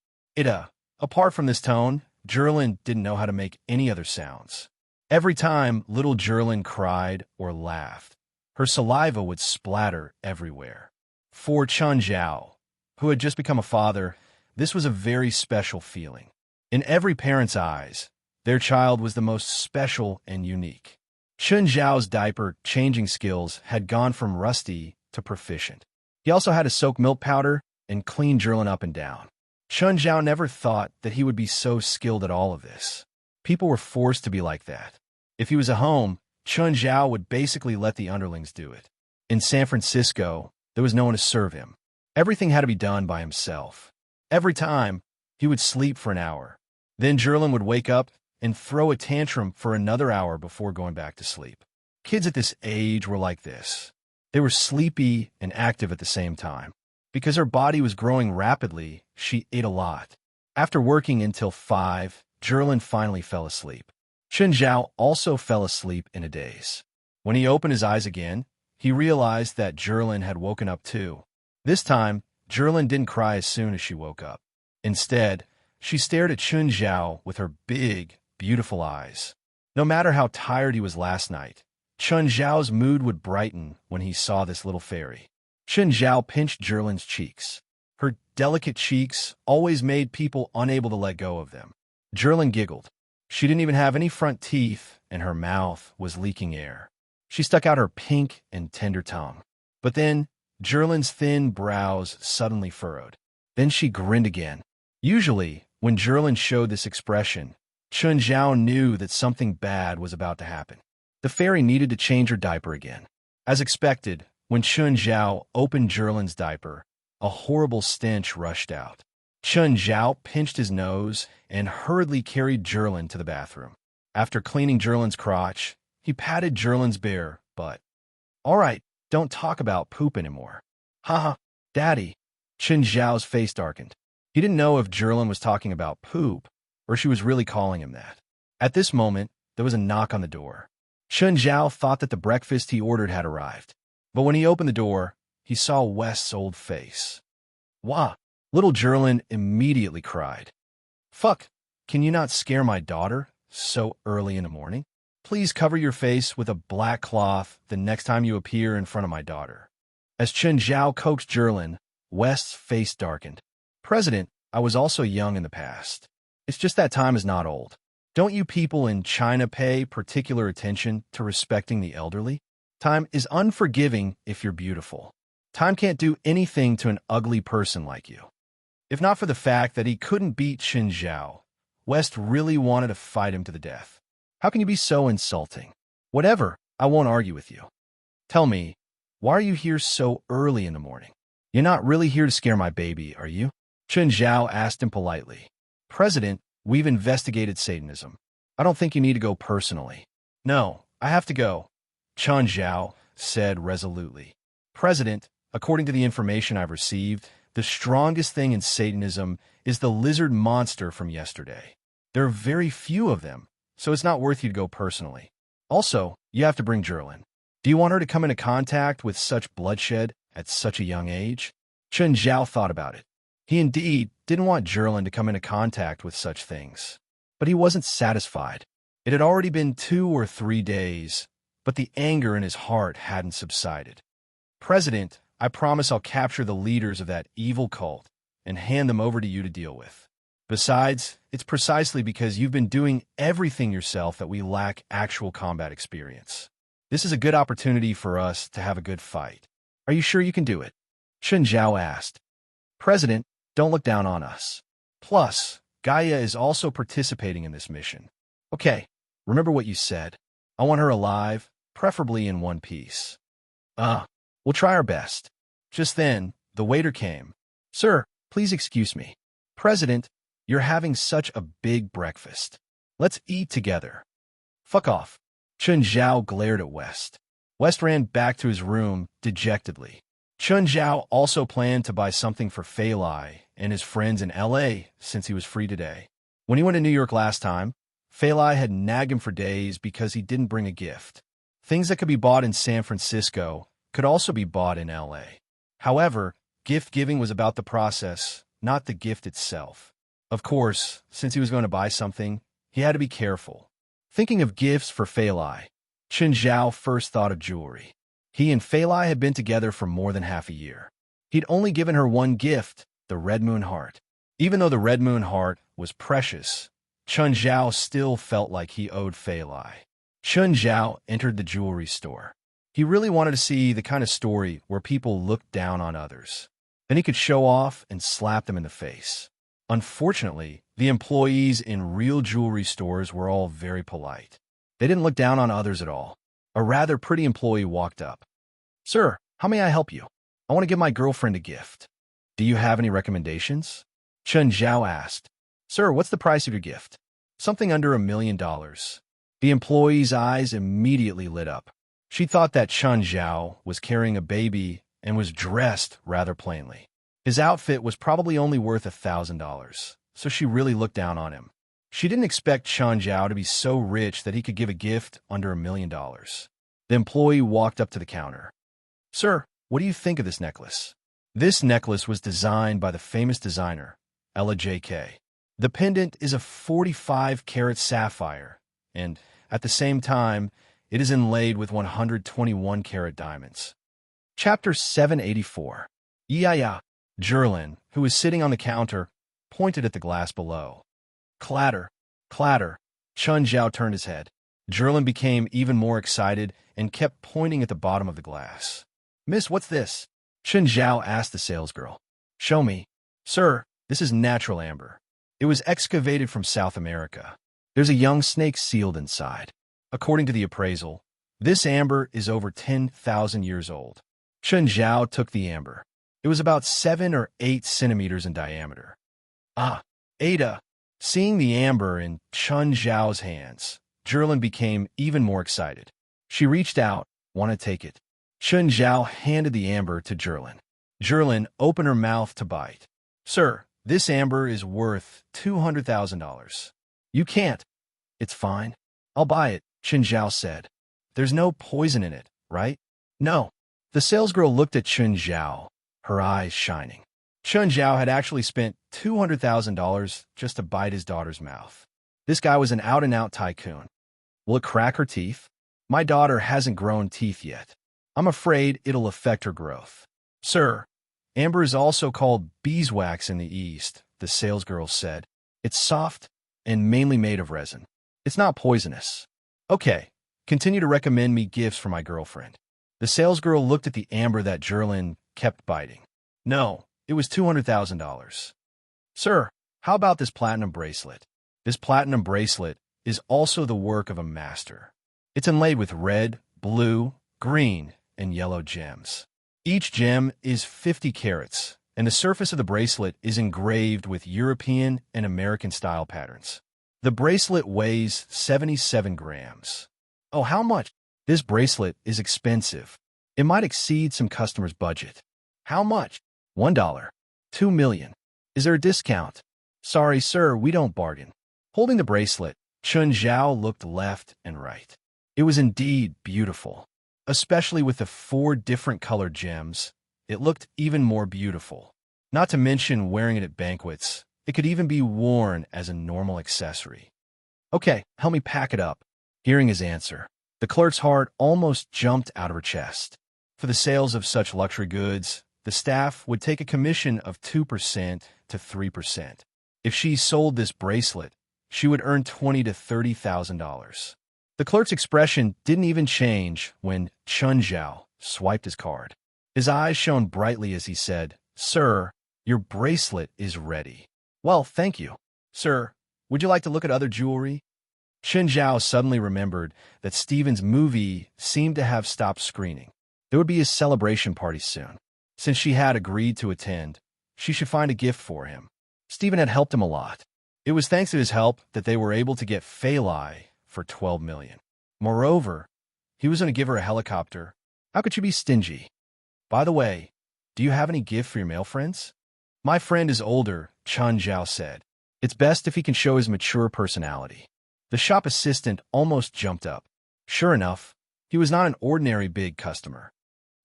Apart from this tone, Jerlin didn't know how to make any other sounds. Every time little Jerlin cried or laughed, her saliva would splatter everywhere. For Chun Zhao, who had just become a father, this was a very special feeling. In every parent's eyes, their child was the most special and unique. Chun Zhao's diaper changing skills had gone from rusty to proficient. He also had to soak milk powder and clean Jerlin up and down. Chun Zhao never thought that he would be so skilled at all of this. People were forced to be like that. If he was at home, Chun Zhao would basically let the underlings do it. In San Francisco, there was no one to serve him. Everything had to be done by himself. Every time, he would sleep for an hour. Then Jerlin would wake up and throw a tantrum for another hour before going back to sleep. Kids at this age were like this. They were sleepy and active at the same time. Because her body was growing rapidly, she ate a lot. After working until 5, Jerlin finally fell asleep. Chun Zhao also fell asleep in a daze. When he opened his eyes again, he realized that Jerlin had woken up too. This time, Jerlin didn't cry as soon as she woke up. Instead, she stared at Chun Zhao with her big, beautiful eyes. No matter how tired he was last night, Chun Zhao's mood would brighten when he saw this little fairy. Chun Zhao pinched Jerlin's cheeks. Her delicate cheeks always made people unable to let go of them. Jerlin giggled. She didn't even have any front teeth, and her mouth was leaking air. She stuck out her pink and tender tongue. But then, Jerlin's thin brows suddenly furrowed. Then she grinned again. Usually, when Jerlin showed this expression, Chun Zhao knew that something bad was about to happen. The fairy needed to change her diaper again. As expected, when Chun Zhao opened Jerlin's diaper, a horrible stench rushed out. Chun Zhao pinched his nose and hurriedly carried Jerlin to the bathroom. After cleaning Jerlin's crotch, he patted Jerlin's bare butt. All right, don't talk about poop anymore. Haha, Daddy. Chun Zhao's face darkened. He didn't know if Jerlin was talking about poop or she was really calling him that. At this moment, there was a knock on the door. Chun Zhao thought that the breakfast he ordered had arrived. But when he opened the door, he saw West's old face. Wah! Little Jerlin immediately cried. Fuck, can you not scare my daughter so early in the morning? Please cover your face with a black cloth the next time you appear in front of my daughter. As Chun Zhao coaxed Jerlin, West's face darkened. President, I was also young in the past. It's just that time is not old. Don't you people in China pay particular attention to respecting the elderly? Time is unforgiving if you're beautiful. Time can't do anything to an ugly person like you. If not for the fact that he couldn't beat Chun Zhao, West really wanted to fight him to the death. How can you be so insulting? Whatever, I won't argue with you. Tell me, why are you here so early in the morning? You're not really here to scare my baby, are you? Chun Zhao asked him politely. President, we've investigated Satanism. I don't think you need to go personally. No, I have to go, Chun Zhao said resolutely. President, according to the information I've received, the strongest thing in Satanism is the lizard monster from yesterday. There are very few of them, so it's not worth you to go personally. Also, you have to bring Jerlin. Do you want her to come into contact with such bloodshed at such a young age? Chun Zhao thought about it. He indeed didn't want Jerlin to come into contact with such things. But he wasn't satisfied. It had already been 2 or 3 days, but the anger in his heart hadn't subsided. President, I promise I'll capture the leaders of that evil cult and hand them over to you to deal with. Besides, it's precisely because you've been doing everything yourself that we lack actual combat experience. This is a good opportunity for us to have a good fight. Are you sure you can do it? Chun Zhao asked. President, don't look down on us. Plus, Gaia is also participating in this mission. Okay, remember what you said. I want her alive, preferably in one piece. We'll try our best. Just then, the waiter came. Sir, please excuse me. President, you're having such a big breakfast. Let's eat together. Fuck off. Chun Zhao glared at West. West ran back to his room dejectedly. Chun Zhao also planned to buy something for Fei Lai and his friends in L.A. since he was free today. When he went to New York last time, Fei Lai had nagged him for days because he didn't bring a gift. Things that could be bought in San Francisco could also be bought in L.A. However, gift-giving was about the process, not the gift itself. Of course, since he was going to buy something, he had to be careful. Thinking of gifts for Fei Lai, Chun Zhao first thought of jewelry. He and Fei Lai had been together for more than half a year. He'd only given her one gift, the Red Moon Heart. Even though the Red Moon Heart was precious, Chun Zhao still felt like he owed Fei Lai. Chun Zhao entered the jewelry store. He really wanted to see the kind of story where people looked down on others. Then he could show off and slap them in the face. Unfortunately, the employees in real jewelry stores were all very polite. They didn't look down on others at all. A rather pretty employee walked up. Sir, how may I help you? I want to give my girlfriend a gift. Do you have any recommendations? Chun Zhao asked. Sir, what's the price of your gift? Something under $1 million. The employee's eyes immediately lit up. She thought that Chun Zhao was carrying a baby and was dressed rather plainly. His outfit was probably only worth $1,000, so she really looked down on him. She didn't expect Chun Zhao to be so rich that he could give a gift under $1 million. The employee walked up to the counter. Sir, what do you think of this necklace? This necklace was designed by the famous designer, Ella J.K. The pendant is a 45-carat sapphire, and, at the same time, it is inlaid with 121-carat diamonds. Chapter 784. Yeah. Jerlin, who was sitting on the counter, pointed at the glass below. Clatter, clatter. Chun Zhao turned his head. Jerlin became even more excited and kept pointing at the bottom of the glass. Miss, what's this? Chun Zhao asked the salesgirl. Show me. Sir, this is natural amber. It was excavated from South America. There's a young snake sealed inside. According to the appraisal, this amber is over 10,000 years old. Chun Zhao took the amber. It was about 7 or 8 centimeters in diameter. Ah, Ada. Seeing the amber in Chun Zhao's hands, Zhilin became even more excited. She reached out, want to take it. Chun Zhao handed the amber to Zhilin. Zhilin opened her mouth to bite. Sir, this amber is worth $200,000. You can't. It's fine. I'll buy it, Chun Zhao said. There's no poison in it, right? No. The salesgirl looked at Chun Zhao, her eyes shining. Chun Zhao had actually spent $200,000 just to bite his daughter's mouth. This guy was an out-and-out tycoon. Will it crack her teeth? My daughter hasn't grown teeth yet. I'm afraid it'll affect her growth. Sir, amber is also called beeswax in the East, the salesgirl said. It's soft and mainly made of resin. It's not poisonous. Okay, continue to recommend me gifts for my girlfriend. The salesgirl looked at the amber that Zhilin kept biting. No, it was $200,000. Sir, how about this platinum bracelet? This platinum bracelet is also the work of a master. It's inlaid with red, blue, green, and yellow gems. Each gem is 50 carats, and the surface of the bracelet is engraved with European and American style patterns. The bracelet weighs 77 grams. Oh, how much? This bracelet is expensive. It might exceed some customers' budget. How much? $1. 2 million. Is there a discount? Sorry, sir, we don't bargain. Holding the bracelet, Chun Zhao looked left and right. It was indeed beautiful. Especially with the 4 different colored gems, it looked even more beautiful. Not to mention wearing it at banquets, it could even be worn as a normal accessory. Okay, help me pack it up. Hearing his answer, the clerk's heart almost jumped out of her chest. For the sales of such luxury goods, the staff would take a commission of 2% to 3%. If she sold this bracelet, she would earn $20,000 to $30,000. The clerk's expression didn't even change when Chun Zhao swiped his card. His eyes shone brightly as he said, Sir, your bracelet is ready. Well, thank you. Sir, would you like to look at other jewelry? Chun Zhao suddenly remembered that Steven's movie seemed to have stopped screening. There would be a celebration party soon. Since she had agreed to attend, she should find a gift for him. Steven had helped him a lot. It was thanks to his help that they were able to get Fei Lai for $12 million. Moreover, he was going to give her a helicopter. How could you be stingy? By the way, do you have any gift for your male friends? My friend is older, Chun Zhao said. It's best if he can show his mature personality. The shop assistant almost jumped up. Sure enough, he was not an ordinary big customer.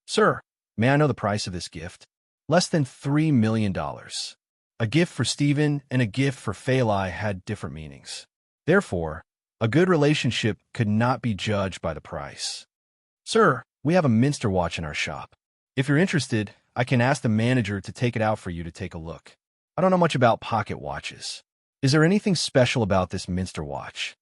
Sir, may I know the price of this gift? Less than $3 million. A gift for Steven and a gift for Fei Lai had different meanings. Therefore, a good relationship could not be judged by the price. Sir, we have a Minster watch in our shop. If you're interested, I can ask the manager to take it out for you to take a look. I don't know much about pocket watches. Is there anything special about this Minster watch?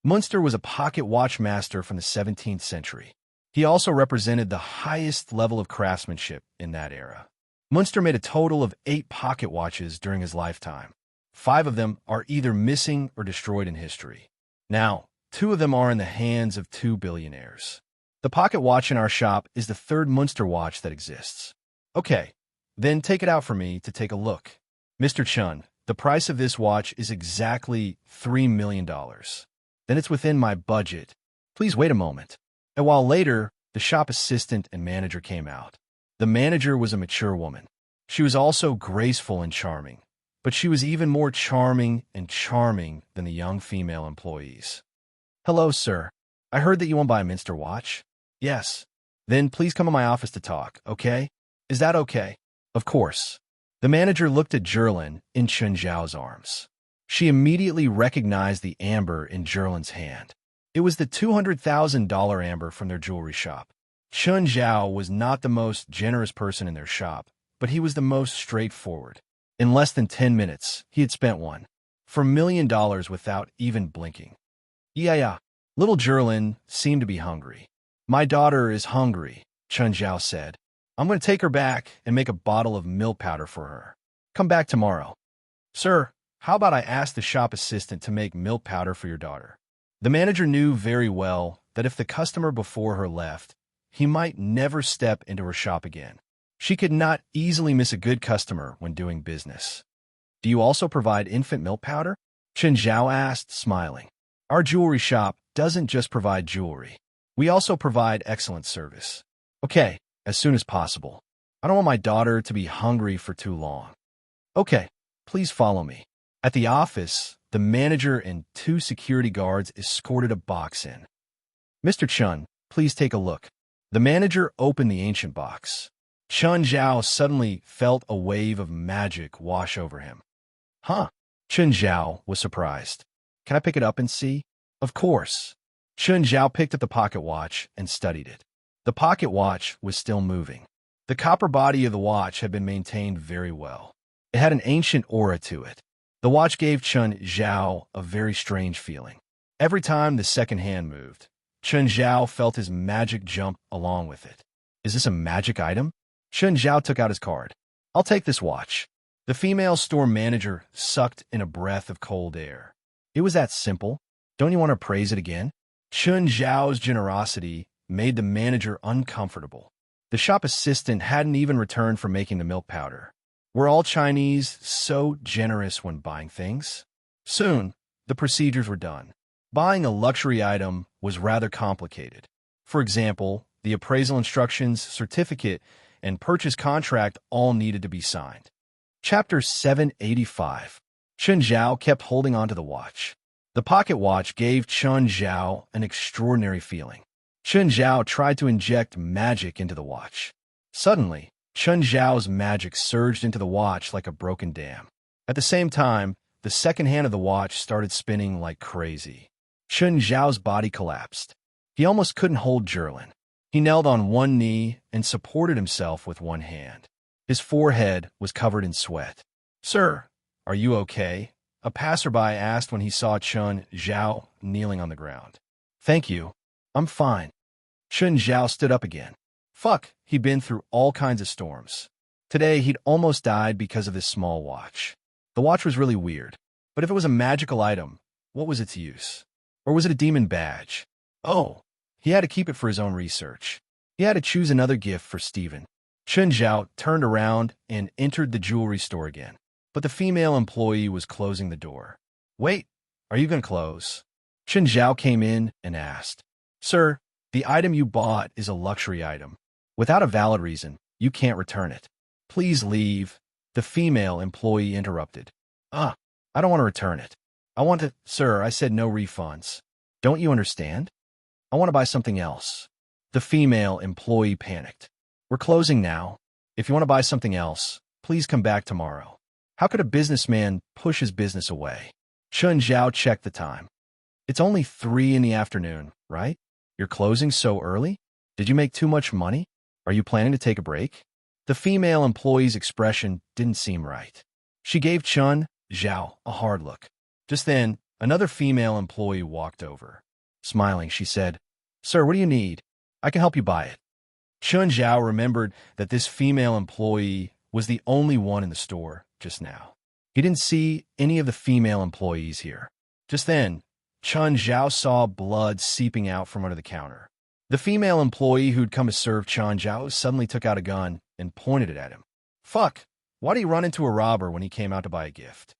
Munster was a pocket watch master from the 17th century. He also represented the highest level of craftsmanship in that era. Munster made a total of 8 pocket watches during his lifetime. 5 of them are either missing or destroyed in history. Now, 2 of them are in the hands of 2 billionaires. The pocket watch in our shop is the 3rd Munster watch that exists. Okay, then take it out for me to take a look. Mr. Chun, the price of this watch is exactly $3 million. Then it's within my budget. Please wait a moment. A while later, the shop assistant and manager came out. The manager was a mature woman. She was also graceful and charming, but she was even more charming than the young female employees. Hello, sir. I heard that you want to buy a Minster watch? Yes. Then please come to my office to talk, okay? Is that okay? Of course. The manager looked at Zhilin in Chun Zhao's arms. She immediately recognized the amber in Zhilin's hand. It was the $200,000 amber from their jewelry shop. Chun Zhao was not the most generous person in their shop, but he was the most straightforward. In less than 10 minutes, he had spent one for $1 million without even blinking. Yeah. Little Zhilin seemed to be hungry. My daughter is hungry, Chun Zhao said. I'm going to take her back and make a bottle of milk powder for her. Come back tomorrow. Sir, how about I ask the shop assistant to make milk powder for your daughter? The manager knew very well that if the customer before her left, he might never step into her shop again. She could not easily miss a good customer when doing business. Do you also provide infant milk powder? Chen Zhao asked, smiling. Our jewelry shop doesn't just provide jewelry. We also provide excellent service. Okay, as soon as possible. I don't want my daughter to be hungry for too long. Okay, please follow me. At the office, the manager and 2 security guards escorted a box in. Mr. Chun, please take a look. The manager opened the ancient box. Chen Zhao suddenly felt a wave of magic wash over him. Huh? Chen Zhao was surprised. Can I pick it up and see? Of course. Chen Zhao picked up the pocket watch and studied it. The pocket watch was still moving. The copper body of the watch had been maintained very well. It had an ancient aura to it. The watch gave Chen Zhao a very strange feeling. Every time the second hand moved, Chen Zhao felt his magic jump along with it. Is this a magic item? Chen Zhao took out his card. I'll take this watch. The female store manager sucked in a breath of cold air. It was that simple. Don't you want to praise it again? Chen Zhao's generosity made the manager uncomfortable. The shop assistant hadn't even returned from making the milk powder. Were all Chinese so generous when buying things? Soon, the procedures were done. Buying a luxury item was rather complicated. For example, the appraisal instructions, certificate, and purchase contract all needed to be signed. Chapter 785. Chen Zhao kept holding onto the watch. The pocket watch gave Chen Zhao an extraordinary feeling. Chen Zhao tried to inject magic into the watch. Suddenly, Chen Zhao's magic surged into the watch like a broken dam. At the same time, the second hand of the watch started spinning like crazy. Chen Zhao's body collapsed. He almost couldn't hold Jerlin. He knelt on one knee and supported himself with one hand. His forehead was covered in sweat. Sir, are you okay? A passerby asked when he saw Chen Zhao kneeling on the ground. Thank you. I'm fine. Chen Zhao stood up again. Fuck, he'd been through all kinds of storms. Today, he'd almost died because of this small watch. The watch was really weird. But if it was a magical item, what was its use? Or was it a demon badge? Oh, he had to keep it for his own research. He had to choose another gift for Stephen. Chen Zhao turned around and entered the jewelry store again. But the female employee was closing the door. Wait, are you going to close? Chen Zhao came in and asked. Sir, the item you bought is a luxury item. Without a valid reason, you can't return it. Please leave. The female employee interrupted. I don't want to return it. I want to... Sir, I said no refunds. Don't you understand? I want to buy something else. The female employee panicked. We're closing now. If you want to buy something else, please come back tomorrow. How could a businessman push his business away? Chen Zhao checked the time. It's only 3 in the afternoon, right? You're closing so early? Did you make too much money? Are you planning to take a break? The female employee's expression didn't seem right. She gave Chen Zhao a hard look. Just then, another female employee walked over. Smiling, she said, Sir, what do you need? I can help you buy it. Chen Zhao remembered that this female employee was the only one in the store just now. He didn't see any of the female employees here. Just then, Chen Zhao saw blood seeping out from under the counter. The female employee who'd come to serve Chen Zhao suddenly took out a gun and pointed it at him. Fuck, why'd he run into a robber when he came out to buy a gift?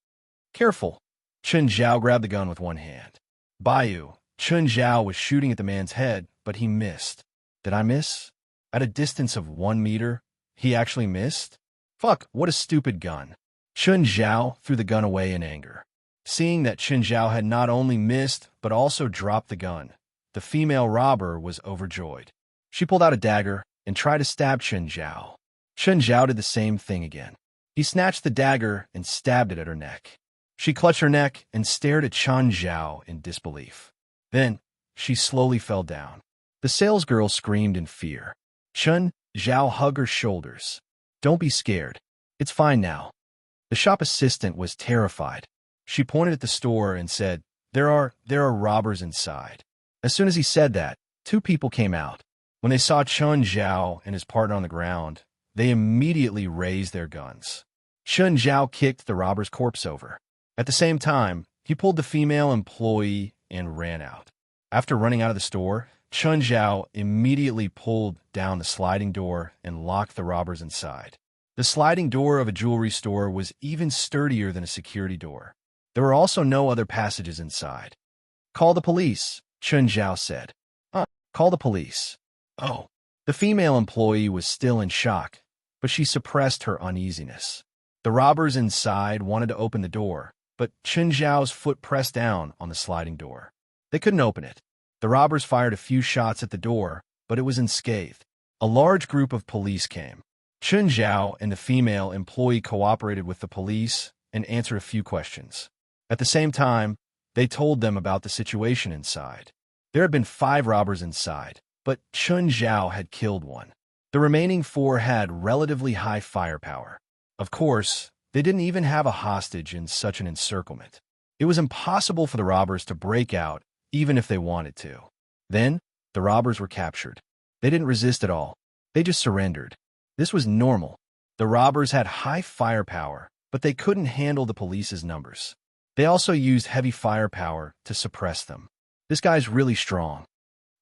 Careful. Chen Zhao grabbed the gun with one hand. Bayou, Chen Zhao was shooting at the man's head, but he missed. Did I miss? At a distance of 1 meter, he actually missed? Fuck, what a stupid gun. Chen Zhao threw the gun away in anger. Seeing that Chen Zhao had not only missed, but also dropped the gun, the female robber was overjoyed. She pulled out a dagger and tried to stab Chen Zhao. Chen Zhao did the same thing again. He snatched the dagger and stabbed it at her neck. She clutched her neck and stared at Chen Zhao in disbelief. Then, she slowly fell down. The salesgirl screamed in fear. Chen Zhao hugged her shoulders. Don't be scared. It's fine now. The shop assistant was terrified. She pointed at the store and said, There are robbers inside. As soon as he said that, 2 people came out. When they saw Chen Zhao and his partner on the ground, they immediately raised their guns. Chen Zhao kicked the robber's corpse over. At the same time, he pulled the female employee and ran out. After running out of the store, Chen Zhao immediately pulled down the sliding door and locked the robbers inside. The sliding door of a jewelry store was even sturdier than a security door. There were also no other passages inside. "Call the police," Chun Zhao said. Call the police." Oh. The female employee was still in shock, but she suppressed her uneasiness. The robbers inside wanted to open the door, but Chun Zhao's foot pressed down on the sliding door. They couldn't open it. The robbers fired a few shots at the door, but it was unscathed. A large group of police came. Chun Zhao and the female employee cooperated with the police and answered a few questions. At the same time, they told them about the situation inside. There had been 5 robbers inside, but Chun Zhao had killed one. The remaining 4 had relatively high firepower. Of course, they didn't even have a hostage in such an encirclement. It was impossible for the robbers to break out, even if they wanted to. Then, the robbers were captured. They didn't resist at all. They just surrendered. This was normal. The robbers had high firepower, but they couldn't handle the police's numbers. They also used heavy firepower to suppress them. This guy's really strong.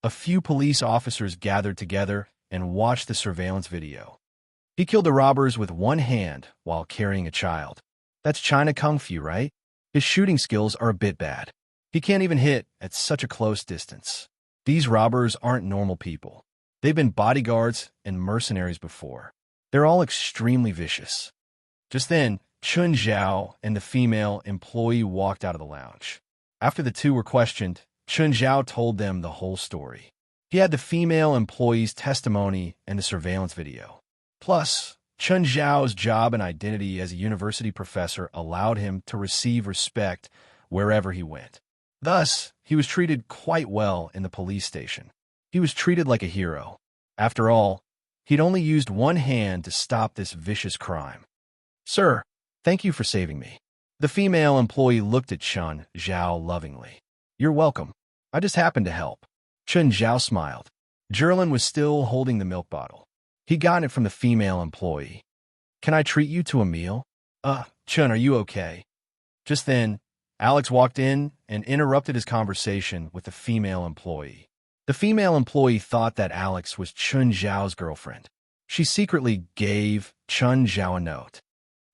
A few police officers gathered together and watched the surveillance video. He killed the robbers with one hand while carrying a child. That's China Kung Fu, right? His shooting skills are a bit bad. He can't even hit at such a close distance. These robbers aren't normal people. They've been bodyguards and mercenaries before. They're all extremely vicious. Just then, Chun Zhao and the female employee walked out of the lounge. After the two were questioned, Chun Zhao told them the whole story. He had the female employee's testimony and the surveillance video. Plus, Chun Zhao's job and identity as a university professor allowed him to receive respect wherever he went. Thus, he was treated quite well in the police station. He was treated like a hero. After all, he'd only used one hand to stop this vicious crime. "Sir, thank you for saving me." The female employee looked at Chun Zhao lovingly. "You're welcome. I just happened to help." Chun Zhao smiled. Jerlin was still holding the milk bottle. He got it from the female employee. "Can I treat you to a meal?" Chun, are you okay?" Just then, Alex walked in and interrupted his conversation with the female employee. The female employee thought that Alex was Chun Zhao's girlfriend. She secretly gave Chun Zhao a note.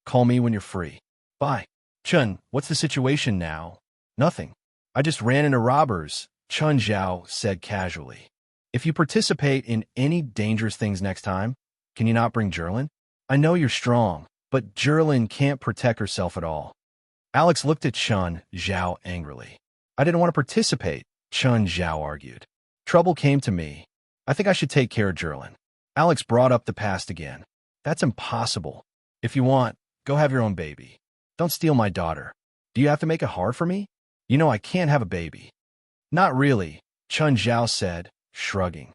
"Call me when you're free. Bye." "Chun, what's the situation now?" "Nothing. I just ran into robbers," Chun Zhao said casually. "If you participate in any dangerous things next time, can you not bring Jerlin? I know you're strong, but Jerlin can't protect herself at all." Alex looked at Chun Zhao angrily. "I didn't want to participate," Chun Zhao argued. "Trouble came to me. I think I should take care of Jerlin." Alex brought up the past again. "That's impossible. If you want, go have your own baby. Don't steal my daughter. Do you have to make it hard for me? You know I can't have a baby." "Not really," Chun Zhao said, shrugging.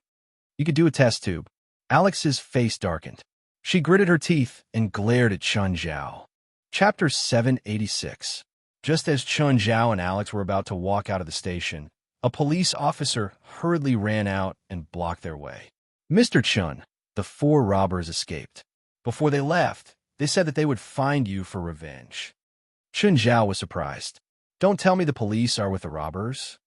"You could do a test tube." Alex's face darkened. She gritted her teeth and glared at Chun Zhao. Chapter 786. Just as Chun Zhao and Alex were about to walk out of the station, a police officer hurriedly ran out and blocked their way. "Mr. Chun," the 4 robbers escaped. Before they left, they said that they would find you for revenge. Chun Zhao was surprised. "Don't tell me the police are with the robbers?"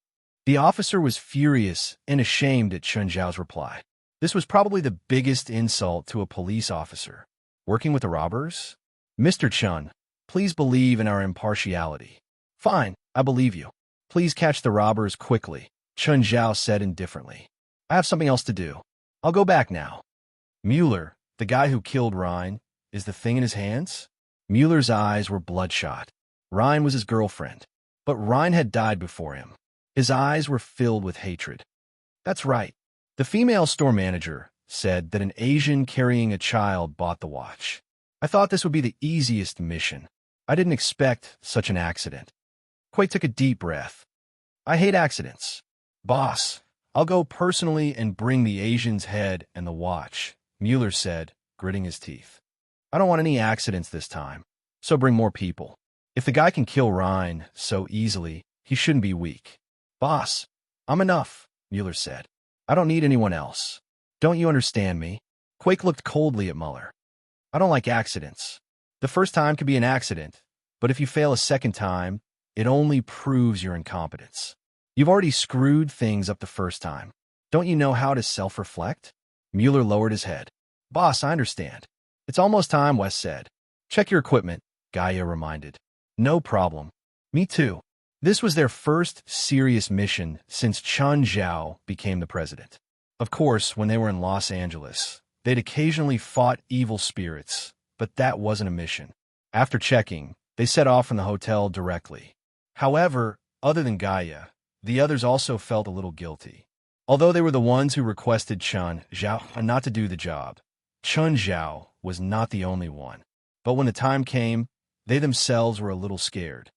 The officer was furious and ashamed at Chun Zhao's reply. This was probably the biggest insult to a police officer. "Working with the robbers?" "Mr. Chun, please believe in our impartiality." "Fine, I believe you. Please catch the robbers quickly," Chun Zhao said indifferently. "I have something else to do. I'll go back now." "Mueller, the guy who killed Rhine, is the thing in his hands?" Mueller's eyes were bloodshot. Rhine was his girlfriend, but Rhine had died before him. His eyes were filled with hatred. "That's right. The female store manager said that an Asian carrying a child bought the watch. I thought this would be the easiest mission. I didn't expect such an accident." Quake took a deep breath. "I hate accidents. Boss, I'll go personally and bring the Asian's head and the watch," Mueller said, gritting his teeth. "I don't want any accidents this time, so bring more people. If the guy can kill Rhine so easily, he shouldn't be weak." "Boss, I'm enough," Mueller said. "I don't need anyone else. Don't you understand me?" Quake looked coldly at Mueller. "I don't like accidents. The first time could be an accident, but if you fail a second time, it only proves your incompetence. You've already screwed things up the first time. Don't you know how to self-reflect?" Mueller lowered his head. "Boss, I understand. It's almost time, Wes said. Check your equipment, Gaia reminded. No problem. Me too. This was their first serious mission since Chun Zhao became the president. Of course, when they were in Los Angeles, they'd occasionally fought evil spirits, but that wasn't a mission. After checking, they set off from the hotel directly. However, other than Gaia, the others also felt a little guilty. Although they were the ones who requested Chun Zhao not to do the job, Chun Zhao was not the only one. But when the time came, they themselves were a little scared.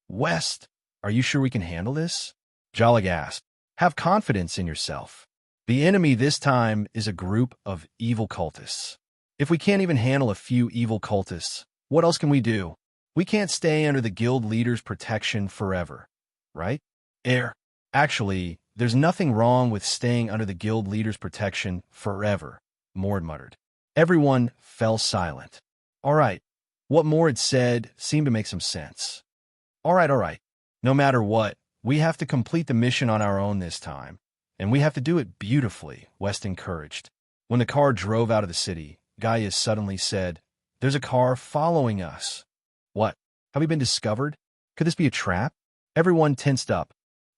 West, are you sure we can handle this? Jalag asked. Have confidence in yourself. The enemy this time is a group of evil cultists. If we can't even handle a few evil cultists, what else can we do? We can't stay under the guild leader's protection forever, right? Actually, there's nothing wrong with staying under the guild leader's protection forever, Mord muttered. Everyone fell silent. All right. What Mord said seemed to make some sense. All right. No matter what, we have to complete the mission on our own this time, and we have to do it beautifully, West encouraged. When the car drove out of the city, Gaia suddenly said, There's a car following us. What? Have we been discovered? Could this be a trap? Everyone tensed up.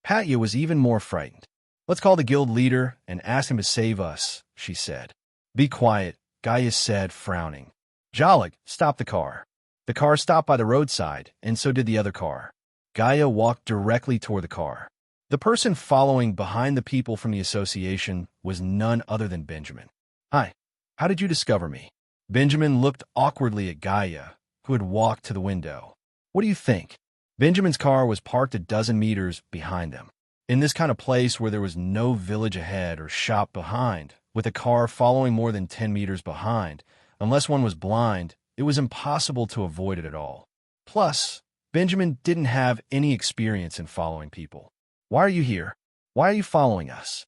Patya was even more frightened. Let's call the guild leader and ask him to save us, she said. Be quiet, Gaia said, frowning. Jalag, stop the car. The car stopped by the roadside, and so did the other car. Gaia walked directly toward the car. The person following behind the people from the association was none other than Benjamin. Hi, how did you discover me? Benjamin looked awkwardly at Gaia, who had walked to the window. What do you think? Benjamin's car was parked a dozen meters behind them. In this kind of place where there was no village ahead or shop behind, with a car following more than 10 meters behind, unless one was blind, it was impossible to avoid it at all. Plus, Benjamin didn't have any experience in following people. Why are you here? Why are you following us?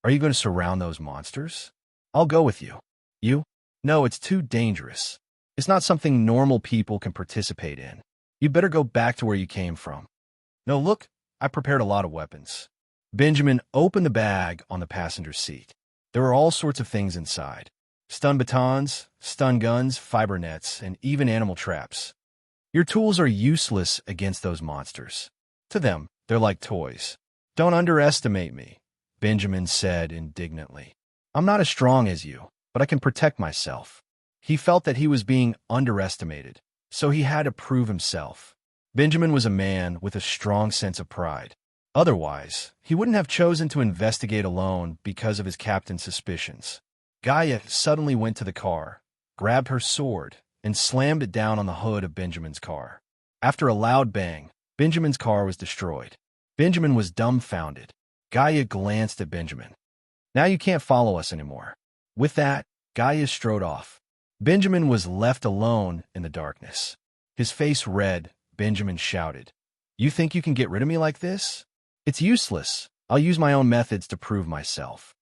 Are you going to surround those monsters? I'll go with you. You? No, it's too dangerous. It's not something normal people can participate in. You better go back to where you came from. No, look, I prepared a lot of weapons. Benjamin opened the bag on the passenger seat. There were all sorts of things inside. Stun batons, stun guns, fiber nets, and even animal traps. Your tools are useless against those monsters. To them, they're like toys. Don't underestimate me, Benjamin said indignantly. I'm not as strong as you, but I can protect myself. He felt that he was being underestimated, so he had to prove himself. Benjamin was a man with a strong sense of pride. Otherwise, he wouldn't have chosen to investigate alone because of his captain's suspicions. Gaia suddenly went to the car, grabbed her sword, and slammed it down on the hood of Benjamin's car. After a loud bang, Benjamin's car was destroyed. Benjamin was dumbfounded. Gaia glanced at Benjamin. Now you can't follow us anymore. With that, Gaia strode off. Benjamin was left alone in the darkness. His face red, Benjamin shouted, You think you can get rid of me like this? It's useless. I'll use my own methods to prove myself.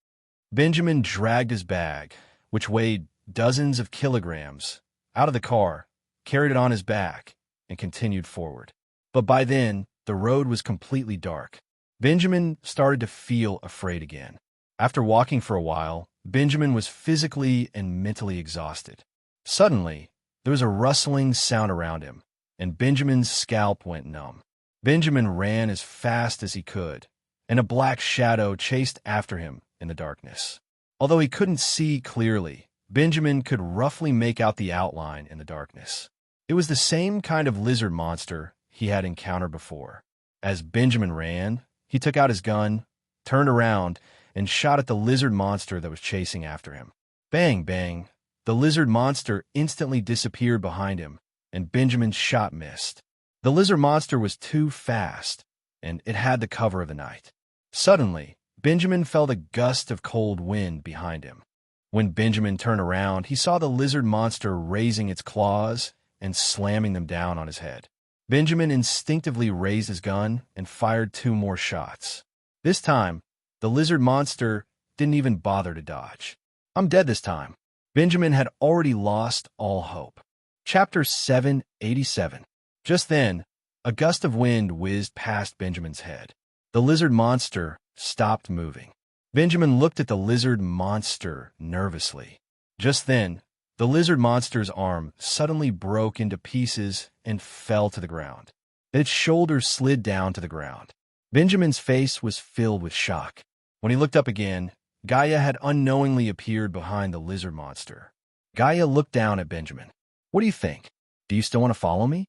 Benjamin dragged his bag, which weighed dozens of kilograms, out of the car, carried it on his back, and continued forward. But by then, the road was completely dark. Benjamin started to feel afraid again. After walking for a while, Benjamin was physically and mentally exhausted. Suddenly, there was a rustling sound around him, and Benjamin's scalp went numb. Benjamin ran as fast as he could, and a black shadow chased after him in the darkness. Although he couldn't see clearly, Benjamin could roughly make out the outline in the darkness. It was the same kind of lizard monster he had encountered before. As Benjamin ran, he took out his gun, turned around, and shot at the lizard monster that was chasing after him. Bang, bang. The lizard monster instantly disappeared behind him, and Benjamin's shot missed. The lizard monster was too fast, and it had the cover of the night. Suddenly, Benjamin felt a gust of cold wind behind him. When Benjamin turned around, he saw the lizard monster raising its claws and slamming them down on his head. Benjamin instinctively raised his gun and fired 2 more shots. This time, the lizard monster didn't even bother to dodge. I'm dead this time. Benjamin had already lost all hope. Chapter 787. Just then, a gust of wind whizzed past Benjamin's head. The lizard monster stopped moving. Benjamin looked at the lizard monster nervously. Just then, The lizard monster's arm suddenly broke into pieces and fell to the ground. Its shoulders slid down to the ground. Benjamin's face was filled with shock. When he looked up again, Gaia had unknowingly appeared behind the lizard monster. Gaia looked down at Benjamin. "What do you think? Do you still want to follow me?"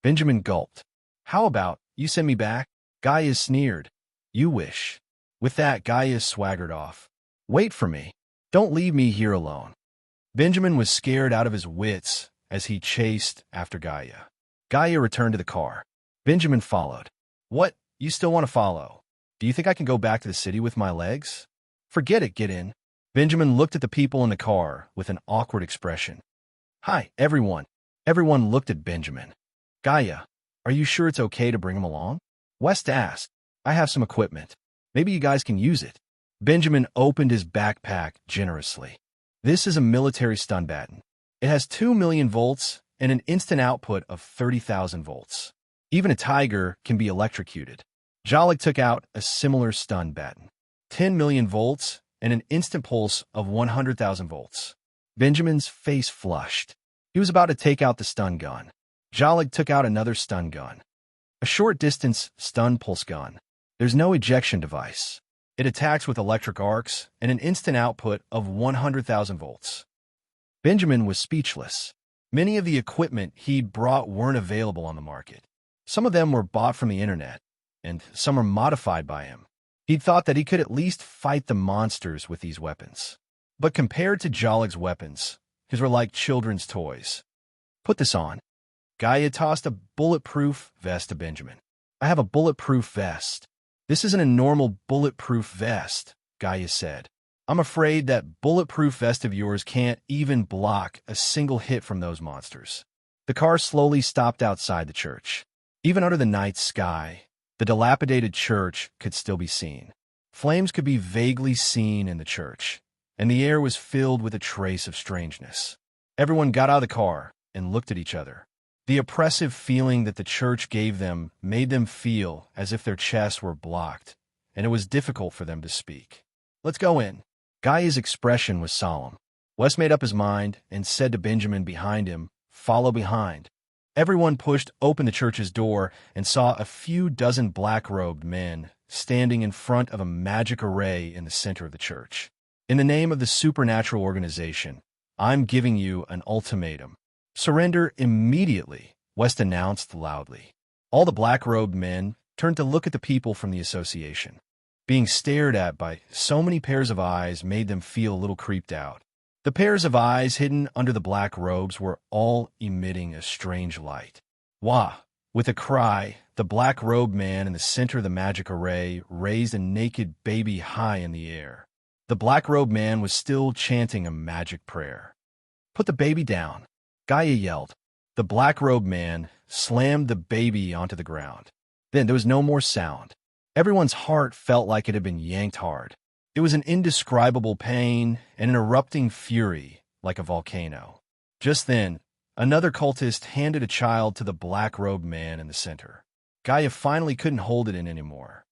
Benjamin gulped. "How about you send me back?" Gaia sneered. "You wish." With that, Gaia swaggered off. "Wait for me. Don't leave me here alone." Benjamin was scared out of his wits as he chased after Gaia. Gaia returned to the car. Benjamin followed. "What? You still want to follow? Do you think I can go back to the city with my legs?" "Forget it, get in." Benjamin looked at the people in the car with an awkward expression. "Hi, everyone." Everyone looked at Benjamin. "Gaia, are you sure it's okay to bring him along?" West asked. "I have some equipment. Maybe you guys can use it." Benjamin opened his backpack generously. "This is a military stun baton. It has 2 million volts and an instant output of 30,000 volts. Even a tiger can be electrocuted." Jalik took out a similar stun baton. 10 million volts and an instant pulse of 100,000 volts. Benjamin's face flushed. He was about to take out the stun gun. Jalik took out another stun gun. A short-distance stun pulse gun. There's no ejection device. It attacks with electric arcs and an instant output of 100,000 volts. Benjamin was speechless. Many of the equipment he'd brought weren't available on the market. Some of them were bought from the internet, and some were modified by him. He'd thought that he could at least fight the monsters with these weapons. But compared to Jalik's weapons, his were like children's toys. "Put this on." Gaia tossed a bulletproof vest to Benjamin. "I have a bulletproof vest." "This isn't a normal bulletproof vest," Gaia said. "I'm afraid that bulletproof vest of yours can't even block a single hit from those monsters." The car slowly stopped outside the church. Even under the night sky, the dilapidated church could still be seen. Flames could be vaguely seen in the church, and the air was filled with a trace of strangeness. Everyone got out of the car and looked at each other. The oppressive feeling that the church gave them made them feel as if their chests were blocked, and it was difficult for them to speak. "Let's go in." Gaia's expression was solemn. Wes made up his mind and said to Benjamin behind him, "Follow behind." Everyone pushed open the church's door and saw a few dozen black-robed men standing in front of a magic array in the center of the church. "In the name of the supernatural organization, I'm giving you an ultimatum. Surrender immediately," West announced loudly. All the black-robed men turned to look at the people from the association. Being stared at by so many pairs of eyes made them feel a little creeped out. The pairs of eyes hidden under the black robes were all emitting a strange light. "Wah!" With a cry, the black-robed man in the center of the magic array raised a naked baby high in the air. The black-robed man was still chanting a magic prayer. "Put the baby down," Gaia yelled. The black-robed man slammed the baby onto the ground. Then there was no more sound. Everyone's heart felt like it had been yanked hard. It was an indescribable pain and an erupting fury like a volcano. Just then, another cultist handed a child to the black-robed man in the center. Gaia finally couldn't hold it in anymore.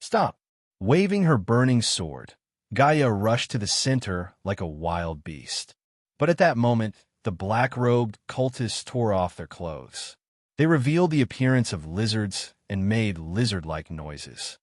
"Stop!" Waving her burning sword, Gaia rushed to the center like a wild beast. But at that moment, the black-robed cultists tore off their clothes. They revealed the appearance of lizards and made lizard-like noises.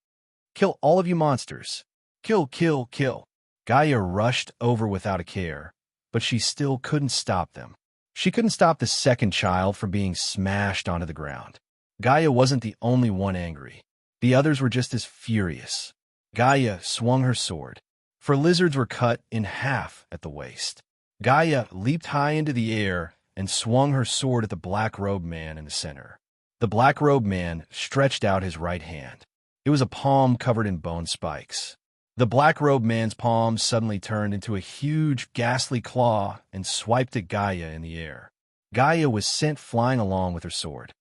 "Kill all of you monsters! Kill, kill, kill!" Gaia rushed over without a care, but she still couldn't stop them. She couldn't stop the second child from being smashed onto the ground. Gaia wasn't the only one angry. The others were just as furious. Gaia swung her sword, for lizards were cut in half at the waist. Gaia leaped high into the air and swung her sword at the black-robed man in the center. The black-robed man stretched out his right hand. It was a palm covered in bone spikes. The black-robed man's palm suddenly turned into a huge, ghastly claw and swiped at Gaia in the air. Gaia was sent flying along with her sword.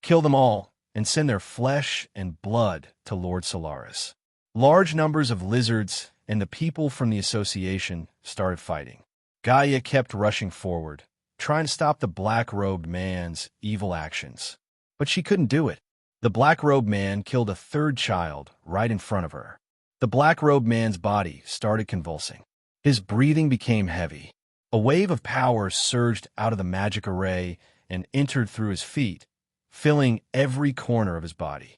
"Kill them all and send their flesh and blood to Lord Solaris." Large numbers of lizards and the people from the association started fighting. Gaia kept rushing forward, trying to stop the black-robed man's evil actions. But she couldn't do it. The black-robed man killed a third child right in front of her. The black-robed man's body started convulsing. His breathing became heavy. A wave of power surged out of the magic array and entered through his feet, filling every corner of his body.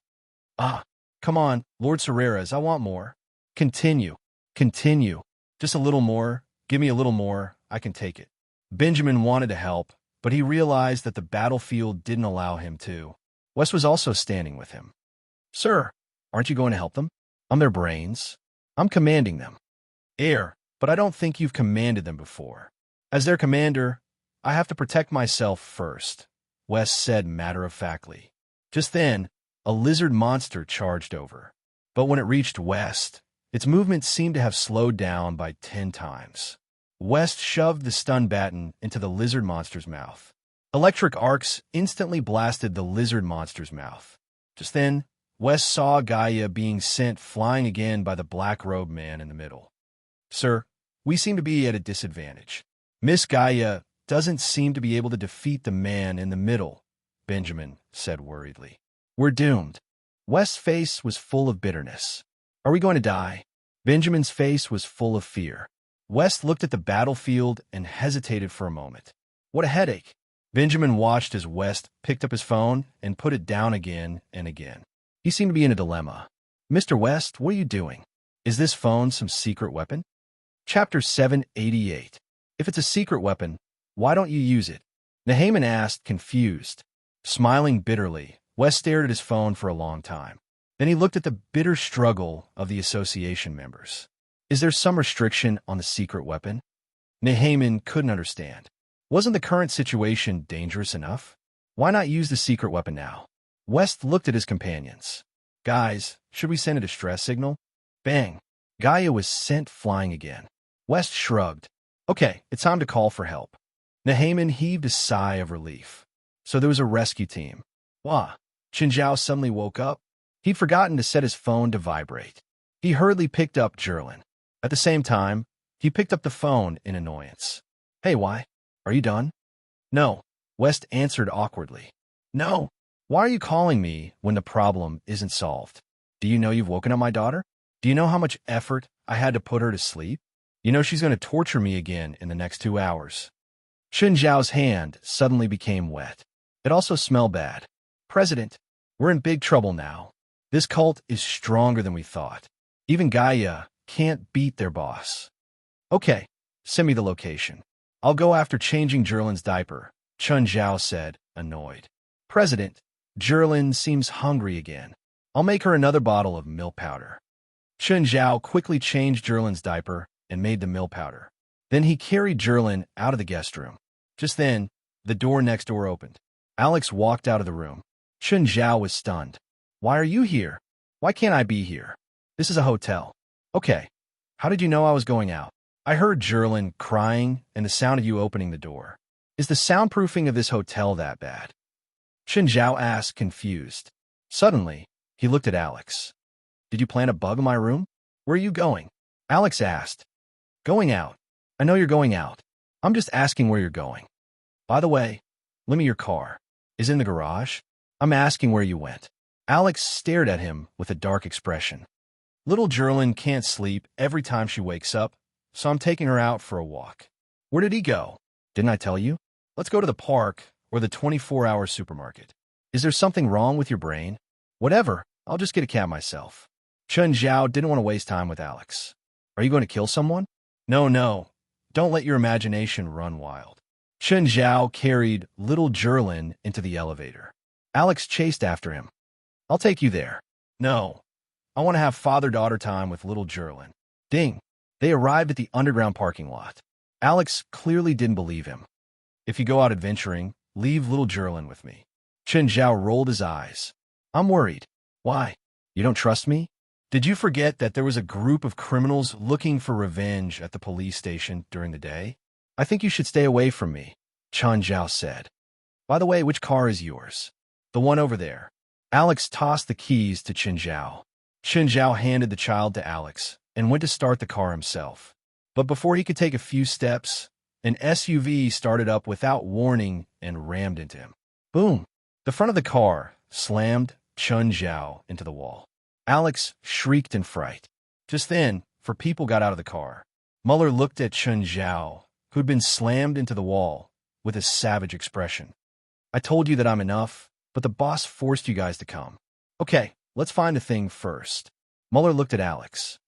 Ah, come on, Lord Serreras, I want more. Continue, continue. Just a little more. Give me a little more. I can take it. Benjamin wanted to help, but he realized that the battlefield didn't allow him to. Wes was also standing with him. Sir, aren't you going to help them? I'm their brains. I'm commanding them. But I don't think you've commanded them before. As their commander, I have to protect myself first, Wes said matter-of-factly. Just then, a lizard monster charged over. But when it reached West, its movement seemed to have slowed down by 10 times. West shoved the stun baton into the lizard monster's mouth. Electric arcs instantly blasted the lizard monster's mouth. Just then, West saw Gaia being sent flying again by the black-robed man in the middle. Sir, we seem to be at a disadvantage. Miss Gaia doesn't seem to be able to defeat the man in the middle, Benjamin said worriedly. We're doomed. West's face was full of bitterness. Are we going to die? Benjamin's face was full of fear. West looked at the battlefield and hesitated for a moment. What a headache. Benjamin watched as West picked up his phone and put it down again and again. He seemed to be in a dilemma. Mr. West, what are you doing? Is this phone some secret weapon? Chapter 788. If it's a secret weapon, why don't you use it? Nehayman asked, confused. Smiling bitterly, West stared at his phone for a long time. Then he looked at the bitter struggle of the association members. Is there some restriction on the secret weapon? Nehayman couldn't understand. Wasn't the current situation dangerous enough? Why not use the secret weapon now? West looked at his companions. Guys, should we send a distress signal? Bang! Gaia was sent flying again. West shrugged. Okay, it's time to call for help. Nehayman heaved a sigh of relief. So there was a rescue team. Wah! Qinzhao suddenly woke up. He'd forgotten to set his phone to vibrate. He hurriedly picked up Jerlin. At the same time, he picked up the phone in annoyance. Hey, why? Are you done? No, West answered awkwardly. No. Why are you calling me when the problem isn't solved? Do you know you've woken up my daughter? Do you know how much effort I had to put her to sleep? You know she's going to torture me again in the next 2 hours. Qinzhao's hand suddenly became wet. It also smelled bad. President, we're in big trouble now. This cult is stronger than we thought. Even Gaia can't beat their boss. Okay, send me the location. I'll go after changing Jerlin's diaper, Qinzhao said, annoyed. President, Jerlin seems hungry again. I'll make her another bottle of milk powder. Qinzhao quickly changed Jerlin's diaper and made the milk powder. Then he carried Jerlin out of the guest room. Just then, the door next door opened. Alex walked out of the room. Qinzhao was stunned. Why are you here? Why can't I be here? This is a hotel. Okay. How did you know I was going out? I heard Jerlin crying and the sound of you opening the door. Is the soundproofing of this hotel that bad? Qinzhao asked, confused. Suddenly, he looked at Alex. Did you plant a bug in my room? Where are you going? Alex asked. Going out. I know you're going out. I'm just asking where you're going. By the way, lend me your car. Is it in the garage? I'm asking where you went. Alex stared at him with a dark expression. Little Jerlin can't sleep every time she wakes up, so I'm taking her out for a walk. Where did he go? Didn't I tell you? Let's go to the park or the 24-hour supermarket. Is there something wrong with your brain? Whatever, I'll just get a cab myself. Qinzhao didn't want to waste time with Alex. Are you going to kill someone? No. Don't let your imagination run wild. Qinzhao carried little Jerlin into the elevator. Alex chased after him. I'll take you there. No. I want to have father-daughter time with little Jerlin. Ding. They arrived at the underground parking lot. Alex clearly didn't believe him. If you go out adventuring, leave little Jerlin with me. Qinzhao rolled his eyes. I'm worried. Why? You don't trust me? Did you forget that there was a group of criminals looking for revenge at the police station during the day? I think you should stay away from me, Qinzhao said. By the way, which car is yours? The one over there. Alex tossed the keys to Qinzhao. Qinzhao handed the child to Alex and went to start the car himself. But before he could take a few steps, an SUV started up without warning and rammed into him. Boom! The front of the car slammed Qinzhao into the wall. Alex shrieked in fright. Just then, 4 people got out of the car. Muller looked at Qinzhao, who'd been slammed into the wall, with a savage expression. I told you that I'm enough, but the boss forced you guys to come. Okay, let's find the thing first. Muller looked at Alex.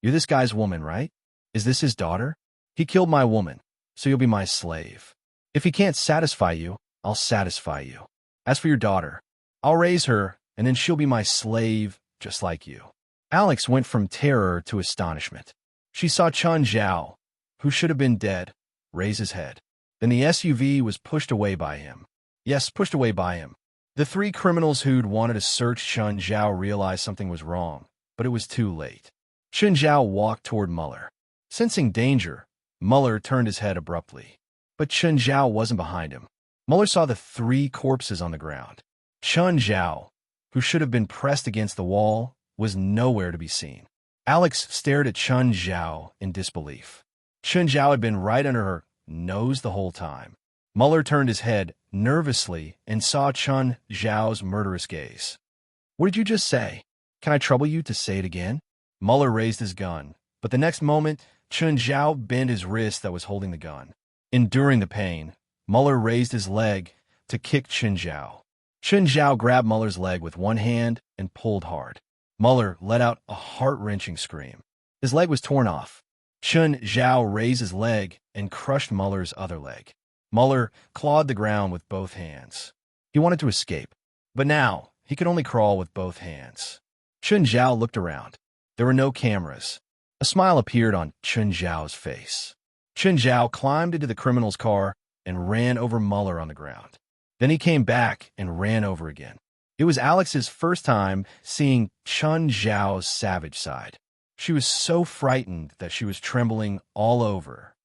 You're this guy's woman, right? Is this his daughter? He killed my woman, so you'll be my slave. If he can't satisfy you, I'll satisfy you. As for your daughter, I'll raise her, and then she'll be my slave, just like you. Alex went from terror to astonishment. She saw Chun Zhao, who should have been dead, raise his head. Then the SUV was pushed away by him. Yes, pushed away by him. The three criminals who'd wanted to search Chun Zhao realized something was wrong, but it was too late. Chun Zhao walked toward Muller. Sensing danger, Muller turned his head abruptly. But Chun Zhao wasn't behind him. Muller saw the three corpses on the ground. Chun Zhao, who should have been pressed against the wall, was nowhere to be seen. Alex stared at Chun Zhao in disbelief. Chun Zhao had been right under her nose the whole time. Muller turned his head nervously and saw Chun Zhao's murderous gaze. What did you just say? Can I trouble you to say it again? Muller raised his gun, but the next moment, Chun Zhao bent his wrist that was holding the gun. Enduring the pain, Muller raised his leg to kick Chun Zhao. Chun Zhao grabbed Muller's leg with one hand and pulled hard. Muller let out a heart-wrenching scream. His leg was torn off. Chun Zhao raised his leg and crushed Muller's other leg. Muller clawed the ground with both hands. He wanted to escape, but now he could only crawl with both hands. Chun Zhao looked around. There were no cameras. A smile appeared on Chun Zhao's face. Chun Zhao climbed into the criminal's car and ran over Muller on the ground. Then he came back and ran over again. It was Alex's first time seeing Chun Zhao's savage side. She was so frightened that she was trembling all over.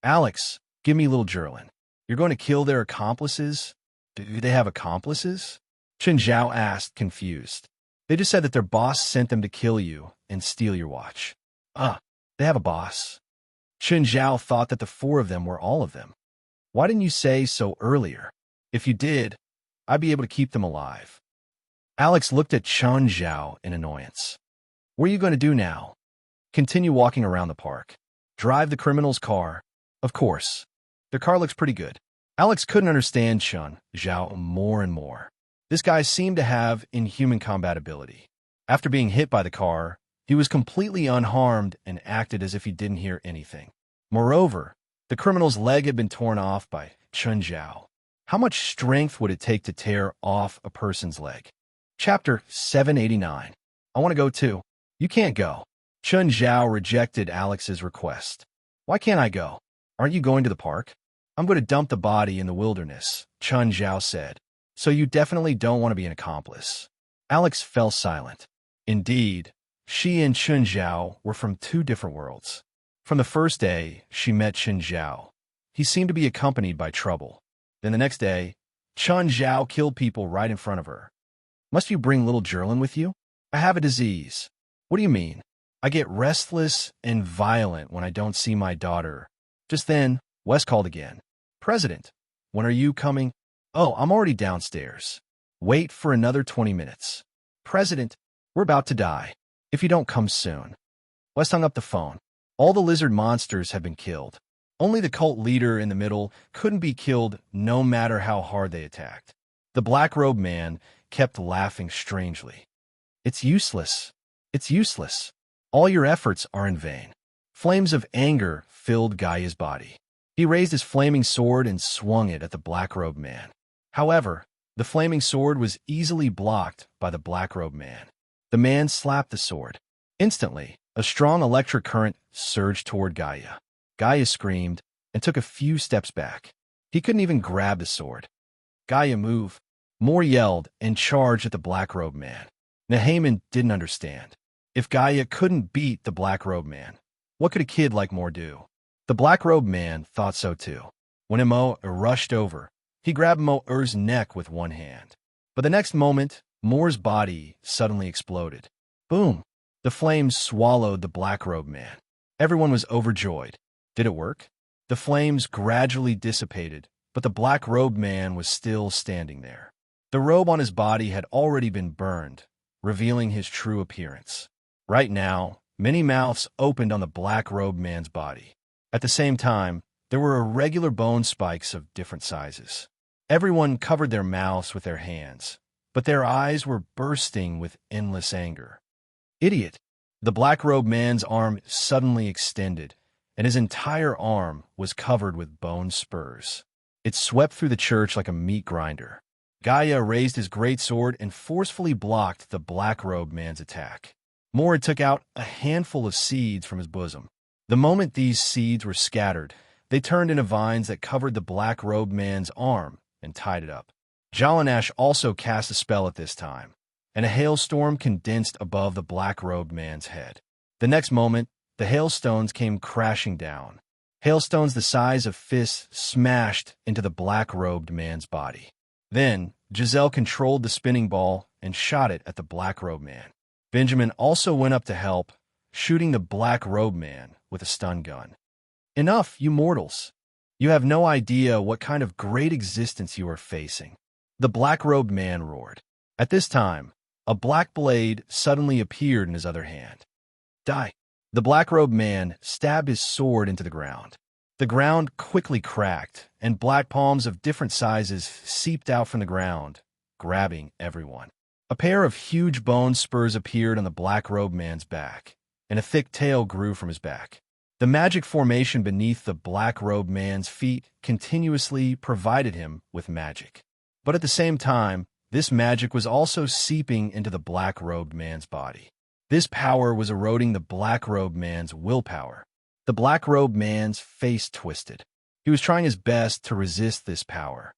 Alex, give me little Jerlin. You're going to kill their accomplices? Do they have accomplices? Chun Zhao asked, confused. They just said that their boss sent them to kill you and steal your watch. They have a boss. Chun Zhao thought that the four of them were all of them. Why didn't you say so earlier? If you did, I'd be able to keep them alive. Alex looked at Chun Zhao in annoyance. What are you going to do now? Continue walking around the park. Drive the criminal's car. Of course. Their car looks pretty good. Alex couldn't understand Chun Zhao more and more. This guy seemed to have inhuman compatibility. After being hit by the car, he was completely unharmed and acted as if he didn't hear anything. Moreover, the criminal's leg had been torn off by Chun Zhao. How much strength would it take to tear off a person's leg? Chapter 789. I want to go too. You can't go. Chun Zhao rejected Alex's request. Why can't I go? Aren't you going to the park? I'm going to dump the body in the wilderness, Chun Zhao said. So you definitely don't want to be an accomplice. Alex fell silent. Indeed, she and Chun Zhao were from two different worlds. From the first day she met Chun Zhao, he seemed to be accompanied by trouble. Then the next day, Chun Zhao killed people right in front of her. Must you bring little Jerlin with you? I have a disease. What do you mean? I get restless and violent when I don't see my daughter. Just then, Wes called again. President, when are you coming? Oh, I'm already downstairs. Wait for another 20 minutes. President, we're about to die. If you don't come soon. Wes hung up the phone. All the lizard monsters have been killed. Only the cult leader in the middle couldn't be killed no matter how hard they attacked. The black-robed man kept laughing strangely. It's useless. It's useless. All your efforts are in vain. Flames of anger filled Gaia's body. He raised his flaming sword and swung it at the black-robed man. However, the flaming sword was easily blocked by the black-robed man. The man slapped the sword. Instantly, a strong electric current surged toward Gaia. Gaia screamed and took a few steps back. He couldn't even grab the sword. Gaia, move. Moore yelled and charged at the black-robed man. Nahaman didn't understand. If Gaia couldn't beat the black-robed man, what could a kid like Moore do? The black-robed man thought so too. When Mo rushed over, he grabbed Mo'er's neck with one hand. But the next moment, Moore's body suddenly exploded. Boom! The flames swallowed the black-robed man. Everyone was overjoyed. Did it work? The flames gradually dissipated, but the black-robed man was still standing there. The robe on his body had already been burned, revealing his true appearance. Right now, many mouths opened on the black-robed man's body. At the same time, There were irregular bone spikes of different sizes. Everyone covered their mouths with their hands, but their eyes were bursting with endless anger. Idiot! The black-robed man's arm suddenly extended, and his entire arm was covered with bone spurs. It swept through the church like a meat grinder. Gaia raised his great sword and forcefully blocked the black-robed man's attack. Mora took out a handful of seeds from his bosom. The moment these seeds were scattered, they turned into vines that covered the black-robed man's arm and tied it up. Jalanash also cast a spell at this time, and a hailstorm condensed above the black-robed man's head. The next moment, the hailstones came crashing down. Hailstones the size of fists smashed into the black-robed man's body. Then, Giselle controlled the spinning ball and shot it at the black-robed man. Benjamin also went up to help, shooting the black-robed man with a stun gun. Enough, you mortals! You have no idea what kind of great existence you are facing. The black-robed man roared. At this time, a black blade suddenly appeared in his other hand. Die! The black-robed man stabbed his sword into the ground. The ground quickly cracked, and black palms of different sizes seeped out from the ground, grabbing everyone. A pair of huge bone spurs appeared on the black-robed man's back, and a thick tail grew from his back. The magic formation beneath the black-robed man's feet continuously provided him with magic. But at the same time, this magic was also seeping into the black-robed man's body. This power was eroding the black-robed man's willpower. The black-robed man's face twisted. He was trying his best to resist this power.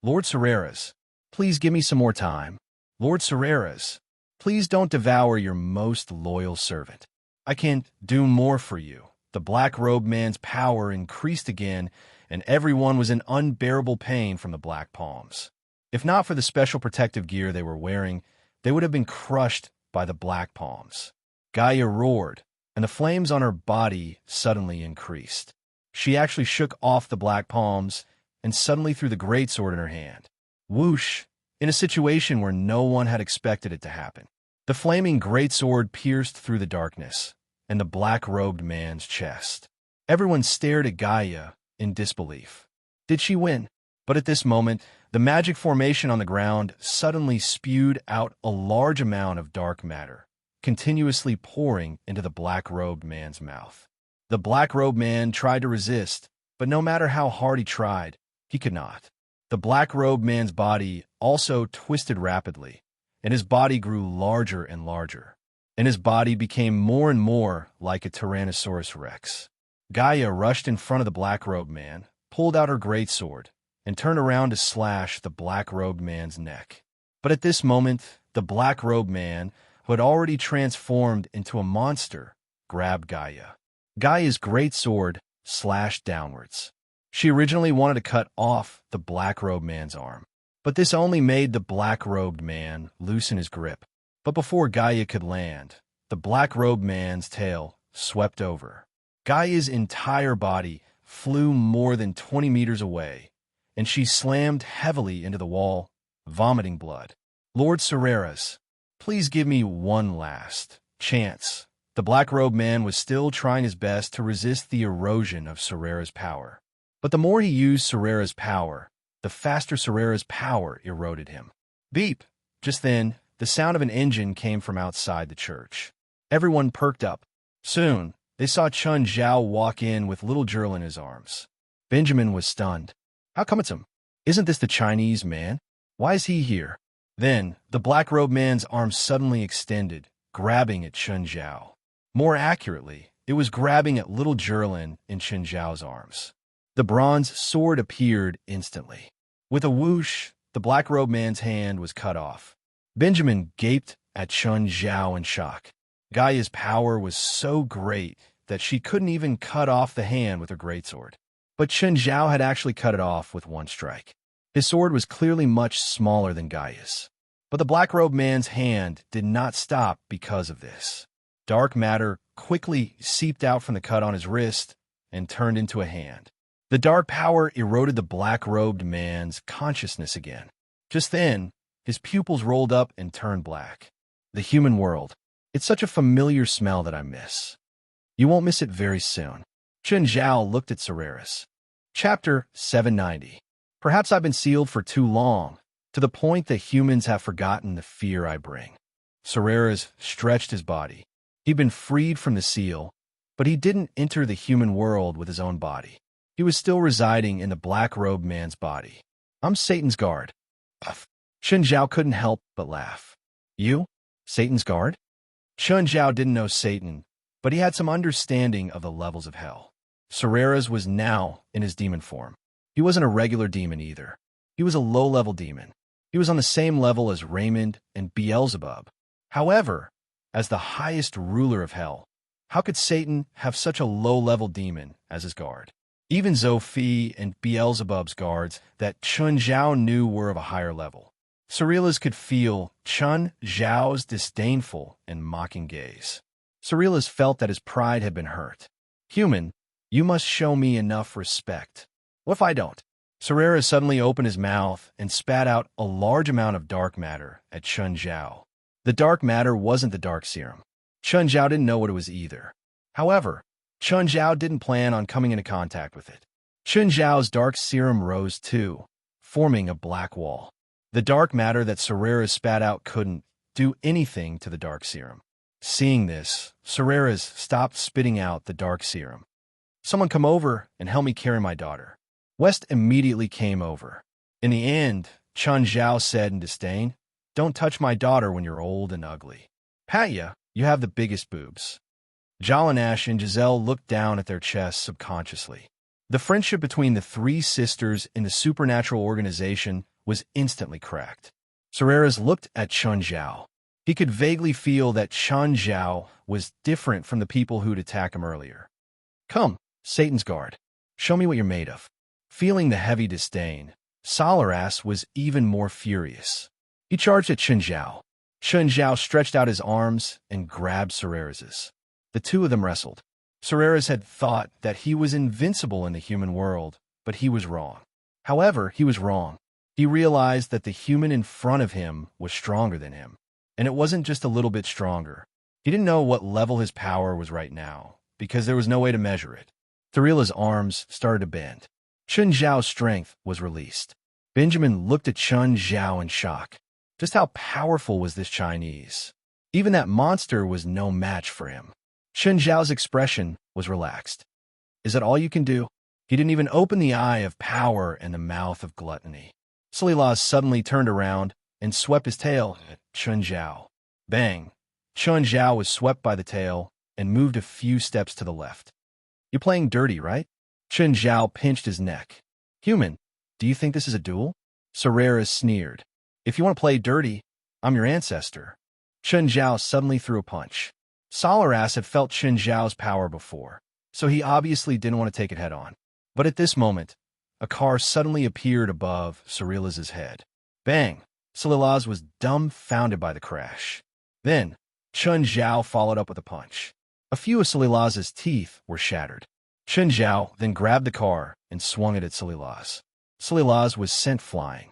Lord Serreras, please give me some more time. Lord Serreras, please don't devour your most loyal servant. I can do more for you. The black-robed man's power increased again, and everyone was in unbearable pain from the black palms. If not for the special protective gear they were wearing, they would have been crushed by the black palms. Gaia roared, and the flames on her body suddenly increased. She actually shook off the black palms and suddenly threw the greatsword in her hand. Whoosh! In a situation where no one had expected it to happen. The flaming greatsword pierced through the darkness and the black-robed man's chest. Everyone stared at Gaia in disbelief. Did she win? But at this moment, the magic formation on the ground suddenly spewed out a large amount of dark matter, continuously pouring into the black-robed man's mouth. The black-robed man tried to resist, but no matter how hard he tried, he could not. The black-robed man's body also twisted rapidly, and his body grew larger and larger, and his body became more and more like a Tyrannosaurus Rex. Gaia rushed in front of the black-robed man, pulled out her greatsword, and turned around to slash the black-robed man's neck. But at this moment, the black-robed man, who had already transformed into a monster, grabbed Gaia. Gaia's greatsword slashed downwards. She originally wanted to cut off the black-robed man's arm, but this only made the black-robed man loosen his grip. But before Gaia could land, the black-robed man's tail swept over. Gaia's entire body flew more than 20 meters away, and she slammed heavily into the wall, vomiting blood. Lord Serreras, please give me one last chance. The black-robed man was still trying his best to resist the erosion of Serreras' power. But the more he used Serreras' power, the faster Serreras' power eroded him. Beep! Just then, the sound of an engine came from outside the church. Everyone perked up. Soon, they saw Chun Zhao walk in with little Gerl in his arms. Benjamin was stunned. How come it's him? Isn't this the Chinese man? Why is he here? Then, the black-robed man's arm suddenly extended, grabbing at Chun Zhao. More accurately, it was grabbing at little Gerlin in Chun Zhao's arms. The bronze sword appeared instantly. With a whoosh, the black-robed man's hand was cut off. Benjamin gaped at Chun Zhao in shock. Gaia's power was so great that she couldn't even cut off the hand with her greatsword. But Chun Zhao had actually cut it off with one strike. His sword was clearly much smaller than Gaia's. But the black-robed man's hand did not stop because of this. Dark matter quickly seeped out from the cut on his wrist and turned into a hand. The dark power eroded the black-robed man's consciousness again. Just then, his pupils rolled up and turned black. The human world. It's such a familiar smell that I miss. You won't miss it very soon. Chun Zhao looked at Serreras. Chapter 790. Perhaps I've been sealed for too long, to the point that humans have forgotten the fear I bring. Soraras stretched his body. He'd been freed from the seal, but he didn't enter the human world with his own body. He was still residing in the black-robed man's body. I'm Satan's guard. Chun Zhao couldn't help but laugh. You? Satan's guard? Chun Zhao didn't know Satan, but he had some understanding of the levels of hell. Soraras was now in his demon form. He wasn't a regular demon either. He was a low-level demon. He was on the same level as Raymond and Beelzebub. However, as the highest ruler of hell, how could Satan have such a low-level demon as his guard? Even Zophi and Beelzebub's guards that Chun Zhao knew were of a higher level. Soraras could feel Chun Zhao's disdainful and mocking gaze. Soraras felt that his pride had been hurt. Human, you must show me enough respect. What if I don't? Soraras suddenly opened his mouth and spat out a large amount of dark matter at Chun Zhao. The dark matter wasn't the dark serum. Chun Zhao didn't know what it was either. However, Chun Zhao didn't plan on coming into contact with it. Chun Zhao's dark serum rose too, forming a black wall. The dark matter that Soraras spat out couldn't do anything to the dark serum. Seeing this, Soraras stopped spitting out the dark serum. Someone come over and help me carry my daughter. West immediately came over. In the end, Chun Zhao said in disdain, "Don't touch my daughter when you're old and ugly. Patya, you have the biggest boobs." Jalanash and Giselle looked down at their chests subconsciously. The friendship between the three sisters in the supernatural organization was instantly cracked. Soraras looked at Chun Zhao. He could vaguely feel that Chun Zhao was different from the people who'd attacked him earlier. Come, Satan's guard. Show me what you're made of. Feeling the heavy disdain, Soraras was even more furious. He charged at Chun Zhao. Chun Zhao stretched out his arms and grabbed Soraras's. The two of them wrestled. Soraras had thought that he was invincible in the human world, but he was wrong. However, he was wrong. He realized that the human in front of him was stronger than him. And it wasn't just a little bit stronger. He didn't know what level his power was right now, because there was no way to measure it. Thurila's arms started to bend. Chun Zhao's strength was released. Benjamin looked at Chun Zhao in shock. Just how powerful was this Chinese? Even that monster was no match for him. Chun Zhao's expression was relaxed. Is that all you can do? He didn't even open the eye of power and the mouth of gluttony. Solilaz suddenly turned around and swept his tail at Chun Zhao. Bang! Chun Zhao was swept by the tail and moved a few steps to the left. You're playing dirty, right? Chun Zhao pinched his neck. Human, do you think this is a duel? Soraras sneered. If you want to play dirty, I'm your ancestor. Chun Zhao suddenly threw a punch. Soraras had felt Chun Zhao's power before, so he obviously didn't want to take it head on. But at this moment, a car suddenly appeared above Sorilaz's head. Bang! Sorilaz was dumbfounded by the crash. Then, Chun Zhao followed up with a punch. A few of Sorilaz's teeth were shattered. Chun Zhao then grabbed the car and swung it at Sorilaz. Sorilaz was sent flying.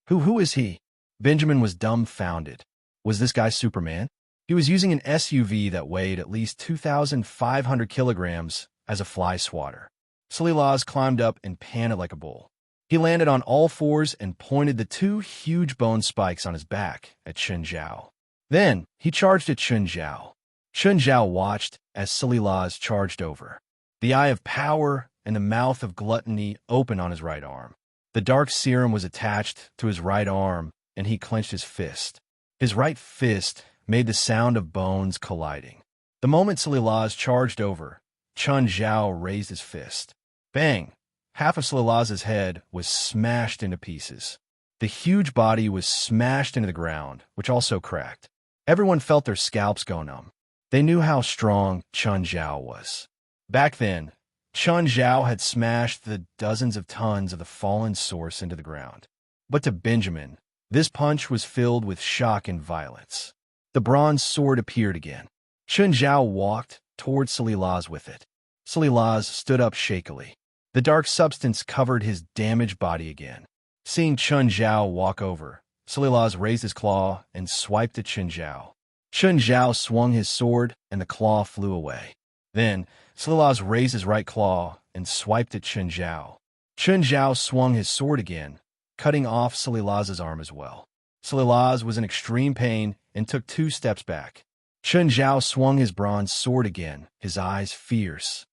Who is he? Benjamin was dumbfounded. Was this guy Superman? He was using an SUV that weighed at least 2,500 kilograms as a fly swatter. Sorilaz climbed up and panted like a bull. He landed on all fours and pointed the two huge bone spikes on his back at Chun Zhao. Then, he charged at Chun Zhao. Chun Zhao watched as Sorilaz charged over. The eye of power and the mouth of gluttony opened on his right arm. The dark serum was attached to his right arm, and he clenched his fist. His right fist made the sound of bones colliding. The moment Sorilaz charged over, Chun Zhao raised his fist. Bang! Half of Sorilaz's head was smashed into pieces. The huge body was smashed into the ground, which also cracked. Everyone felt their scalps go numb. They knew how strong Chun Zhao was. Back then, Chun Zhao had smashed the dozens of tons of the fallen source into the ground. But to Benjamin, this punch was filled with shock and violence. The bronze sword appeared again. Chun Zhao walked toward Sorilaz with it. Sorilaz stood up shakily. The dark substance covered his damaged body again. Seeing Chun Zhao walk over, Sorilaz raised his claw and swiped at Chun Zhao. Chun Zhao swung his sword, and the claw flew away. Then, Sorilaz raised his right claw and swiped at Chun Zhao. Chun Zhao swung his sword again, cutting off Salilaz's arm as well. Salilaz was in extreme pain and took 2 steps back. Chun Zhao swung his bronze sword again, his eyes fierce.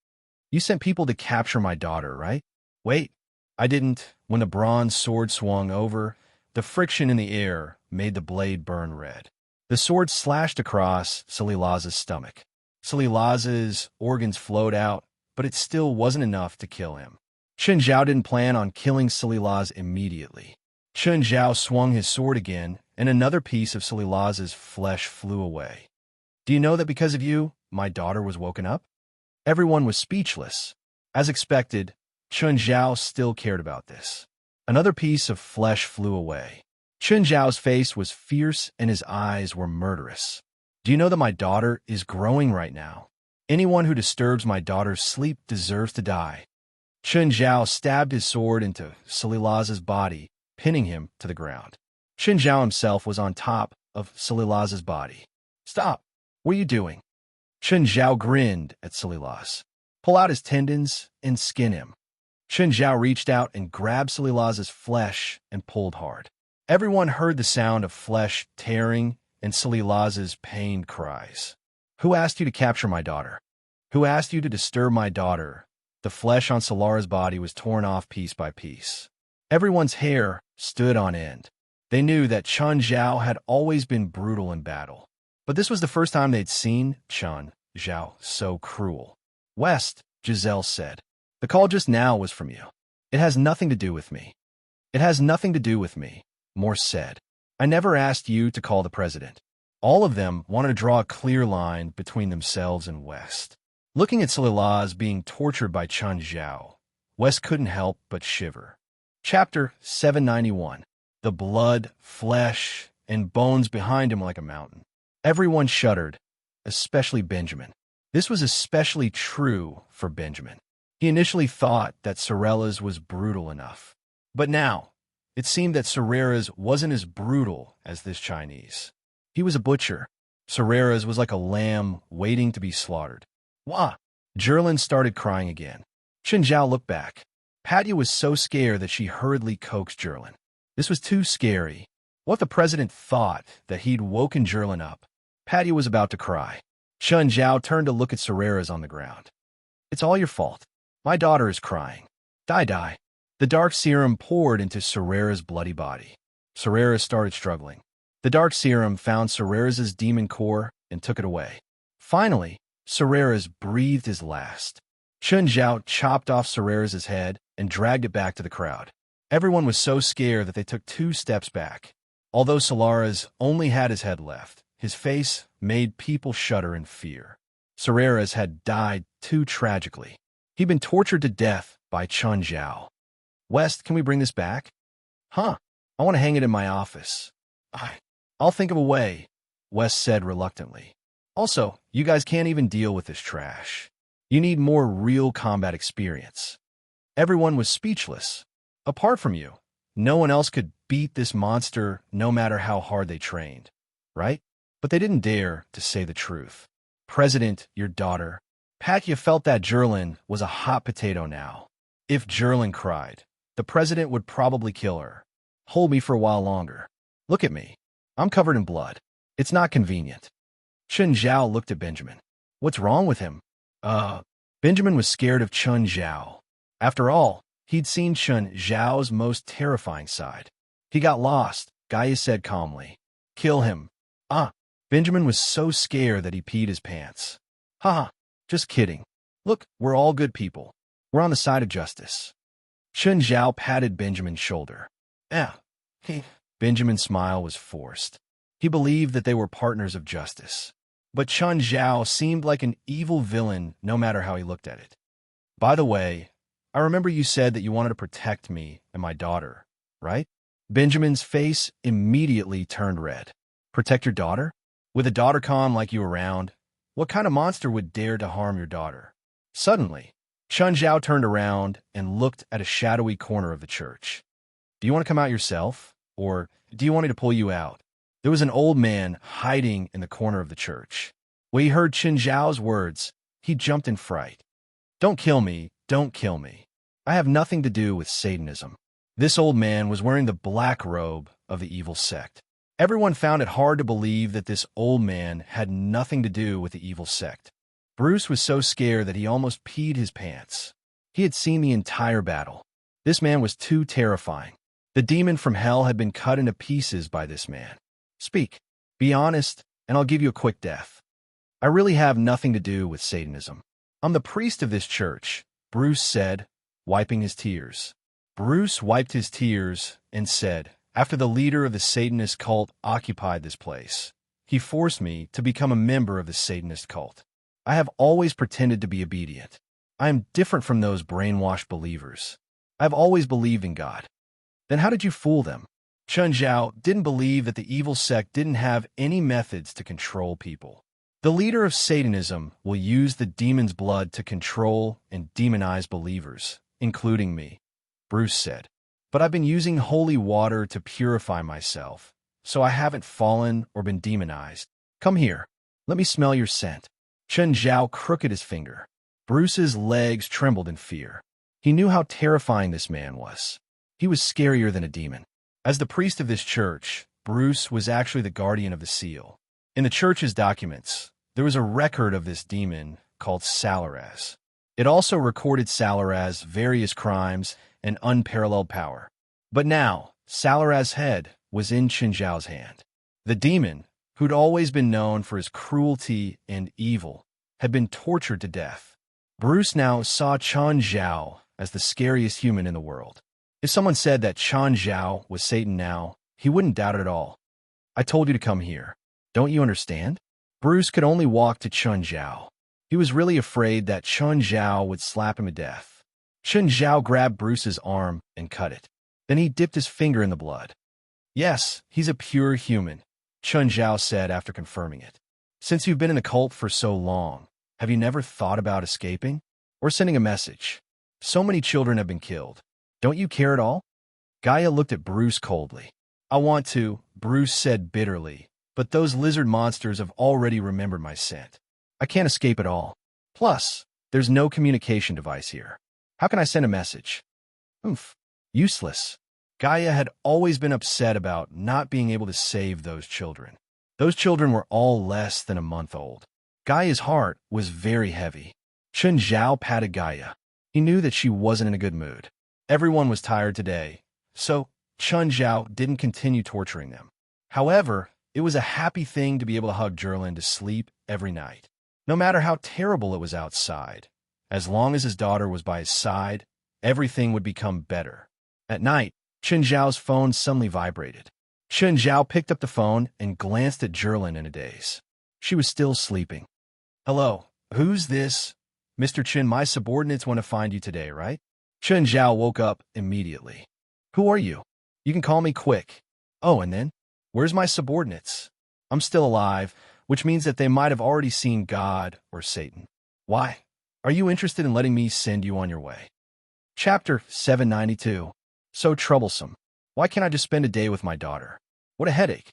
You sent people to capture my daughter, right? Wait, I didn't. When the bronze sword swung over, the friction in the air made the blade burn red. The sword slashed across Salilaz's stomach. Salilaz's organs flowed out, but it still wasn't enough to kill him. Chun Zhao didn't plan on killing Salilaz immediately. Chun Zhao swung his sword again, and another piece of Salilaz's flesh flew away. Do you know that because of you, my daughter was woken up? Everyone was speechless. As expected, Chun Zhao still cared about this. Another piece of flesh flew away. Chun Zhao's face was fierce and his eyes were murderous. Do you know that my daughter is growing right now? Anyone who disturbs my daughter's sleep deserves to die. Chun Zhao stabbed his sword into Salilaz's body, pinning him to the ground. Chun Zhao himself was on top of Salilaz's body. Stop! What are you doing? Chun Zhao grinned at Salilaz. Pull out his tendons and skin him. Chun Zhao reached out and grabbed Salilaz's flesh and pulled hard. Everyone heard the sound of flesh tearing and Salilaz's pained cries. Who asked you to capture my daughter? Who asked you to disturb my daughter? The flesh on Solara's body was torn off piece by piece. Everyone's hair stood on end. They knew that Chun Zhao had always been brutal in battle. But this was the first time they'd seen Chun Zhao so cruel. West, Giselle said. The call just now was from you. It has nothing to do with me. It has nothing to do with me. Morse said. I never asked you to call the president. All of them wanted to draw a clear line between themselves and West. Looking at Salilaz being tortured by Chun Zhao, West couldn't help but shiver. Chapter 791. The blood, flesh, and bones behind him like a mountain. Everyone shuddered, especially Benjamin. This was especially true for Benjamin. He initially thought that Sorela's was brutal enough. But now, it seemed that Sorera's wasn't as brutal as this Chinese. He was a butcher. Sorera's was like a lamb waiting to be slaughtered. Wah! Jerlin started crying again. Chun Zhao looked back. Patya was so scared that she hurriedly coaxed Jerlin. This was too scary. What if the president thought that he'd woken Jerlin up? Patya was about to cry. Chun Zhao turned to look at Sorera's on the ground. It's all your fault. My daughter is crying. Die. The dark serum poured into Sorera's bloody body. Sorera started struggling. The dark serum found Sorera's demon core and took it away. Finally, Sorera's breathed his last. Chun Zhao chopped off Sorera's head and dragged it back to the crowd. Everyone was so scared that they took 2 steps back. Although Solara's only had his head left, his face made people shudder in fear. Sorera's had died too tragically. He'd been tortured to death by Chun Zhao. West, can we bring this back? Huh. I want to hang it in my office. I'll think of a way, West said reluctantly. Also, you guys can't even deal with this trash. You need more real combat experience. Everyone was speechless. Apart from you, no one else could beat this monster no matter how hard they trained, right? But they didn't dare to say the truth. President, your daughter. Patya felt that Jerlin was a hot potato now. If Jerlin cried, the president would probably kill her. Hold me for a while longer. Look at me. I'm covered in blood. It's not convenient. Chun Zhao looked at Benjamin. What's wrong with him? Benjamin was scared of Chun Zhao. After all, he'd seen Chun Zhao's most terrifying side. He got lost, Gaia said calmly. Kill him. Benjamin was so scared that he peed his pants. Just kidding. Look, we're all good people. We're on the side of justice. Chun Zhao patted Benjamin's shoulder. Benjamin's smile was forced. He believed that they were partners of justice. But Chun Zhao seemed like an evil villain no matter how he looked at it. By the way, I remember you said that you wanted to protect me and my daughter, right? Benjamin's face immediately turned red. Protect your daughter? With a daughter-con like you around, what kind of monster would dare to harm your daughter? Suddenly, Chun Zhao turned around and looked at a shadowy corner of the church. Do you want to come out yourself? Or do you want me to pull you out? There was an old man hiding in the corner of the church. When he heard Chun Zhao's words, he jumped in fright. Don't kill me. Don't kill me. I have nothing to do with Satanism. This old man was wearing the black robe of the evil sect. Everyone found it hard to believe that this old man had nothing to do with the evil sect. Bruce was so scared that he almost peed his pants. He had seen the entire battle. This man was too terrifying. The demon from hell had been cut into pieces by this man. Speak. Be honest, and I'll give you a quick death. I really have nothing to do with Satanism. I'm the priest of this church, Bruce said, wiping his tears. Bruce wiped his tears and said, after the leader of the Satanist cult occupied this place, he forced me to become a member of the Satanist cult. I have always pretended to be obedient. I am different from those brainwashed believers. I have always believed in God. Then how did you fool them? Chun Zhao didn't believe that the evil sect didn't have any methods to control people. The leader of Satanism will use the demon's blood to control and demonize believers, including me, Bruce said. But I've been using holy water to purify myself, so I haven't fallen or been demonized. Come here. Let me smell your scent. Chun Zhao crooked his finger. Bruce's legs trembled in fear. He knew how terrifying this man was. He was scarier than a demon. As the priest of this church, Bruce was actually the guardian of the seal. In the church's documents, there was a record of this demon called Salaraz. It also recorded Salaraz's various crimes and unparalleled power. But now, Salaraz's head was in Chun Zhao's hand. The demon, who'd always been known for his cruelty and evil, had been tortured to death. Bruce now saw Chun Zhao as the scariest human in the world. If someone said that Chun Zhao was Satan now, he wouldn't doubt it at all. I told you to come here. Don't you understand? Bruce could only walk to Chun Zhao. He was really afraid that Chun Zhao would slap him to death. Chun Zhao grabbed Bruce's arm and cut it. Then he dipped his finger in the blood. Yes, he's a pure human, Chun Zhao said after confirming it. Since you've been in the cult for so long, have you never thought about escaping? Or sending a message? So many children have been killed. Don't you care at all? Gaia looked at Bruce coldly. I want to, Bruce said bitterly, but those lizard monsters have already remembered my scent. I can't escape at all. Plus, there's no communication device here. How can I send a message? Oomph. Useless. Gaia had always been upset about not being able to save those children. Those children were all less than a month old. Gaia's heart was very heavy. Chun Zhao patted Gaia. He knew that she wasn't in a good mood. Everyone was tired today, so Chun Zhao didn't continue torturing them. However, it was a happy thing to be able to hug Zhilin to sleep every night. No matter how terrible it was outside, as long as his daughter was by his side, everything would become better. At night, Chun Zhao's phone suddenly vibrated. Chun Zhao picked up the phone and glanced at Zhilin in a daze. She was still sleeping. Hello, who's this? Mr. Chun, my subordinates want to find you today, right? Chun Zhao woke up immediately. Who are you? You can call me Quick. Oh, and then? Where's my subordinates? I'm still alive, which means that they might have already seen God or Satan. Why? Are you interested in letting me send you on your way? Chapter 792. So troublesome. Why can't I just spend a day with my daughter? What a headache.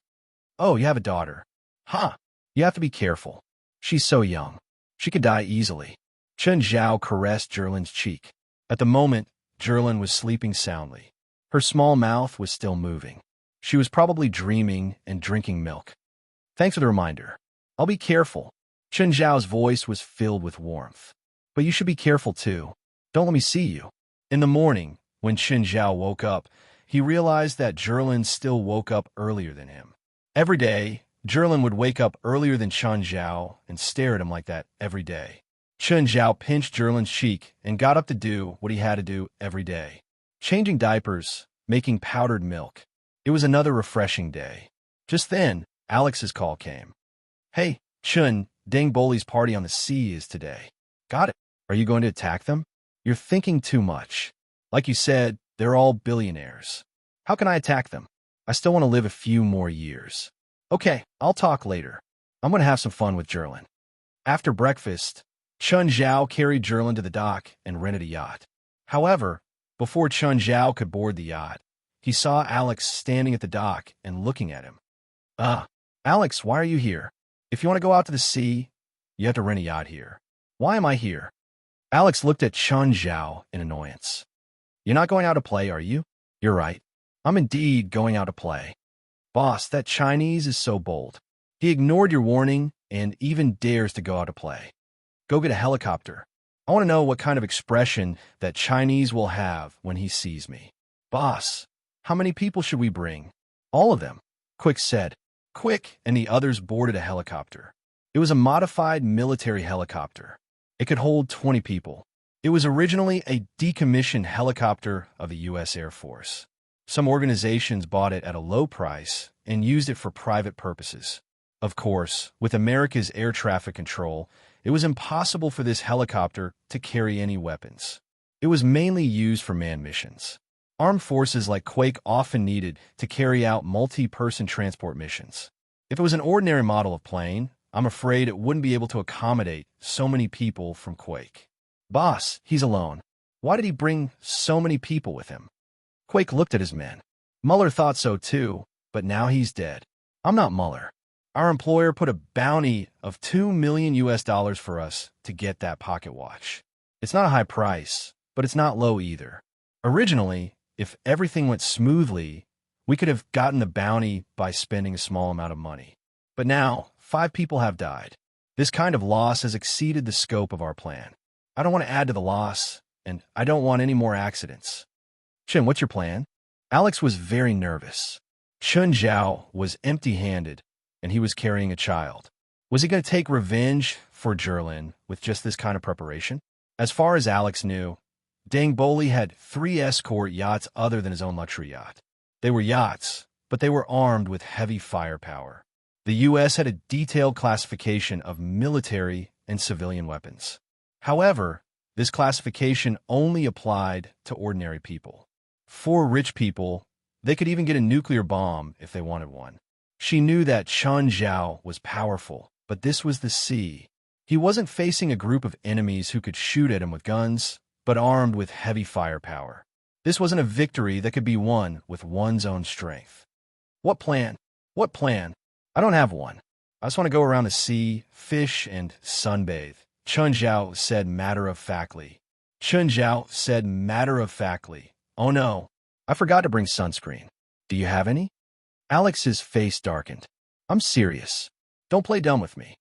Oh, you have a daughter. Huh. You have to be careful. She's so young. She could die easily. Chun Zhao caressed Zhilin's cheek. At the moment, Zhilin was sleeping soundly. Her small mouth was still moving. She was probably dreaming and drinking milk. Thanks for the reminder. I'll be careful. Chun Zhao's voice was filled with warmth. But you should be careful too. Don't let me see you. In the morning, when Chun Zhao woke up, he realized that Zhilin still woke up earlier than him. Every day, Zhilin would wake up earlier than Chun Zhao and stare at him like that every day. Chun Zhao pinched Zhilin's cheek and got up to do what he had to do every day. Changing diapers, making powdered milk. It was another refreshing day. Just then, Alex's call came. Hey, Chun, Deng Boli's party on the sea is today. Got it. Are you going to attack them? You're thinking too much. Like you said, they're all billionaires. How can I attack them? I still want to live a few more years. Okay, I'll talk later. I'm going to have some fun with Zhilin. After breakfast, Chun Zhao carried Zhilin to the dock and rented a yacht. However, before Chun Zhao could board the yacht, he saw Alex standing at the dock and looking at him. Alex, why are you here? If you want to go out to the sea, you have to rent a yacht here. Why am I here? Alex looked at Chun Zhao in annoyance. You're not going out to play, are you? You're right. I'm indeed going out to play. Boss, that Chinese is so bold. He ignored your warning and even dares to go out to play. Go get a helicopter. I want to know what kind of expression that Chinese will have when he sees me. Boss, how many people should we bring? All of them. Quick said. Quick, and the others boarded a helicopter. It was a modified military helicopter. It could hold 20 people. It was originally a decommissioned helicopter of the U.S. Air Force. Some organizations bought it at a low price and used it for private purposes. Of course, with America's air traffic control, it was impossible for this helicopter to carry any weapons. It was mainly used for manned missions. Armed forces like Quake often needed to carry out multi-person transport missions. If it was an ordinary model of plane, I'm afraid it wouldn't be able to accommodate so many people from Quake. Boss, he's alone. Why did he bring so many people with him? Quake looked at his men. Mueller thought so too, but now he's dead. I'm not Mueller. Our employer put a bounty of $2 million for us to get that pocket watch. It's not a high price, but it's not low either. Originally, if everything went smoothly, we could have gotten the bounty by spending a small amount of money. But now, 5 people have died. This kind of loss has exceeded the scope of our plan. I don't want to add to the loss, and I don't want any more accidents. Chen, what's your plan? Alex was very nervous. Chun Zhao was empty-handed, and he was carrying a child. Was he going to take revenge for Zhilin with just this kind of preparation? As far as Alex knew, Deng Boli had 3 escort yachts other than his own luxury yacht. They were yachts, but they were armed with heavy firepower. The U.S. had a detailed classification of military and civilian weapons. However, this classification only applied to ordinary people. For rich people, they could even get a nuclear bomb if they wanted one. She knew that Chun Zhao was powerful, but this was the sea. He wasn't facing a group of enemies who could shoot at him with guns, but armed with heavy firepower. This wasn't a victory that could be won with one's own strength. What plan? What plan? I don't have one. I just want to go around the sea, fish, and sunbathe, Chun Zhao said matter-of-factly. Chun Zhao said matter-of-factly. Oh no, I forgot to bring sunscreen. Do you have any? Alex's face darkened. I'm serious. Don't play dumb with me.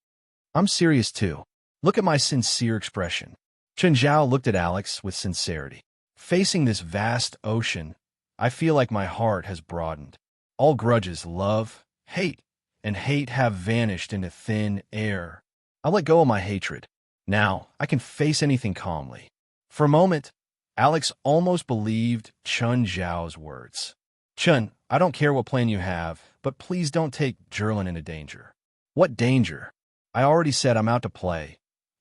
I'm serious too. Look at my sincere expression. Chun Zhao looked at Alex with sincerity. Facing this vast ocean, I feel like my heart has broadened. All grudges, love, hate, and hate have vanished into thin air. I'll let go of my hatred. Now, I can face anything calmly. For a moment, Alex almost believed Chun Zhao's words. Chun, I don't care what plan you have, but please don't take Zhilin into danger. What danger? I already said I'm out to play,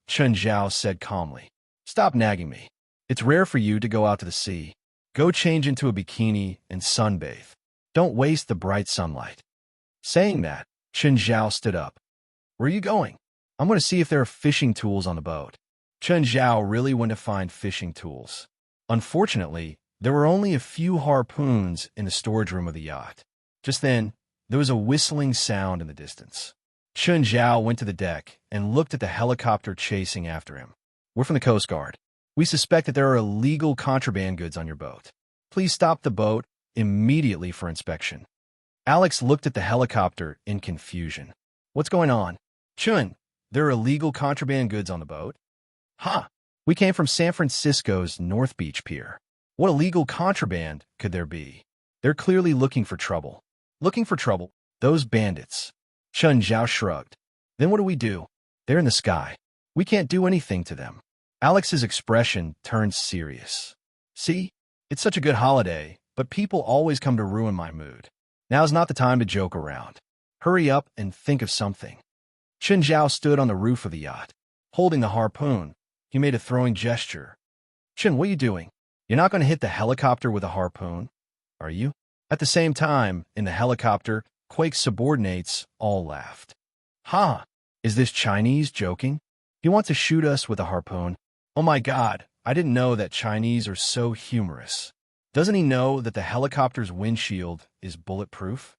Chun Zhao said calmly. Stop nagging me. It's rare for you to go out to the sea. Go change into a bikini and sunbathe. Don't waste the bright sunlight. Saying that, Chun Zhao stood up. Where are you going? I'm going to see if there are fishing tools on the boat. Chun Zhao really went to find fishing tools. Unfortunately, there were only a few harpoons in the storage room of the yacht. Just then, there was a whistling sound in the distance. Chun Zhao went to the deck and looked at the helicopter chasing after him. We're from the Coast Guard. We suspect that there are illegal contraband goods on your boat. Please stop the boat immediately for inspection. Alex looked at the helicopter in confusion. What's going on? Chun, there are illegal contraband goods on the boat? Ha! We came from San Francisco's North Beach Pier. What illegal contraband could there be? They're clearly looking for trouble. Looking for trouble? Those bandits. Chun Zhao shrugged. Then what do we do? They're in the sky. We can't do anything to them. Alex's expression turned serious. See? It's such a good holiday, but people always come to ruin my mood. Now's not the time to joke around. Hurry up and think of something. Chun Zhao stood on the roof of the yacht. Holding the harpoon, he made a throwing gesture. Chun, what are you doing? You're not going to hit the helicopter with a harpoon, are you? At the same time, in the helicopter, Quake's subordinates all laughed. Ha! Is this Chinese joking? He wants to shoot us with a harpoon. Oh my God, I didn't know that Chinese are so humorous. Doesn't he know that the helicopter's windshield is bulletproof?